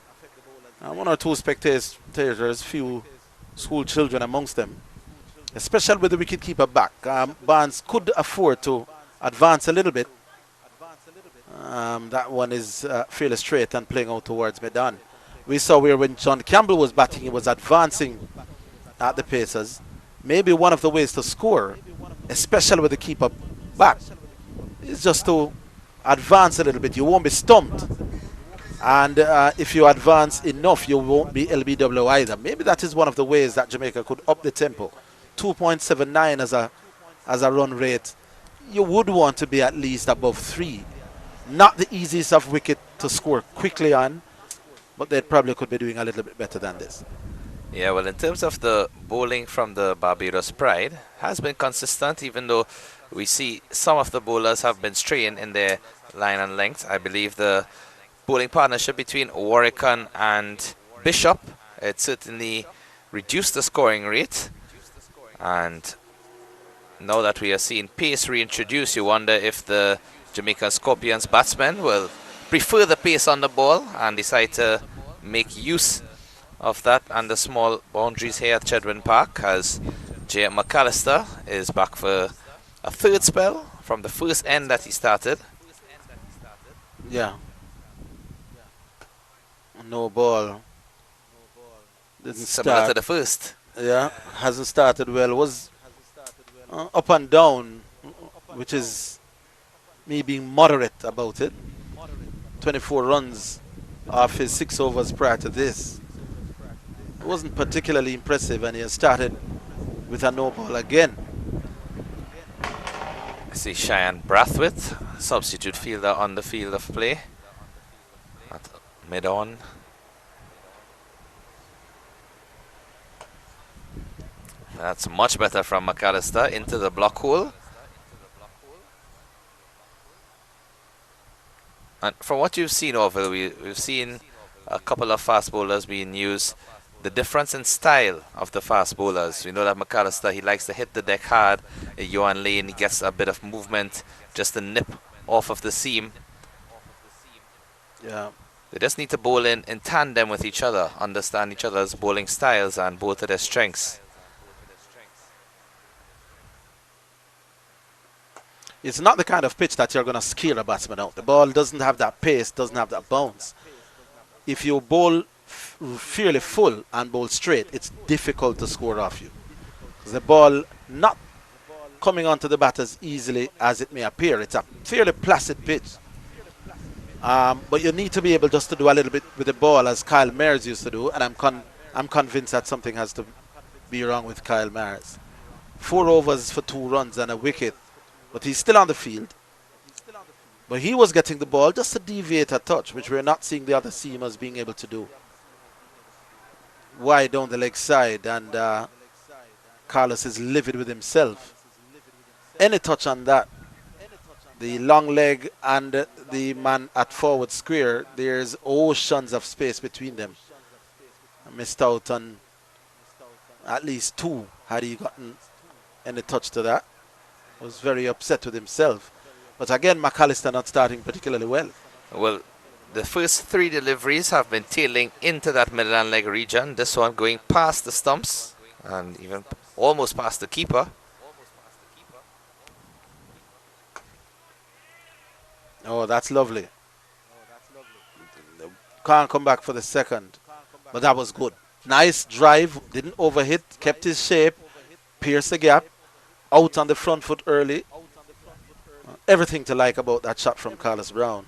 One or two spectators, few school children amongst them, especially with the wicketkeeper back. Barnes could afford to advance a little bit. That one is fairly straight and playing out towards Medan. We saw where when John Campbell was batting, he was advancing at the Pacers. Maybe one of the ways to score, especially with the keeper back, is just to advance a little bit. You won't be stumped. And if you advance enough, you won't be LBW either. Maybe that is one of the ways that Jamaica could up the tempo. 2.79 as a run rate. You would want to be at least above 3. Not the easiest of wicket to score quickly on, but they probably could be doing a little bit better than this. Yeah, well, in terms of the bowling from the Barbados Pride, has been consistent, even though we see some of the bowlers have been straying in their line and length. I believe the bowling partnership between Warwickon and Bishop, it certainly reduced the scoring rate. And now that we are seeing pace reintroduced, you wonder if the Jamaican Scorpions batsmen will prefer the pace on the ball and decide to make use of that and the small boundaries here at Chedwin Park, as J. McAllister is back for a third spell from the first end that he started. Yeah. No ball. Didn't Similar start. to the first. Yeah, hasn't started well. Was up and down, which is me being moderate about it. 24 runs off his 6 overs prior to this. It wasn't particularly impressive, and he has started with a no ball again. I see Cheyenne Brathwaite, substitute fielder on the field of play at mid-on. That's much better from McAllister into the block hole. And from what you've seen, Orville, we've seen a couple of fast bowlers being used. The difference in style of the fast bowlers. We know that McAllister, he likes to hit the deck hard. Johan Lane, he gets a bit of movement just to nip off of the seam. Yeah. They just need to bowl in tandem with each other, understand each other's bowling styles and both of their strengths. It's not the kind of pitch that you're going to scare a batsman out. The ball doesn't have that pace, doesn't have that bounce. If you bowl fairly full and bowl straight, it's difficult to score off you. Because the ball not coming onto the bat as easily as it may appear. It's a fairly placid pitch. But you need to be able just to do a little bit with the ball, as Kyle Mayers used to do, and I'm convinced that something has to be wrong with Kyle Mayers. 4 overs for 2 runs and a wicket. But he's still on the field. But he was getting the ball just to deviate a touch, which we're not seeing the other seamers being able to do. Wide down the leg side, and Carlos is livid with himself. Any touch on that, the long leg and the man at forward square, there's oceans of space between them. I missed out on at least 2 had he gotten any touch to that. Was very upset with himself. But again, McAllister not starting particularly well. Well, the first 3 deliveries have been tailing into that middle and leg region. This one going past the stumps and even almost past the keeper. Oh, that's lovely. Can't come back for the second. But that was good. Nice drive. Didn't overhit. Kept his shape. Pierced the gap. Out on the front foot early. Everything to like about that shot from Carlos Brown.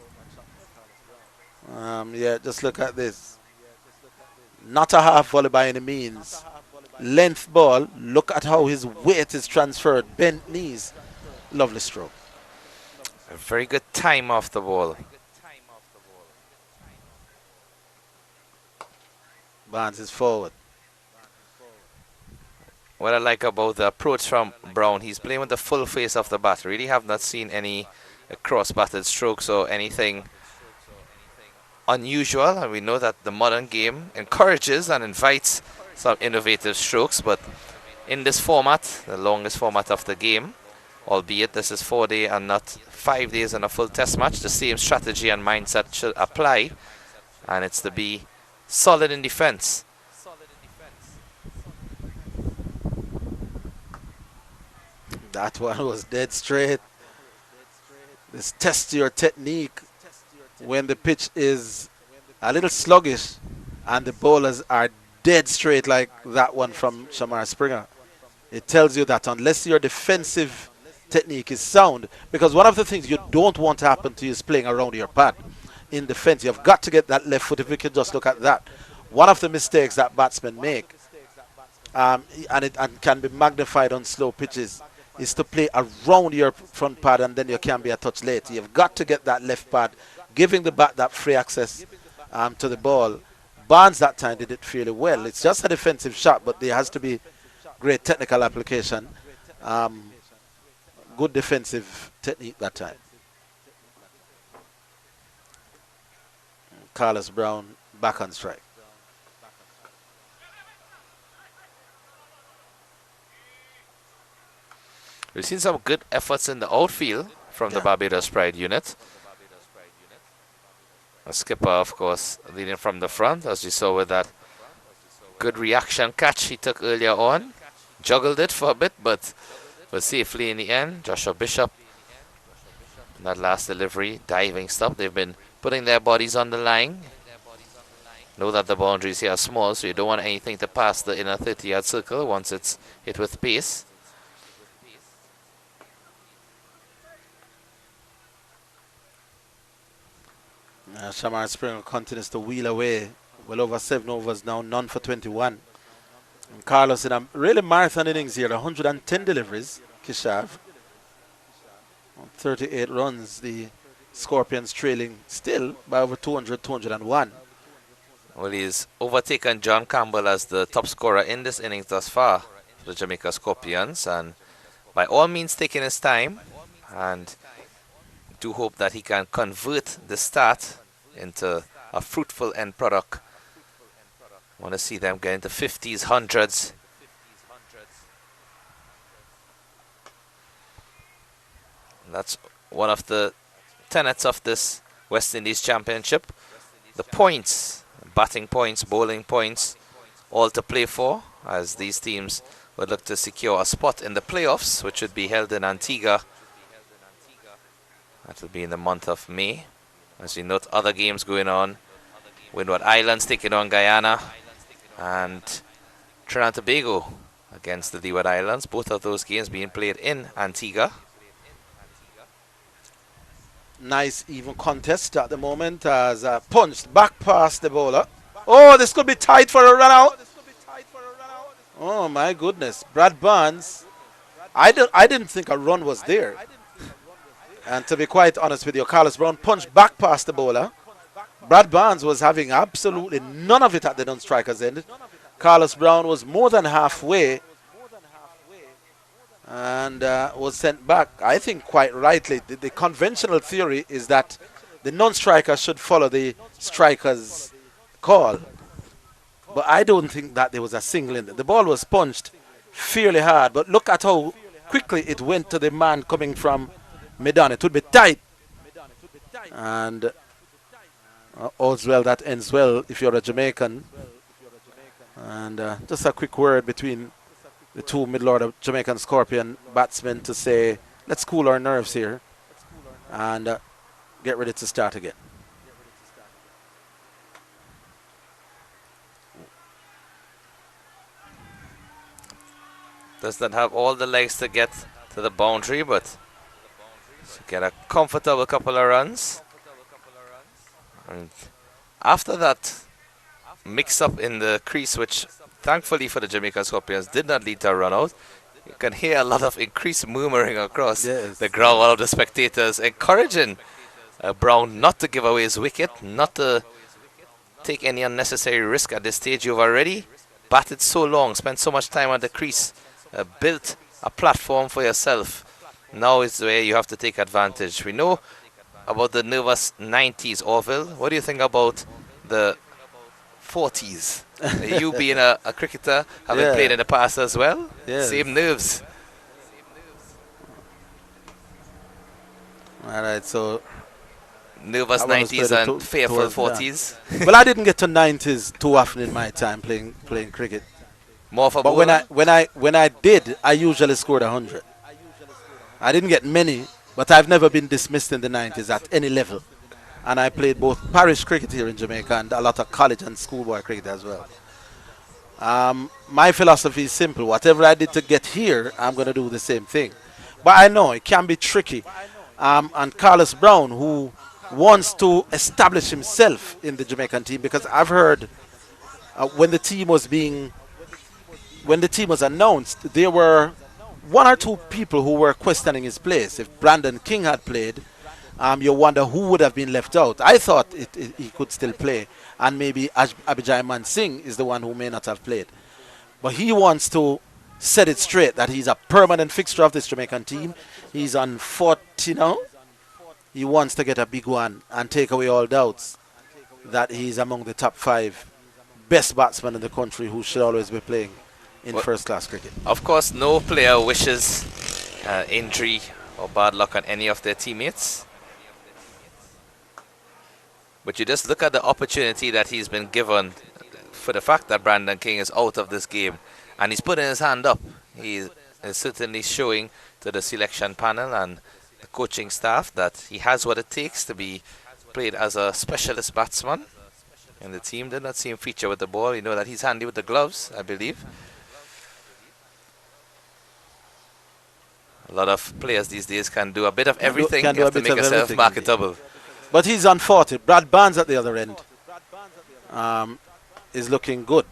Yeah, just look at this. Not a half volley by any means. Length ball. Look at how his weight is transferred. Bent knees. Lovely stroke. A very good time off the ball. Barnes is forward. What I like about the approach from Brown, he's playing with the full face of the bat. Really have not seen any cross-batted strokes or anything unusual, and we know that the modern game encourages and invites some innovative strokes, but in this format, the longest format of the game, albeit this is 4 day and not 5 days in a full test match, the same strategy and mindset should apply, and it's to be solid in defense. That one was dead straight. This test your technique when the pitch is a little sluggish and the bowlers are dead straight like that one from Shamar Springer. It tells you that unless your defensive technique is sound, because one of the things you don't want to happen to you is playing around your pad in defense. You've got to get that left foot. If you can just look at that, one of the mistakes that batsmen make, and can be magnified on slow pitches, is to play around your front pad, and then you can be a touch late. You've got to get that left pad, giving the bat that free access to the ball. Barnes that time did it fairly well. It's just a defensive shot, but there has to be great technical application. Good defensive technique that time. Carlos Brown back on strike. We've seen some good efforts in the outfield from the Barbados Pride unit. A skipper, of course, leading from the front, as you saw with that good reaction catch he took earlier on. Juggled it for a bit, but was safely in the end. Joshua Bishop, that last delivery, diving stop. They've been putting their bodies on the line. Know that the boundaries here are small, so you don't want anything to pass the inner 30-yard circle once it's hit with pace. Shamar Springer continues to wheel away. Well over 7 overs now, none for 21. And Carlos in a really marathon innings here, 110 deliveries, Kishav. On 38 runs, the Scorpions trailing still by over 200, 201. Well, he's overtaken John Campbell as the top scorer in this innings thus far for the Jamaica Scorpions, and by all means taking his time, and do hope that he can convert the start into a fruitful end product. Want to see them get into 50s, 100s. That's one of the tenets of this West Indies Championship. The points, batting points, bowling points, all to play for, as these teams would look to secure a spot in the playoffs, which would be held in Antigua. That will be in the month of May. As you note, other games going on. Windward Islands taking on Guyana, and Trinidad and Tobago against the Leeward Islands. Both of those games being played in Antigua. Nice even contest at the moment as punched back past the bowler. Oh, this could be tight for a run out. Oh my goodness. Brad Barnes. I didn't think a run was there. And to be quite honest with you, Carlos Brown punched back past the bowler. Brad Barnes was having absolutely none of it at the non-striker's end. Carlos Brown was more than halfway and was sent back, I think quite rightly. The conventional theory is that the non-striker should follow the striker's call. But I don't think that there was a single in there. The ball was punched fairly hard, but look at how quickly it went to the man coming from mid-on. It would be tight. And all's well that ends well if you're a Jamaican. And just a quick word between the two middle-order Jamaican Scorpion batsmen to say, let's cool our nerves here and get ready to start again. Does not have all the legs to get to the boundary, but to get a comfortable couple of runs. And after that mix-up in the crease, which thankfully for the Jamaica Scorpions did not lead to a run-out, you can hear a lot of increased murmuring across the ground. One of the spectators encouraging Brown not to give away his wicket, not to take any unnecessary risk at this stage. You've already batted so long, spent so much time on the crease, built a platform for yourself. Now is where you have to take advantage. We know about the nervous 90s, Orville? What do you think about the 40s? You being a cricketer, having Yeah. played in the past as well? Yes. Same nerves. All right, so Nervous that one was 90s played and fearful towards 40s. well, I didn't get to 90s too often in my time playing cricket. More of a But bowler? when I did, I usually scored 100. I didn't get many, but I've never been dismissed in the 90s at any level. And I played both parish cricket here in Jamaica and a lot of college and schoolboy cricket as well. My philosophy is simple. Whatever I did to get here, I'm going to do the same thing. But I know it can be tricky. And Carlos Brown, who wants to establish himself in the Jamaican team, because I've heard when the team was announced, there were one or two people who were questioning his place. If Brandon King had played, you wonder who would have been left out. I thought he could still play, and maybe Abhijay Man Singh is the one who may not have played. But he wants to set it straight that he's a permanent fixture of this Jamaican team. He's on 40 now. He wants to get a big one and take away all doubts that he's among the top 5 best batsmen in the country who should always be playing in first-class cricket. Of course, no player wishes injury or bad luck on any of their teammates. But you just look at the opportunity that he's been given for the fact that Brandon King is out of this game. And he's putting his hand up. He is certainly showing to the selection panel and the coaching staff that he has what it takes to be played as a specialist batsman. And the team did not see him feature with the ball. You know that he's handy with the gloves, I believe. A lot of players these days can do a bit of everything. You have to make yourself marketable. But he's on 40. Brad Barnes at the other end is looking good.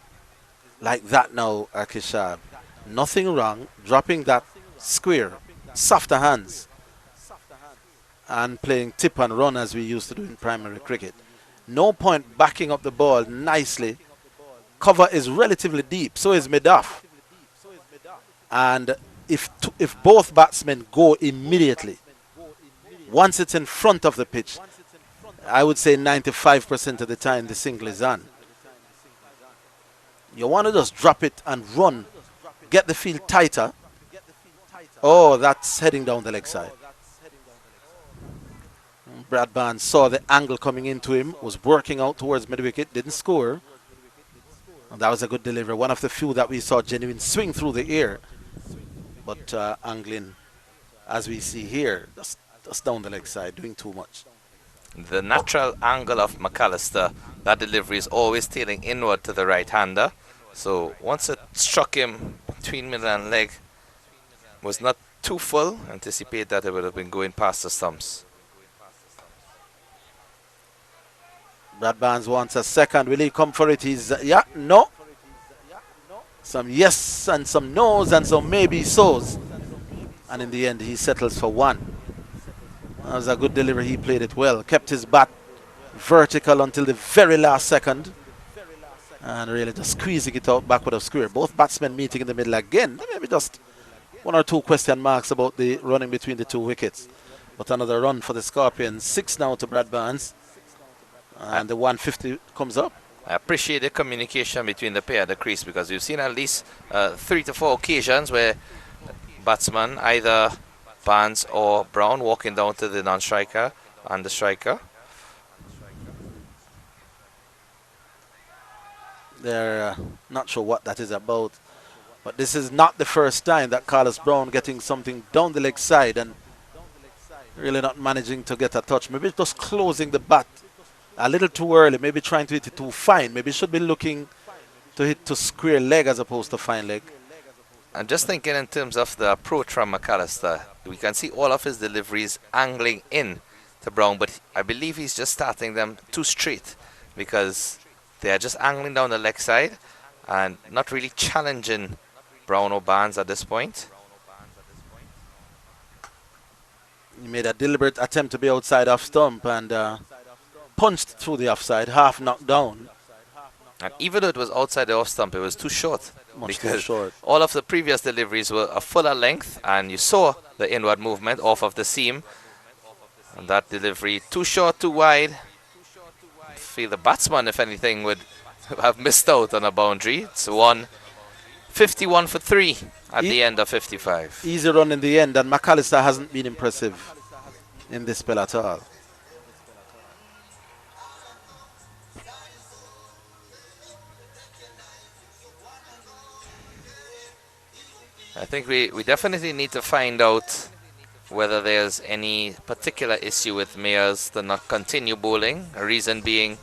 Like that now, Akishab. Nothing wrong. Dropping that square. Softer hands. And playing tip and run as we used to do in primary cricket. No point backing up the ball nicely. Cover is relatively deep. So is mid-off. And if both batsmen go immediately, once it's in front of the pitch, I would say 95% of the time the single is on. You want to just drop it and run, get the field tighter. Oh, that's heading down the leg side. Brad Barnes saw the angle coming into him, was working out towards mid-wicket, didn't score. And that was a good delivery. One of the few that we saw genuine swing through the air. But angling, as we see here, just down the leg side, doing too much. The natural angle of McAllister, that delivery is always tailing inward to the right-hander. So once it struck him between middle and leg, was not too full. Anticipate that it would have been going past the stumps. Brad Barnes wants a second. Will he come for it? He's, yeah, no. Some yes and some no's and some maybe so's. And in the end, he settles for one. That was a good delivery. He played it well. Kept his bat vertical until the very last second. And really just squeezing it out backward of square. Both batsmen meeting in the middle again. Maybe just one or two question marks about the running between the two wickets. But another run for the Scorpions. 6 now to Brad Barnes. And the 150 comes up. I appreciate the communication between the pair at the crease, because we've seen at least 3 to 4 occasions where batsman, either Barnes or Brown, walking down to the non-striker and the striker. They're not sure what that is about. But this is not the first time that Carlos Brown getting something down the leg side and really not managing to get a touch. Maybe just closing the bat a little too early, maybe trying to hit it too fine. Maybe should be looking to hit to square leg as opposed to fine leg. And just thinking in terms of the approach from McAllister, we can see all of his deliveries angling in to Brown, but I believe he's just starting them too straight, because they are just angling down the leg side and not really challenging Brown or Barnes at this point. He made a deliberate attempt to be outside off stump and punched through the offside, half knocked down. And even though it was outside the off stump, it was too short. Much too Because short. all of the previous deliveries were a fuller length, and you saw the inward movement off of the seam. And that delivery too short, too wide. Feel the batsman, if anything, would have missed out on a boundary. It's 51 for 3 at the end of 55. Easy run in the end, and McAllister hasn't been impressive in this spell at all. I think we definitely need to find out whether there's any particular issue with Mayers to not continue bowling. A reason being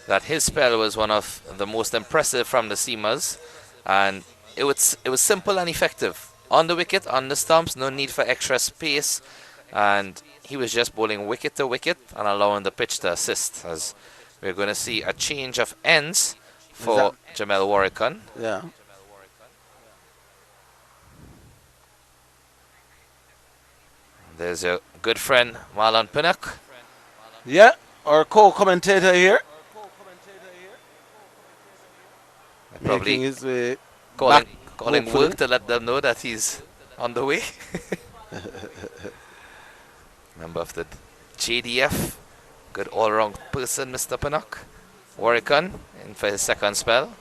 that his spell was one of the most impressive from the seamers, and it was simple and effective. On the wicket, on the stumps, no need for extra space, and he was just bowling wicket to wicket and allowing the pitch to assist, as we're going to see a change of ends for Jamel Warrican. Yeah. There's your good friend Marlon Pinnock. Yeah, our co-commentator here. Probably making his way calling hopefully. work to let them know that he's on the way. Member of the JDF. Good all-round person, Mr. Pinnock. Warrican in for his second spell.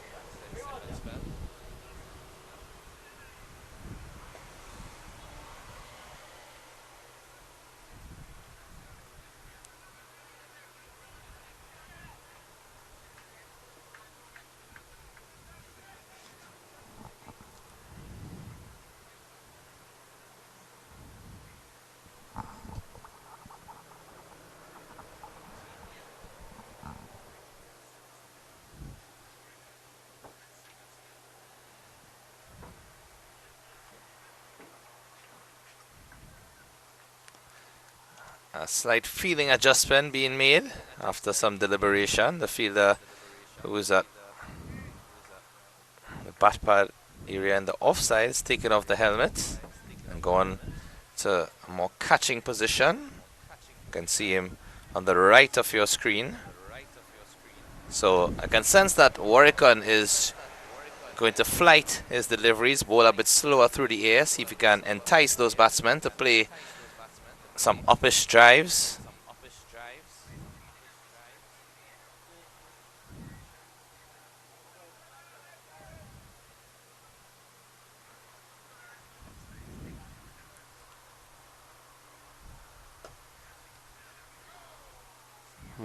A slight feeling adjustment being made after some deliberation. The fielder who is at the bat pad area in the offside is taking off the helmet and going to a more catching position. You can see him on the right of your screen. So I can sense that Warrican is going to flight his deliveries, bowl a bit slower through the air, see if he can entice those batsmen to play some uppish drives.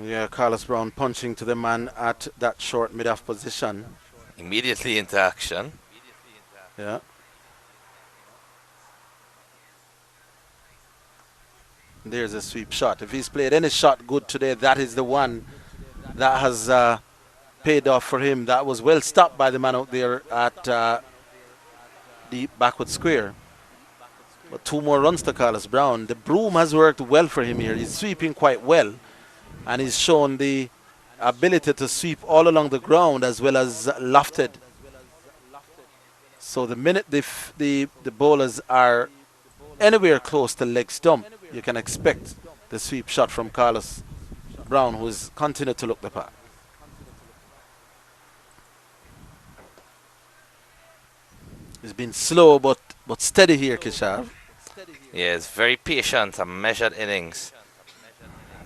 Yeah, Carlos Brown punching to the man at that short mid-off position. Immediately into action. Yeah. There's a sweep shot. If he's played any shot good today, that is the one that has paid off for him. That was well stopped by the man out there at the backward square. But 2 more runs to Carlos Brown. The broom has worked well for him here. He's sweeping quite well. And he's shown the ability to sweep all along the ground as well as lofted. So the minute the bowlers are anywhere close to leg stump, you can expect the sweep shot from Carlos Brown, who is continued to look the part. He's been slow but steady here, Kishar. Yeah, it's very patient and measured innings.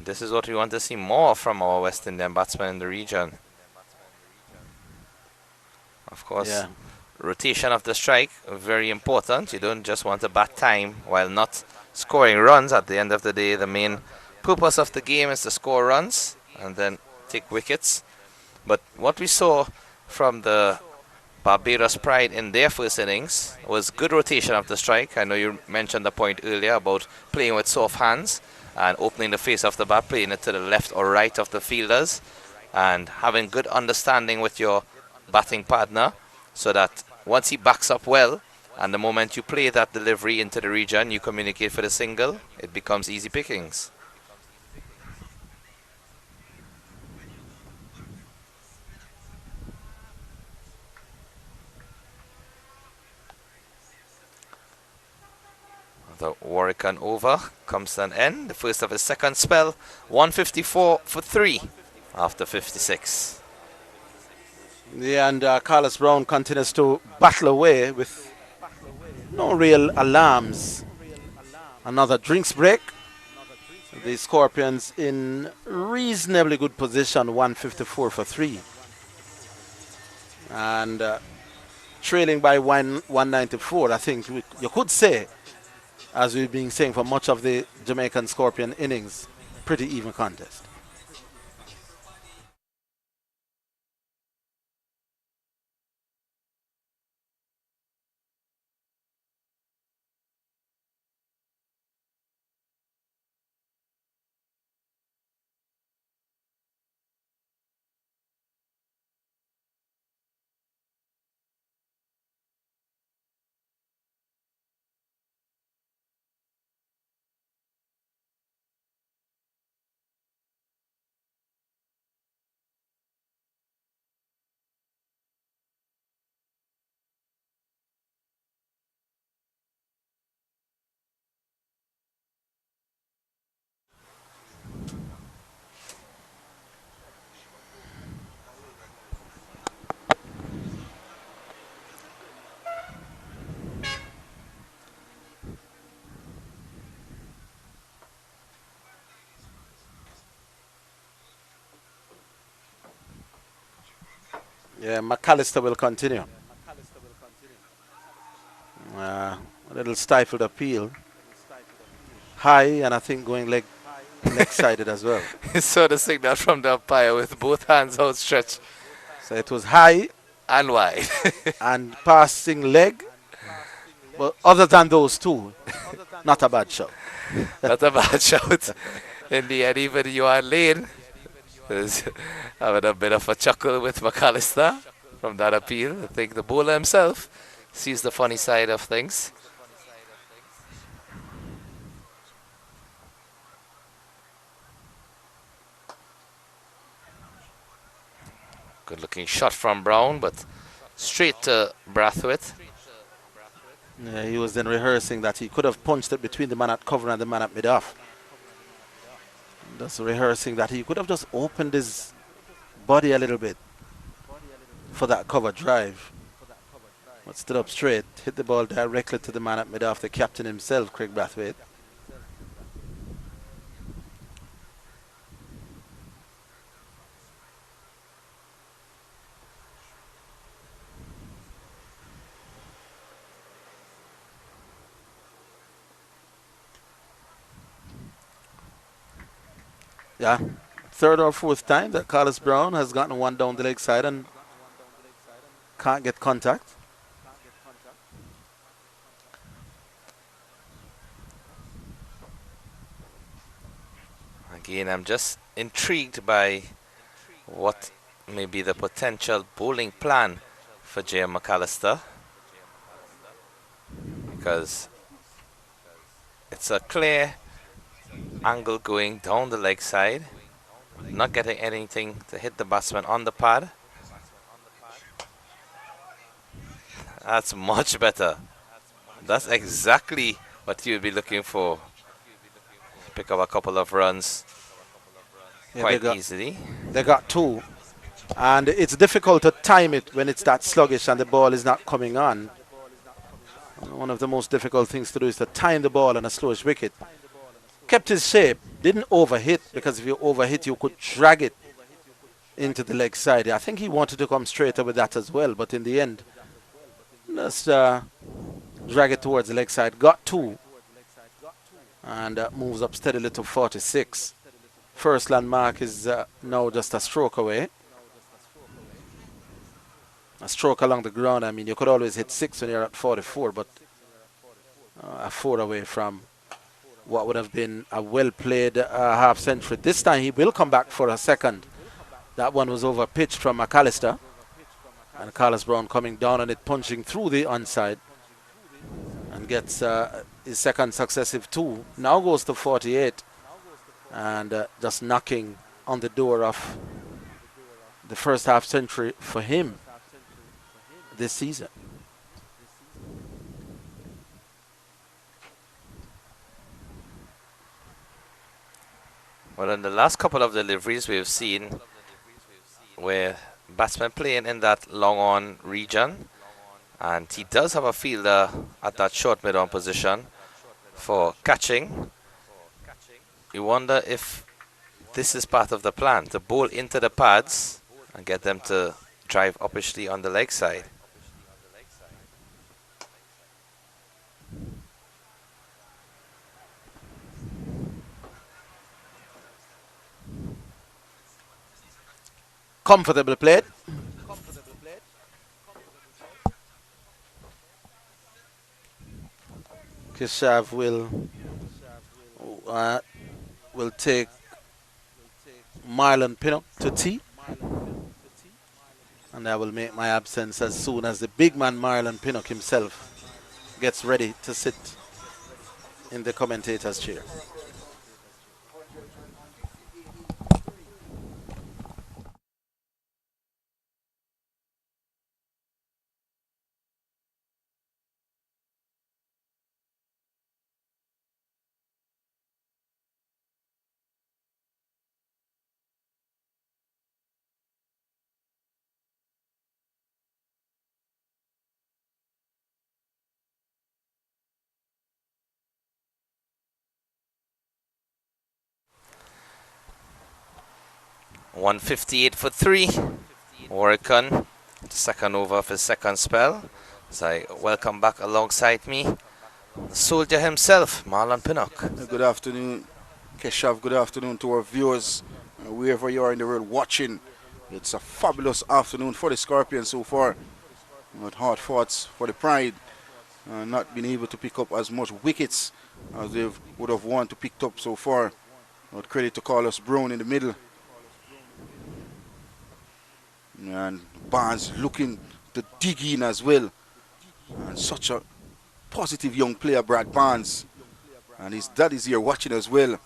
This is what we want to see more from our West Indian batsmen in the region. Of course, rotation of the strike, very important. You don't just want to bat time while not scoring runs. At the end of the day, the main purpose of the game is to score runs and then take wickets. But what we saw from the Barbados Pride in their first innings was good rotation of the strike. I know you mentioned the point earlier about playing with soft hands and opening the face of the bat, playing it to the left or right of the fielders, and having good understanding with your batting partner, so that once he backs up well, and the moment you play that delivery into the region, you communicate for the single, it becomes easy pickings. The Warrican over comes to an end. The first of his second spell, 154 for 3 after 56. Yeah, and Carlos Brown continues to battle away with no real alarms. Another drinks break. The Scorpions in reasonably good position, 154 for 3. And trailing by 194, I think you could say, as we've been saying for much of the Jamaican Scorpion innings, pretty even contest. Yeah, McAllister will continue. A little stifled appeal. High, and I think going leg-sided as well. He saw the signal from the umpire with both hands outstretched So it was high and wide. and passing leg. But other than those two, not a bad shot. Not a bad shout. In the end, even Yuan Lane is having a bit of a chuckle with McAllister from that appeal. I think the bowler himself sees the funny side of things. Good looking shot from Brown, but straight to Brathwaite. Yeah, he was then rehearsing that he could have punched it between the man at cover and the man at mid-off. Just rehearsing that he could have just opened his body a little bit for that cover drive. But stood up straight, hit the ball directly to the man at mid-off, the captain himself, Craig Brathwaite. Yeah, third or fourth time that Carlos Brown has gotten one down the leg side and can't get contact. Again, I'm just intrigued by what may be the potential bowling plan for J.M. McAllister, because it's a clear angle going down the leg side, not getting anything to hit the batsman on the pad. That's much better. That's exactly what you'd be looking for. Pick up a couple of runs quite easily. They got two, and it's difficult to time it when it's that sluggish and the ball is not coming on. One of the most difficult things to do is to time the ball on a slowish wicket. Kept his shape, didn't overhit, because if you overhit you could drag it into the leg side. I think he wanted to come straighter with that as well, but in the end just drag it towards the leg side. Got two and moves up steadily to 46. First landmark is now just a stroke away. A stroke along the ground. I mean, you could always hit 6 when you're at 44, but a 4 away from what would have been a well-played half century. This time he will come back for a second. That one was over pitched from McAllister. And Carlos Brown coming down on it, punching through the onside. And gets his second successive 2. Now goes to 48. And just knocking on the door of the first half century for him this season. Well, in the last couple of deliveries we've seen where batsmen playing in that long on region, and he does have a fielder at that short mid-on position for catching. You wonder if this is part of the plan, to bowl into the pads and get them to drive uppishly on the leg side. Comfortable played. Keshav will take Marlon Pinnock to tea, and I will make my absence as soon as the big man Marlon Pinnock himself gets ready to sit in the commentator's chair. .158 for 3. Warwickon, second over of his second spell. So I welcome back alongside me, the soldier himself, Marlon Pinnock. Good afternoon, Keshav. Good afternoon to our viewers, wherever you are in the world watching. It's a fabulous afternoon for the Scorpions so far. With hard foughts for the Pride, not being able to pick up as much wickets as they would have wanted to pick up so far. But credit to Carlos Brown in the middle. And Barnes looking to dig in as well. And such a positive young player, Brad Barnes. And his dad is here watching as well.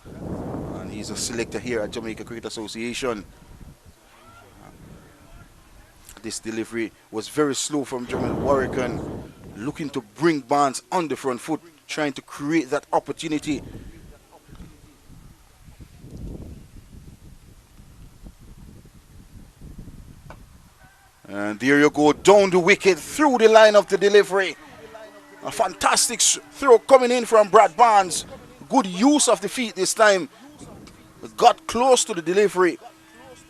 And he's a selector here at Jamaica Cricket Association. This delivery was very slow from Jamel Warwickon, looking to bring Barnes on the front foot, trying to create that opportunity. And there you go, down the wicket, through the line of the delivery. A fantastic throw coming in from Brad Barnes. Good use of the feet this time. Got close to the delivery.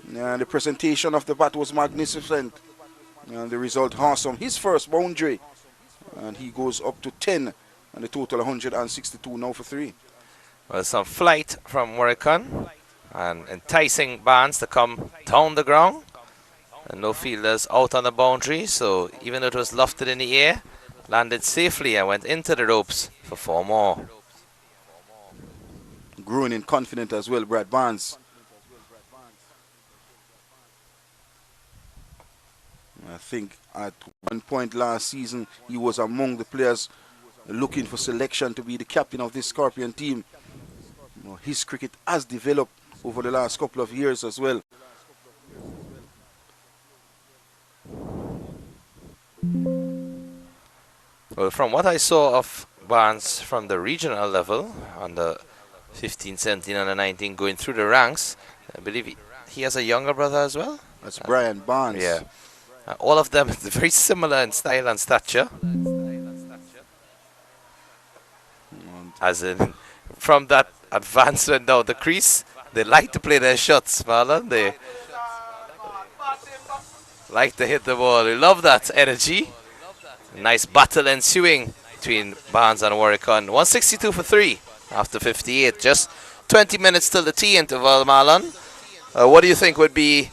And the presentation of the bat was magnificent. And the result awesome. His first boundary. And he goes up to 10. And the total 162 now for 3. Well, some flight from Warwickon and enticing Barnes to come down the ground. And no fielders out on the boundary, so even though it was lofted in the air, landed safely and went into the ropes for 4 more. Growing in confident as well, Brad Barnes. I think at one point last season, he was among the players looking for selection to be the captain of this Scorpion team. You know, his cricket has developed over the last couple of years as well. Well, from what I saw of Barnes from the regional level, on the 15, 17 and the 19 going through the ranks, I believe he has a younger brother as well. That's Brian Barnes. Yeah. All of them very similar in style and stature. As in, from that advancement down the crease, they like to play their shots, Marlon. They like to hit the ball. They love that energy. Nice battle ensuing between Barnes and Warwickon. 162 for 3 after 58. Just 20 minutes till the tea interval, Marlon. What do you think would be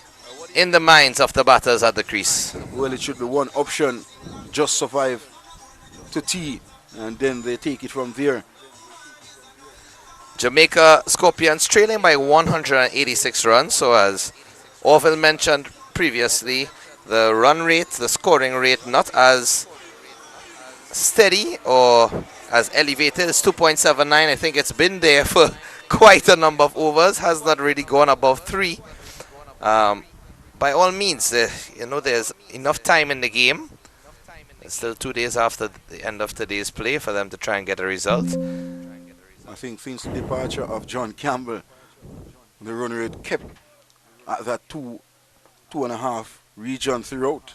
in the minds of the batters at the crease? Well, it should be one option. Just survive to tea, and then they take it from there. Jamaica Scorpions trailing by 186 runs. So as Orville mentioned previously, the run rate, the scoring rate, not as steady or as elevated. It's 2.79. I think it's been there for quite a number of overs. Has not really gone above 3. By all means, you know, there's enough time in the game. It's still 2 days after the end of today's play for them to try and get a result. I think since the departure of John Campbell, the run rate kept at that 2.5 region throughout.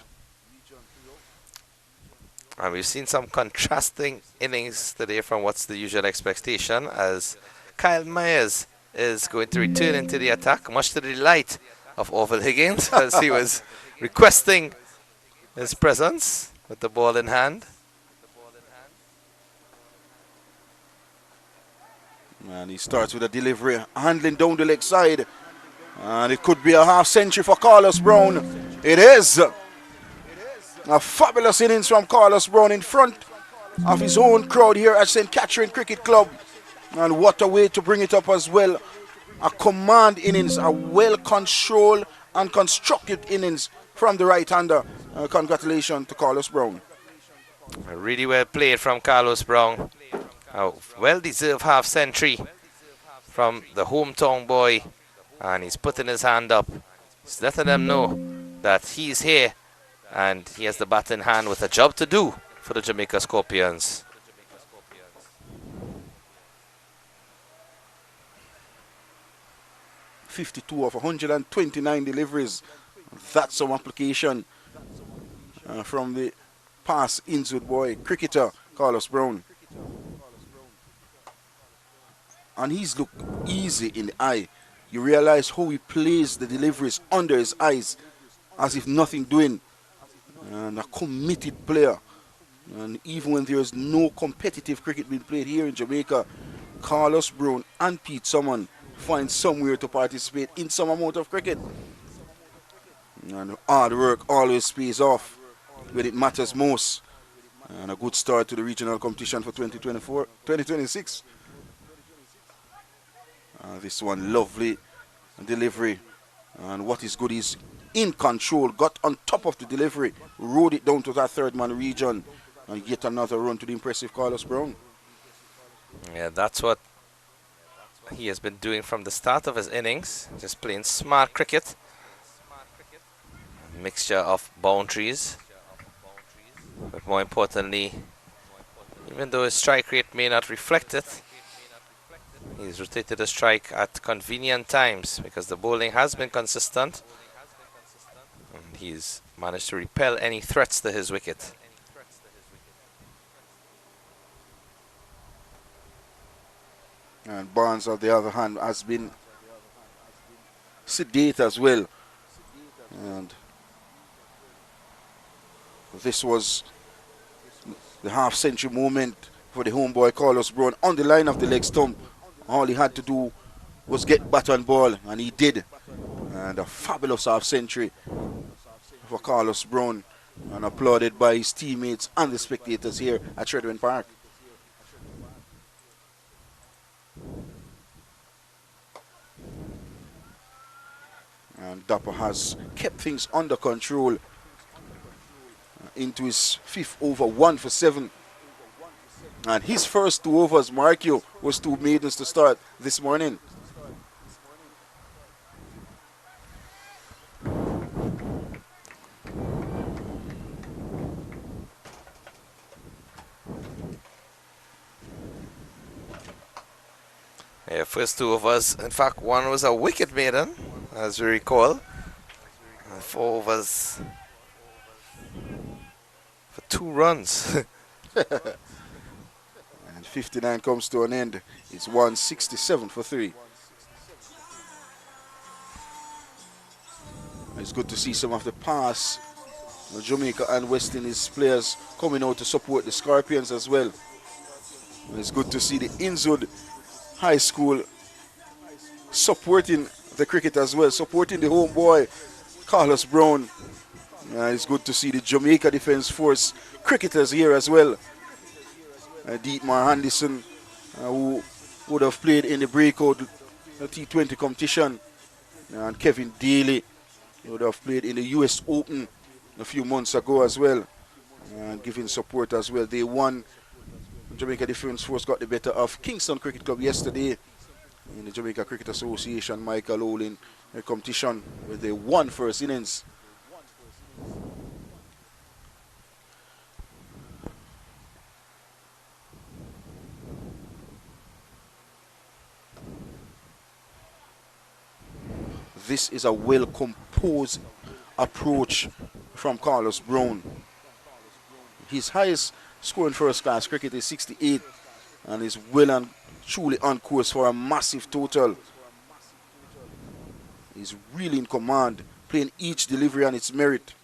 And we've seen some contrasting innings today from what's the usual expectation, as Kyle Myers is going to return into the attack, much to the delight of Orville Higgins, as he was requesting his presence with the ball in hand. And he starts with a delivery, handling down the leg side. And it could be a half century for Carlos Brown. It is. A fabulous innings from Carlos Brown in front of his own crowd here at St. Catherine Cricket Club. And what a way to bring it up as well. A command innings, a well-controlled and constructed innings from the right-hander. Congratulations to Carlos Brown. Really well played from Carlos Brown. A well-deserved half-century from the hometown boy. And he's putting his hand up. He's letting them know that he's here and he has the bat in hand with a job to do for the Jamaica Scorpions. .52 of 129 deliveries. That's some application from the past injured boy cricketer Carlos Brown. And he's looked easy in the eye. You realize how he plays the deliveries under his eyes as if nothing doing. And a committed player. And even when there is no competitive cricket being played here in Jamaica, Carlos Brown and Pete Summon find somewhere to participate in some amount of cricket. And hard work always pays off when it matters most. And a good start to the regional competition for 2026. This one, lovely delivery. And what is good is in control, got on top of the delivery, rode it down to that third man region. And yet another run to the impressive Carlos Brown. Yeah, that's what he has been doing from the start of his innings. Just playing smart cricket. A mixture of boundaries. But more importantly, even though his strike rate may not reflect it, he's rotated the strike at convenient times because the bowling has been consistent. And he's managed to repel any threats to his wicket. And Barnes, on the other hand, has been sedate as well. And this was the half-century moment for the homeboy Carlos Brown on the line of the leg stump. All he had to do was get bat on ball, and he did. And a fabulous half-century for Carlos Brown, and applauded by his teammates and the spectators here at Shredwin Park. And Dapper has kept things under control into his fifth over, 1 for 7. And his first 2 overs, mark you, was 2 maidens to start this morning. Yeah, first 2 overs. In fact, one was a wicket maiden, as we recall. 4 overs for 2 runs. And 59 comes to an end. It's 167 for 3. It's good to see some of the past Jamaica and West Indies players coming out to support the Scorpions as well. It's good to see the Inwood High School supporting the cricket as well, supporting the homeboy Carlos Brown. It's good to see the Jamaica Defence Force cricketers here as well. Dietmar Anderson, who would have played in the breakout T20 competition, and Kevin Daly, who would have played in the US Open a few months ago as well, and giving support as well. They won. Jamaica Defence Force got the better of Kingston Cricket Club yesterday in the Jamaica Cricket Association Michael Olin competition, where they won first innings. This is a well-composed approach from Carlos Brown. His highest score in first-class cricket is 68, and is well and truly on course for a massive total He's really in command, playing each delivery on its merit.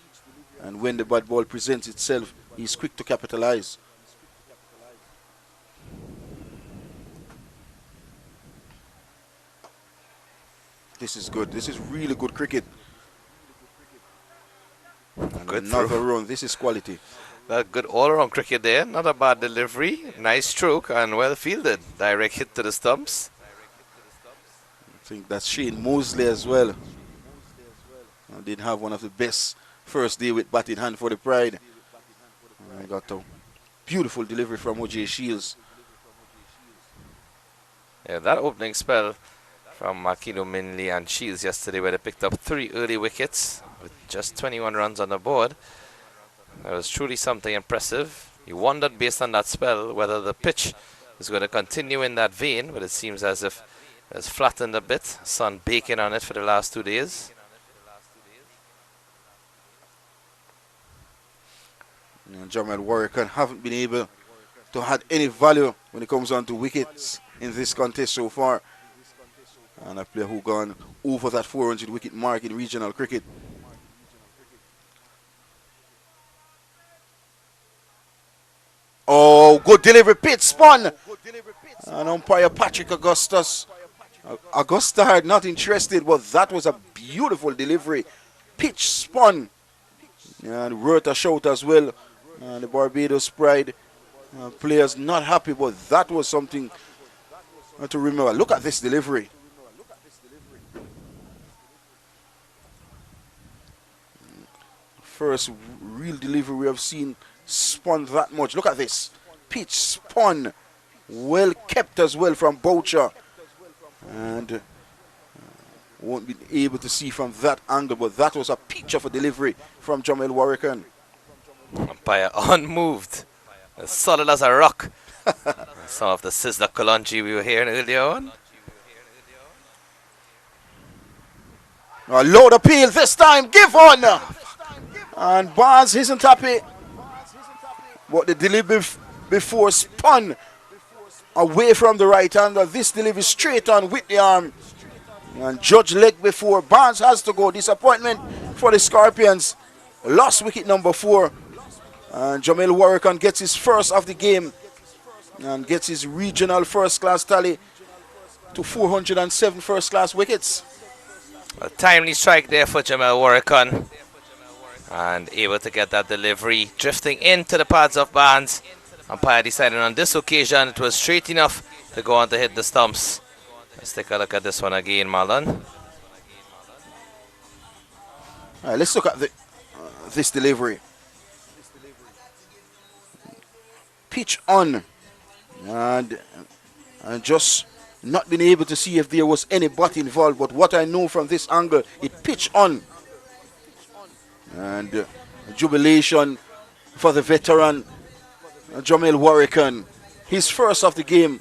And when the bad ball presents itself, he's quick to capitalize. This is good. This is really good cricket. And Good another throw. run. This is quality. Good all-around cricket there. Not a bad delivery. Nice stroke and well fielded. Direct hit to the stumps. I think that's Shane Mosley as well. Did have one of the best first day with bat in hand for the Pride. I got a beautiful delivery from O.J. Shields. Yeah, that opening spell from Makino Minley and Shields yesterday, where they picked up 3 early wickets with just 21 runs on the board. That was truly something impressive. You wondered based on that spell whether the pitch is going to continue in that vein, but it seems as if it's flattened a bit. Sun baking on it for the last 2 days. And Jamal Warrican haven't been able to add any value when it comes on to wickets in this contest so far. And a player who gone over that 400 wicket mark in regional cricket. Oh, good delivery, pitch spun. And umpire Patrick Augusta had not interested, but that was a beautiful delivery. Pitch spun. And worth a shout as well. And the Barbados Pride players not happy, but that was something to remember. Look at this delivery. First real delivery we have seen spun that much. Look at this. Pitch spun. Well kept as well from Boucher. And won't be able to see from that angle, but that was a peach of a delivery from Jamel Warrican. Umpire unmoved. As solid as a rock. Some of the Sizzler Kalonji we were hearing earlier on. A load appeal this time. Give on. And Barnes isn't happy. But the delivery before spun away from the right hander. This delivery straight on with the arm. And Judge leg before. Barnes has to go. Disappointment for the Scorpions. Lost wicket number 4. And Jamel Warrican gets his first of the game. And gets his regional first class tally to 407 first class wickets. A timely strike there for Jamel Warrican. And able to get that delivery. Drifting into the pads of Barnes. Umpire decided on this occasion it was straight enough to go on to hit the stumps. Let's take a look at this one again, Marlon. All right, let's look at this delivery. Pitch on. And just not been able to see if there was any bat involved. But what I know from this angle, it pitched on. And jubilation for the veteran Jamel Warrican. His first of the game.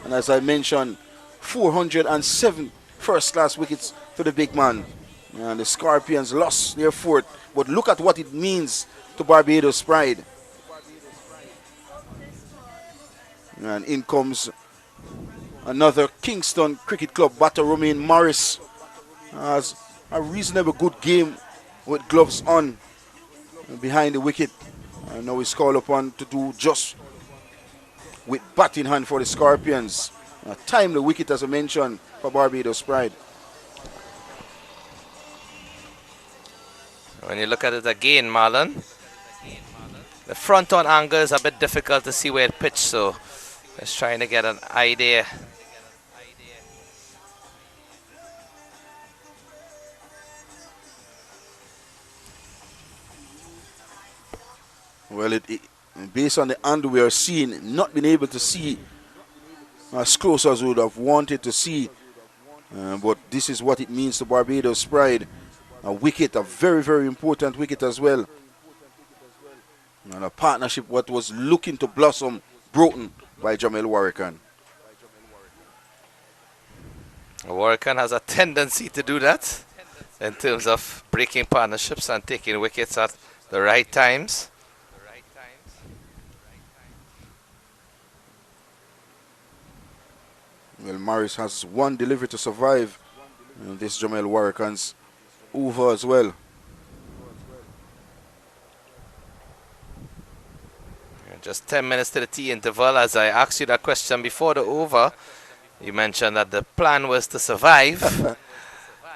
And as I mentioned, 407 first class wickets to the big man. And the Scorpions lost their 4th. But look at what it means to Barbados Pride. And in comes another Kingston Cricket Club batter, Romain Morris. Has a reasonable good game with gloves on behind the wicket. And now he's called upon to do just with bat in hand for the Scorpions. A timely wicket, as I mentioned, for Barbados Pride. When you look at it again, Marlon, the front on angle is a bit difficult to see where it pitched, so just trying to get an idea. Well, based on the angle we are seeing, not being able to see as close as we would have wanted to see. But this is what it means to Barbados Pride. A wicket, a very, very important wicket as well. And a partnership what was looking to blossom, broken by Jamel Warrican. Warrican has a tendency to do that in terms of breaking partnerships and taking wickets at the right times. Well, Morris has one delivery to survive. And this Jamel Warrican's over as well. Just 10 minutes to the tea interval. As I asked you that question before the over, you mentioned that the plan was to survive.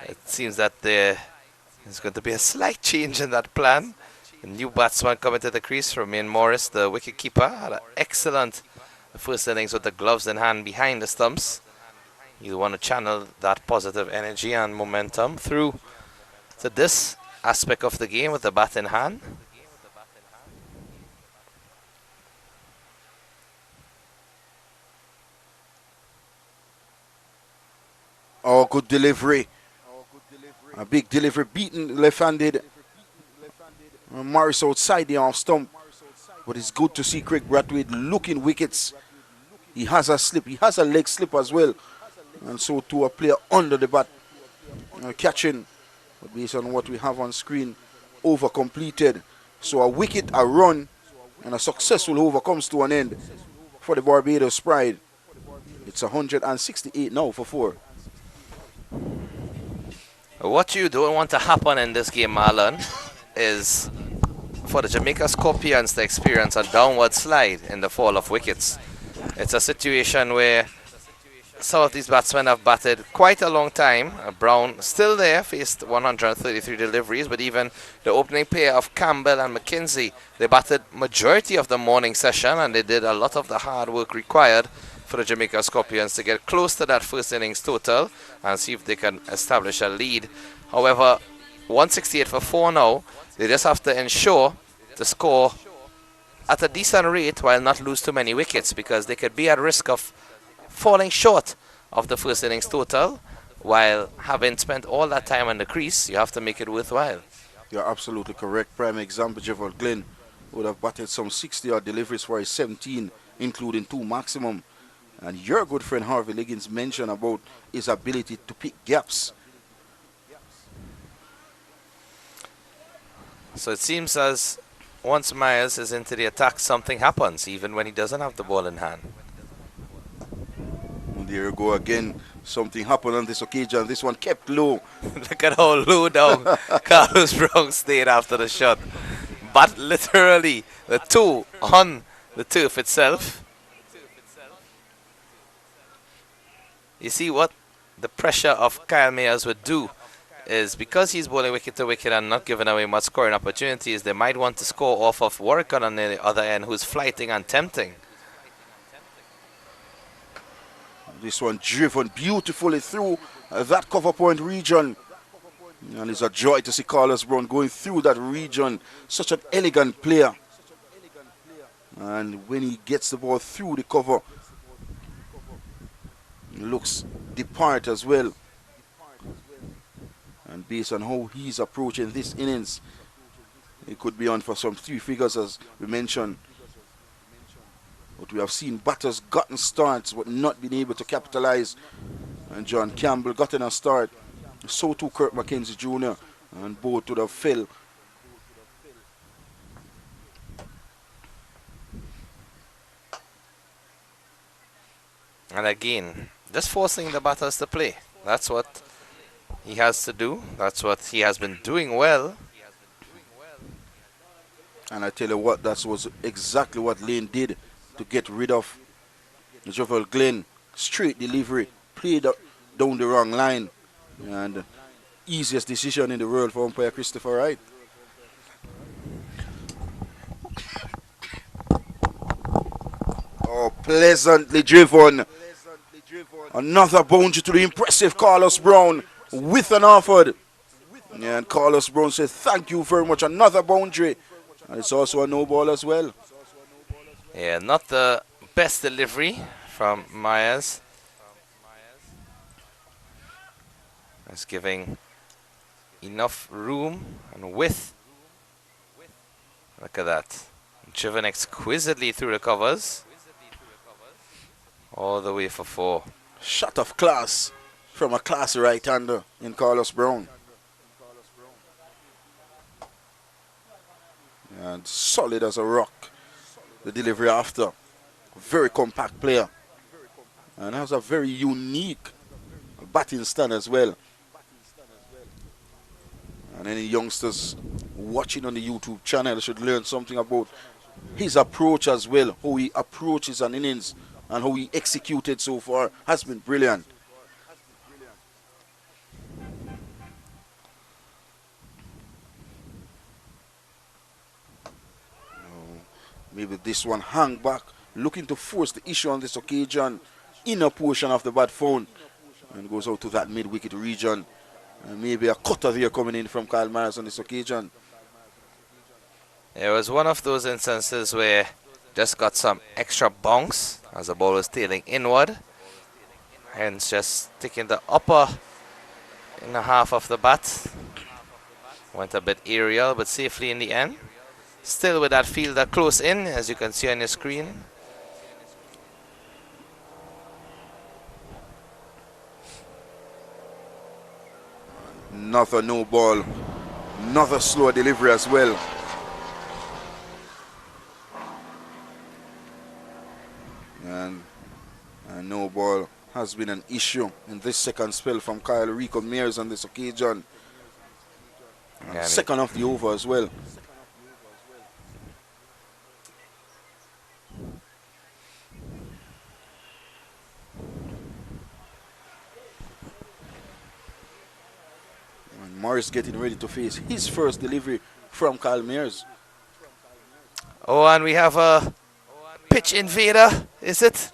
It seems that there's going to be a slight change in that plan. A new batsman coming to the crease from Ian Morris, the wicket keeper, had an excellent first innings with the gloves in hand behind the stumps. You want to channel that positive energy and momentum through to this aspect of the game with the bat in hand. Oh, good delivery. A big delivery, beaten left-handed. Morris outside the off stump. But it's good to see Craig Brathwaite looking wickets. He has a slip. He has a leg slip as well. And so too a player under the bat. Catching. But based on what we have on screen, over completed. So a wicket, a run, and a successful over comes to an end for the Barbados Pride. It's 168 now for 4. What you don't want to happen in this game, Marlon, is for the Jamaica Scorpions to experience a downward slide in the fall of wickets. It's a situation where some of these batsmen have batted quite a long time. Brown still there, faced 133 deliveries, but even the opening pair of Campbell and McKenzie, they batted majority of the morning session, and they did a lot of the hard work required for the Jamaica Scorpions to get close to that first innings total and see if they can establish a lead. However, 168 for 4 now. They just have to ensure to score at a decent rate while not lose too many wickets, because they could be at risk of falling short of the first innings total while having spent all that time on the crease. You have to make it worthwhile. You're absolutely correct. Prime example, Jevon Glenn would have batted some 60-odd deliveries for his 17, including 2 maximum. And your good friend Harvey Liggins mentioned about his ability to pick gaps. So it seems as once Myers is into the attack, something happens, even when he doesn't have the ball in hand. And there you go again. Something happened on this occasion. This one kept low. Look at how low down Carlos Brown stayed after the shot. But literally, the 2 on the turf itself. You see what the pressure of Kyle Mayers would do is, because he's bowling wicket to wicket and not giving away much scoring opportunities, they might want to score off of Warrican on the other end, who's flighting and tempting. This one driven beautifully through that cover point region. And it's a joy to see Carlos Brown going through that region. Such an elegant player. And when he gets the ball through the cover, it looks depart as well. And based on how he's approaching this innings, he could be on for some 3 figures, as we mentioned. But we have seen batters gotten starts but not been able to capitalize. And John Campbell gotten a start. So too Kirk McKenzie Jr. And both would have fell. And again, just forcing the batters to play. That's what he has to do. That's what he has been doing well. And I tell you what, that was exactly what Lane did to get rid of Jevon Glenn. Straight delivery, played down the wrong line. And easiest decision in the world for umpire Christopher Wright. Oh, pleasantly driven. Another boundary to the impressive Carlos Brown with an offered. And Carlos Brown says, thank you very much. Another boundary. And it's also a no ball as well. Yeah, not the best delivery from Myers. It's giving enough room and width. Look at that. Driven exquisitely through the covers. All the way for 4. Shot of class from a classy right-hander in Carlos Brown. And solid as a rock. The delivery after. Very compact player. And has a very unique batting stand as well. And any youngsters watching on the YouTube channel should learn something about his approach as well. How he approaches an innings and how he executed so far has been brilliant. Maybe this one hang back, looking to force the issue on this occasion. Inner portion of the bat phone and goes out to that mid-wicket region. And maybe a cutter there coming in from Kyle Myers on this occasion. It was one of those instances where just got some extra bounce as the ball was tailing inward. Hence just taking the upper inner half of the bat. Went a bit aerial but safely in the end. Still with that fielder close in, as you can see on your screen. Another no ball. Another slow delivery as well. And no ball has been an issue in this second spell from Kyle Rico Mears on this occasion. And second of the over as well. And Morris getting ready to face his first delivery from Kyle Mears. Oh, and we have a pitch invader, is it?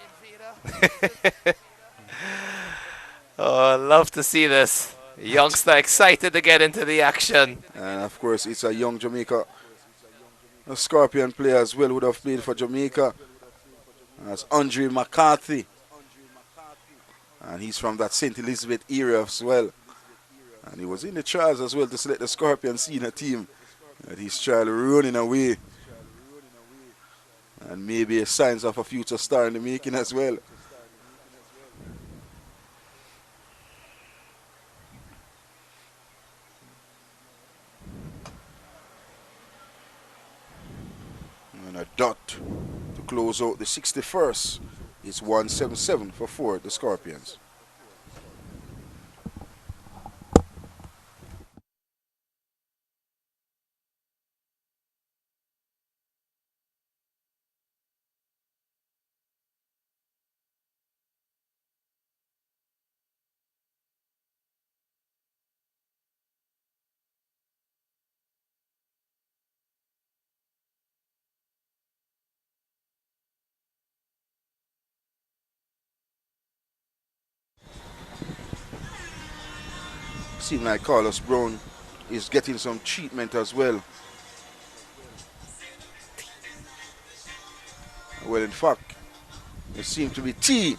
Oh, love to see this. Youngster excited to get into the action. And of course, it's a young Jamaica, a Scorpion player as well, would have played for Jamaica. That's Andre McCarthy. And he's from that St. Elizabeth area as well. And he was in the trials as well to select the Scorpion senior team. And his child running away. And maybe signs of a future star in the making as well. And a dot to close out the 61st. It's 177 for 4, the Scorpions. Seems like Carlos Brown is getting some treatment as well. Well, in fact, it seems to be tea.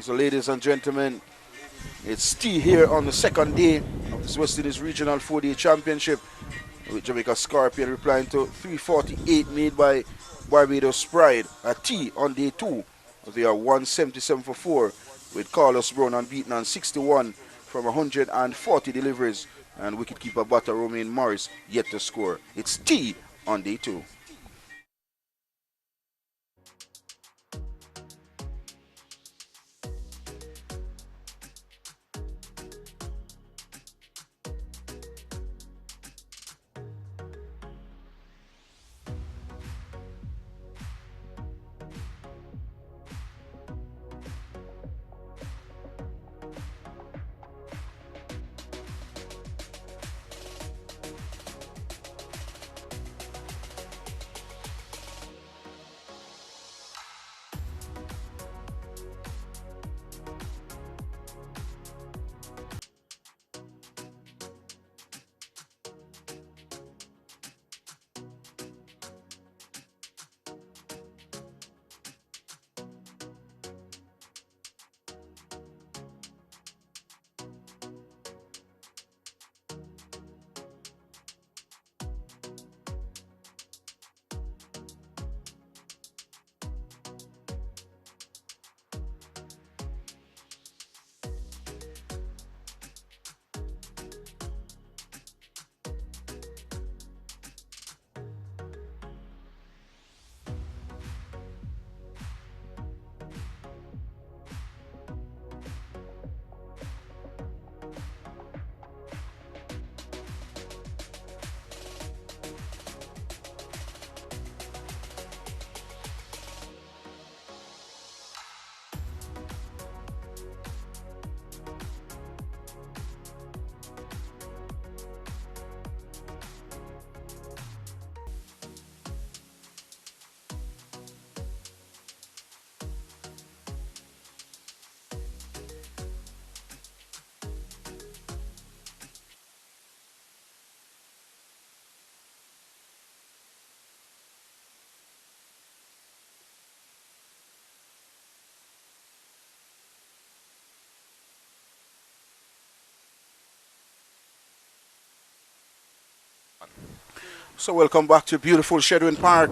So, ladies and gentlemen, it's tea here on the second day of this West Indies Regional 4-Day Championship, with Jamaica Scorpion replying to 348 made by Barbados Pride. A tea on day 2. They are 177 for 4, with Carlos Brown unbeaten on 61 from 140 deliveries, and wicketkeeper batter Romain Morris yet to score. It's tea on day 2. So welcome back to beautiful Shedwin Park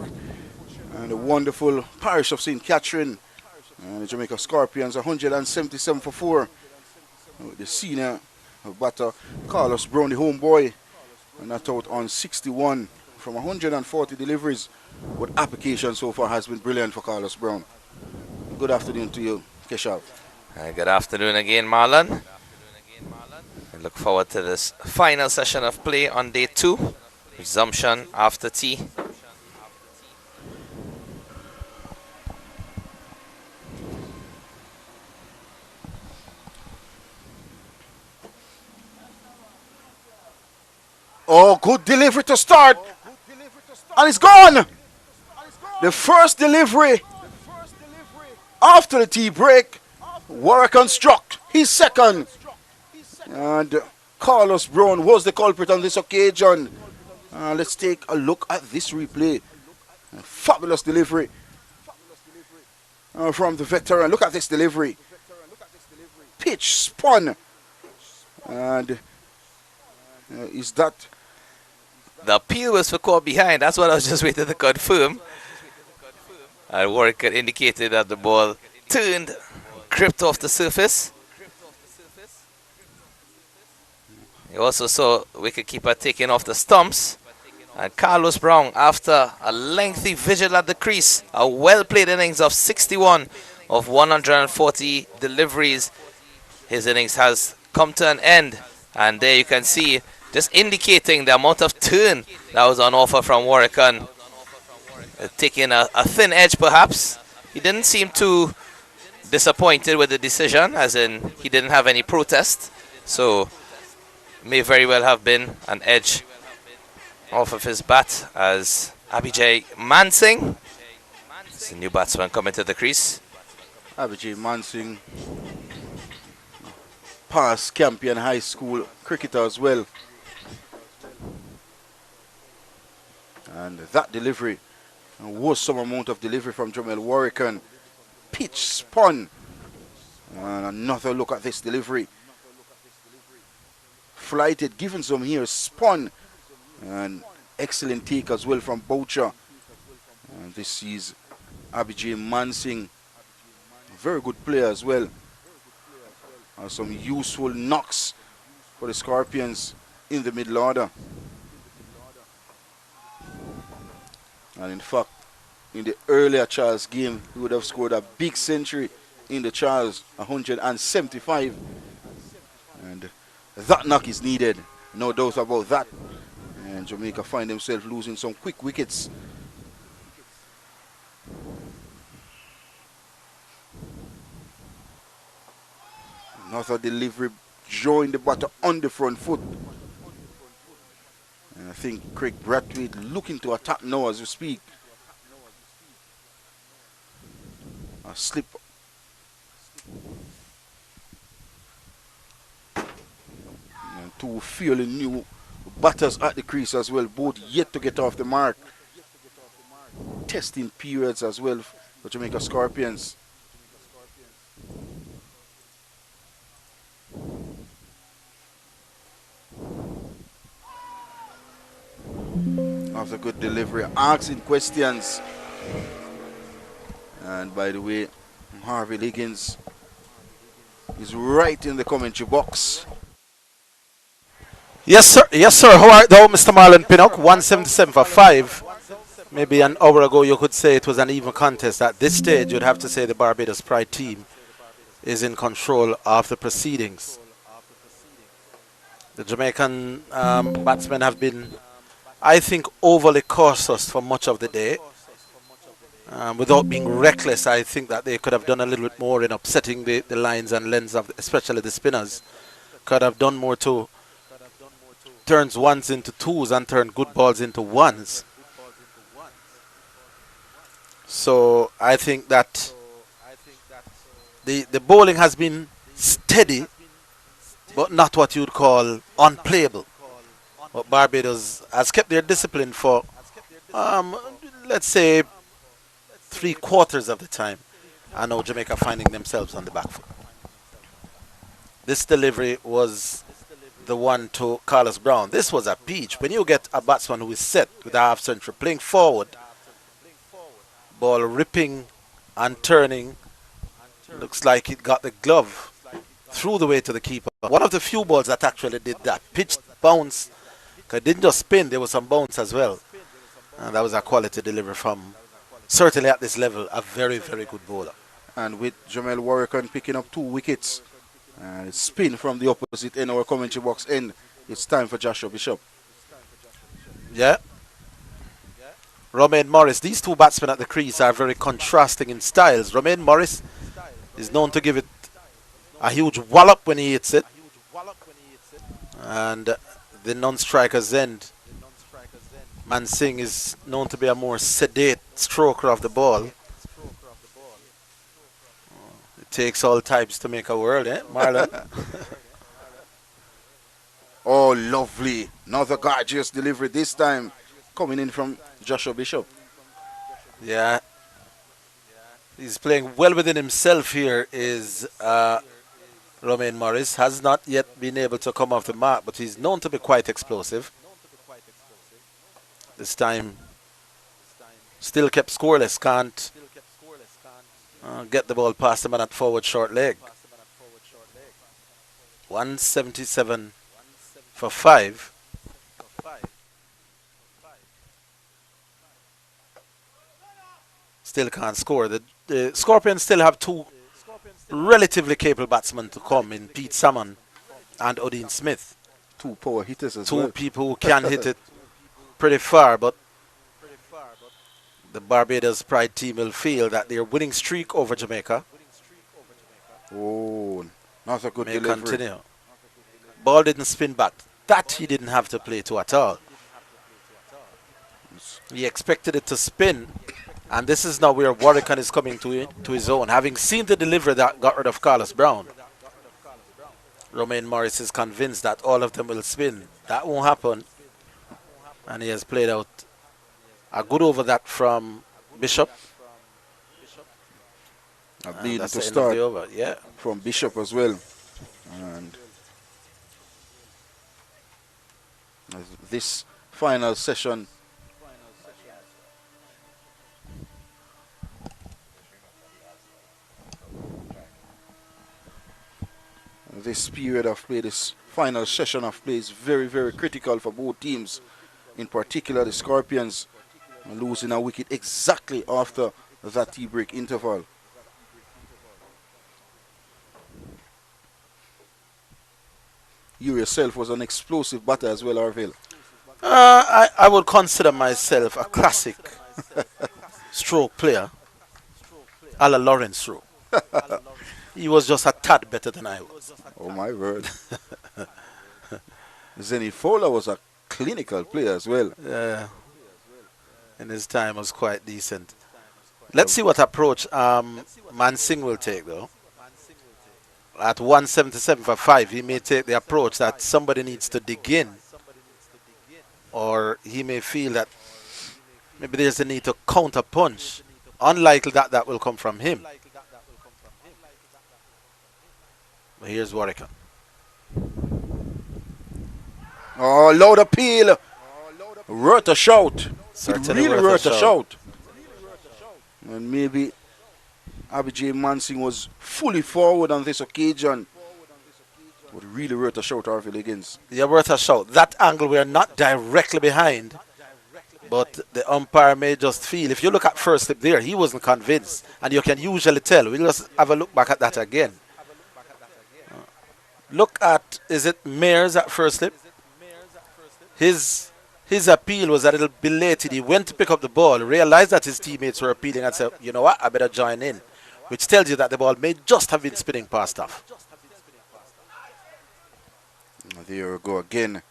and the wonderful parish of St. Catherine. And the Jamaica Scorpions 177 for 4. With the senior batter Carlos Brown, the homeboy, and not out on 61 from 140 deliveries. But application so far has been brilliant for Carlos Brown. Good afternoon to you, Keshav. Good afternoon again, Marlon. I look forward to this final session of play on day 2. Resumption after tea. Oh, good delivery to start. And it's gone. The first delivery after the tea break. Warwick struck his second. And Carlos Brown was the culprit on this occasion. Let's take a look at this replay. A fabulous delivery from the veteran. Look at this delivery. Pitch spun. And is that... The appeal was for caught behind. That's what I was just waiting to confirm. And Warwick had indicated that the ball turned, gripped off the surface. You also saw wicketkeeper taking off the stumps. And Carlos Brown, after a lengthy vigil at the crease, a well-played innings of 61 of 140 deliveries. His innings has come to an end. And there you can see, just indicating the amount of turn that was on offer from Warwick. Taking a thin edge perhaps. He didn't seem too disappointed with the decision, as in he didn't have any protest. So may very well have been an edge off of his bat, as Abhijay Mansingh is the new batsman coming to the crease. Abhijay Mansingh, past Campion High School cricketer as well. And that delivery was some amount of delivery from Jamel Warwick. Pitch spun. And another look at this delivery. Flighted, given some here, spun. And excellent take as well from Boucher. And this is Abhijay Mansingh. Very good player as well. Some useful knocks for the Scorpions in the middle order. And in fact, in the earlier Charles game, he would have scored a big century in the Charles, 175. And that knock is needed, no doubt about that. And Jamaica find themselves losing some quick wickets. Another delivery, drawing the batter on the front foot. And I think Craig Brathwaite looking to attack now as we speak. A slip. And two fairly new batters at the crease as well, both yet to get off the mark. Testing periods as well for Jamaica Scorpions. After good delivery, asking questions. And by the way, Harvey Higgins is right in the commentary box. Yes, sir. Yes, sir. How are thou, Mr. Marlon Pinnock? 177 for 5. Maybe an hour ago you could say it was an even contest. At this stage, you'd have to say the Barbados Pride team is in control of the proceedings. The Jamaican batsmen have been, I think, overly cautious for much of the day. Without being reckless, I think that they could have done a little bit more in upsetting the lines and lengths of, especially the spinners. Could have done more to turn ones into twos and turn good balls into ones. So I think that the bowling has been steady, but not what you'd call unplayable. But Barbados has kept their discipline for, let's say, 3/4 of the time. And now Jamaica finding themselves on the back foot. This delivery was the one to Carlos Brown. This was a peach. When you get a batsman who is set with a half century playing forward, ball ripping and turning, looks like it got the glove through the way to the keeper. One of the few balls that actually did that. Pitched bounce. It didn't just spin, there was some bounce as well. And that was a quality delivery from, certainly at this level, a very, very good bowler. And with Jamel Warrican picking up 2 wickets, and spin from the opposite end, our commentary box end, it's time for Joshua Bishop. Yeah. Romain Morris, these 2 batsmen at the crease are very contrasting in styles. Romain Morris is known to give it a huge wallop when he hits it. And the non-striker's end, Mansingh is known to be a more sedate stroker of the ball. It takes all types to make a world, eh, Marlon? Oh, lovely. Another gorgeous delivery this time coming in from Joshua Bishop. Yeah. He's playing well within himself here is Romain Morris. Has not yet been able to come off the mark, but he's known to be quite explosive. This time still kept scoreless. Can't get the ball past the man at forward short leg. 177 for 5. Still can't score. The Scorpions still have 2 relatively capable batsmen to come in Pete Salmon and Odin Smith. 2 power hitters as 2 well. people who can hit it pretty far, but the Barbados Pride team will feel that their winning streak over Jamaica Oh, not a good may delivery. continue. Ball didn't spin back. That he didn't have to play to at all. He expected it to spin, and this is now where Warrican is coming to his own. Having seen the delivery that got rid of Carlos Brown, Romain Morris is convinced that all of them will spin. That won't happen, and he has played out a good over that from Bishop. A And bleeding that's to the end of start the over. Yeah. from Bishop as well. And this final session, this period of play, this final session of play is very, very critical for both teams. In particular, the Scorpions losing a wicket exactly after that tea break interval. You yourself was an explosive batter as well, Arville. I would consider myself a classic stroke player, a la Lawrence stroke. He was just a tad better than I was. Oh my word. Zenny Fowler was a clinical player as well. In his time was quite decent. Let's see what approach Mansingh will take though. At 177 for 5, he may take the approach that somebody needs to dig in, or he may feel that maybe there's a need to counter punch. Unlikely that that will come from him. But here's Warrican. Oh, loud appeal. Worth a shout. Certainly It really worth worth a a shout. And maybe Abhijay Mansingh was fully forward on this occasion. But really worth a shout, Arville Higgins. Yeah, worth a shout. That angle we are not directly behind, but the umpire may just feel. If you look at first slip there, he wasn't convinced, and you can usually tell. We'll just have a look back at that again. Look at, is it Mears at first slip? His appeal was a little belated. He went to pick up the ball, realized that his teammates were appealing, and said, you know what, I better join in. Which tells you that the ball may just have been spinning past off. There we go again.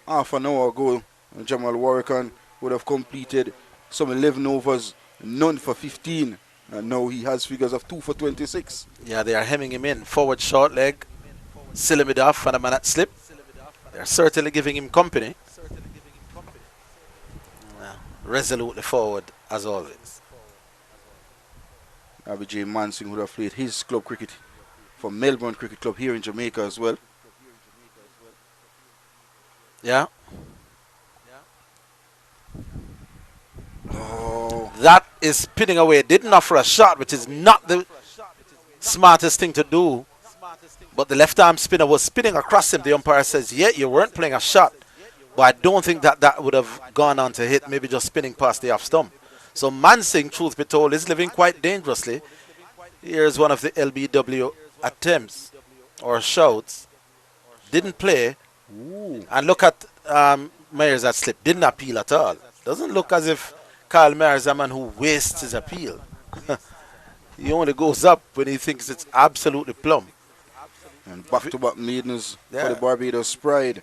Half an hour ago, Jamal Warrican would have completed some 11 overs, none for 15. And now he has figures of 2 for 26. Yeah, they are hemming him in. Forward short leg, seal him off, and a man at slip. They're certainly giving him company. Yeah, resolutely forward, as always. Abhijay Mansingh would have played his club cricket for Melbourne Cricket Club here in Jamaica as well. Yeah. Oh, That is spinning away. Didn't offer a shot, which is not the smartest thing to do. But the left arm spinner was spinning across him. The umpire says, yeah, you weren't playing a shot. But I don't think that would have gone on to hit, maybe just spinning past the off stump. So Mansingh, truth be told, is living quite dangerously. Here's one of the LBW attempts or shouts. Didn't play. ooh. And look at Myers that slip. Didn't appeal at all. Doesn't look as if Kyle Myers is a man who wastes his appeal. He only goes up when he thinks it's absolutely plumb. And back-to-back maidens Yeah. for the Barbados Pride.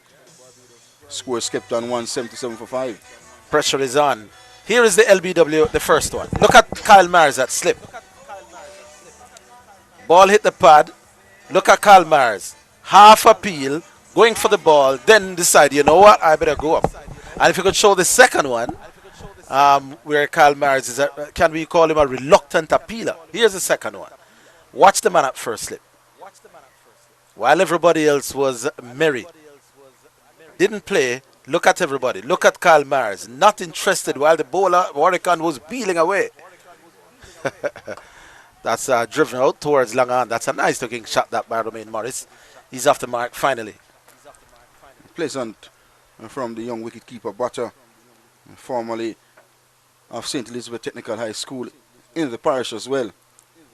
Score kept on 177 for 5. Pressure is on. Here is the LBW, the first one. Look at Kyle Myers that slip. Ball hit the pad. Look at Kyle Myers. Half appeal, going for the ball, then decide, you know what, I better go up. And if you could show the second one, where Kyle Myers is, can we call him a reluctant appealer? Here's the second one. Watch the man at first slip. While everybody else was merry. Didn't play. Look at everybody. Look at Kyle Myers. Not interested while the bowler, Warwickon, was peeling away. That's driven out towards long on. That's a nice looking shot that by Romain Morris. He's off the mark finally. Pleasant from the young wicket-keeper batter, formerly of St. Elizabeth Technical High School in the parish as well.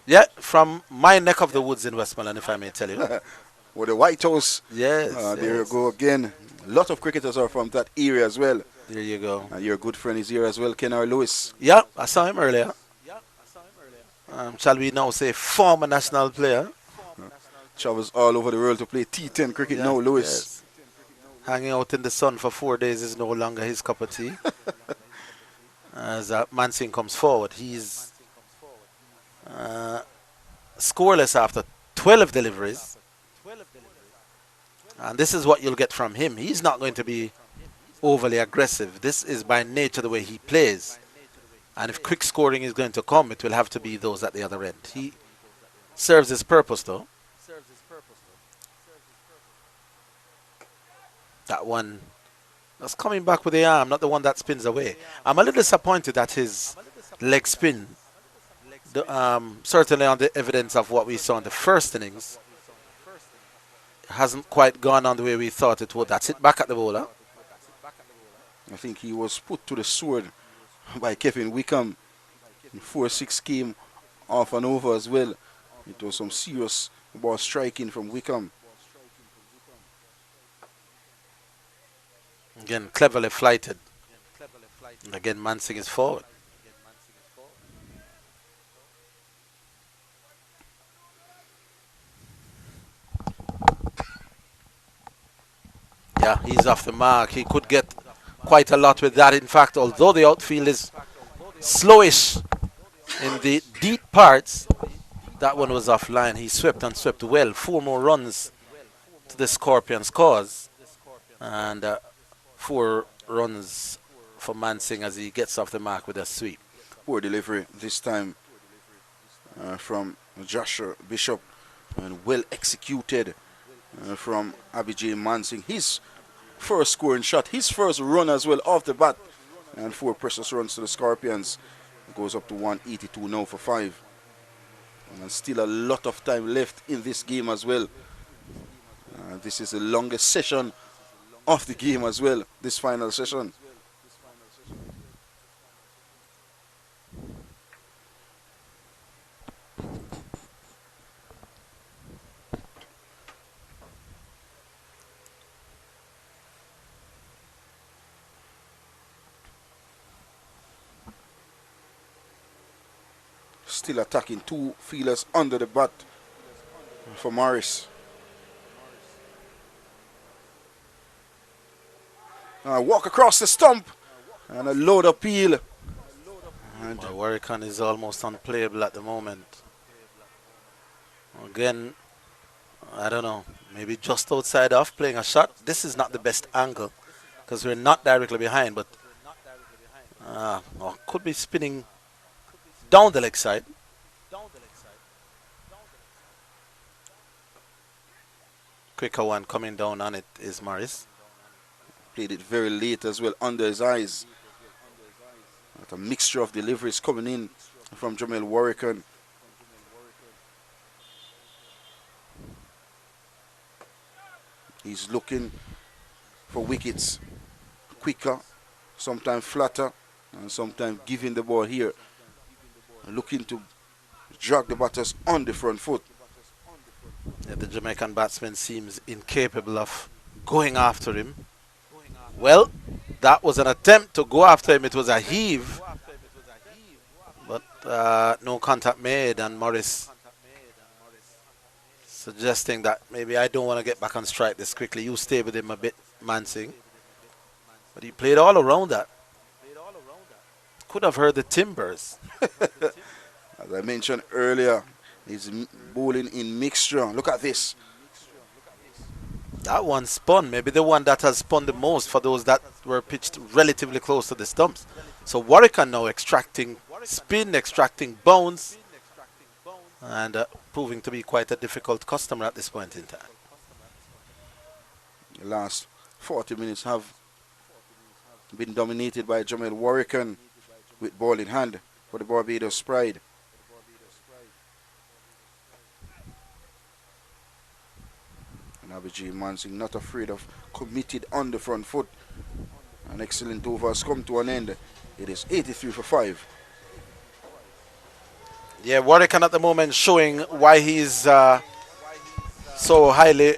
Yeah, from my neck of the woods in Westmoreland, if I may tell you. With the White House. Yes. There you yes. go again. A lot of cricketers are from that area as well. There you go. And your good friend is here as well, Kenner Lewis. Yeah, I saw him earlier. Shall we now say former national player? Travels all over the world to play T10 cricket now, Lewis. Yes. Hanging out in the sun for 4 days is no longer his cup of tea. As Mansingh comes forward, he's scoreless after 12 deliveries. And this is what you'll get from him. He's not going to be overly aggressive. This is by nature the way he plays. And if quick scoring is going to come, it will have to be those at the other end. He serves his purpose, though. That one that's coming back with the arm, not the one that spins away. I'm a little disappointed at his leg spin. Certainly on the evidence of what we saw in the first innings. Hasn't quite gone on the way we thought it would. That's it, back at the bowler. I think he was put to the sword by Kevin Wickham. 4-6 came off and over as well. It was some serious ball striking from Wickham. Again, cleverly flighted. And again, Mansingh is forward. Yeah, he's off the mark. He could get quite a lot with that. In fact, although the outfield is slowish in the deep parts, that one was offline. He swept and swept well. 4 more runs to the Scorpions' cause. And 4 runs for Mansingh as he gets off the mark with a sweep. Poor delivery this time from Joshua Bishop. And well executed from Abhijay Mansingh. His first scoring shot, his first run as well off the bat. And 4 precious runs to the Scorpions. It goes up to 182 now for 5. And still a lot of time left in this game as well. This is the longest session of the game as well, this final session. Still attacking, 2 fielders under the bat for Morris. Walk across the stump and a load appeal. And Warwickon is almost unplayable at the moment. Again, I don't know, maybe just outside off playing a shot. This is not the best angle because we're not directly behind, but could be spinning down the leg side. quicker one coming down on it is Morris. Played it very late as well, under his eyes. Like a mixture of deliveries coming in from Jamel Warrican. He's looking for wickets quicker, sometimes flatter, and sometimes giving the ball here. Looking to drag the batters on the front foot. Yeah, the Jamaican batsman seems incapable of going after him. Well, that was an attempt to go after him. It was a heave, but no contact made, and Morris suggesting that maybe I don't want to get back on strike this quickly. You stay with him a bit, Mansing. But he played all around that. Could have heard the timbers. As I mentioned earlier, he's bowling in mixture. Look at this. That one spun, maybe the one that has spun the most for those that were pitched relatively close to the stumps. So Warrican now extracting spin, extracting bounce, and proving to be quite a difficult customer at this point in time. The last 40 minutes have been dominated by Jamel Warrican with ball in hand for the Barbados Pride. And Abhijit Mansing not afraid of committed on the front foot. An excellent over has come to an end. It is 83 for 5. Yeah, Warrican at the moment showing why he's so highly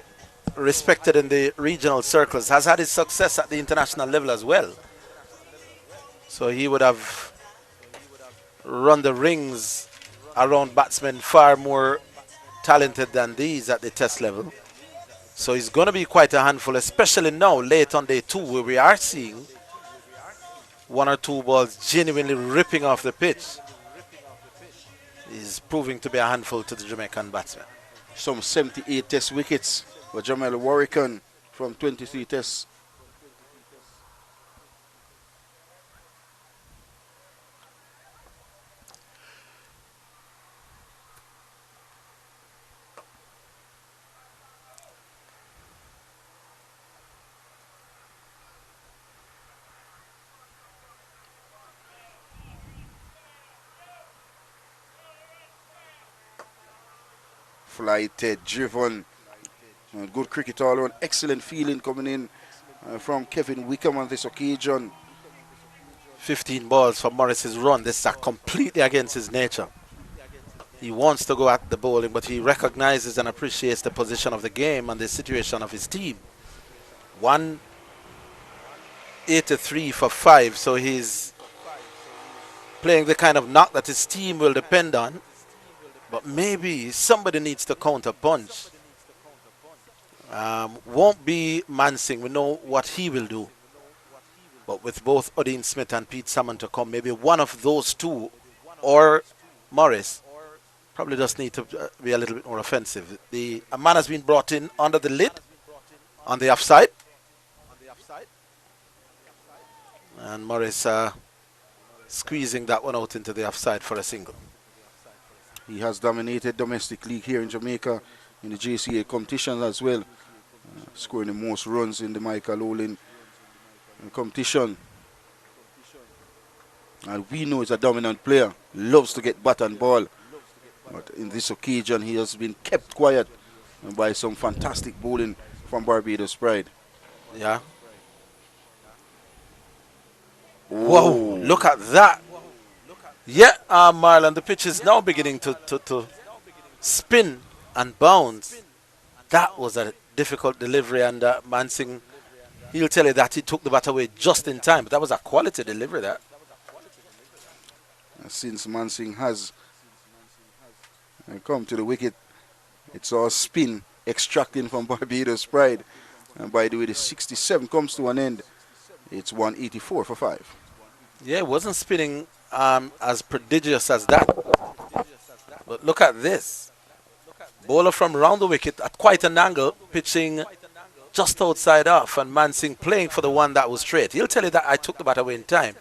respected in the regional circles. Has had his success at the international level as well. So he would have run the rings around batsmen far more talented than these at the test level. So he's going to be quite a handful, especially now, late on day 2, where we are seeing one or two balls genuinely ripping off the pitch. He's proving to be a handful to the Jamaican batsmen. Some 78 test wickets for Jamel Warrican from 23 tests. Flighted, driven, good cricket all around. Excellent feeling coming in from Kevin Wickham on this occasion. 15 balls for Morris's run. This is completely against his nature. He wants to go at the bowling, but he recognizes and appreciates the position of the game and the situation of his team. 183 for 5, so he's playing the kind of knock that his team will depend on. But maybe somebody needs to counter punch. Won't be Mansing. We know what he will do. But with both Odin Smith and Pete Salmon to come, maybe one of those two or Morris probably just need to be a little bit more offensive. A man has been brought in under the lid on the offside. And Morris squeezing that one out into the offside for a single. He has dominated domestic league here in Jamaica in the JCA competition as well, scoring the most runs in the Michael Olin competition. And we know he's a dominant player, loves to get bat and ball. But in this occasion, he has been kept quiet by some fantastic bowling from Barbados Pride. Yeah. Whoa, look at that. Yeah, Marlon, the pitch is now beginning to spin and bounce. That was a difficult delivery, and Mansing, he'll tell you that he took the bat away just in time, but that was a quality delivery there. Since Mansing has come to the wicket, it's all spin extracting from Barbados Pride. And by the way, the 67 comes to an end. It's 184 for 5. Yeah, it wasn't spinning as prodigious as that. But look at this. Bowler from round the wicket at quite an angle, pitching just outside off, and Mansing playing for the one that was straight. He'll tell you that I took the bat away in time.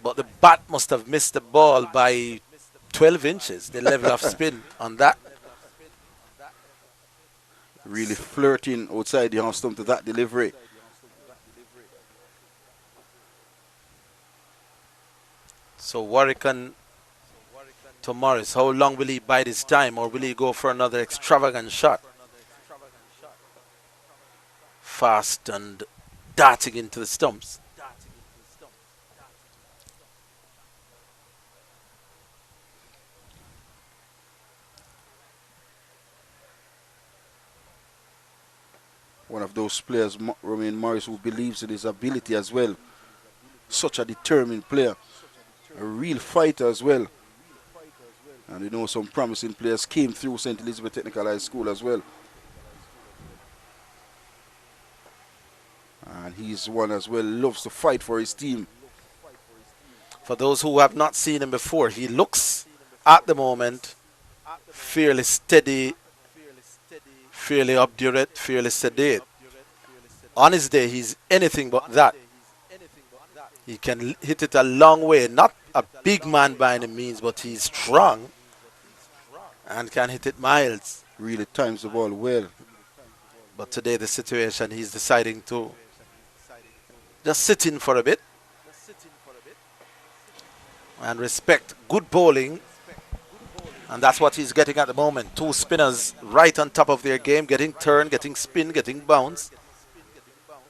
But the bat must have missed the ball by 12 inches, the level of spin on that. Really flirting outside the half stump to that delivery. So Warwick to Morris. How long will he bide his time, or will he go for another extravagant shot? Fast and darting into the stumps. One of those players, Romain Morris, who believes in his ability as well. Such a determined player. A real fighter as well. And you know, some promising players came through St. Elizabeth Technical High School as well. And he's one as well, loves to fight for his team. For those who have not seen him before, he looks at the moment fairly steady, fairly obdurate, fairly sedate. On his day, he's anything but that. He can hit it a long way. Not a big man by any means, but he's strong and can hit it miles. Really times the ball well. But today the situation, he's deciding to just sit in for a bit and respect good bowling. And that's what he's getting at the moment. Two spinners right on top of their game, getting turn, getting spin, getting bounce.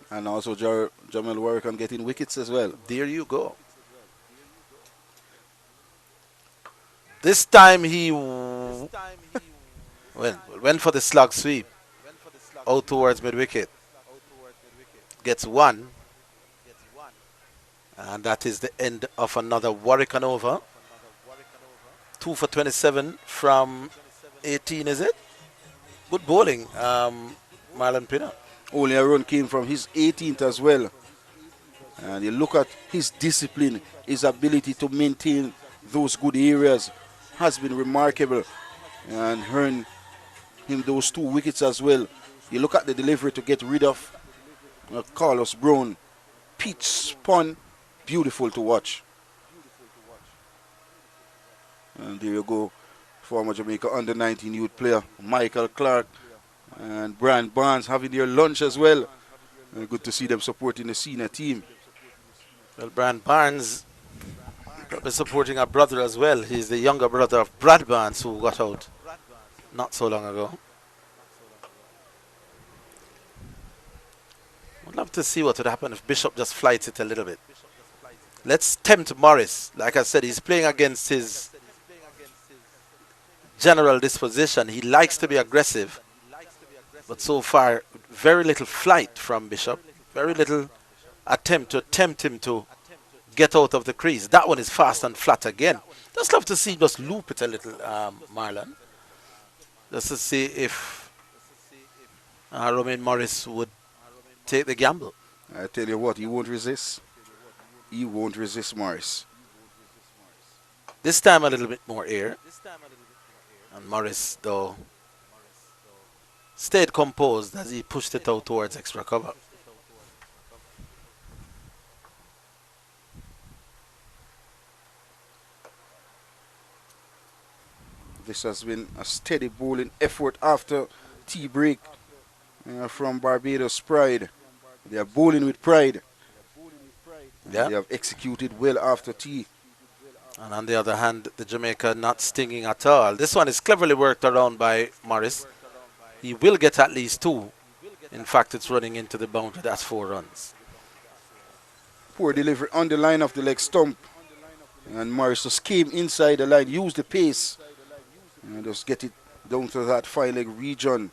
And also Jamel Warwick on getting wickets as well. There you go. This time he went for the slug sweep out towards mid-wicket. Gets one. And that is the end of another Warwick over. 2 for 27 from 18, is it? Good bowling, Marlon Pinner. Only a run came from his 18th as well. And you look at his discipline, his ability to maintain those good areas has been remarkable. And earned him those 2 wickets as well. You look at the delivery to get rid of Carlos Brown. Pitch spun, beautiful to watch. And there you go, former Jamaica under-19 youth player Michael Clark and Brian Barnes having their lunch as well. And good to see them supporting the senior team. Well, Brian Barnes probably supporting a brother as well. He's the younger brother of Brad Barnes, who got out not so long ago. I'd love to see what would happen if Bishop just flights it a little bit. Let's tempt Morris. Like I said, he's playing against his general disposition. He likes to be aggressive, but so far very little flight from Bishop, very little attempt to tempt him to get out of the crease. That one is fast and flat again. Just love to see just loop it a little, Marlon, just to see if Romain Morris would take the gamble. I tell you what, he won't resist. He won't resist Morris. This time a little bit more air. And Morris, though, stayed composed as he pushed it out towards extra cover. This has been a steady bowling effort after tea break from Barbados Pride. They are bowling with pride. Yeah. They have executed well after tea. And on the other hand, the Jamaica not stinging at all. This one is cleverly worked around by Morris. He will get at least 2. In fact, it's running into the boundary. That's 4 runs. Poor delivery on the line of the leg stump. And Morris just came inside the line, used the pace. And just get it down to that 5-leg region.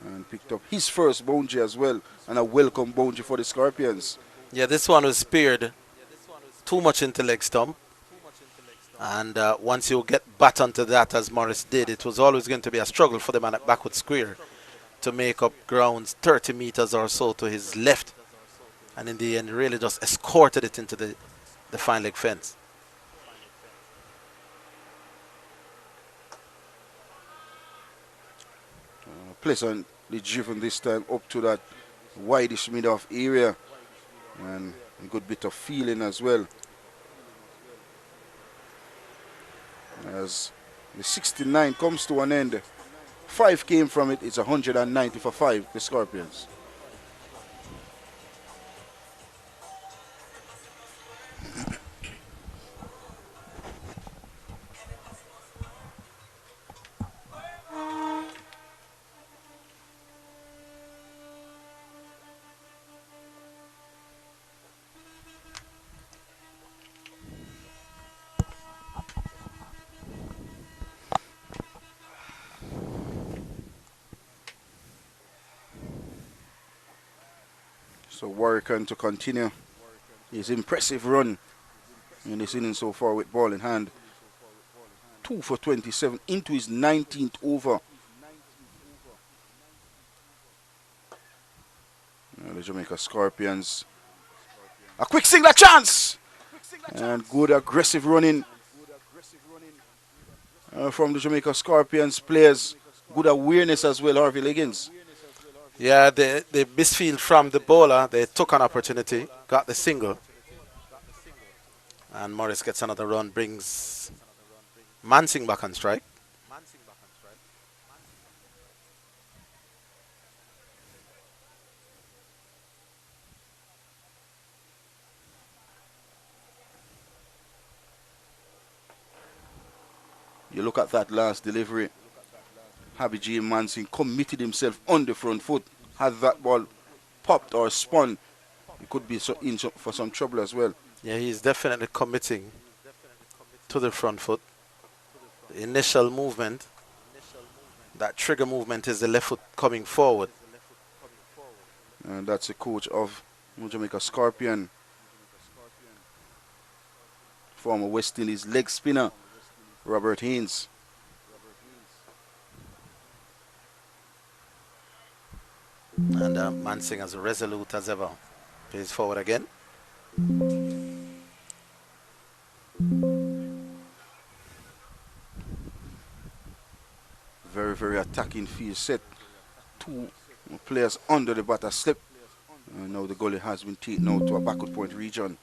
And picked up his first boundary as well. And a welcome boundary for the Scorpions. Yeah, this one was speared too much into leg stump. And once you get bat onto that, as Morris did, it was always going to be a struggle for the man at backward square to make up grounds 30 meters or so to his left. And in the end, really just escorted it into the fine leg fence. Pleasantly driven this time up to that wideish mid-off area. And a good bit of feeling as well. As the 69 comes to an end 5 came from it. It's 190 for 5, the Scorpions. So Warwick to continue his impressive run in this inning so far with ball in hand. 2 for 27 into his 19th over. Now the Jamaica Scorpions. A quick single chance! And good aggressive running from the Jamaica Scorpions players. Good awareness as well, Harvey Liggins. Yeah, the misfield from the bowler, they took an opportunity, got the single. And Morris gets another run, brings Mansing back on strike. You look at that last delivery. Habiji Mansing committed himself on the front foot. Had that ball popped or spun, he could be in for some trouble as well. Yeah, he's definitely committing to the front foot. The initial movement, that trigger movement, is the left foot coming forward. And that's the coach of Jamaica Scorpion. Former West Indies leg spinner, Robert Haynes. And Mansing as resolute as ever. Plays forward again. Very, very attacking field set. 2 players under the batter slip. And now the goalie has been taken out to a backward point region.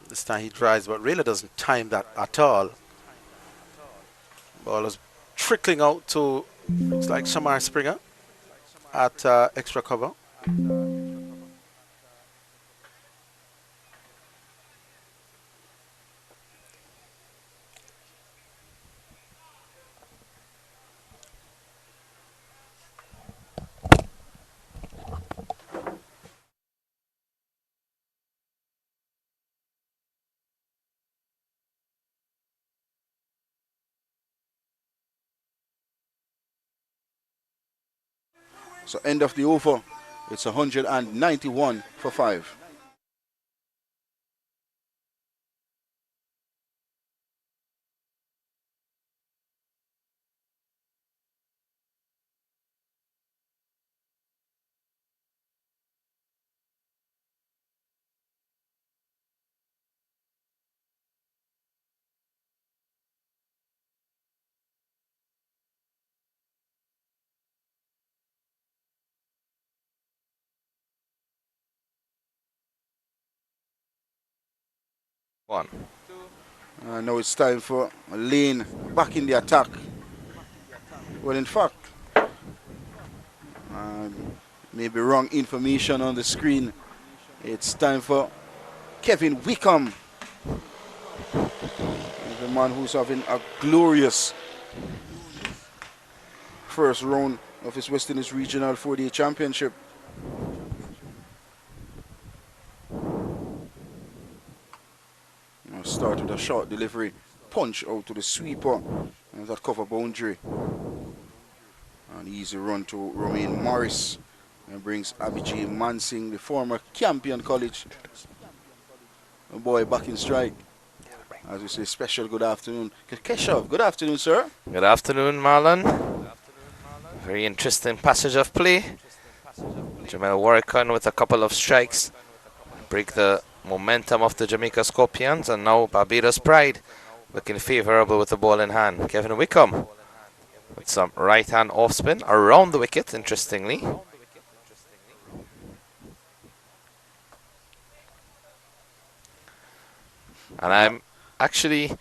This time he drives, but really doesn't time that at all. Ball is trickling out to, looks like Shamar Springer at extra cover. So end of the over, it's 191 for 5. One. Now it's time for Lane back in the attack. Well, in fact, maybe wrong information on the screen. It's time for Kevin Wickham. He's the man who's having a glorious first round of his West Indies Regional 4-day Championship. Start with a short delivery, punch out to the sweeper, and that cover boundary. An easy run to Romain Morris, and brings Abhijay Mansing, the former Campion College boy, back in strike. As we say, special good afternoon. Keshav, good afternoon, sir. Good afternoon, Marlon. Very interesting passage of play. Jamel Warrican with a couple of strikes. Break the momentum of the Jamaica Scorpions, and now Barbados Pride looking favourable with the ball in hand. Kevin Wickham with some right hand off spin around the wicket, interestingly. And I'm actually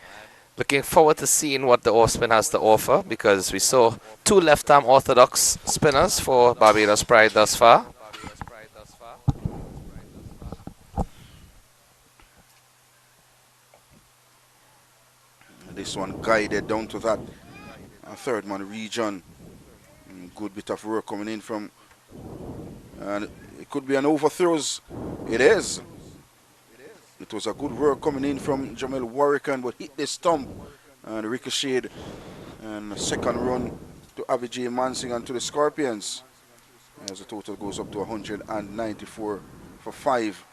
Looking forward to seeing what the off spin has to offer, because we saw two left-arm orthodox spinners for Barbados Pride thus far. This one guided down to that third man region. Good bit of work coming in from, and it could be an overthrows. It is. It was a good work coming in from Jamel Warrican, but hit the stump and ricocheted. And a second run to Abijay Mansing and to the Scorpions, as the total goes up to 194 for 5.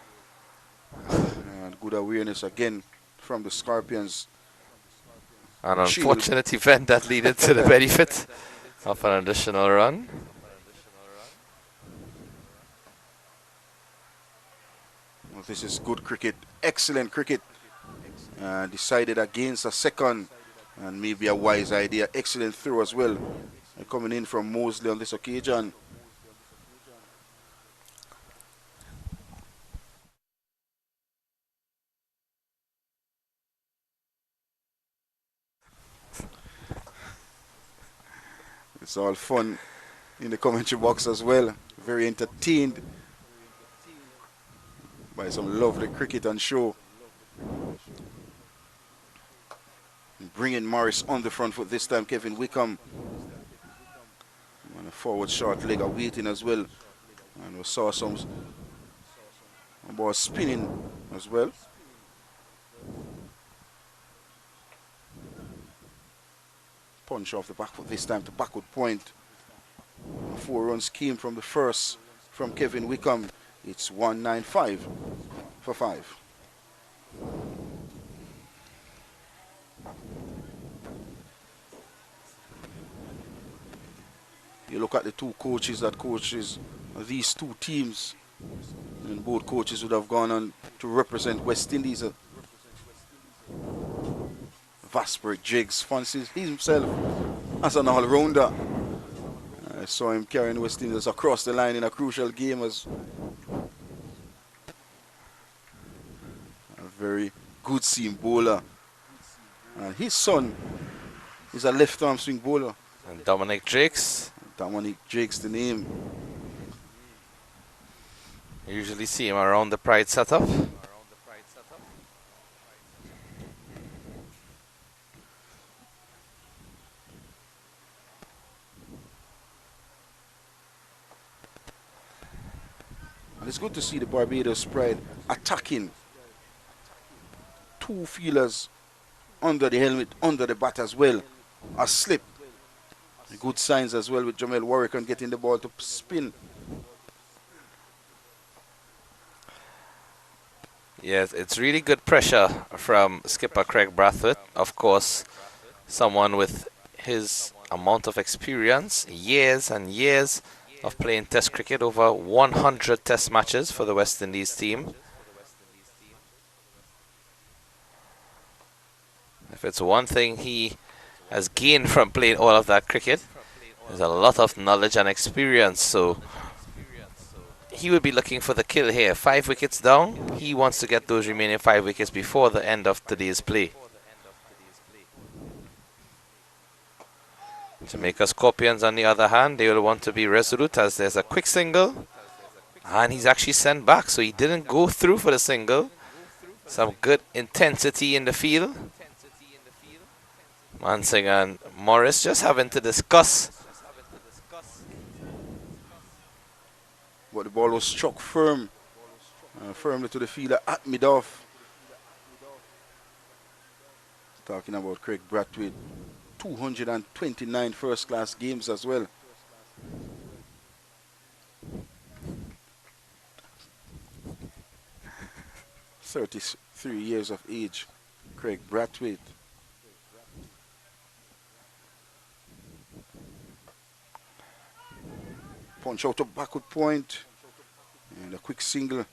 And good awareness again from the Scorpions. An unfortunate event that led to the benefit of an additional run. Well, this is good cricket, excellent cricket. Decided against a second, and maybe a wise idea. Excellent throw as well, coming in from Mosley on this occasion. It's all fun in the commentary box as well. Very entertained by some lovely cricket and show. Bringing Morris on the front foot this time. Kevin Wickham and a forward short leg awaiting as well. And we saw some ball spinning as well. Punch off the back foot this time to backward point. 4 runs came from the first from Kevin Wickham. It's 195 for 5. You look at the two coaches that coaches these two teams, and both coaches would have gone on to represent West Indies. Vasper Jiggs fancies himself as an all-rounder. I saw him carrying West Indies across the line in a crucial game as a very good seam bowler. And his son is a left-arm swing bowler. And Dominic Jakes. Dominic Jakes, the name. You usually see him around the Pride setup. And it's good to see the Barbados Pride attacking. 2 fielders under the helmet, under the bat as well. A slip. Good signs as well with Jamel Warrican getting the ball to spin. Yes, it's really good pressure from skipper Craig Brathwaite. Of course, someone with his amount of experience, years and years of playing test cricket, over 100 test matches for the West Indies team. If it's one thing he has gained from playing all of that cricket, there's a lot of knowledge and experience, so he would be looking for the kill here. 5 wickets down. He wants to get those remaining 5 wickets before the end of today's play. Jamaica Scorpions, on the other hand, they will want to be resolute as there's a quick single. And he's actually sent back, so he didn't go through for the single. Some good intensity in the field. Mansing and Morris just having to discuss. But the ball was struck firmly to the fielder at mid-off. Talking about Craig Brathwaite, 229 first-class games as well. "33 years of age, Craig Brathwaite." Punch out to backward point. And a quick single.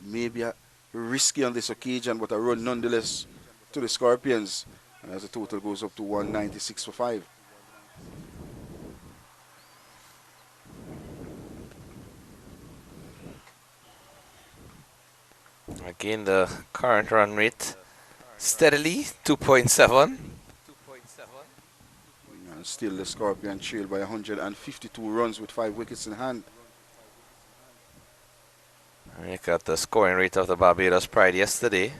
Maybe a risky on this occasion, but a run nonetheless to the Scorpions. As the total goes up to 196 for 5. Again, the current run rate Steadily, 2.7. And still the Scorpion trail by 152 runs with 5 wickets in hand. You got the scoring rate of the Barbados Pride yesterday.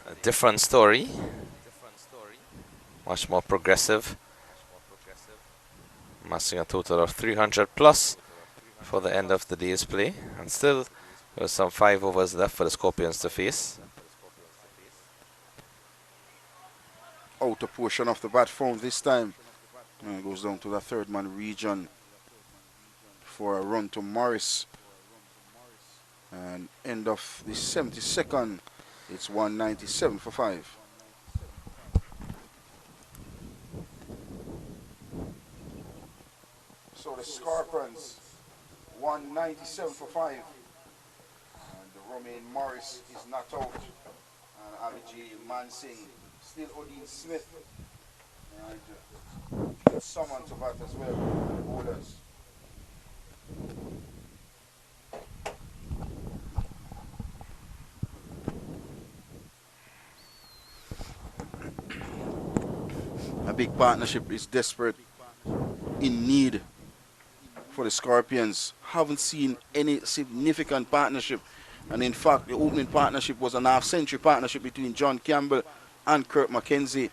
A different story. Much more progressive. Amassing a total of 300 plus for the end of the day's play. And still, there was some 5 overs left for the Scorpions to face. Outer portion of the bat found this time. And it goes down to the third man region for a run to Morris. And end of the 72nd, it's 197 for 5. So the Scorpions, 197 for 5. And the Romain Morris is not out. And Abhijay Mansingh, still Odin Smith. And someone to bat as well, the bowlers. A big partnership is desperate, in need for the Scorpions. Haven't seen any significant partnership, and in fact the opening partnership was an half-century partnership between John Campbell and Kurt McKenzie.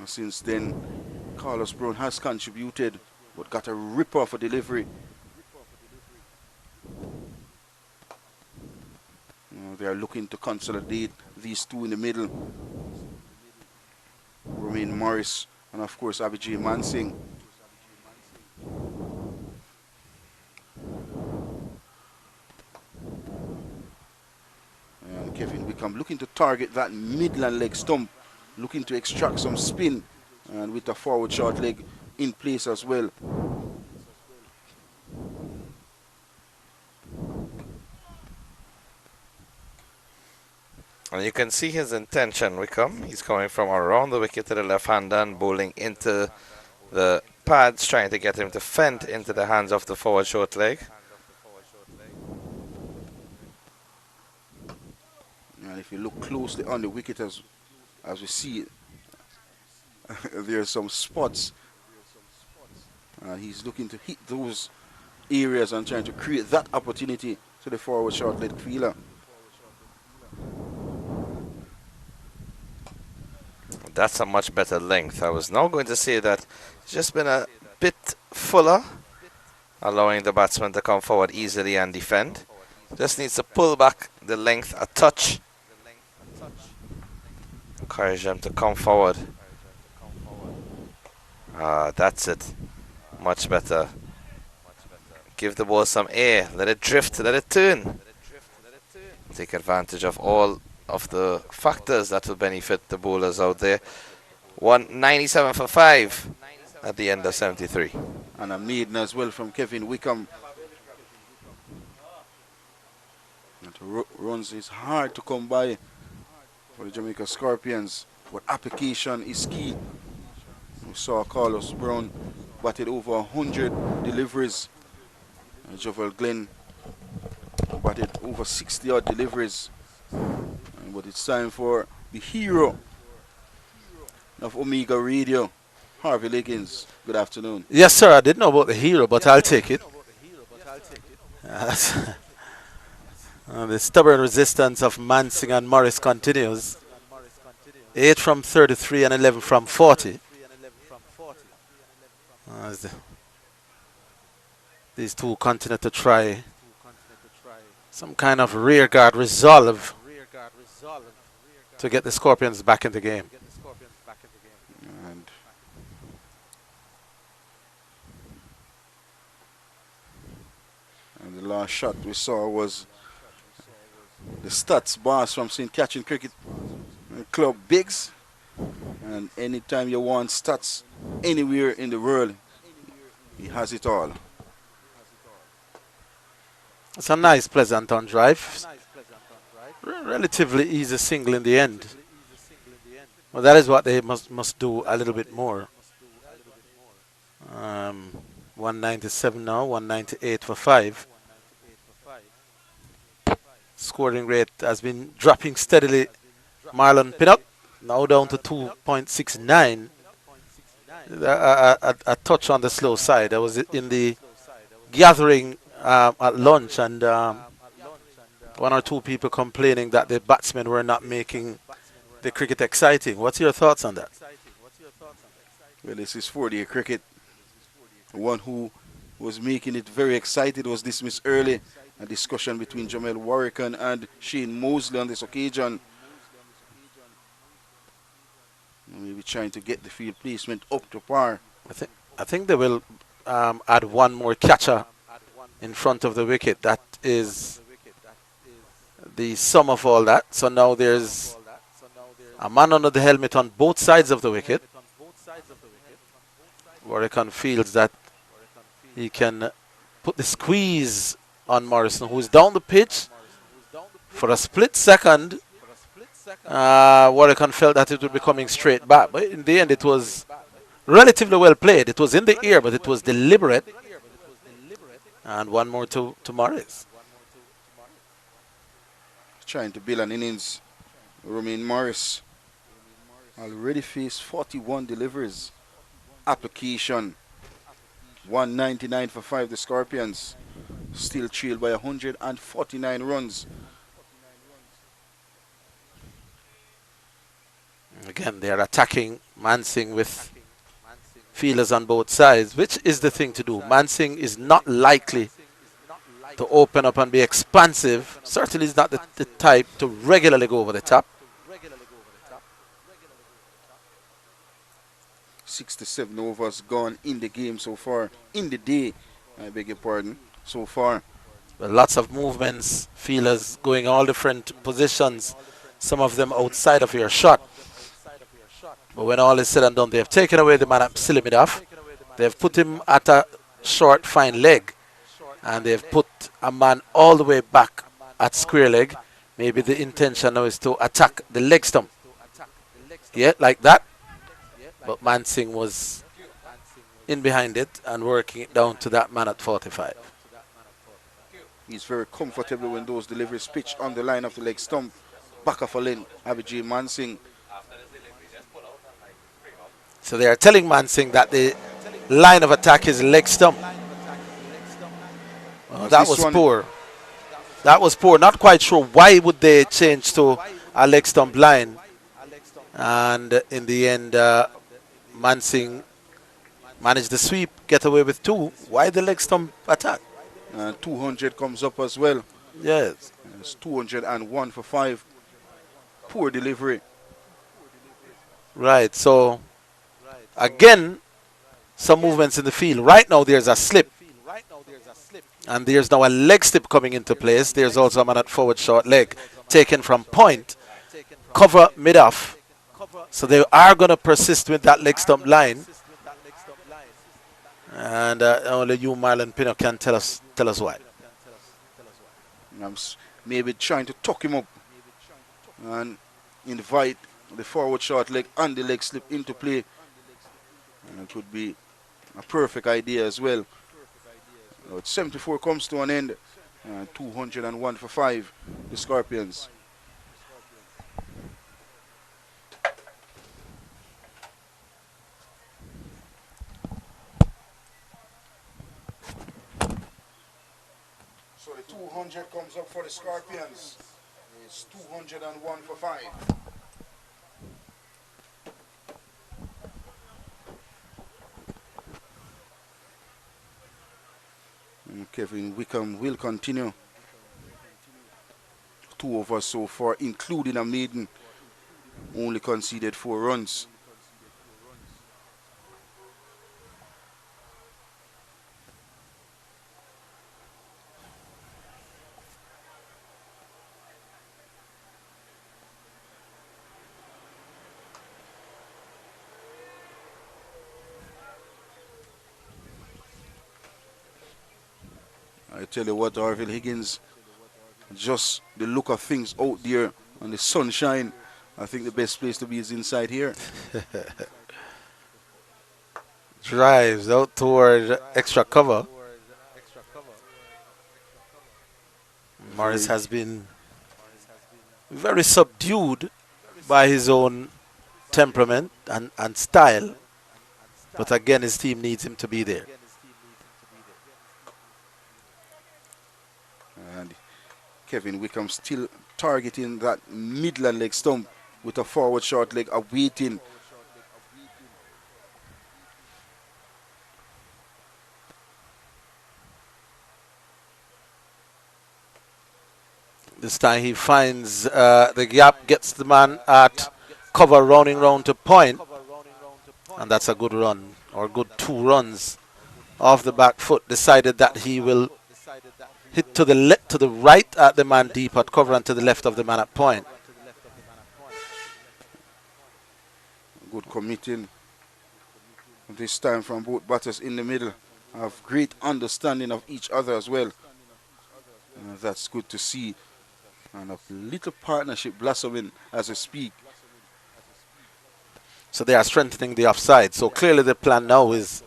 Since then, Carlos Brown has contributed, but got a ripper for delivery. They are looking to consolidate these two in the middle. Romain Morris and of course Abhijay Mansingh. And Kevin Wickham looking to target that midland leg stump, looking to extract some spin, and with a forward short leg in place as well. And you can see his intention, Wickham. He's coming from around the wicket to the left-hander and bowling into the pads, trying to get him to fend into the hands of the forward short leg. And if you look closely on the wicket as we see it, there are some spots. He's looking to hit those areas and trying to create that opportunity to the forward short leg fielder. That's a much better length. I was now going to say that it's just been a bit fuller, allowing the batsman to come forward easily and defend. Just needs to pull back the length a touch. Encourage them to come forward. That's it. Much better. Give the ball some air. Let it drift. Let it turn. Take advantage of all of the factors that will benefit the bowlers out there. 197 for 5 at the end of 73. And a maiden as well from Kevin Wickham. And runs is hard to come by for the Jamaica Scorpions, but application is key. We saw Carlos Brown batted over 100 deliveries. And Jovel Glenn batted over 60 odd deliveries. But it's time for the hero of Omega Radio, Harvey Liggins. Good afternoon. Yes, sir. I didn't know about the hero, but I'll take it. The stubborn resistance of Mansingh and Morris continues. 8 from 33 and 11 from 40. These two continue to try some kind of rear guard resolve to get the Scorpions back in the game. And the last shot we saw was the Stats boss from St. Catherine Cricket Club, Biggs. And anytime you want Stats anywhere in the world, he has it all. It's a nice, pleasant on drive. Relatively easy single in the end. Well, that is what they must do a little bit more. 197 now, 198 for 5. Scoring rate has been dropping steadily. Marlon Pinnock now down to 2.69. A touch on the slow side. I was in the gathering at lunch, and one or two people complaining that the batsmen were not making the cricket exciting. What's your thoughts on that? Well, this is 4-day cricket. One who was making it very excited was dismissed early. A discussion between Jamel Warrican and Shane Mosley on this occasion. Maybe trying to get the field placement up to par. I think they will add one more catcher in front of the wicket. That is the sum of all that. So now there's a man under the helmet on both sides of the wicket. Warrican feels that he can put the squeeze on Morrison, who is down the pitch. For a split second, Warrican felt that it would be coming straight back. But in the end, it was relatively well played. It was in the air, but it was deliberate. And one more to Morris. Trying to build an innings. Romain Morris already faced 41 deliveries. Application 199 for 5, the Scorpions. Still trailed by 149 runs. Again, they are attacking Mansingh with fielders on both sides, which is the thing to do. Mansingh is not likely to open up and be expansive. Certainly is not the type to regularly go over the top. 67 overs gone in the game so far. In the day, I beg your pardon, so far. Well, lots of movements, fielders going all different positions, some of them outside of your shot. But when all is said and done, they have taken away the man at Silimidaf. They have put him at a short, fine leg. And they have put a man all the way back at square leg. Maybe the intention now is to attack the leg stump. Yeah, like that. But Mansingh was in behind it and working it down to that man at 45. He's very comfortable when those deliveries pitched on the line of the leg stump. Back of a lane, Abhijit Mansingh. So they are telling Mansingh that the line of attack is leg stump. That was poor. That was poor. Not quite sure why would they change to a leg stump line. And in the end, Mansingh managed the sweep, get away with 2. Why the leg stump attack? 200 comes up as well. Yes. It's 201 for 5. Poor delivery. Right, so again, some movements in the field. Right now there's a slip. And there's now a leg slip coming into place. There's also a man at forward short leg taken from point. Cover mid-off. So they are going to persist with that leg stump line. And only you, Marlon Pinnock, can tell us why. I'm maybe trying to tuck him up and invite the forward short leg and the leg slip into play. And it would be a perfect idea as well. 74 comes to an end. 201 for 5, the Scorpions. So the 200 comes up for the Scorpions. It's 201 for 5. And Kevin Wickham will continue. 2 overs so far, including a maiden. Only conceded 4 runs. I tell you what, Arville Higgins, just the look of things out there and the sunshine, I think the best place to be is inside here. Drives out toward extra cover. Morris has been very subdued by his own temperament and style. But again, his team needs him to be there. And Kevin Wickham still targeting that midland leg stump with a forward short leg awaiting. This time he finds the gap, gets the man at cover, rounding round to point, and that's a good run, or good 2 runs off the back foot. Decided that he will hit to the right at the man deep at cover and to the left of the man at point. Good committing this time from both batters in the middle. Have great understanding of each other as well. That's good to see. And a little partnership blossoming as we speak. So they are strengthening the offside. So clearly the plan now is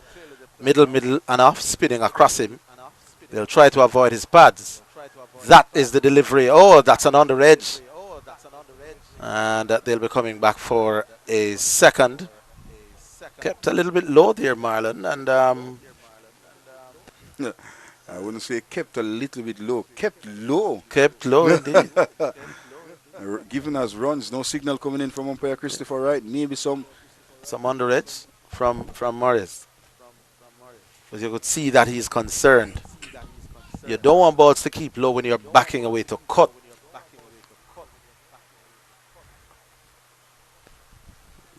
middle, and off, spinning across him. They'll try to avoid his pads. That is the delivery. Oh, that's an under edge. And they'll be coming back for a second. Kept a little bit low there, Marlon. And I wouldn't say kept a little bit low. Kept low. Kept low indeed. Giving us runs. No signal coming in from umpire Christopher Wright. Maybe some under edge from Morris. But you could see that he's concerned. You don't want balls to keep low when you're backing away to cut.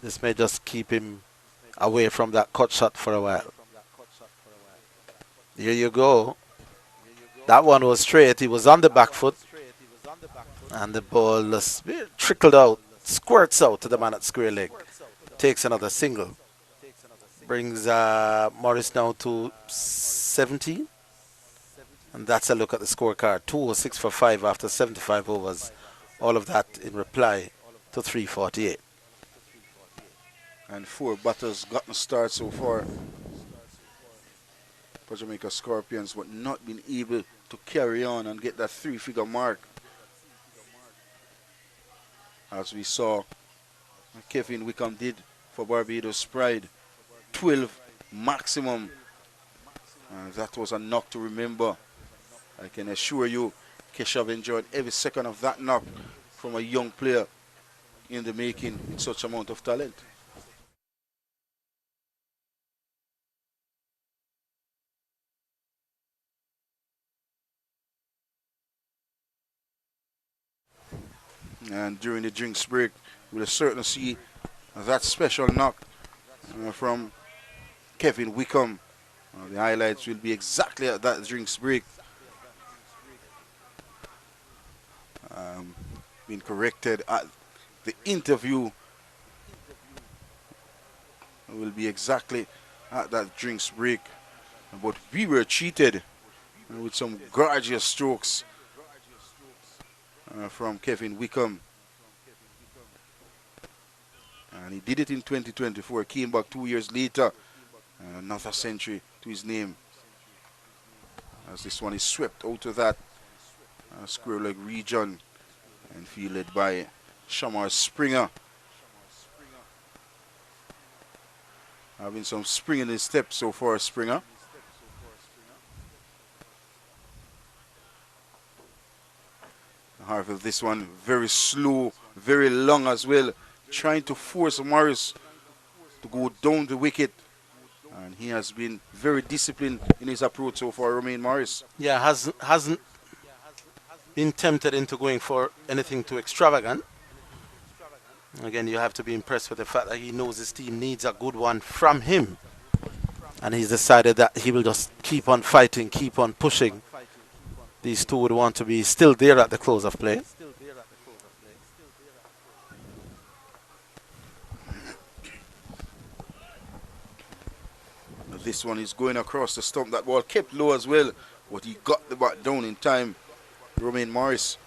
This may just keep him away from that cut shot for a while. Here you go. That one was straight. He was on the back foot. And the ball just trickled out, squirts out to the man at square leg. Takes another single. Brings Morris now to 17. And that's a look at the scorecard. 206 for 5 after 75 overs. All of that in reply to 348. And 4 batters gotten start so far for Jamaica Scorpions, but not been able to carry on and get that 3-figure mark. As we saw Kevin Wickham did for Barbados Pride. 12 maximum. That was a knock to remember. I can assure you, Keshav enjoyed every second of that knock from a young player in the making with such amount of talent. And during the drinks break, we'll certainly see that special knock from Kevin Wickham. The highlights will be exactly at that drinks break. Being corrected at the interview will be exactly at that drinks break. But we were cheated with some gorgeous strokes from Kevin Wickham. And he did it in 2024, came back 2 years later, another century to his name. As this one is swept out of that square leg region and fielded by Shamar Springer. Having some spring in his step so far, Springer. However, this one very slow, very long as well, trying to force Morris to go down the wicket. And he has been very disciplined in his approach so far, Romain Morris. Yeah, hasn't been tempted into going for anything too extravagant. Again, you have to be impressed with the fact that he knows his team needs a good one from him. And he's decided that he will just keep on fighting, keep on pushing. These two would want to be still there at the close of play. This one is going across the stump. That ball kept low as well, but he got the bat down in time. Romain Morris.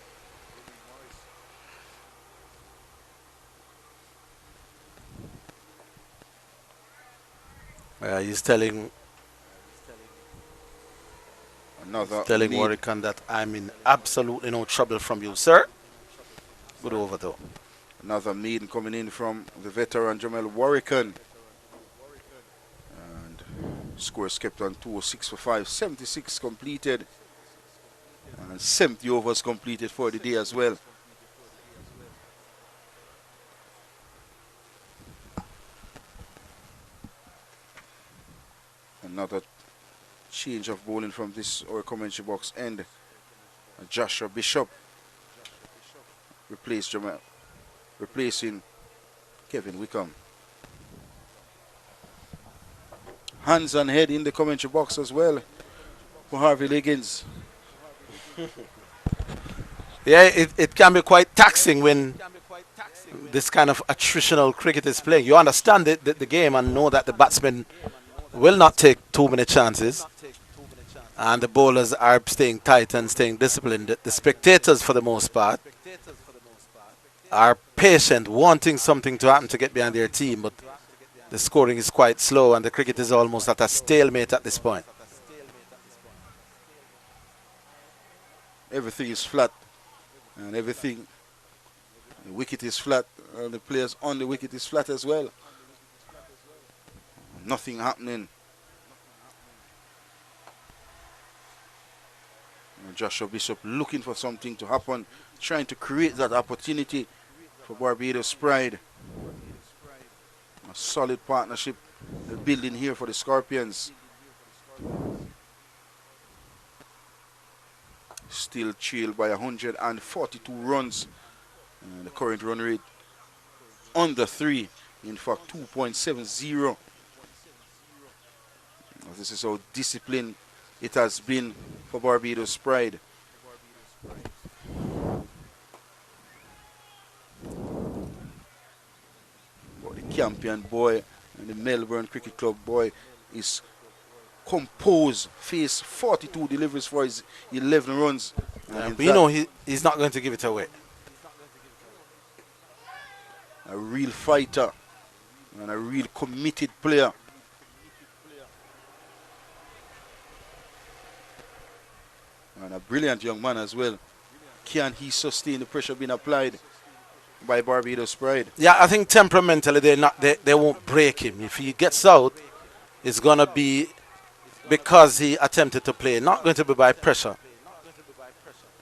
He's telling another Warwick that I'm in absolutely no trouble from you, sir. Good over though. Another maiden coming in from the veteran Jamel Warrican. And scores kept on 206 for 5. 76 completed. And 70 overs completed for the day as well. Another change of bowling from this our commentary box end. Joshua Bishop replacing Kevin Wickham. Hands on head in the commentary box as well for Harvey Liggins. Yeah, it can be quite taxing when this kind of attritional cricket is playing. You understand the game and know that the batsmen will not take too many chances. And the bowlers are staying tight and staying disciplined. The spectators, for the most part, are patient, wanting something to happen to get behind their team. But the scoring is quite slow and the cricket is almost at a stalemate at this point. Everything is flat. And the wicket is flat. And the players on the wicket is flat as well. Nothing happening. Joshua Bishop looking for something to happen, trying to create that opportunity for Barbados Pride. A solid partnership building here for the Scorpions. Still trailed by 142 runs. And the current run rate under 3, in fact 2.70. This is how disciplined it has been for Barbados Pride. But the Campion boy and the Melbourne Cricket Club boy is composed, faced 42 deliveries for his 11 runs. But you know he's not going to give it away. A real fighter and a real committed player. And a brilliant young man as well. Can he sustain the pressure being applied by Barbados Pride? Yeah, I think temperamentally they won't break him. If he gets out, it's gonna be because he attempted to play, not going to be by pressure.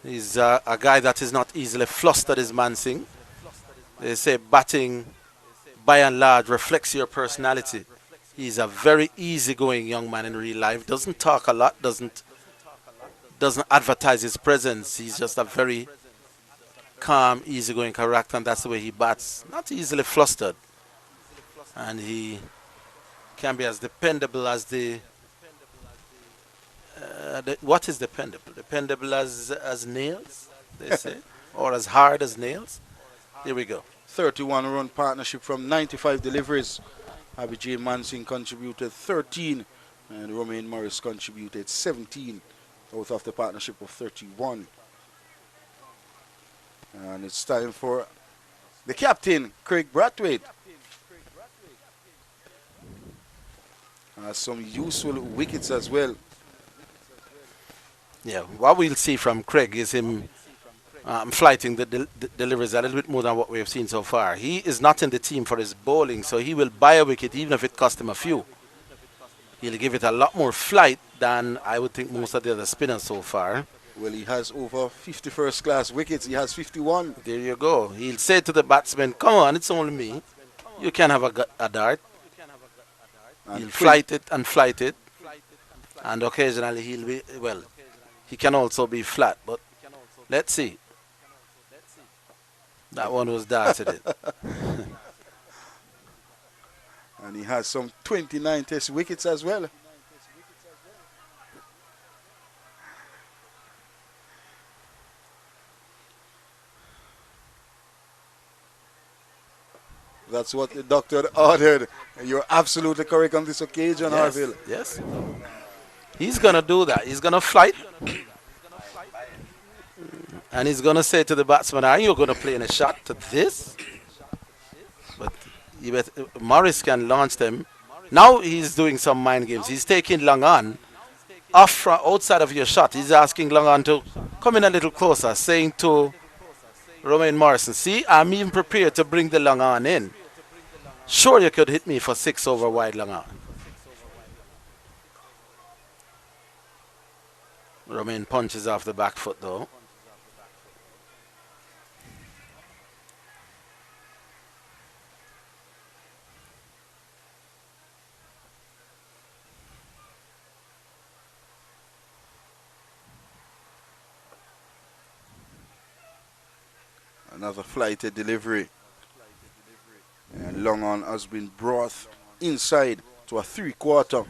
He's a guy that is not easily flustered, as Mansing. They say batting, by and large, reflects your personality. He's a very easygoing young man in real life. Doesn't talk a lot, doesn't advertise his presence. He's just a very calm, easygoing character, and that's the way he bats. Not easily flustered. And he can be as dependable as what is dependable? Dependable as nails, they say, or as hard as nails. Here we go. 31-run partnership from 95 deliveries. Abby J. Mansing contributed 13, and Romain Morris contributed 17. Out of the partnership of 31. And it's time for the captain, Craig Brathwaite. Some useful wickets as well. Yeah, what we'll see from Craig is him flighting the deliveries a little bit more than what we have seen so far. He is not in the team for his bowling, so he will buy a wicket even if it costs him a few. He'll give it a lot more flight than I would think most of the other spinners so far. Well, he has over 50 first-class wickets. He has 51. There you go. He'll say to the batsman, come on, it's only me. You can have a dart. And he'll flight it and flight it. And occasionally he'll be, well, he can also be flat. But let's see. That one was darted it. And he has some 29 test wickets as well. That's what the doctor ordered. You're absolutely correct on this occasion, Yes, Harville. yes. He's going to do that. He's going to flight. And he's going to say to the batsman, are you going to play in a shot to this? But Morris can launch them. Now he's doing some mind games. He's taking long on off from outside of your shot. He's asking long on to come in a little closer, saying to Romain Morrison. See, I'm even prepared to bring the long on in. Sure, you could hit me for 6 over wide long on. Romain punches off the back foot though. Another flighted delivery. And long on has been brought inside to a 3/4.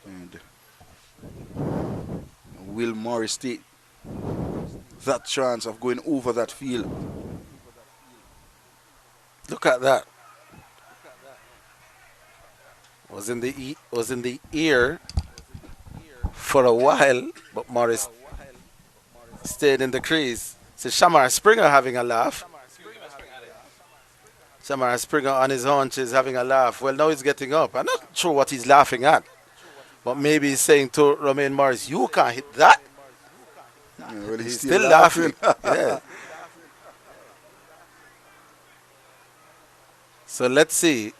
And will Morris take that chance of going over that field? Look at that. Was in the ear for a while, but Morris stayed in the crease. So Shamar Springer having a laugh. Shamar Springer on his haunches having a laugh. Well, now he's getting up. I'm not sure what he's laughing at. But maybe he's saying to Romain Morris, you can't hit that. Yeah, well, He's still laughing. Yeah. So let's see.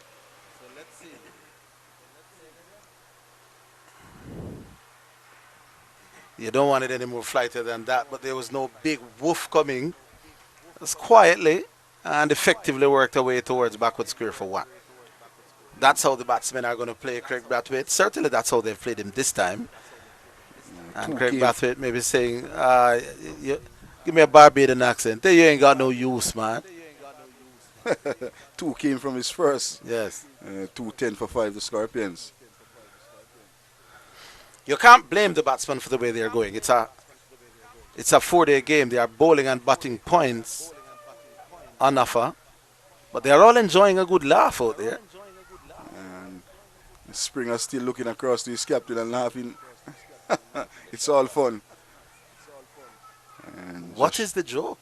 You don't want it any more flighted than that, but there was no big woof coming. Just quietly and effectively worked away towards backward square for 1. That's how the batsmen are going to play Craig Brathwaite. Certainly that's how they've played him this time. And Craig Brathwaite may be saying, give me a Barbadian accent. You ain't got no use, man. 2 came from his first. Yes. 2-10 for 5, the Scorpions. You can't blame the batsmen for the way they're going. It's a 4-day game. They are bowling and batting points on offer. But they're all enjoying a good laugh out there. And Springer still looking across to his captain and laughing. It's all fun. And what is the joke?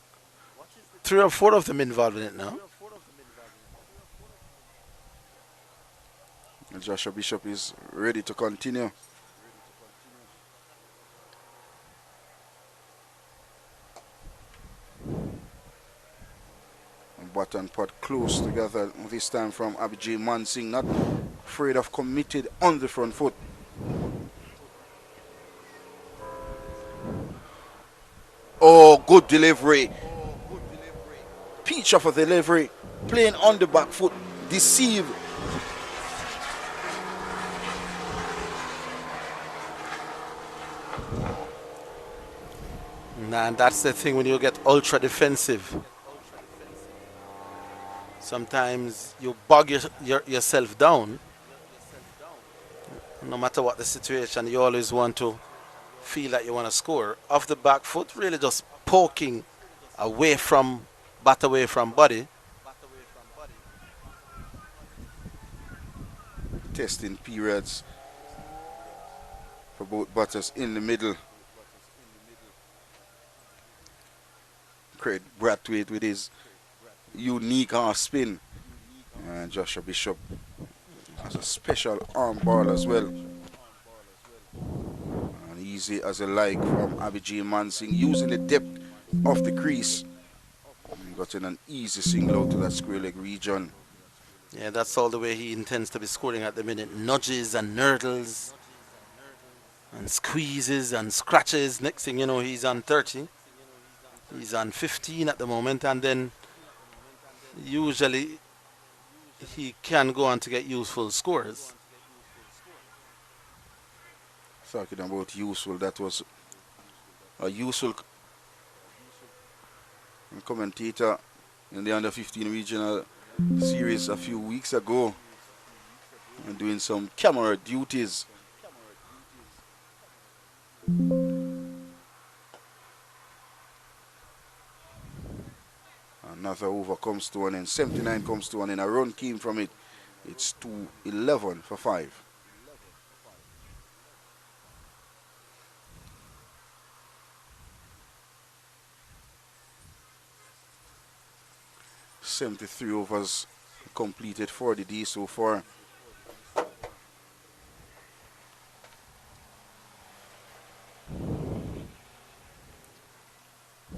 3 or 4 of them involved in it now. Joshua Bishop is ready to continue. Bat and pot close together this time from Abhijay Mansingh, not afraid of committed on the front foot. Oh, good delivery. Peach of a delivery, playing on the back foot, deceive. And that's the thing when you get ultra defensive. Sometimes you bog yourself down. No matter what the situation, you always want to feel like you want to score. Off the back foot, really just poking away from, bat away from body. Testing periods for both batters in the middle. Craig Brathwaite with his unique half spin, and Joshua Bishop has a special arm ball as well, and easy as a like from Abhijay Mansingh, using the depth of the crease. He got in an easy single out to that square leg region. Yeah, that's all the way he intends to be scoring at the minute. Nudges and nurdles and squeezes and scratches. Next thing you know, he's on 30. He's on 15 at the moment, and then usually he can go on to get useful scores. Talking about useful, that was a useful commentator in the under 15 regional series a few weeks ago, and doing some camera duties. Another over comes to an end. 79 comes to an end. A run came from it. It's 2-11 for 5. "73 overs completed for the D so far.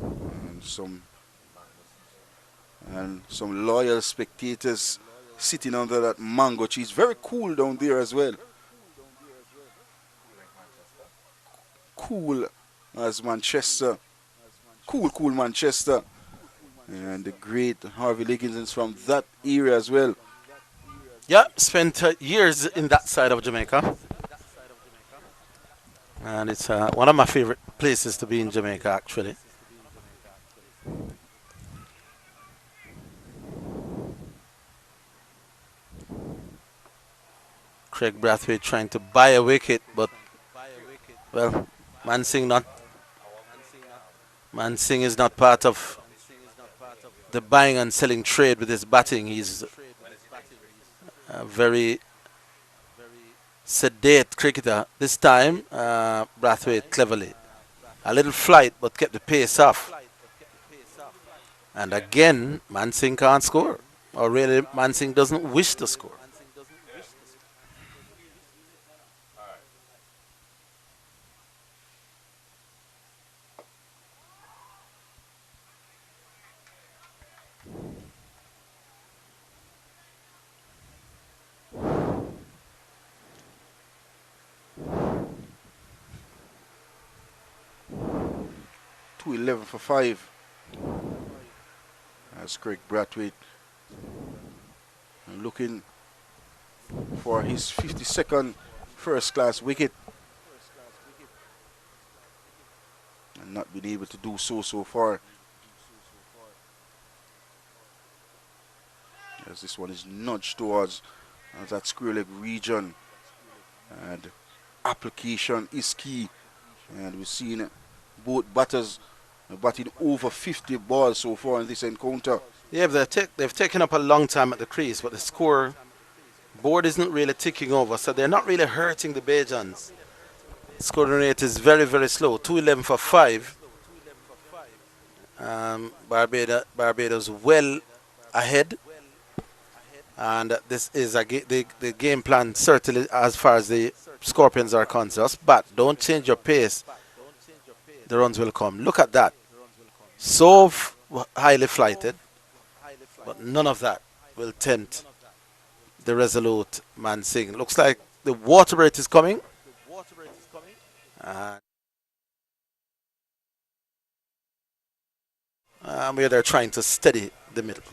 And some And some loyal spectators sitting under that mango tree. It's very cool down there as well. Cool as Manchester. Cool Manchester. And the great Harvey Liggins is from that area as well. Yeah, spent years in that side of Jamaica. And it's one of my favorite places to be in Jamaica, actually. Craig Brathwaite trying to buy a wicket, but, well, Mansingh is not part of the buying and selling trade with his batting. He's a very sedate cricketer. This time, Brathwaite cleverly. A little flight, but kept the pace off. And again, Mansingh can't score. Or really, Mansingh doesn't wish to score. Two 11 for 5. That's Craig Brathwaite looking for his 52nd first class wicket. And not been able to do so far. As this one is nudged towards that square leg region. And application is key. And we've seen both batters batting over 50 balls so far in this encounter. Yeah, they've taken up a long time at the crease, but the score board isn't really ticking over, so they're not really hurting the Bajans. Scoring rate is very, very slow. 211 for 5. Barbados well ahead. And this is the game plan, certainly, as far as the Scorpions are concerned. But don't change your pace. The runs will come. Look at that. So highly flighted. But none of that will tempt the resolute Mansingh. Looks like the water rate is coming. Where they're trying to steady the middle.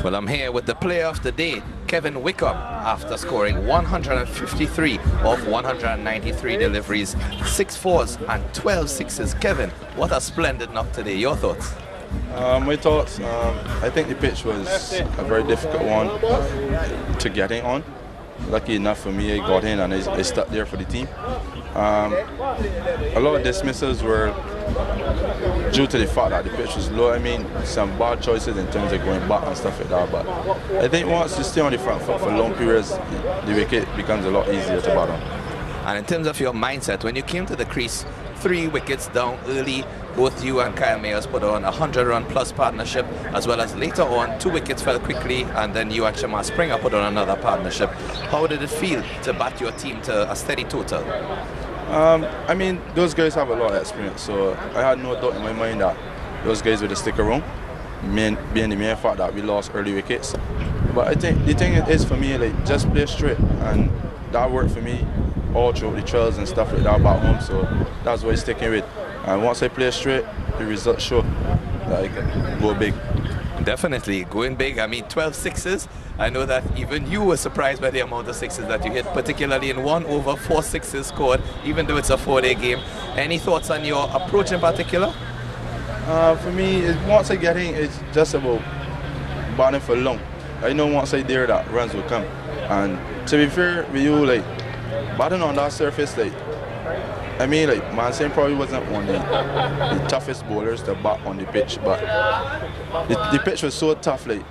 Well, I'm here with the player of the day, Kevin Wickham, after scoring 153 of 193 deliveries, 6 fours and 12 sixes. Kevin, what a splendid knock today. Your thoughts? My thoughts, I think the pitch was a very difficult one to get in on. Lucky enough for me, I got in and I stuck there for the team. A lot of dismissals were due to the fact that the pitch was low. I mean, some bad choices in terms of going back and stuff like that. But I think once you stay on the front foot for long periods, the wicket becomes a lot easier to bat on. And in terms of your mindset, when you came to the crease, 3 wickets down early, both you and Kyle Mayers put on a 100-run plus partnership, as well as later on 2 wickets fell quickly, and then you and Shamar Springer put on another partnership. How did it feel to bat your team to a steady total? I mean, those guys have a lot of experience, so I had no doubt in my mind that those guys would stick around, being the main fact that we lost early wickets. But I think the thing is for me, like, just play straight, and that worked for me all through the trials and stuff like that back home, so that's what I'm sticking with. And once I play straight, the results show that I can go big. Definitely going big. I mean, 12 sixes. I know that even you were surprised by the amount of sixes that you hit, particularly in 1 over, 4 sixes scored, even though it's a 4-day game. Any thoughts on your approach in particular? For me, once I get in, it's just about batting for long. I know once I dare that, runs will come. And to be fair with you, like, batting on that surface, like, I mean, like, Manson probably wasn't one of the toughest bowlers to bat on the pitch, but the pitch was so tough, like,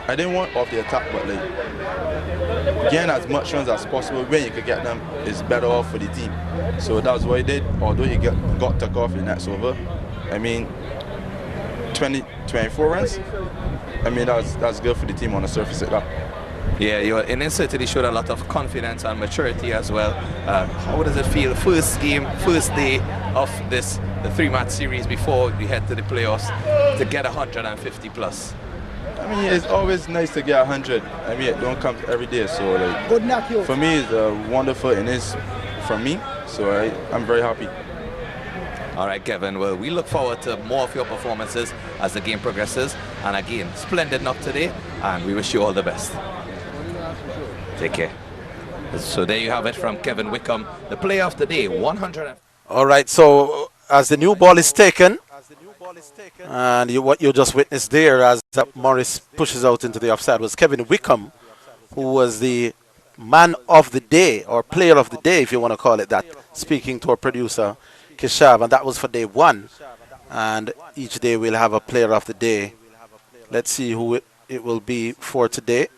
I didn't want off the attack, but, like, getting as much runs as possible when you could get them is better off for the team. So that's what I did, although he got took off the next over. I mean, 24 runs, I mean, that's good for the team on the surface like that. Yeah, your innings certainly showed a lot of confidence and maturity as well. How does it feel, first game, first day of the 3-match series before we head to the playoffs, to get 150 plus? I mean, it's always nice to get 100. I mean, it don't come every day, so, like, for me, it's a wonderful innings for me, so I'm very happy. All right, Kevin, well, we look forward to more of your performances as the game progresses. And again, splendid knock today, and we wish you all the best. Take care. So there you have it from Kevin Wickham, the player of the day, 100. All right, so as the new ball is taken, and what you just witnessed there as Morris pushes out into the offside was Kevin Wickham, who was the man of the day, or player of the day, if you want to call it that, speaking to our producer, Keshav, and that was for day 1. And each day we'll have a player of the day. Let's see who it will be for today.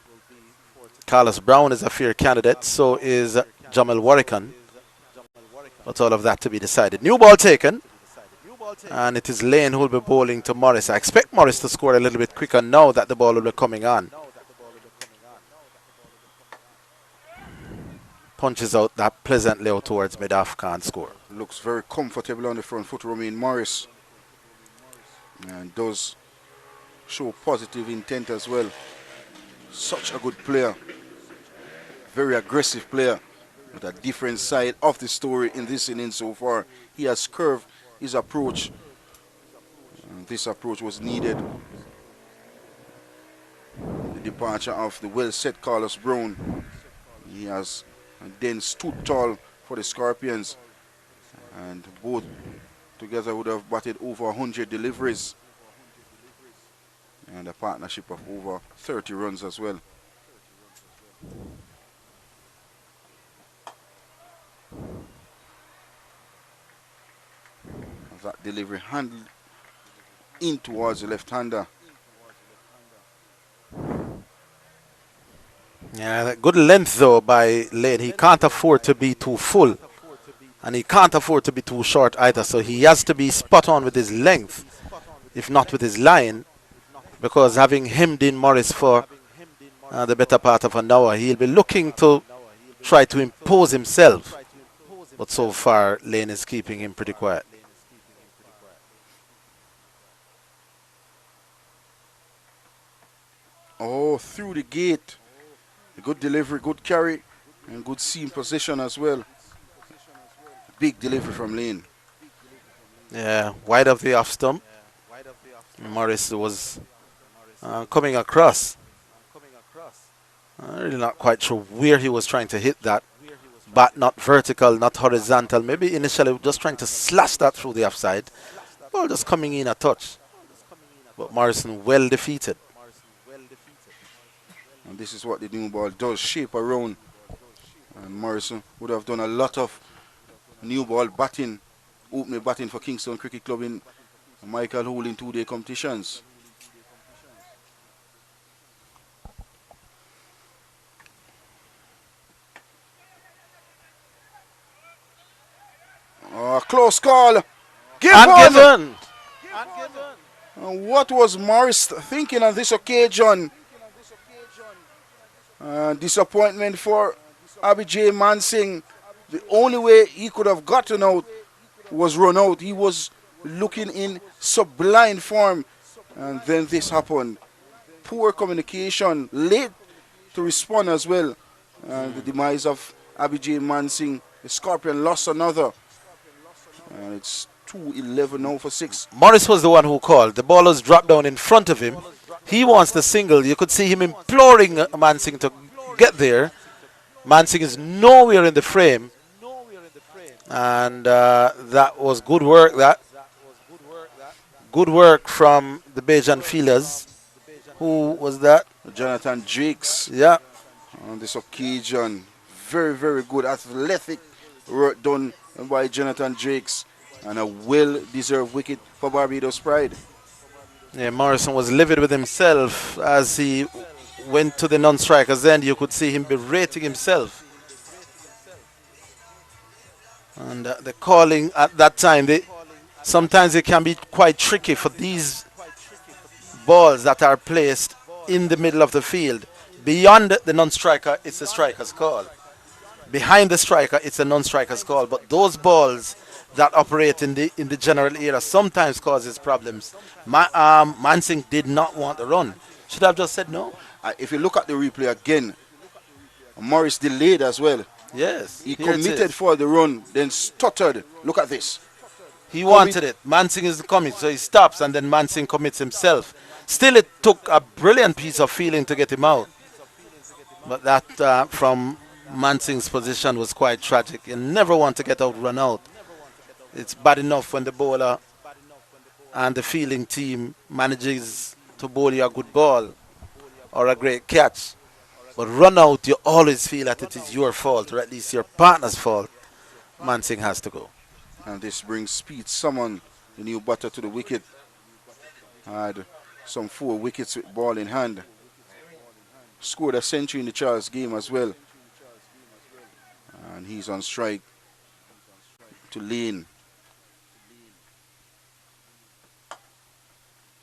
Carlos Brown is a fair candidate, so is Jamal Warrican. But all of that to be decided. New ball taken. And it is Lane who will be bowling to Morris. I expect Morris to score a little bit quicker now that the ball will be coming on. Punches out that pleasantly out towards mid-off, can't score. Looks very comfortable on the front foot, Romain Morris. And does show positive intent as well. Such a good player. Very aggressive player with a different side of the story in this inning so far. He has curved his approach. And this approach was needed. The departure of the well-set Carlos Brown. He has then stood tall for the Scorpions. And both together would have batted over 100 deliveries. And a partnership of over 30 runs as well. That delivery handled in towards the left-hander. Yeah, that good length though by Lane. He can't afford to be too full. And he can't afford to be too short either. So he has to be spot on with his length, if not with his line. Because having hemmed in Morris for the better part of an hour, he'll be looking to try to impose himself. But so far, Lane is keeping him pretty quiet. Oh, through the gate. A good delivery, good carry, and good seam position as well. Big delivery from Lane. Yeah, wide of the off stump. Morris was coming across. I'm really not quite sure where he was trying to hit that. Bat not vertical, not horizontal. Maybe initially just trying to slash that through the offside. Ball just coming in a touch. But Morrison well defeated. And this is what the new ball does, shape around. And Morrison would have done a lot of new ball batting, opening batting for Kingston Cricket Club in Michael Hole in 2-day competitions. Close call. Given. And what was Morris thinking on this occasion? Disappointment for Abijay Mansingh. The only way he could have gotten out was run out. He was looking in sublime form. And then this happened. Poor communication, late to respond as well. And the demise of Abijay Mansingh. The Scorpion lost another. And it's 2-11 now for 6. Morris was the one who called. The ball was dropped down in front of him. He wants the single. You could see him imploring Mansingh to get there. Mansingh is nowhere in the frame. And that was good work. Good work from the Bajan fielders. Who was that? Jonathan Jakes. Yeah. On this occasion, very, very good athletic work done by Jonathan Jakes. And a well-deserved wicket for Barbados Pride. Yeah, Morrison was livid with himself as he went to the non-strikers end. You could see him berating himself. And the calling at that time, sometimes it can be quite tricky for these balls that are placed in the middle of the field. Beyond the non-striker, it's the striker's call. Behind the striker, it's a non-striker's call. But those balls that operate in the general area sometimes causes problems. Mansingh did not want the run. Should have just said no. If you look at the replay again, Morris delayed as well. Yes. He committed for the run, then stuttered. Look at this. He wanted it. Mansingh is coming, so he stops, and then Mansingh commits himself. Still, it took a brilliant piece of feeling to get him out. But that from Mansingh's position was quite tragic. You never want to get out, run out. It's bad enough when the bowler and the fielding team manages to bowl you a good ball or a great catch. But run out, you always feel that it is your fault, or at least your partner's fault. Mansingh has to go. And this brings Speed Summon, the new batter, to the wicket. Had some 4 wickets with ball in hand. Scored a century in the Charles game as well. And he's on strike to Lane.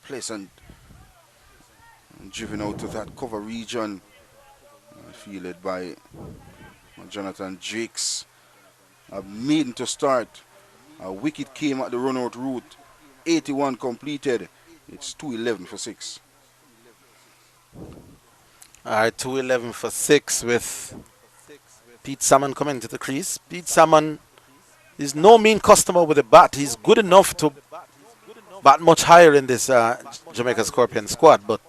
Pleasant. And driven out to that cover region. Fielded by Jonathan Jakes. A maiden to start. A wicket came at the run-out route. 81 completed. It's 2-11 for 6. All right, 2-11 for 6 with Pete Salmon coming to the crease. Pete Salmon is no mean customer with the bat. He's good enough to bat much higher in this Jamaica Scorpion squad, but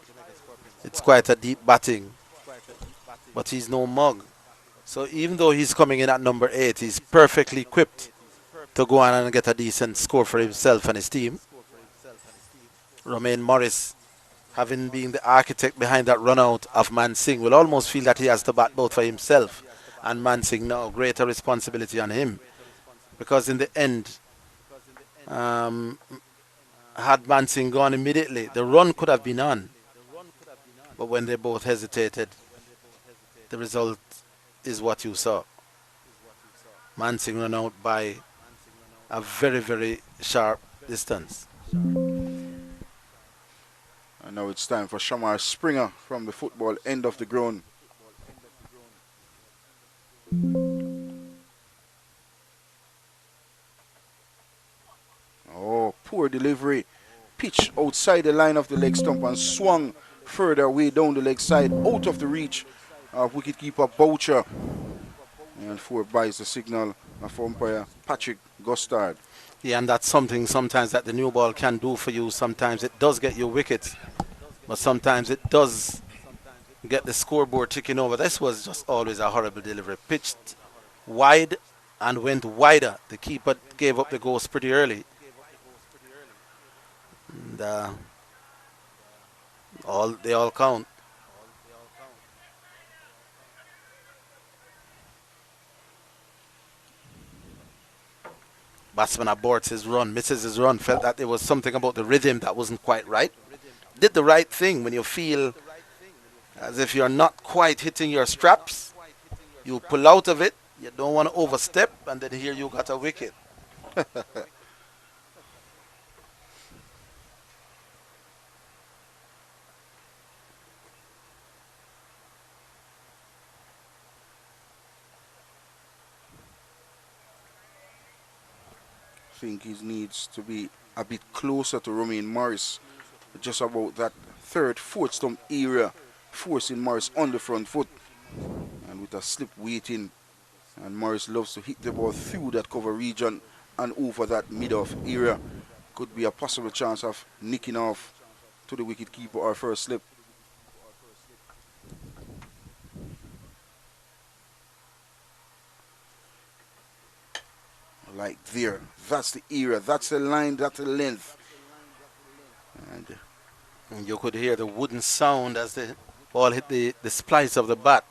it's quite a deep batting. But he's no mug. So even though he's coming in at number 8, he's perfectly equipped to go on and get a decent score for himself and his team. Romain Morris, having been the architect behind that run out of Mansingh, will almost feel that he has to bat both for himself and Mansingh now. Greater responsibility on him. Because in the end, had Mansingh gone immediately, the run could have been on. But when they both hesitated, the result is what you saw. Mansingh run out by a very, very sharp distance. And now it's time for Shamar Springer from the football end of the ground. Oh, poor delivery. Pitch outside the line of the leg stump and swung further away down the leg side, out of the reach of wicketkeeper Boucher. And 4 buys the signal of umpire Patrick Gustard. Yeah, and that's something sometimes that the new ball can do for you. Sometimes it does get you wickets. But sometimes it does get the scoreboard ticking over. This was just always a horrible delivery. Pitched wide and went wider. The keeper gave up the ghost pretty early. And, they all count. Batsman aborts his run, misses his run, felt that there was something about the rhythm that wasn't quite right. Did the right thing when you feel as if you're not quite hitting your straps. You pull out of it, you don't want to overstep, and then here you got a wicket. I think he needs to be a bit closer to Romain Morris, just about that third, fourth stump area, forcing Morris on the front foot, and with a slip waiting. And Morris loves to hit the ball through that cover region and over that mid-off area. Could be a possible chance of nicking off to the wicket keeper or first slip. Like there, that's the area, that's the line, that's the length. And you could hear the wooden sound as the ball hit the splice of the bat.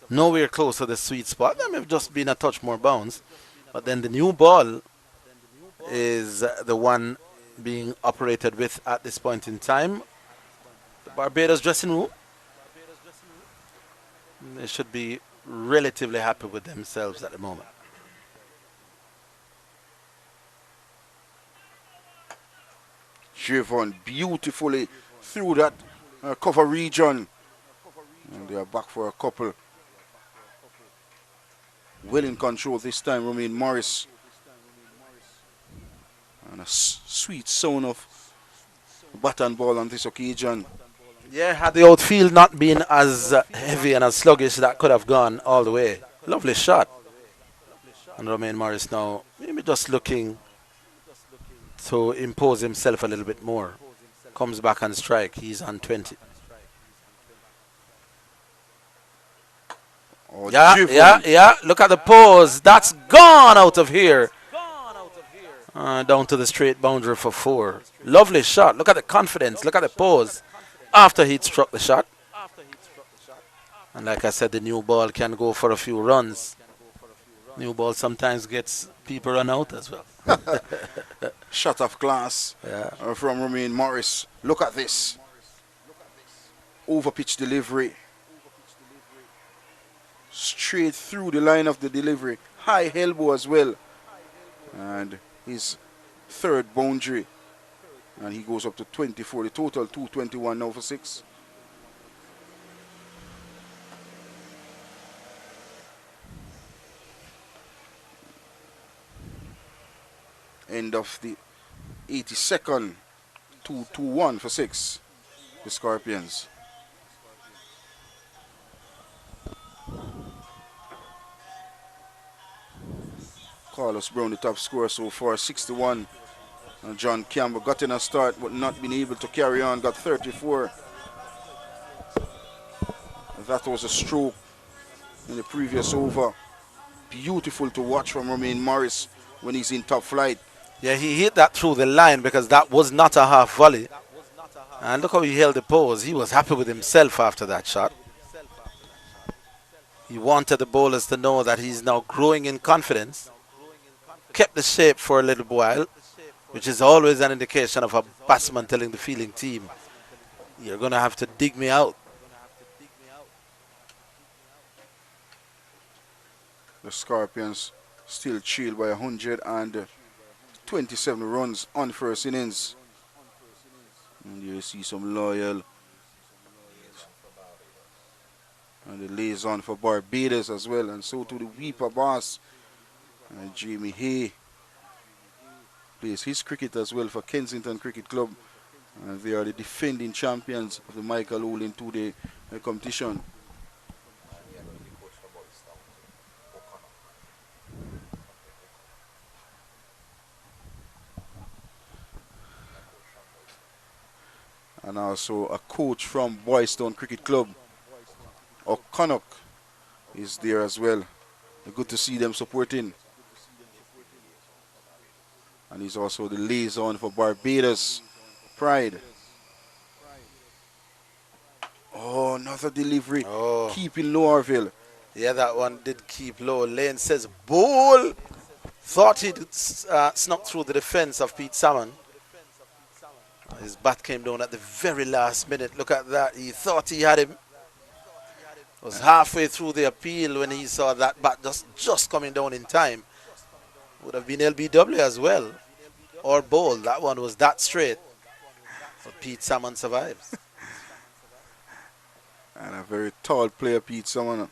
Nowhere close to the sweet spot. That may have just been a touch more bounce. But then the new ball is the one being operated with at this point in time. The Barbados dressing room. They should be relatively happy with themselves at the moment. Driven beautifully through that cover region. And they are back for a couple. Well in control this time, Romain Morris. And a sweet sound of bat and ball on this occasion. Yeah, had the outfield not been as heavy and as sluggish, that could have gone all the way. Lovely shot. And Romain Morris now maybe just looking to impose himself a little bit more. Comes back on strike. He's on 20. Oh, yeah. Look at the pose. That's gone out of here. Down to the straight boundary for 4. Lovely shot. Look at the confidence. Look at the pose after he'd struck the shot. And like I said, the new ball can go for a few runs. New ball sometimes gets people run out as well. Shot of class from Romain Morris. Look at this. Over pitch delivery. Straight through the line of the delivery. High elbow as well. And his third boundary. And he goes up to 24. The total 221 now for 6. End of the 82nd. 2-2-1 for 6. The Scorpions. Carlos Brown, the top scorer so far, 61. And John Campbell got in a start but not been able to carry on, got 34. That was a stroke in the previous over. Beautiful to watch from Romain Morris when he's in top flight. Yeah, he hit that through the line because that was not a half volley. And look how he held the pose. He was happy with himself after that shot. He wanted the bowlers to know that he's now growing in confidence. Kept the shape for a little while, which is always an indication of a batsman telling the fielding team, you're going to have to dig me out. The Scorpions still trail by 127 runs on first innings. And you see some loyal. And the liaison for Barbados as well. And so to the Weeper boss. And Jamie Hay plays his cricket as well for Kensington Cricket Club. And they are the defending champions of the Michael Olin two-day competition. and also a coach from Boystown Cricket Club, O'Connor, is there as well. Good to see them supporting. And he's also the liaison for Barbados Pride. Oh, another delivery. Oh. Keeping low, Orville. Yeah, that one did keep low. Lane says, ball. Thought he'd snuck through the defense of Pete Salmon. His bat came down at the very last minute. Look at that. He thought he had him. Was halfway through the appeal when he saw that bat just coming down in time. Would have been LBW as well. Or bowl. That one was that straight. But Pete Salmon survives. And a very tall player, Pete Salmon.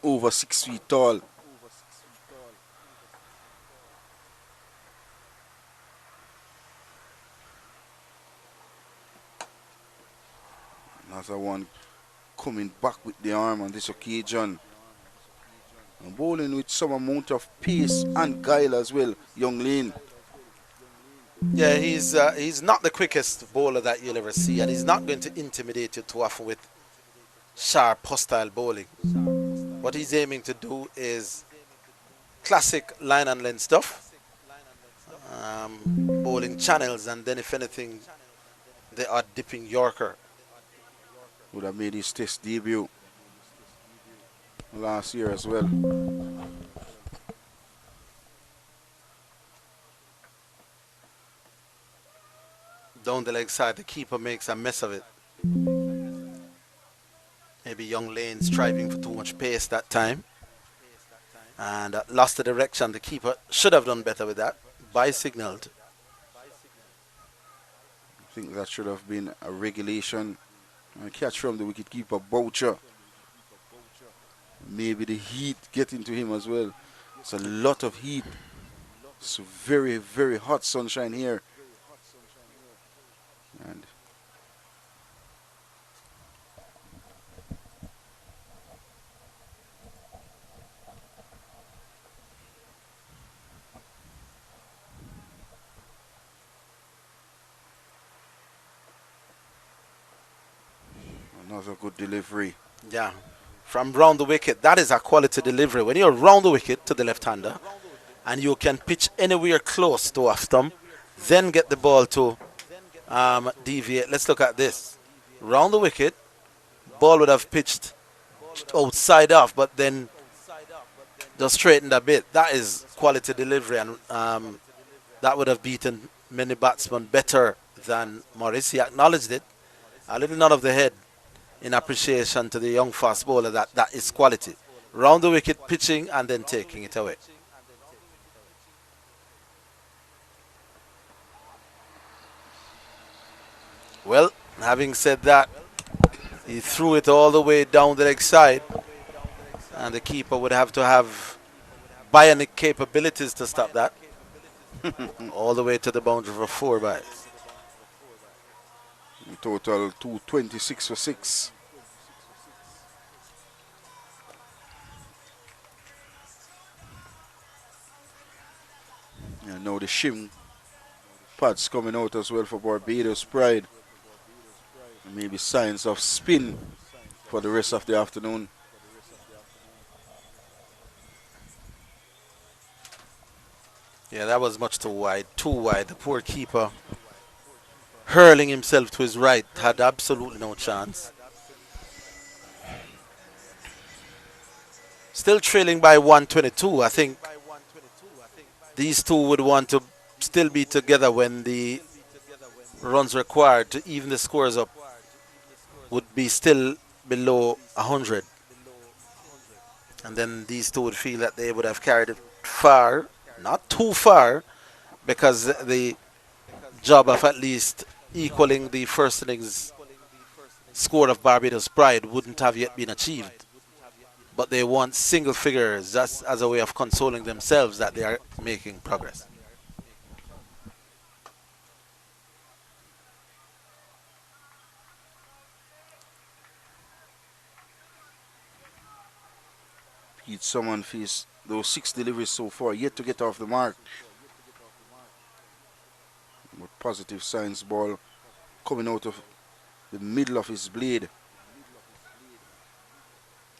Over 6 feet tall. Another one coming back with the arm on this occasion. And bowling with some amount of pace and guile as well, young Lane. Yeah, he's not the quickest bowler that you'll ever see, and he's not going to intimidate you too often with sharp, hostile bowling. What he's aiming to do is classic line and length stuff, bowling channels, and then if anything, they are dipping Yorker. Would have made his test debut last year as well. Down the leg side, the keeper makes a mess of it. Maybe young Lane striving for too much pace that time. And lost the direction. The keeper should have done better with that. By-signaled. I think that should have been a regulation. A catch from the wicketkeeper, Boucher. Maybe the heat getting to him as well. It's a lot of heat. It's very, very hot sunshine here. And another good delivery. Yeah. From round the wicket, that is a quality delivery. When you're round the wicket to the left-hander and you can pitch anywhere close to off stump, then get the ball to deviate. Let's look at this. Round the wicket, ball would have pitched outside off, but then just straightened a bit. That is quality delivery, and that would have beaten many batsmen better than Morris. He acknowledged it. A little nod of the head in appreciation to the young fast bowler that is quality. Round the wicket, pitching, and then taking it away. Well, having said that, he threw it all the way down the leg side, and the keeper would have to have bionic capabilities to stop that. All the way to the boundary for 4 byes. In total 226 for 6. And now the shim pads coming out as well for Barbados Pride. Maybe signs of spin for the rest of the afternoon. Yeah, that was much too wide. Too wide. The poor keeper, hurling himself to his right, had absolutely no chance. Still trailing by 122. I think these two would want to still be together when the runs required to even the scores up would be still below 100. And then these two would feel that they would have carried it far, not too far, because the job of at least equaling the first innings score of Barbados Pride wouldn't have yet been achieved. But they want single figures just as a way of consoling themselves that they are making progress. Pete Salmon faced those 6 deliveries so far, yet to get off the mark. But positive signs. Ball coming out of the middle of his blade.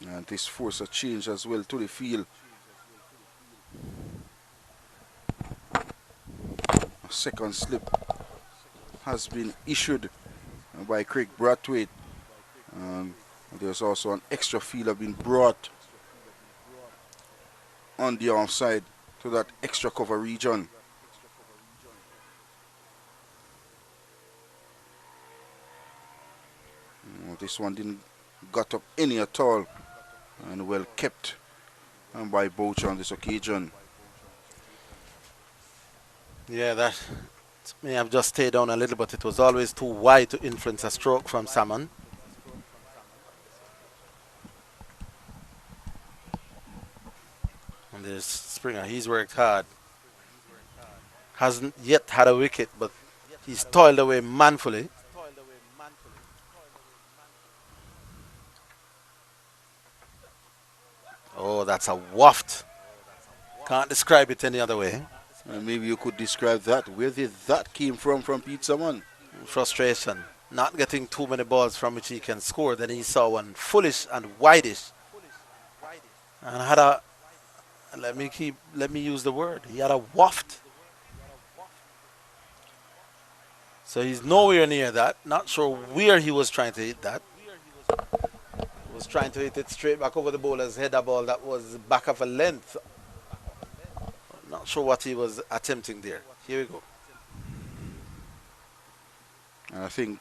And this force a change as well to the field. A second slip has been issued by Craig Brathwaite. There's also an extra fielder being brought on the offside to that extra cover region. This one didn't got up any at all, and well kept by Boucher on this occasion. Yeah, that may have just stayed down a little, but it was always too wide to influence a stroke from Salmon. And there's Springer, he's worked hard. Hasn't yet had a wicket, but he's toiled away manfully. Oh, that's a waft. Can't describe it any other way. Maybe you could describe that. Where did that came from Pete Salmon? Frustration. Not getting too many balls from which he can score. Then he saw one foolish and wideish. And had a, let me use the word. He had a waft. So he's nowhere near that. Not sure where he was trying to hit that. He was trying to hit it straight back over the bowler's head, a ball that was back of a length. Not sure what he was attempting there. Here we go. And I think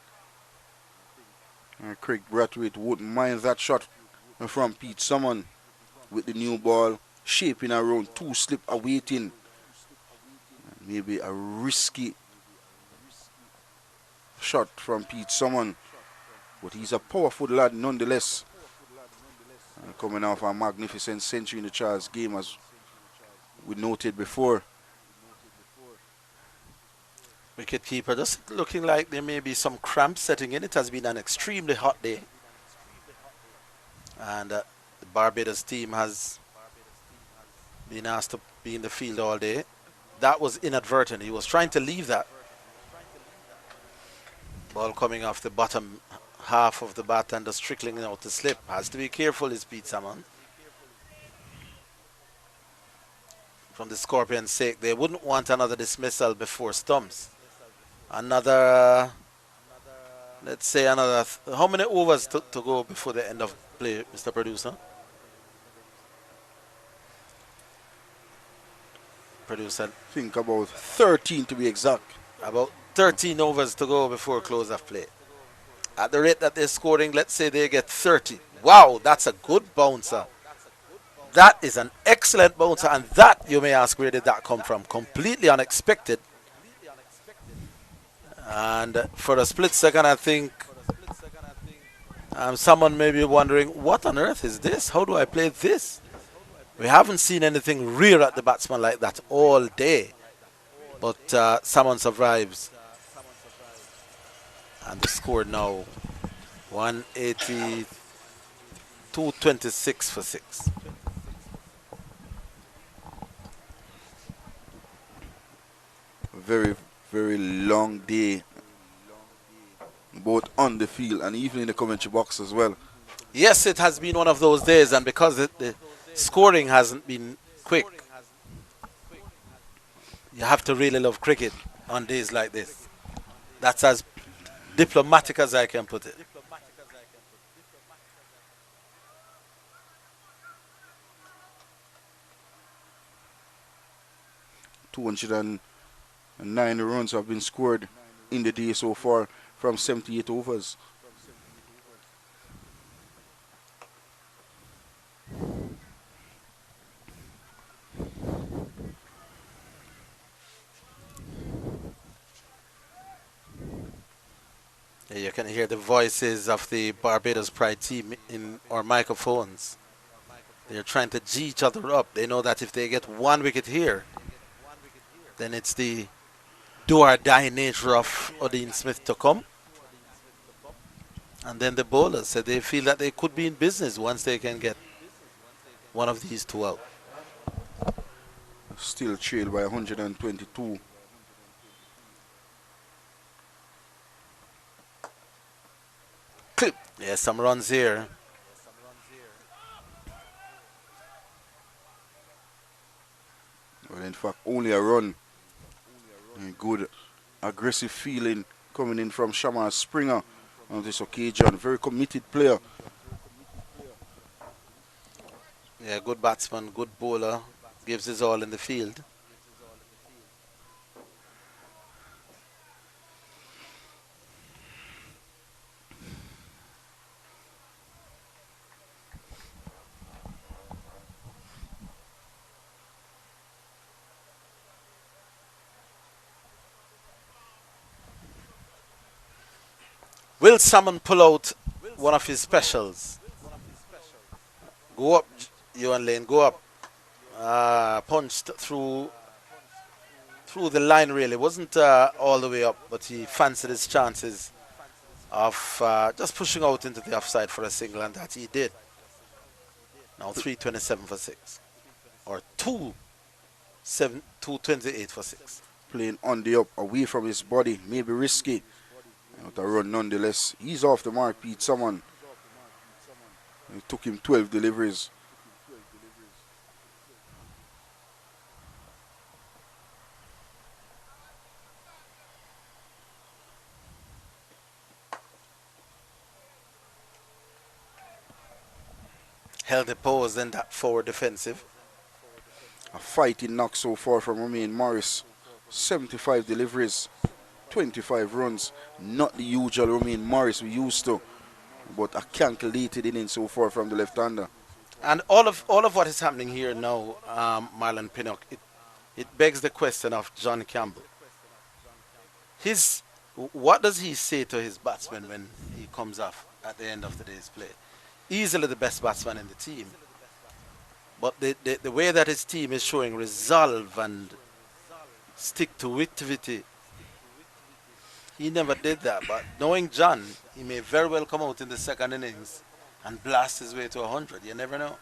Craig Brathwaite wouldn't mind that shot from Pete Salmon with the new ball shaping around 2 slip awaiting. Maybe a risky shot from Pete Salmon, but he's a powerful lad nonetheless. Coming off a magnificent century in the Charles game, as we noted before. Wicketkeeper just looking like there may be some cramps setting in. It has been an extremely hot day. And the Barbados team has been asked to be in the field all day. That was inadvertent. He was trying to leave that. Ball coming off the bottom half of the bat and just trickling out the slip. Has to be careful, is Pete Salmon. From the Scorpions' sake, they wouldn't want another dismissal before stumps. Another, let's say another, how many overs to go before the end of play, Mr. Producer? Producer. Think about 13 to be exact. About 13 overs to go before close of play. At the rate that they're scoring, let's say they get 30. Wow, that's a good bouncer. That is an excellent bouncer, and that, you may ask, where did that come from? Completely unexpected. And for a split second, I think someone may be wondering, what on earth is this? How do I play this? We haven't seen anything rear at the batsman like that all day. But someone survives. And the score now, 180, 226 for 6. Very, very long day, both on the field and even in the commentary box as well. Yes, it has been one of those days, and because the scoring hasn't been quick, you have to really love cricket on days like this. That's as diplomatic as I can put it. And 9 runs have been scored in the day so far from 78 overs. You can hear the voices of the Barbados Pride team in our microphones. They're trying to G each other up. They know that if they get 1 wicket here, then it's the do or die nature of Odean Smith to come. And then the bowlers said they feel that they could be in business once they can get one of these 2 out. Still trailed by 122. Yeah, some runs here. Well, in fact, only a run. And good aggressive feeling coming in from Shamar Springer on this occasion. Very committed player. Yeah, good batsman, good bowler. Gives his all in the field. Will Salmon pull out one of his specials? Go up, Ewan Lane, go up. Punched through the line really. Wasn't all the way up, but he fancied his chances of just pushing out into the offside for a single, and that he did. Now 327 for 6. Or 228 for 6. Playing on the up, away from his body. Maybe risky. But a run nonetheless. He's off the mark, Pete Salmon. It took him 12 deliveries. Held the pose in that forward defensive. A fighting knock so far from Romain Morris. 75 deliveries, 25 runs. Not the usual Romain Morris we used to, but a calculated inning so far from the left-hander. And all of what is happening here now, Marlon Pinnock, it begs the question of John Campbell. What does he say to his batsmen when he comes off at the end of the day's play? Easily the best batsman in the team. But the way that his team is showing resolve and stick-to-itivity, he never did that. But knowing John, he may very well come out in the second innings and blast his way to 100. You never know.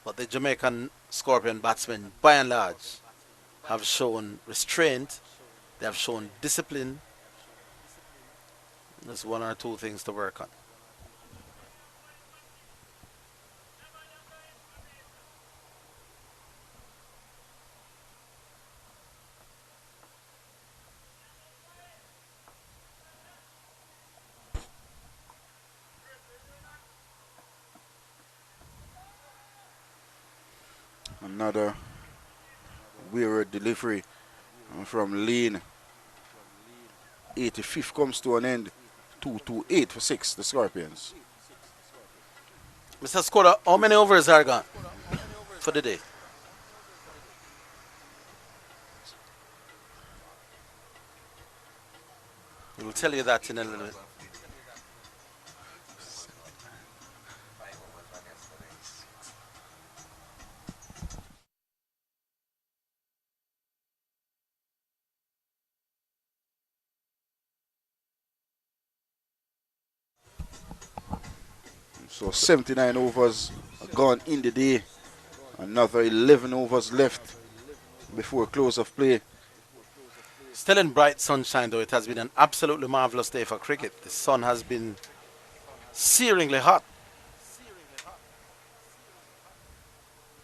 But the Jamaican Scorpion batsmen, by and large, have shown restraint. They have shown discipline. There's one or two things to work on. Another weird delivery from Lane. 85th comes to an end. 228 for 6, the Scorpions. Mr. Scorer, how many overs are gone for the day? We'll tell you that in a little bit. So 79 overs gone in the day. Another 11 overs left before close of play. Still in bright sunshine, though. It has been an absolutely marvelous day for cricket. The sun has been searingly hot.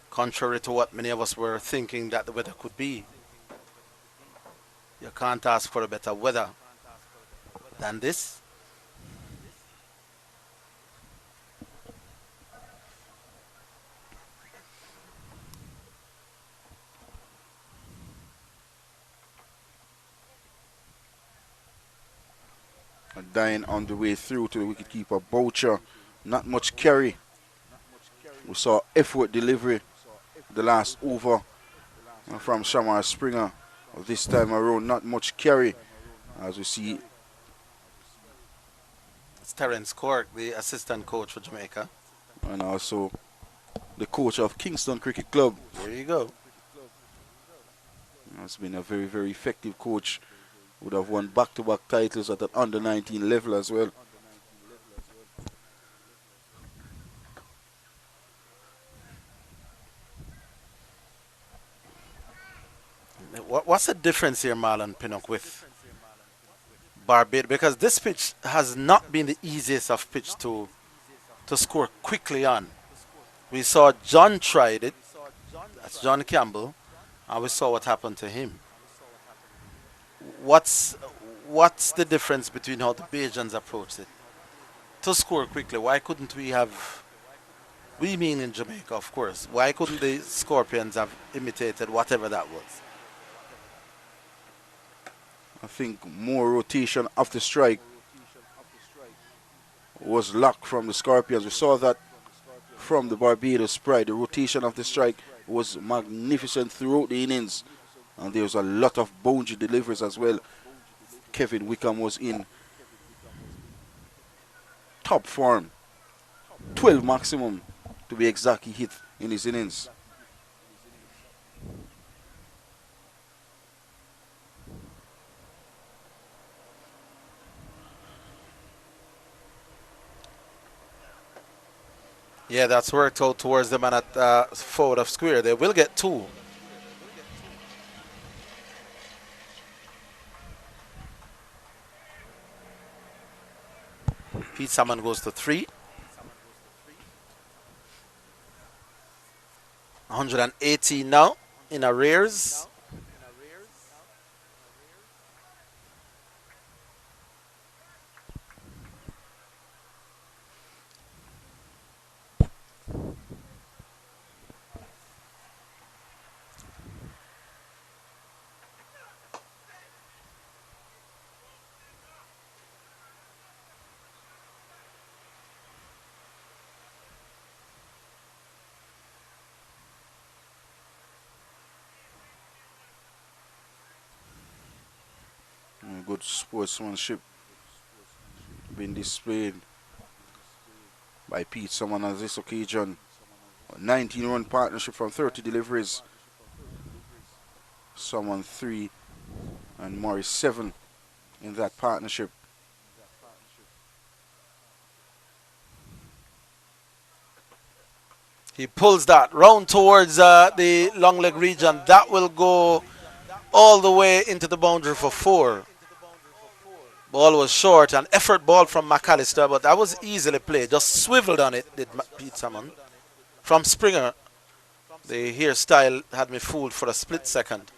Contrary to what many of us were thinking that the weather could be. You can't ask for a better weather than this. Dying on the way through to the wicketkeeper Boucher. Not much carry. We saw effort delivery the last over from Shamar Springer. This time around, not much carry, as we see. It's Terence Cork, the assistant coach for Jamaica. And also the coach of Kingston Cricket Club. There you go. Has been a very, very effective coach. Would have won back-to-back titles at an under-19 level as well. What's the difference here, Marlon Pinnock, with Barbados, because this pitch has not been the easiest of pitch to score quickly on. We saw John tried it, that's John Campbell, and we saw what happened to him. What's the difference between how the Bajans approached it? To score quickly, why couldn't we have, we mean in Jamaica, of course, why couldn't the Scorpions have imitated whatever that was? I think more rotation after strike was lacked from the Scorpions. We saw that from the Barbados Pride. The rotation of the strike was magnificent throughout the innings. And there was a lot of boundary deliveries as well. Kevin Wickham was in top form. 12 maximum to be exact he hit in his innings. Yeah, that's worked out towards the man at forward of square. They will get 2. Pete Salmon goes to 3. 118 now in arrears. Good sportsmanship being displayed by Pete Salmon on this occasion. A 19-run partnership from 30 deliveries. Salmon 3 and Morris 7 in that partnership. He pulls that round towards the long leg region. That will go all the way into the boundary for 4. Ball was short, an effort ball from McAllister, but that was easily played. Just swiveled on it, did Pete Salmon. From Springer, the hairstyle had me fooled for a split second.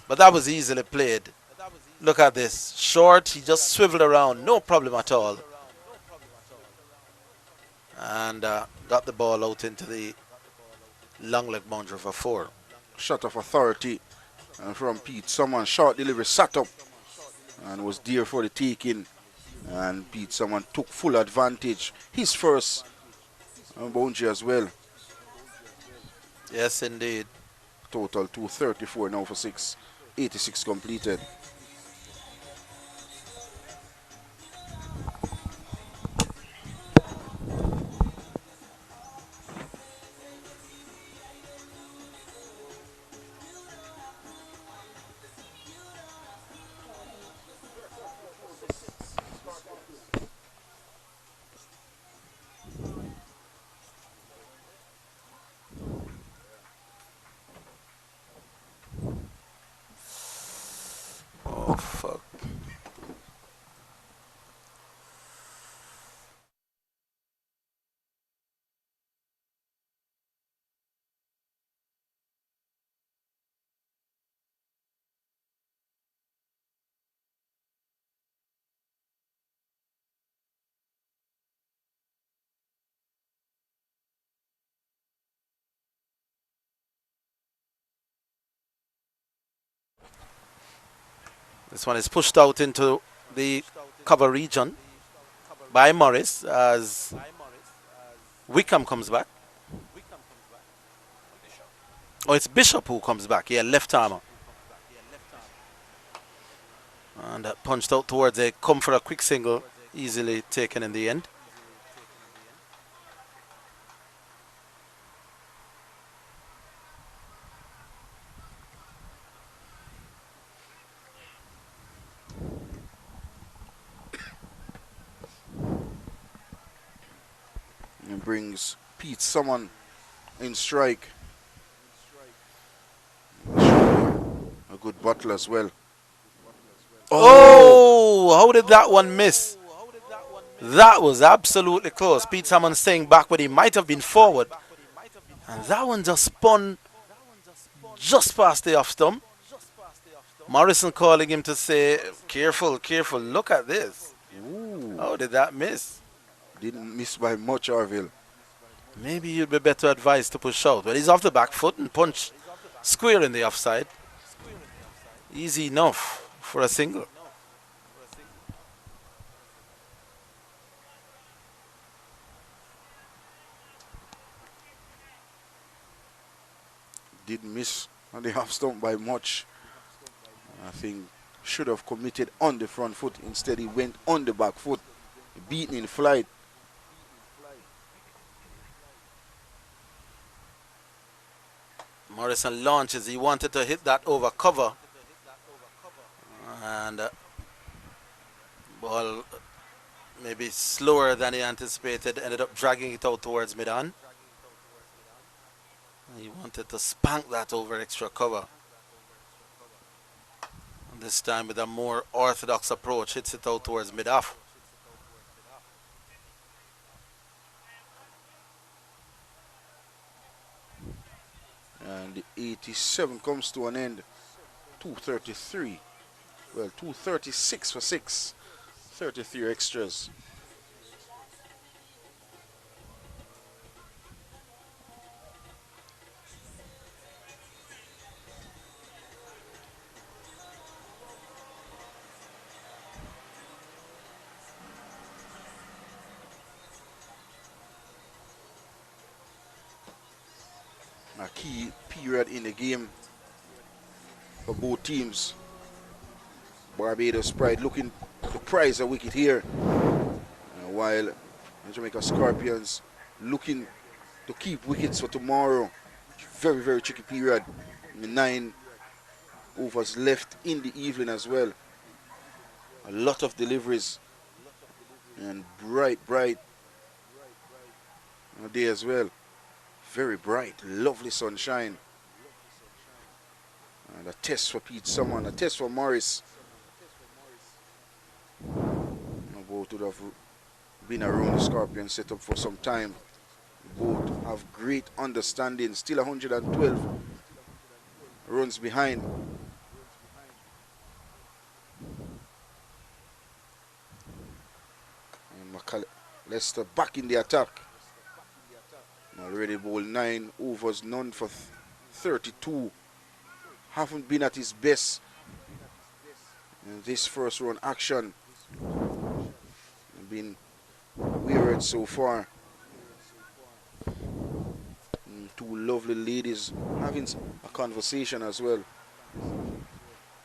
But that was easily played. Look at this. Short, he just swiveled around, no problem at all. And got the ball out into the long leg boundary for 4. Shot of authority from Pete Salmon. Short delivery, sat up and was there for the taking. And Pete Salmon took full advantage. His first boundary as well. Yes, indeed. Total 234 now for 6. 86 completed. Oh, fuck. This one is pushed out into the cover region by Morris as Wickham comes back. Oh, it's Bishop who comes back. Yeah, left armer. And that punched out towards a come for a quick single, easily taken in the end. And brings Pete Salmon in strike. A good bottle as well. Oh, how did that one miss? That was absolutely close. Pete Salmon staying back, but he might have been forward. And that one just spun just past the off stump. Morrison calling him to say, careful, careful, look at this. Ooh. How did that miss? Didn't miss by much, Arville. Maybe you'd be better advised to push out. But he's off the back foot and punch square in the offside. Easy enough for a single. Didn't miss on the half stump by much. I think should have committed on the front foot. Instead, he went on the back foot, beaten in flight. Morrison launches. He wanted to hit that over cover. And ball maybe slower than he anticipated. Ended up dragging it out towards mid-on. He wanted to spank that over extra cover. And this time with a more orthodox approach, hits it out towards mid-off. And the 87 comes to an end. 2:33. Well, 2:36 for 6. 33 extras. A key period in the game for both teams. Barbados Pride looking to prize a wicket here, while the Jamaica Scorpions looking to keep wickets for tomorrow. Very, very tricky period. 9 overs left in the evening as well. A lot of deliveries and bright day as well. Very bright, lovely sunshine. And a test for Pete Salmon, a test for Morris. Both would have been around the Scorpion setup for some time. Both have great understanding. Still 112 runs behind. And Leicester back in the attack. Already bowled 9 overs, none for 32. Haven't been at his best in this first run action. Been weird so far. Two lovely ladies having a conversation as well.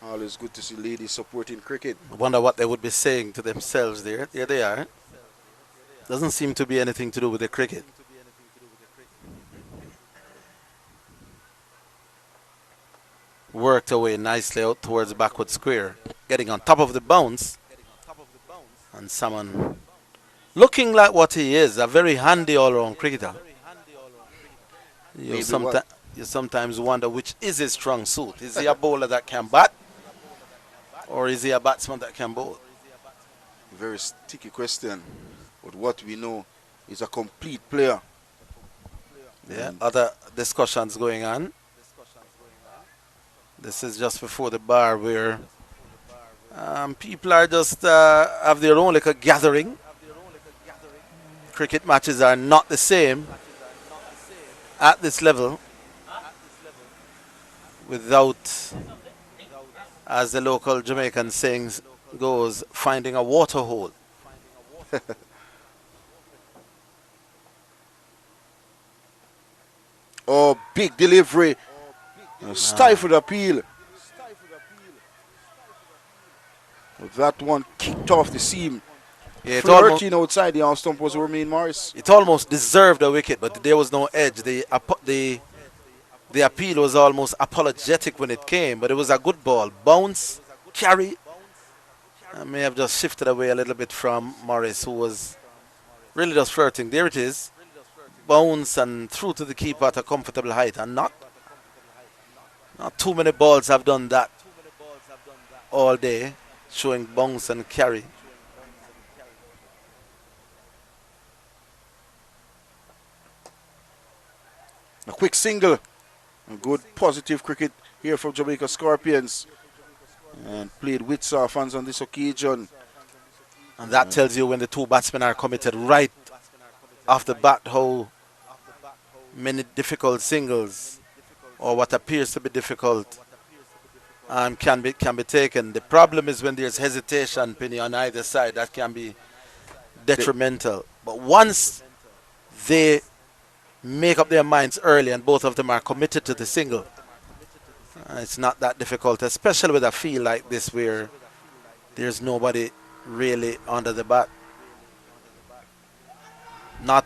Always good to see ladies supporting cricket. I wonder what they would be saying to themselves there. There they are. Doesn't seem to be anything to do with the cricket. Worked away nicely out towards the backward square. Getting on top of the bounce. And someone looking like what he is, a very handy all-round cricketer. You sometimes wonder which is his strong suit. Is he a bowler that can bat? Or is he a batsman that can bowl? Very sticky question. But what we know is a complete player. Yeah, other discussions going on. This is just before the bar where people are just have their own little gathering. Cricket matches are not the same at this level without, as the local Jamaican saying goes, finding a water hole. Oh, big delivery. Stifled appeal. That one kicked off the seam. Yeah, 13 outside the off stump was Romain Morris. It almost deserved a wicket, but there was no edge. The appeal was almost apologetic when it came, but it was a good ball. Bounce, carry. I may have just shifted away a little bit from Morris, who was really just flirting. There it is. Bounce and through to the keeper at a comfortable height. And not too many balls have done that all day. showing bounce and carry. A quick single. A good positive cricket here from Jamaica Scorpions. And played with Sar fans on this occasion. And that tells you when the two batsmen are committed right off the bat how many difficult singles or what appears to be difficult can be taken. The problem is when there's hesitation, Penny, on either side, that can be detrimental. But once they make up their minds early and both of them are committed to the single, it's not that difficult, especially with a field like this where there's nobody really under the bat. Not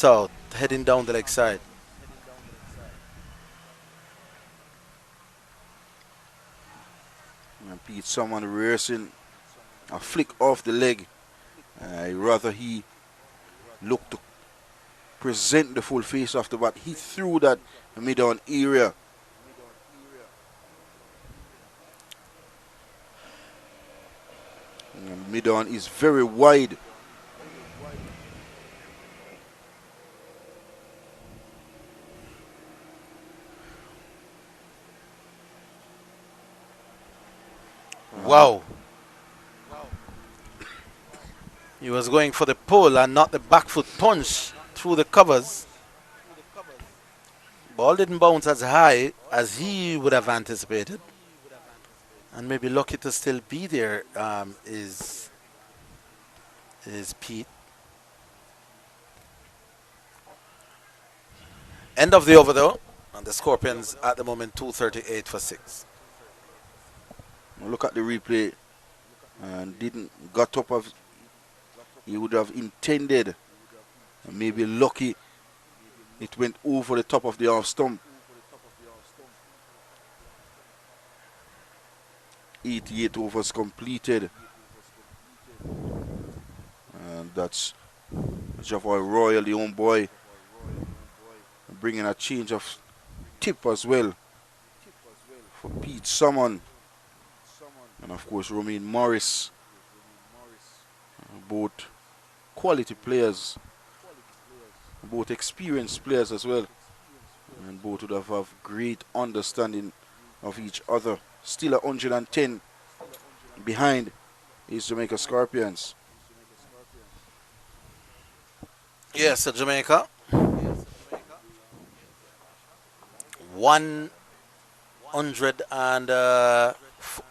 out, heading down the leg side. And Pete, someone rehearsing a flick off the leg. Rather he looked to present the full face of the bat. He threw that mid-on area. And mid-on is very wide. Wow. He was going for the pole and not the back foot punch through the covers. Ball didn't bounce as high as he would have anticipated. And maybe lucky to still be there is Pete. End of the over though. And the Scorpions at the moment 238 for 6. Look at the replay and didn't got up of he would have intended, and maybe lucky it went over the top of the off stump. 88 overs completed, and that's Javoy Royal, the own boy, bringing a change of tip as well for Pete Summon. And of course Romain Morris, both quality players, both experienced players as well, and both would have great understanding of each other. Still 110 behind is Jamaica Scorpions. Yes, so Jamaica 100 and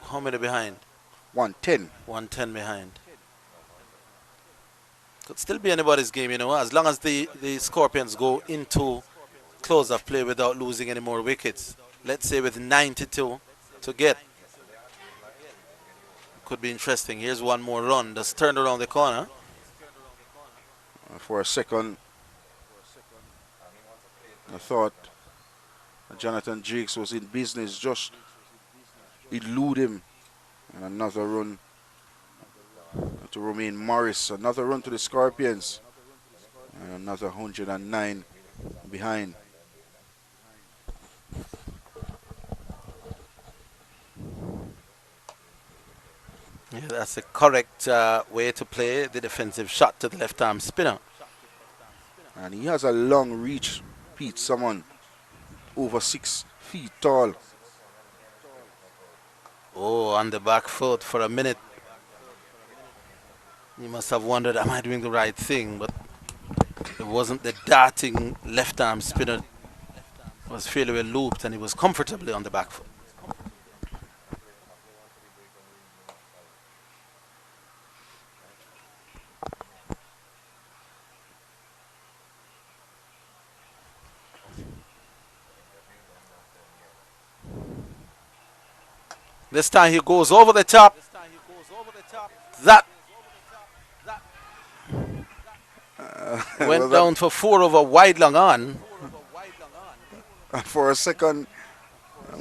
how many behind? 110. 110 behind. Could still be anybody's game, you know, as long as the Scorpions go into close of play without losing any more wickets. Let's say with 92 to get. Could be interesting. Here's one more run. Just turned around the corner. For a second, I thought Jonathan Jakes was in business, just elude him. And another run to Romain Morris. Another run to the Scorpions. And another 109 behind. Yeah, that's the correct way to play the defensive shot to the left arm spinner. And he has a long reach, Pete Summon, over 6 feet tall. Oh, on the back foot for a minute. You must have wondered, am I doing the right thing? But it wasn't. The darting left arm spinner was fairly well looped and he was comfortably on the back foot. This time he goes over the top. That went down for 4 over wide long on. For a second,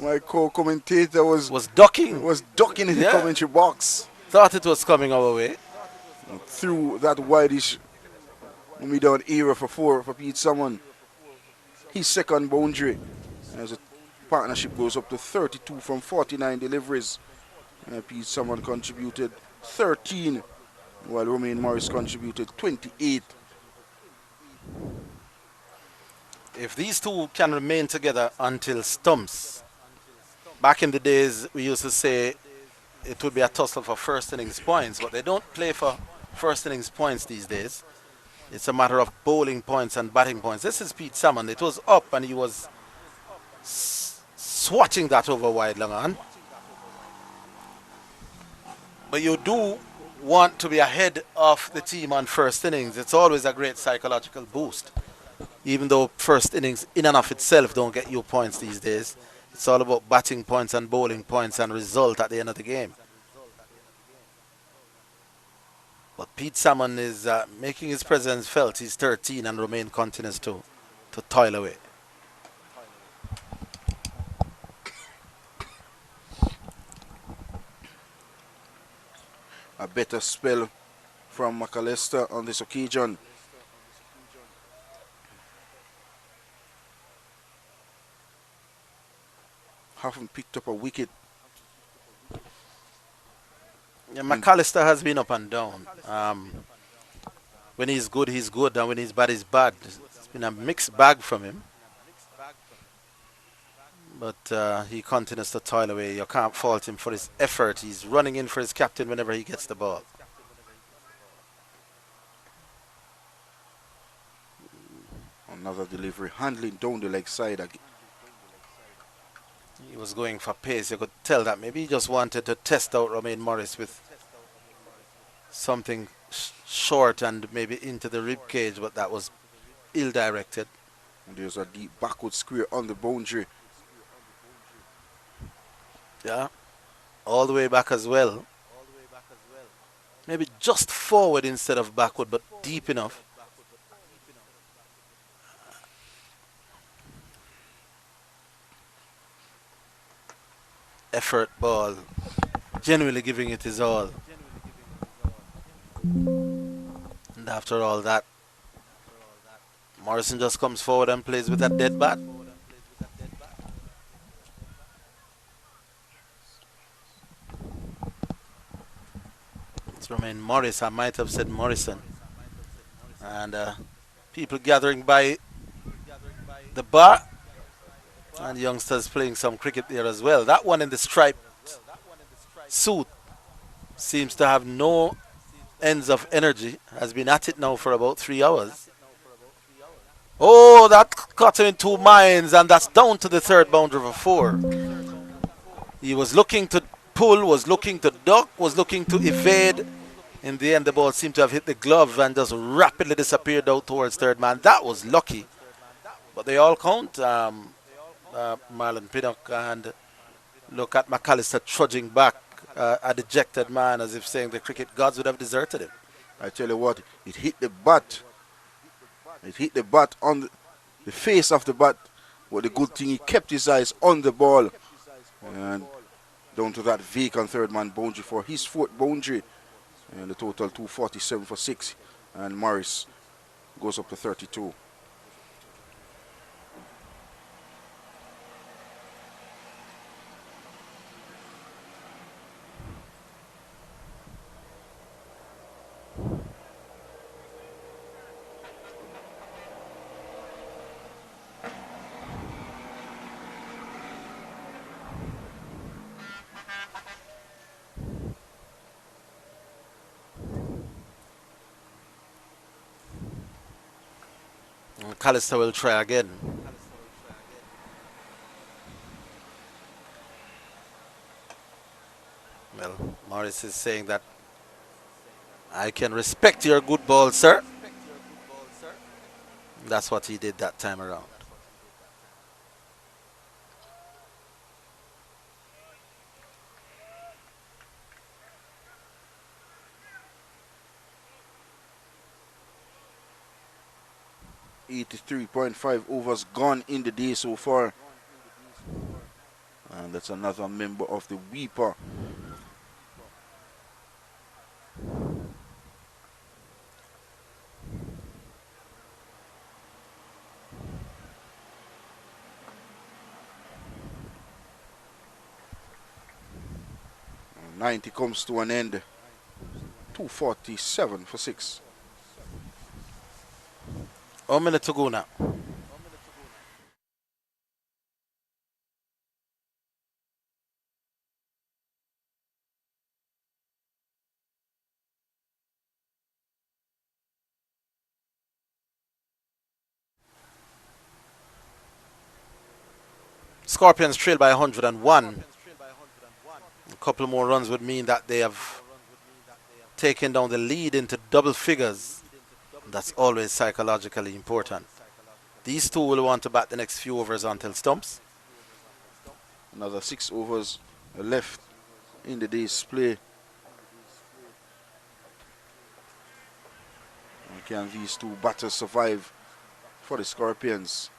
my co-commentator was ducking. Was ducking in the commentary box. Thought it was coming our way. Through that wideish mid-on era for Pete Summon. His second boundary as the partnership goes up to 32 from 49 deliveries Pete Salmon contributed 13, while Romain Morris contributed 28. If these two can remain together until stumps, back in the days we used to say it would be a tussle for first innings points, but they don't play for first innings points these days. It's a matter of bowling points and batting points. This is Pete Salmon. It was up and he was swatting that over wide long on. But you do want to be ahead of the team on first innings. It's always a great psychological boost. Even though first innings in and of itself don't get you points these days. It's all about batting points and bowling points and result at the end of the game. But Pete Salmon is making his presence felt. He's 13 and Romain continues to toil away. A better spell from McAllister on this occasion. Haven't picked up a wicket. Yeah, McAllister has been up and down. When he's good, and when he's bad, he's bad. It's been a mixed bag from him. But he continues to toil away. You can't fault him for his effort. He's running in for his captain whenever he gets the ball. Another delivery, handling down the leg side. He was going for pace. You could tell that maybe he just wanted to test out Romain Morris with something short and maybe into the rib cage, but that was ill-directed. And there's a deep backward square on the boundary. Yeah, all the way back as well. Maybe just forward instead of backward, but deep enough. Effort ball, genuinely giving it his all. And after all that, Morrison just comes forward and plays with that dead bat. It's Romain Morris. I might have said Morrison. And people gathering by the bar. And youngsters playing some cricket there as well. That one in the striped suit seems to have no ends of energy. Has been at it now for about 3 hours. Oh, that caught him in 2 minds, and that's down to the third boundary of a 4. He was looking to pull, was looking to duck, was looking to evade. In the end, the ball seemed to have hit the glove and just rapidly disappeared out towards third man. That was lucky. But they all count. Marlon Pinnock, and look at McAllister trudging back, a dejected man, as if saying the cricket gods would have deserted him. I tell you what, it hit the bat. It hit the bat on the face of the bat. But the good thing, he kept his eyes on the ball. And down to that vacant third man boundary for his 4th boundary. And the total 247 for 6. And Morris goes up to 32. McAllister will try again. Well, Morris is saying that I can respect your good ball, sir. That's what he did that time around. .5 overs gone in the day so far. And that's another member of the Weeper. And 90 comes to an end. 247 for 6. 1 minute to go now. Scorpions trail by 101. A couple more runs would mean that they have taken down the lead into double figures. That's always psychologically important. These two will want to bat the next few overs until stumps. Another 6 overs left in the day's play. And can these two batters survive for the Scorpions?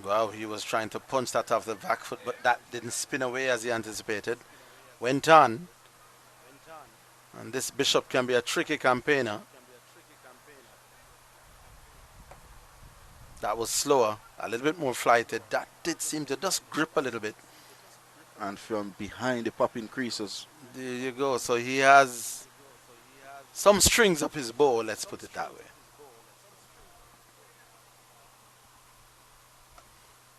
Wow, he was trying to punch that off the back foot, but that didn't spin away as he anticipated. Went on. And this Bishop can be a tricky campaigner. That was slower, a little bit more flighted. That did seem to just grip a little bit. And from behind the popping creases. There you go. So he has some strings up his bow, let's put it that way.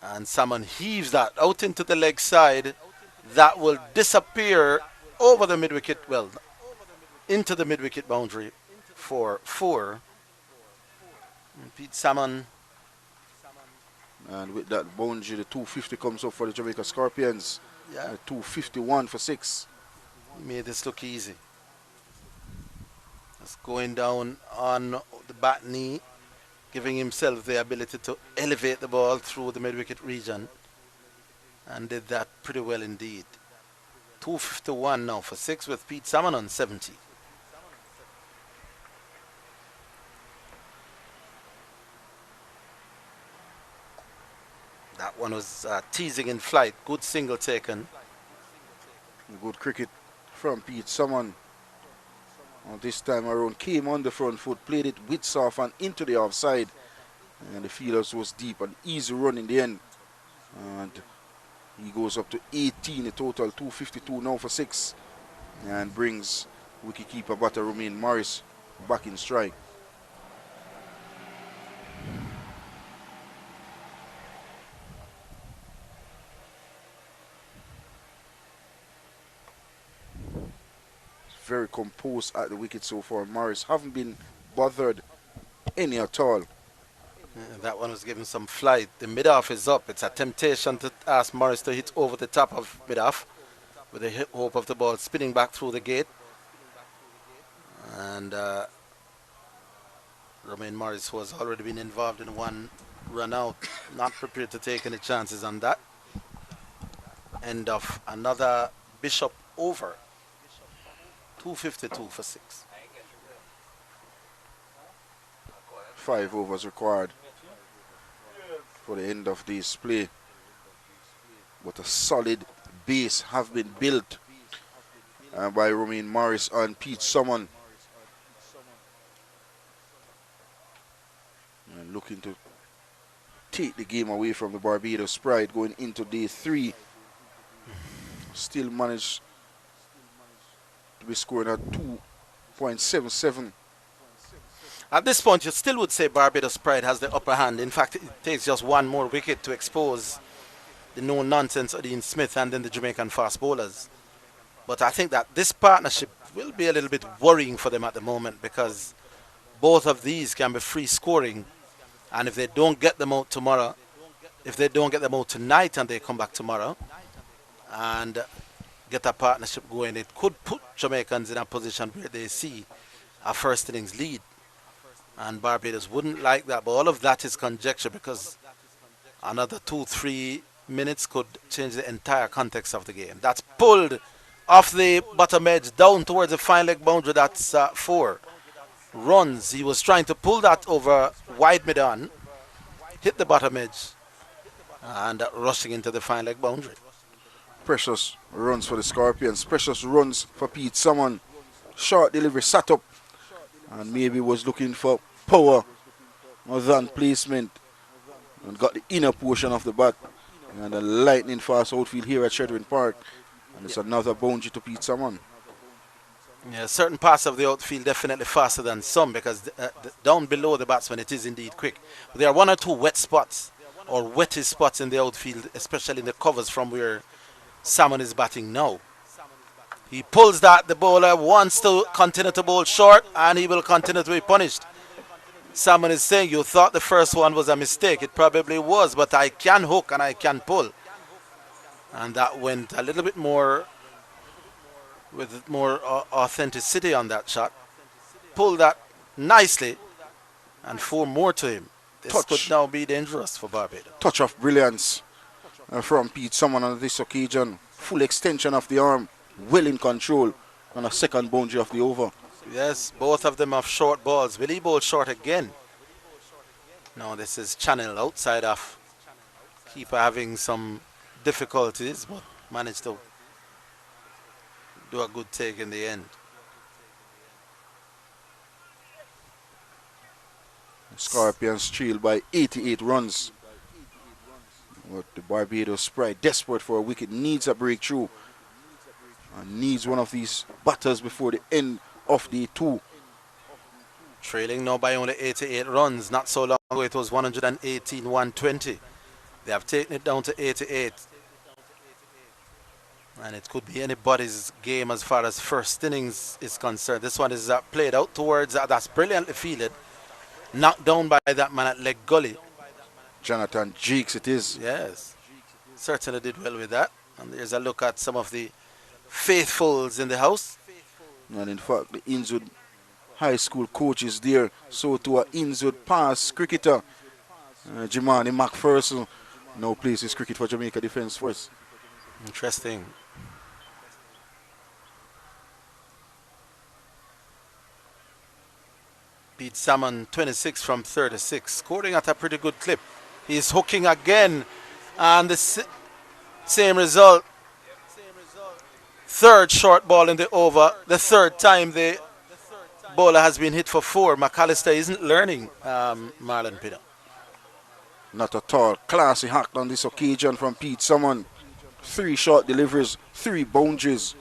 And Salmon heaves that out into the leg side. That will disappear over the mid-wicket, well, into the mid-wicket boundary for 4. And Pete Salmon. And with that boundary, the 250 comes up for the Jamaica Scorpions. Yeah. 251 for 6. He made this look easy. That's going down on the bat knee, giving himself the ability to elevate the ball through the mid-wicket region. And did that pretty well indeed. 251 now for 6 with Pete Salmon on 70. That one was teasing in flight. Good single taken. Good cricket from Pete Salmon. This time around came on the front foot, played it widths off and into the offside. And the fielders was deep, an easy run in the end. And he goes up to 18, a total 252 now for 6. And brings wicketkeeper batter Romain Morris back in strike. Very composed at the wicket so far. Morris haven't been bothered any at all. That one was given some flight. The mid-off is up. It's a temptation to ask Morris to hit over the top of mid-off with the hope of the ball spinning back through the gate. And Romain Morris, who has already been involved in one run out, not prepared to take any chances on that. End of another Bishop over. 252 for 6. 5 overs required for the end of this play. But a solid base have been built by Romain Morris and Pete Salmon. And looking to take the game away from the Barbados Pride going into day 3. Still managed to be scoring at 2.77. At this point, you still would say Barbados Pride has the upper hand. In fact, it takes just one more wicket to expose the no-nonsense of Dean Smith and then the Jamaican fast bowlers. But I think that this partnership will be a little bit worrying for them at the moment because both of these can be free scoring. And if they don't get them out tomorrow, if they don't get them out tonight and they come back tomorrow and get a partnership going, it could put Jamaicans in a position where they see a first innings lead. And Barbados wouldn't like that, but all of that is conjecture because another 2-3 minutes could change the entire context of the game. That's pulled off the bottom edge down towards the fine leg boundary. That's 4 runs. He was trying to pull that over wide mid-on, hit the bottom edge, And rushing into the fine leg boundary. Precious runs for the Scorpions. Precious runs for Pete Salmon. Short delivery, sat up, and maybe was looking for power more than placement, and got the inner portion of the bat. And a lightning fast outfield here at Shedwin Park. And it's another boundary to Pete Salmon. Yeah, certain parts of the outfield definitely faster than some because down below the batsman it is indeed quick. But there are one or two wet spots or wetty spots in the outfield, especially in the covers from where Salmon is batting now. He pulls that, the bowler wants to continue to bowl short and he will continue to be punished. Salmon is saying, you thought the first one was a mistake. It probably was, but I can hook and I can pull. And that went a little bit more with more authenticity on that shot. Pulled that nicely and 4 more to him. This Touch. could now be dangerous for Barbados. Touch of brilliance from Pete Salmon on this occasion. Full extension of the arm, well in control, on a second boundary of the over. Yes, both of them have short balls. Will he bowl short again? No, this is channel outside off. Keeper having some difficulties, but managed to do a good take in the end. Scorpions trailed by 88 runs. But the Barbados Pride, desperate for a wicket, needs a breakthrough. And needs one of these batters before the end of day 2. Trailing now by only 88 runs. Not so long ago it was 118, 120. They have taken it down to 88. And it could be anybody's game as far as first innings is concerned. This one is played out towards, that's brilliantly fielded. Knocked down by that man at leg gully. Jonathan Jakes it is. Yes, certainly did well with that. And there's a look at some of the faithfuls in the house. And in fact, the Innswood High School coach is there. So to our Innswood past cricketer, Jimani McPherson, now plays his cricket for Jamaica Defence Force. Interesting. Pete Salmon 26 from 36, scoring at a pretty good clip. He's hooking again, and the same result. Third short ball in the over, the third time the bowler has been hit for 4. McAllister isn't learning, Marlon Peter. Not at all. Classy hack on this occasion from Pete Salmon. 3 short deliveries, 3 boundaries,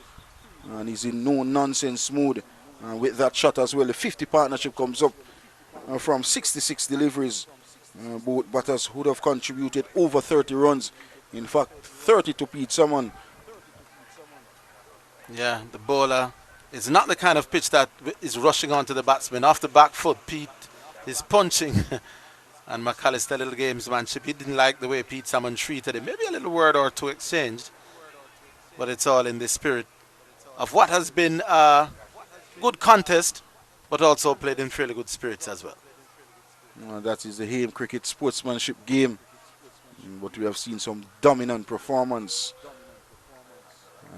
and he's in no nonsense mood. And with that shot as well, the 50 partnership comes up from 66 deliveries. Both batters would have contributed over 30 runs. In fact, 30 to Pete Salmon. Yeah, the bowler is not the kind of pitch that is rushing onto the batsman. Off the back foot, Pete is punching. And McAllister, little gamesmanship, he didn't like the way Pete Salmon treated him. Maybe a little word or two exchanged. But it's all in the spirit of what has been a good contest, but also played in fairly good spirits as well. That is the Haim cricket sportsmanship game. But we have seen some dominant performance.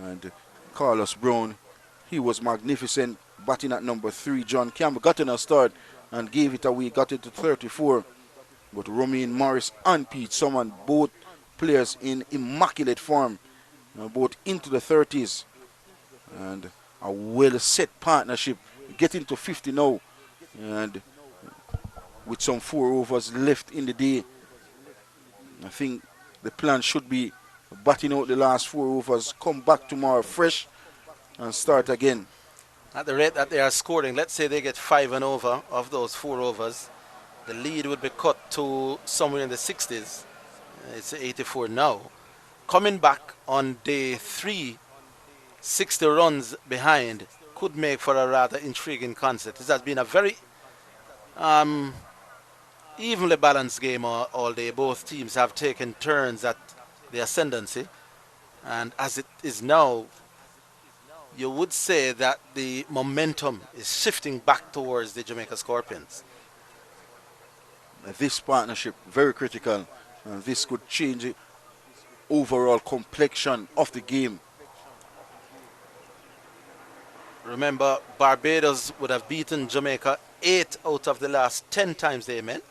And Carlos Brown, he was magnificent, batting at number 3. John Campbell got in a start and gave it away, got it to 34. But Romain Morris and Pete Salmon, both players in immaculate form, both into the 30s. And a well-set partnership, getting to 50 now. And with some 4 overs left in the day, I think the plan should be batting out the last 4 overs, come back tomorrow fresh and start again. At the rate that they are scoring, let's say they get 5 and over of those 4 overs, the lead would be cut to somewhere in the 60s. It's 84 now. Coming back on day 3, 60 runs behind could make for a rather intriguing concept. This has been a very evenly balanced game all day. Both teams have taken turns at the ascendancy, and as it is now, you would say that the momentum is shifting back towards the Jamaica Scorpions. This partnership very critical, and this could change the overall complexion of the game. Remember, Barbados would have beaten Jamaica 8 out of the last 10 times they met.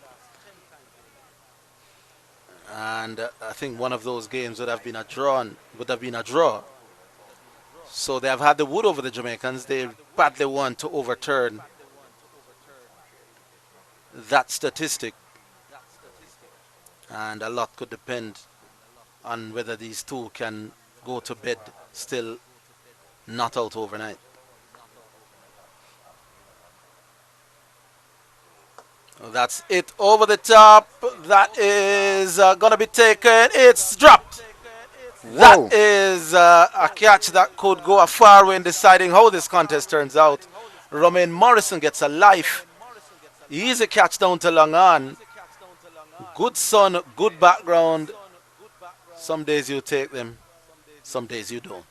And I think one of those games would have been a draw. So they have had the wood over the Jamaicans. They badly want to overturn that statistic. And a lot could depend on whether these two can go to bed still not out overnight. That's it over the top. That is going to be taken. It's dropped. Wow. That is a catch that could go a far way in deciding how this contest turns out. Romain Morrison gets a life. Easy catch down to long on. Good sun, good background. Some days you take them, some days you don't.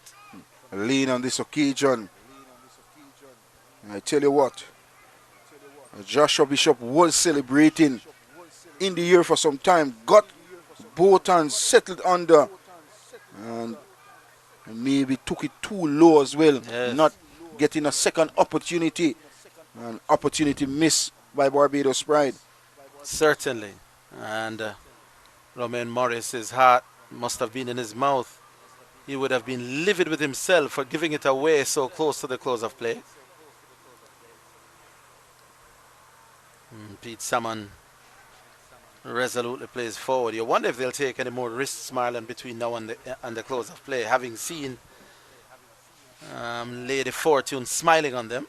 Lean on this occasion. I tell you what, Joshua Bishop was celebrating in the air for some time, got both hands settled under, and maybe took it too low as well, Yes. not getting a second opportunity. An opportunity missed by Barbados Pride. Certainly. And Romain Morris's heart must have been in his mouth. He would have been livid with himself for giving it away so close to the close of play. Pete Salmon resolutely plays forward. You wonder if they'll take any more risks, Marlon, between now and the close of play, having seen Lady Fortune smiling on them.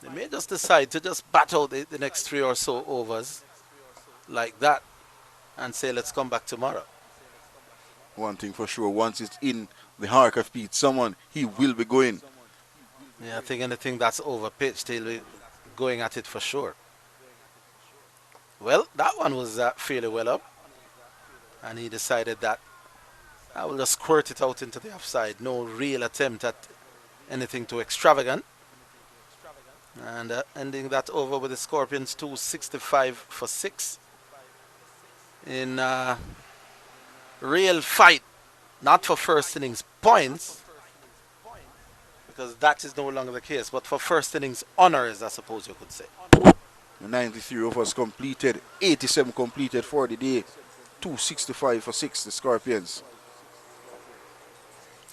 They may just decide to just bat out the next 3 or so overs like that and say, let's come back tomorrow. One thing for sure, once it's in the heart of Pete Salmon, he will be going. Yeah, I think anything that's over pitched, he'll be going at it for sure. Well, that one was fairly well up. And he decided that I will just squirt it out into the offside. No real attempt at anything too extravagant. And ending that over with the Scorpions 265 for 6. In real fight, not for first innings points, because that is no longer the case, but for first innings honors, I suppose you could say. 93 overs completed, 87 completed for the day, 265 for 6, the Scorpions.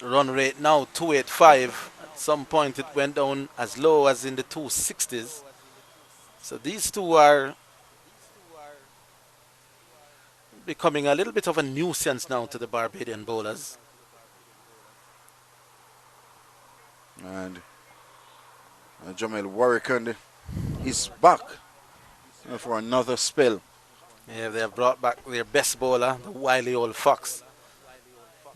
Run rate now 285. At some point it went down as low as in the 260s. So these two are becoming a little bit of a nuisance now to the Barbadian bowlers. And Jamel Warrican is back for another spell. Yeah, they have brought back their best bowler, the wily old fox.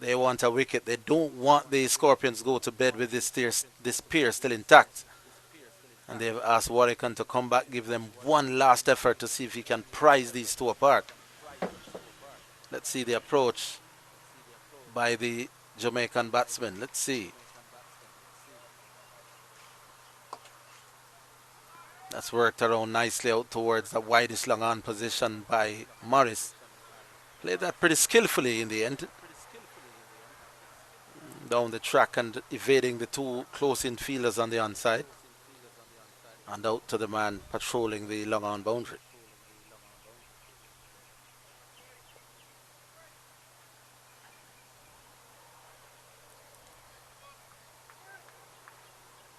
They want a wicket. They don't want the Scorpions to go to bed with this pair still intact. And they've asked Warrican to come back, give them one last effort to see if he can prize these two apart. Let's see the approach by the Jamaican batsman. Let's see. That's worked around nicely out towards the widest long on position by Morris. Played that pretty skillfully in the end. Down the track and evading the two close in fielders on the onside. And out to the man patrolling the long on boundary.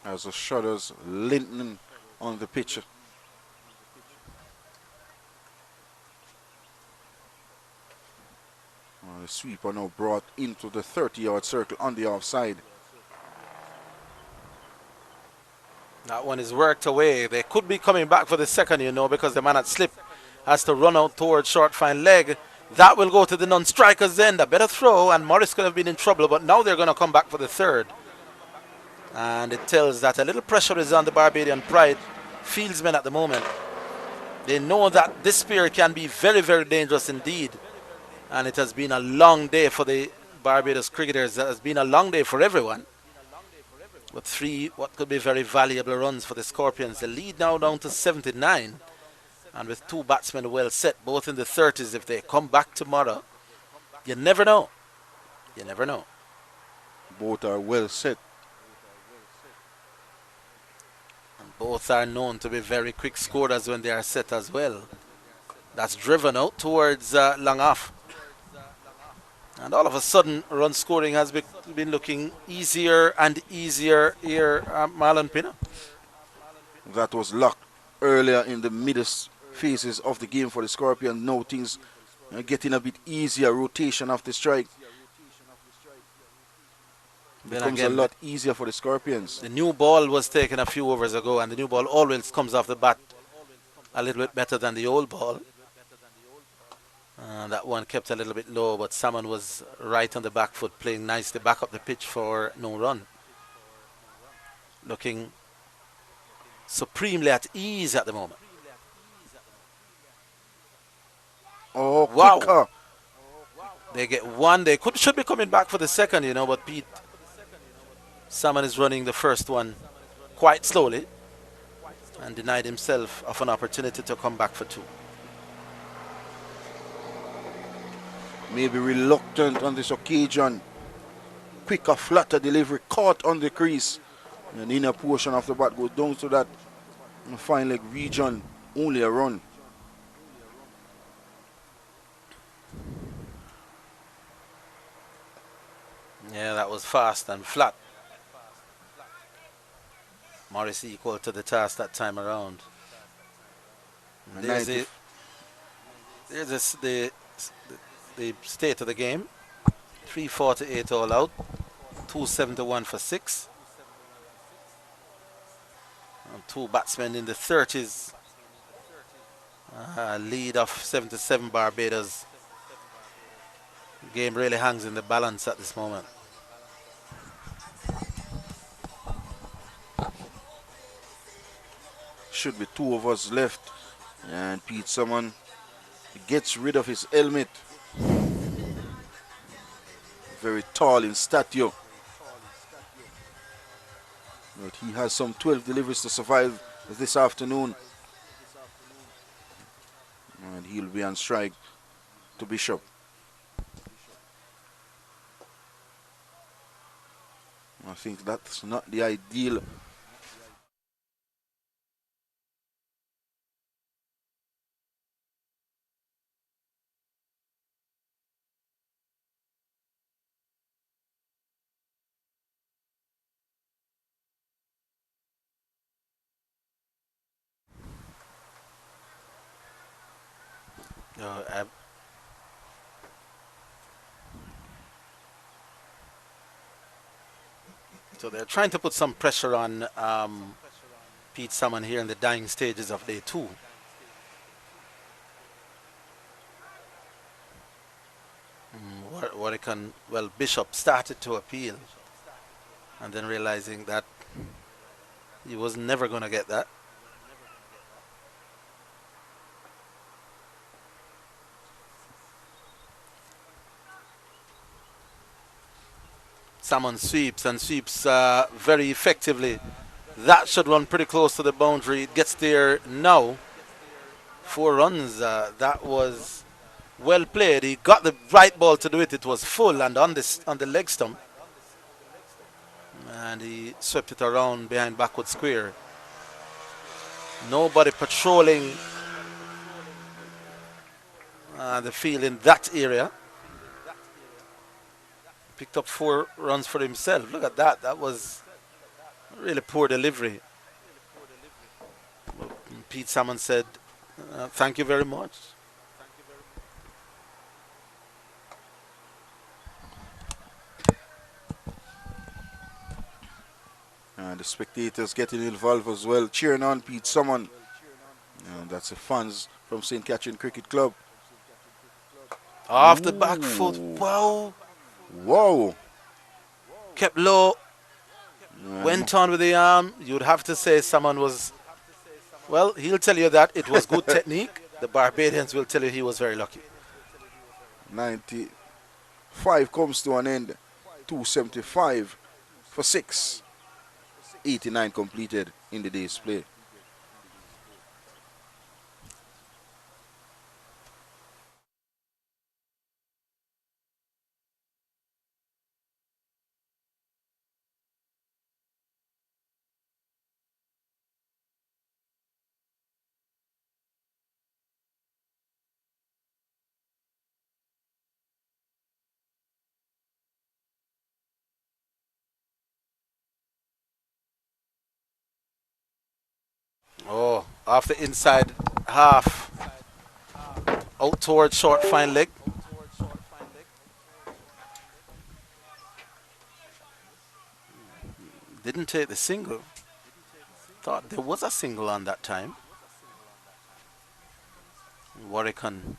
As the shutters lengthening on the pitch. The sweeper now brought into the 30-yard circle on the offside. That one is worked away. They could be coming back for the second, you know, because the man at slip has to run out towards short fine leg. That will go to the non-striker's end. A better throw, and Morris could have been in trouble, but now they're going to come back for the third. And it tells that a little pressure is on the Barbadian Pride fieldsmen at the moment. They know that this pair can be very, very dangerous indeed. And it has been a long day for the Barbados cricketers. It has been a long day for everyone. With 3 what could be very valuable runs for the Scorpions. The lead now down to 79. And with 2 batsmen well set, both in the 30s, if they come back tomorrow, you never know. You never know. Both are well set. And both are known to be very quick scorers when they are set as well. That's driven out towards long off. And all of a sudden, run scoring has been looking easier and easier here, Marlon Pina. That was locked earlier in the midst phases of the game for the Scorpions. Now things are getting a bit easier. Rotation after strike becomes a lot easier for the Scorpions. The new ball was taken a few overs ago, and the new ball always comes off the bat a little bit better than the old ball. That one kept a little bit low, but Salmon was right on the back foot, playing nicely back up the pitch for no run. Looking supremely at ease at the moment. Oh, wow. Quicker. They get one. They should be coming back for the second, you know, but Pete Salmon is running the first one quite slowly and denied himself of an opportunity to come back for two. Maybe reluctant on this occasion. Quicker, flatter delivery, caught on the crease. And the inner portion of the bat goes down to that fine leg region. Only a run. Yeah, that was fast and flat. Morris equal to the task that time around. There's the state of the game. 348 all out. 271 for 6. And two batsmen in the 30s. Lead of 77 Barbados. Game really hangs in the balance at this moment. Should be 2 overs left. And Pete Salmon gets rid of his helmet. Very tall in stature. But he has some 12 deliveries to survive this afternoon. And he'll be on strike to Bishop. I think that's not the ideal. So they're trying to put some pressure on Pete Salmon here in the dying stages of day 2. Bishop started to appeal and then realizing that he was never going to get that. Salmon sweeps and sweeps very effectively. That should run pretty close to the boundary. It gets there now. 4 runs. That was well played. He got the right ball to do it. It was full and on the leg stump. And he swept it around behind backward square. Nobody patrolling the field in that area. Picked up 4 runs for himself. Look at that. That was really poor delivery. Pete Salmon said, thank you very much. And the spectators getting involved as well, cheering on Pete Salmon. And that's the fans from St. Catherine Cricket Club. Off the back foot. Wow. Wow. Kept low. Went on with the arm. You'd have to say someone was, well, he'll tell you that it was good technique. The Barbadians will tell you he was very lucky. 95 comes to an end. 275 for 6. 89 completed in the day's play. off the inside half, out towards short fine leg. Didn't take the single. Thought there was a single on that time. Warwican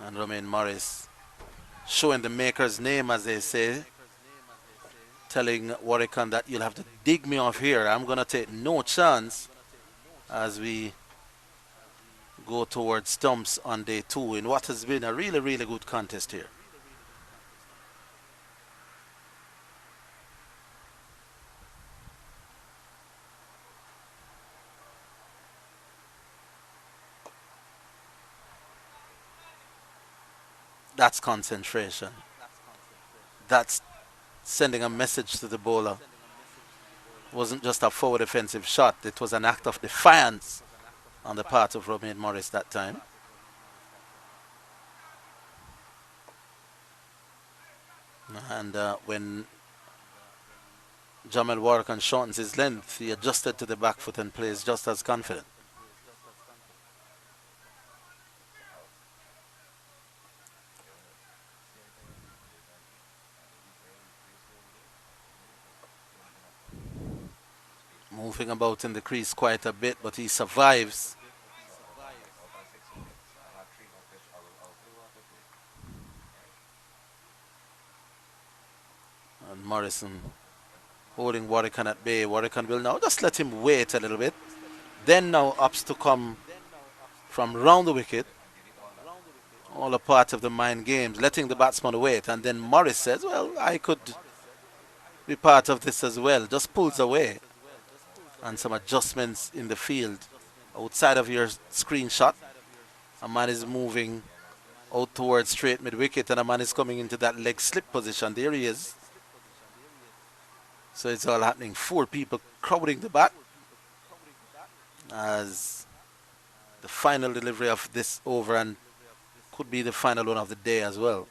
and Romain Morris showing the maker's name, as they say, telling Warwican that you'll have to dig me off here. I'm going to take no chance as we go towards stumps on day 2 in what has been a really, really good contest here. That's concentration. That's sending a message to the bowler. It wasn't just a forward offensive shot. It was an act of defiance on the part of Romain Morris that time. And when Jamel Warwican shortens his length, he adjusted to the back foot and plays just as confident. Moving about in the crease quite a bit, but he survives. And Morrison holding Warwican at bay. Warwican will now just let him wait a little bit. Then now ups to come from round the wicket. All a part of the mind games, letting the batsman wait. And then Morris says, well, I could be part of this as well. Just pulls away. And some adjustments in the field. Outside of your screenshot, a man is moving out towards straight mid-wicket and a man is coming into that leg slip position. There he is. So it's all happening. 4 people crowding the bat as the final delivery of this over, and could be the final one of the day as well.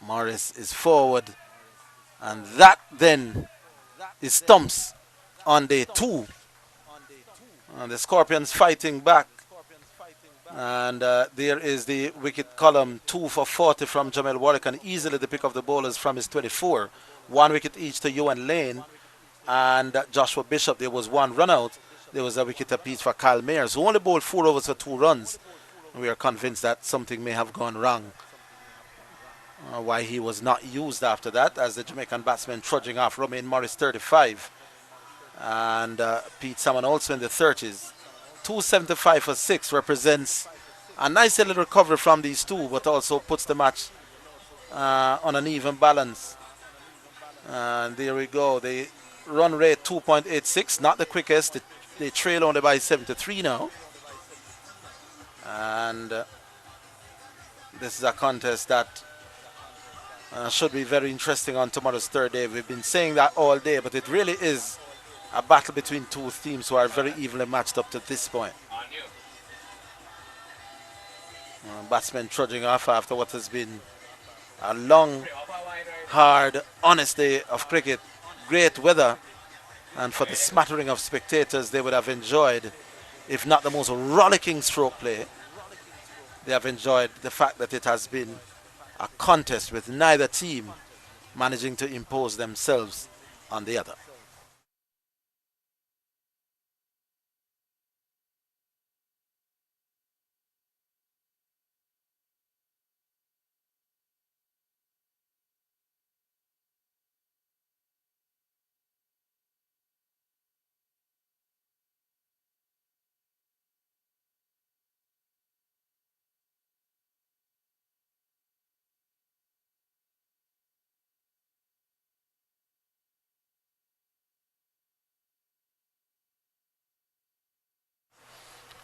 Morris is forward. And that then is stumps on day 2. And the Scorpions fighting back. And there is the wicket column, 2 for 40 from Jamel Warwican. Easily the pick of the bowlers from his 24. 1 wicket each to Ewan Lane and Joshua Bishop. There was 1 run out. There was a wicket apiece for Kyle Mayers, who only bowled 4 overs for 2 runs. We are convinced that something may have gone wrong. Why he was not used after that, as the Jamaican batsman trudging off. Romain Morris 35 and Pete Salmon also in the 30s. 275 for 6 represents a nice little recovery from these 2, but also puts the match on an even balance. And there we go. The run rate 2.86, not the quickest. They trail only by 73 now. And this is a contest that should be very interesting on tomorrow's 3rd day. We've been saying that all day, but it really is a battle between 2 teams who are very evenly matched up to this point. Batsmen trudging off after what has been a long, hard, honest day of cricket. Great weather, and for the smattering of spectators they would have enjoyed, if not the most rollicking stroke play, they have enjoyed the fact that it has been a contest with neither team managing to impose themselves on the other.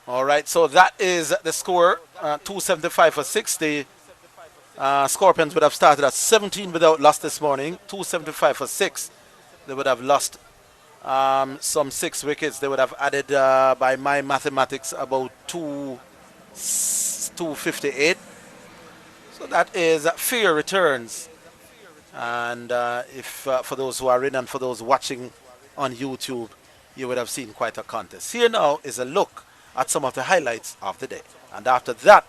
All right, so that is the score, 275 for 6. The Scorpions would have started at 17 without loss this morning, 275 for 6. They would have lost some 6 wickets. They would have added, by my mathematics, about 258. So that is fair returns And if for those who are in and for those watching on YouTube, you would have seen quite a contest. Here now is a look at some of the highlights of the day. And after that,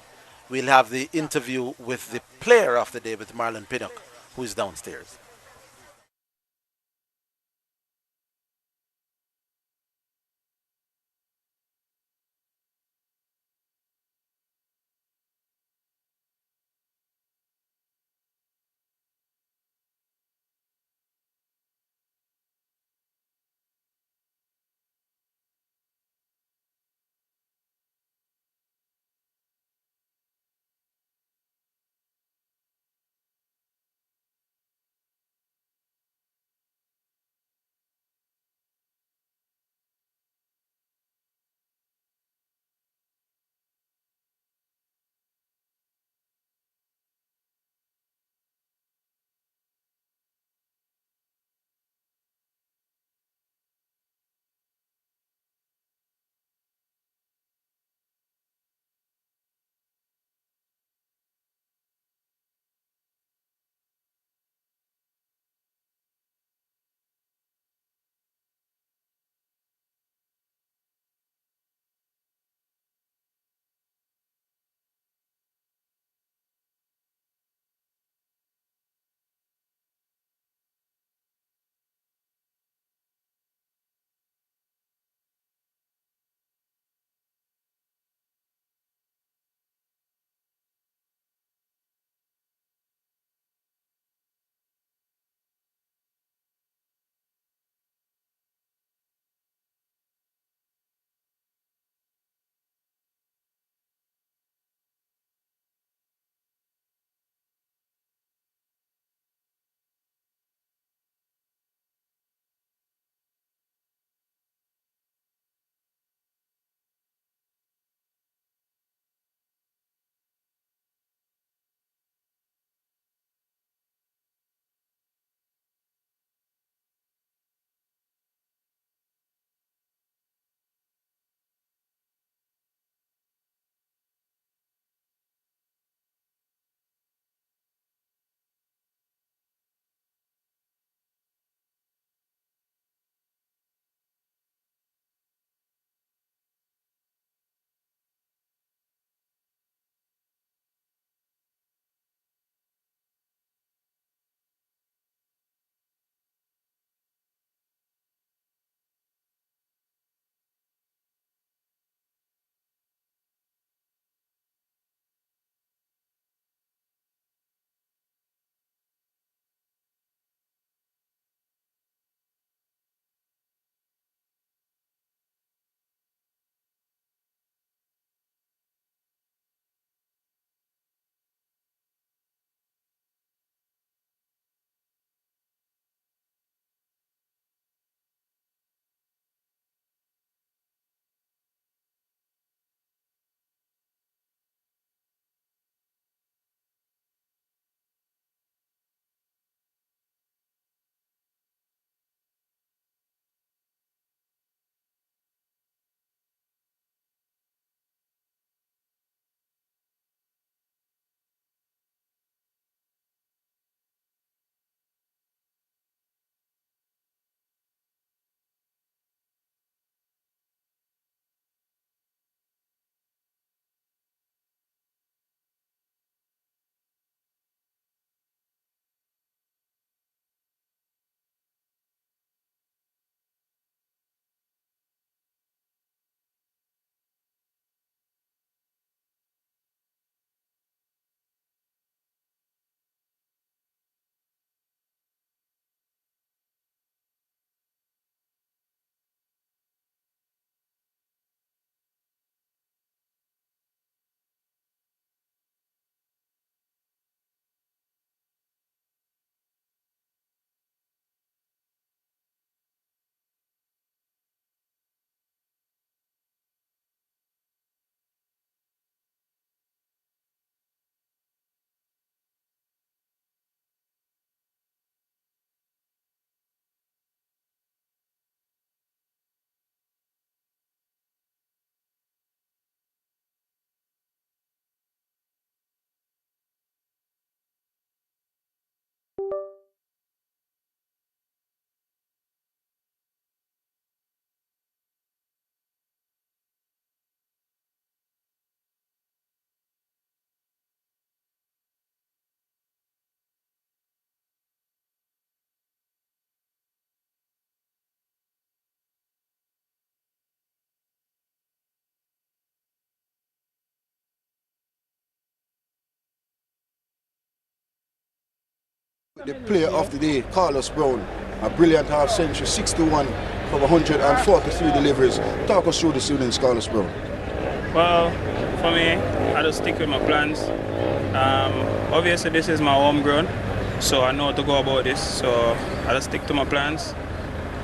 we'll have the interview with the player of the day, with Marlon Pinnock, who is downstairs. the player of the day, Carlos Brown. A brilliant half century, 61 from 143 deliveries. Talk us through this innings, Carlos Brown. Well, for me, I just stick with my plans. Obviously, this is my homegrown, so I know how to go about this. So I just stick to my plans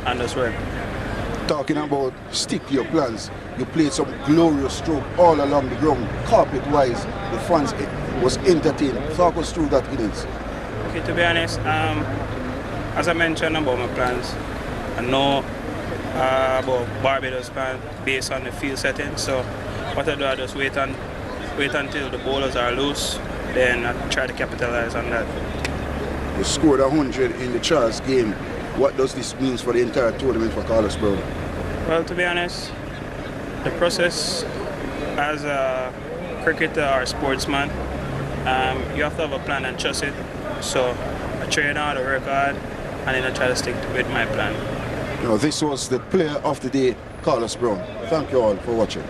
and just work. Talking about stick to your plans, you played some glorious stroke all along the ground, carpet-wise. The fans was entertained. Talk us through that innings. Okay, to be honest, as I mentioned about my plans, I know about Barbados plan based on the field setting. So what I do, I just wait until the bowlers are loose, then I try to capitalize on that. You scored 100 in the Charles game. What does this mean for the entire tournament for Carlos Brown? Well, to be honest, the process as a cricketer or sportsman, you have to have a plan and trust it. So I train hard, I work hard, and then I try to stick with my plan. This was the player of the day, Carlos Brown. Thank you all for watching.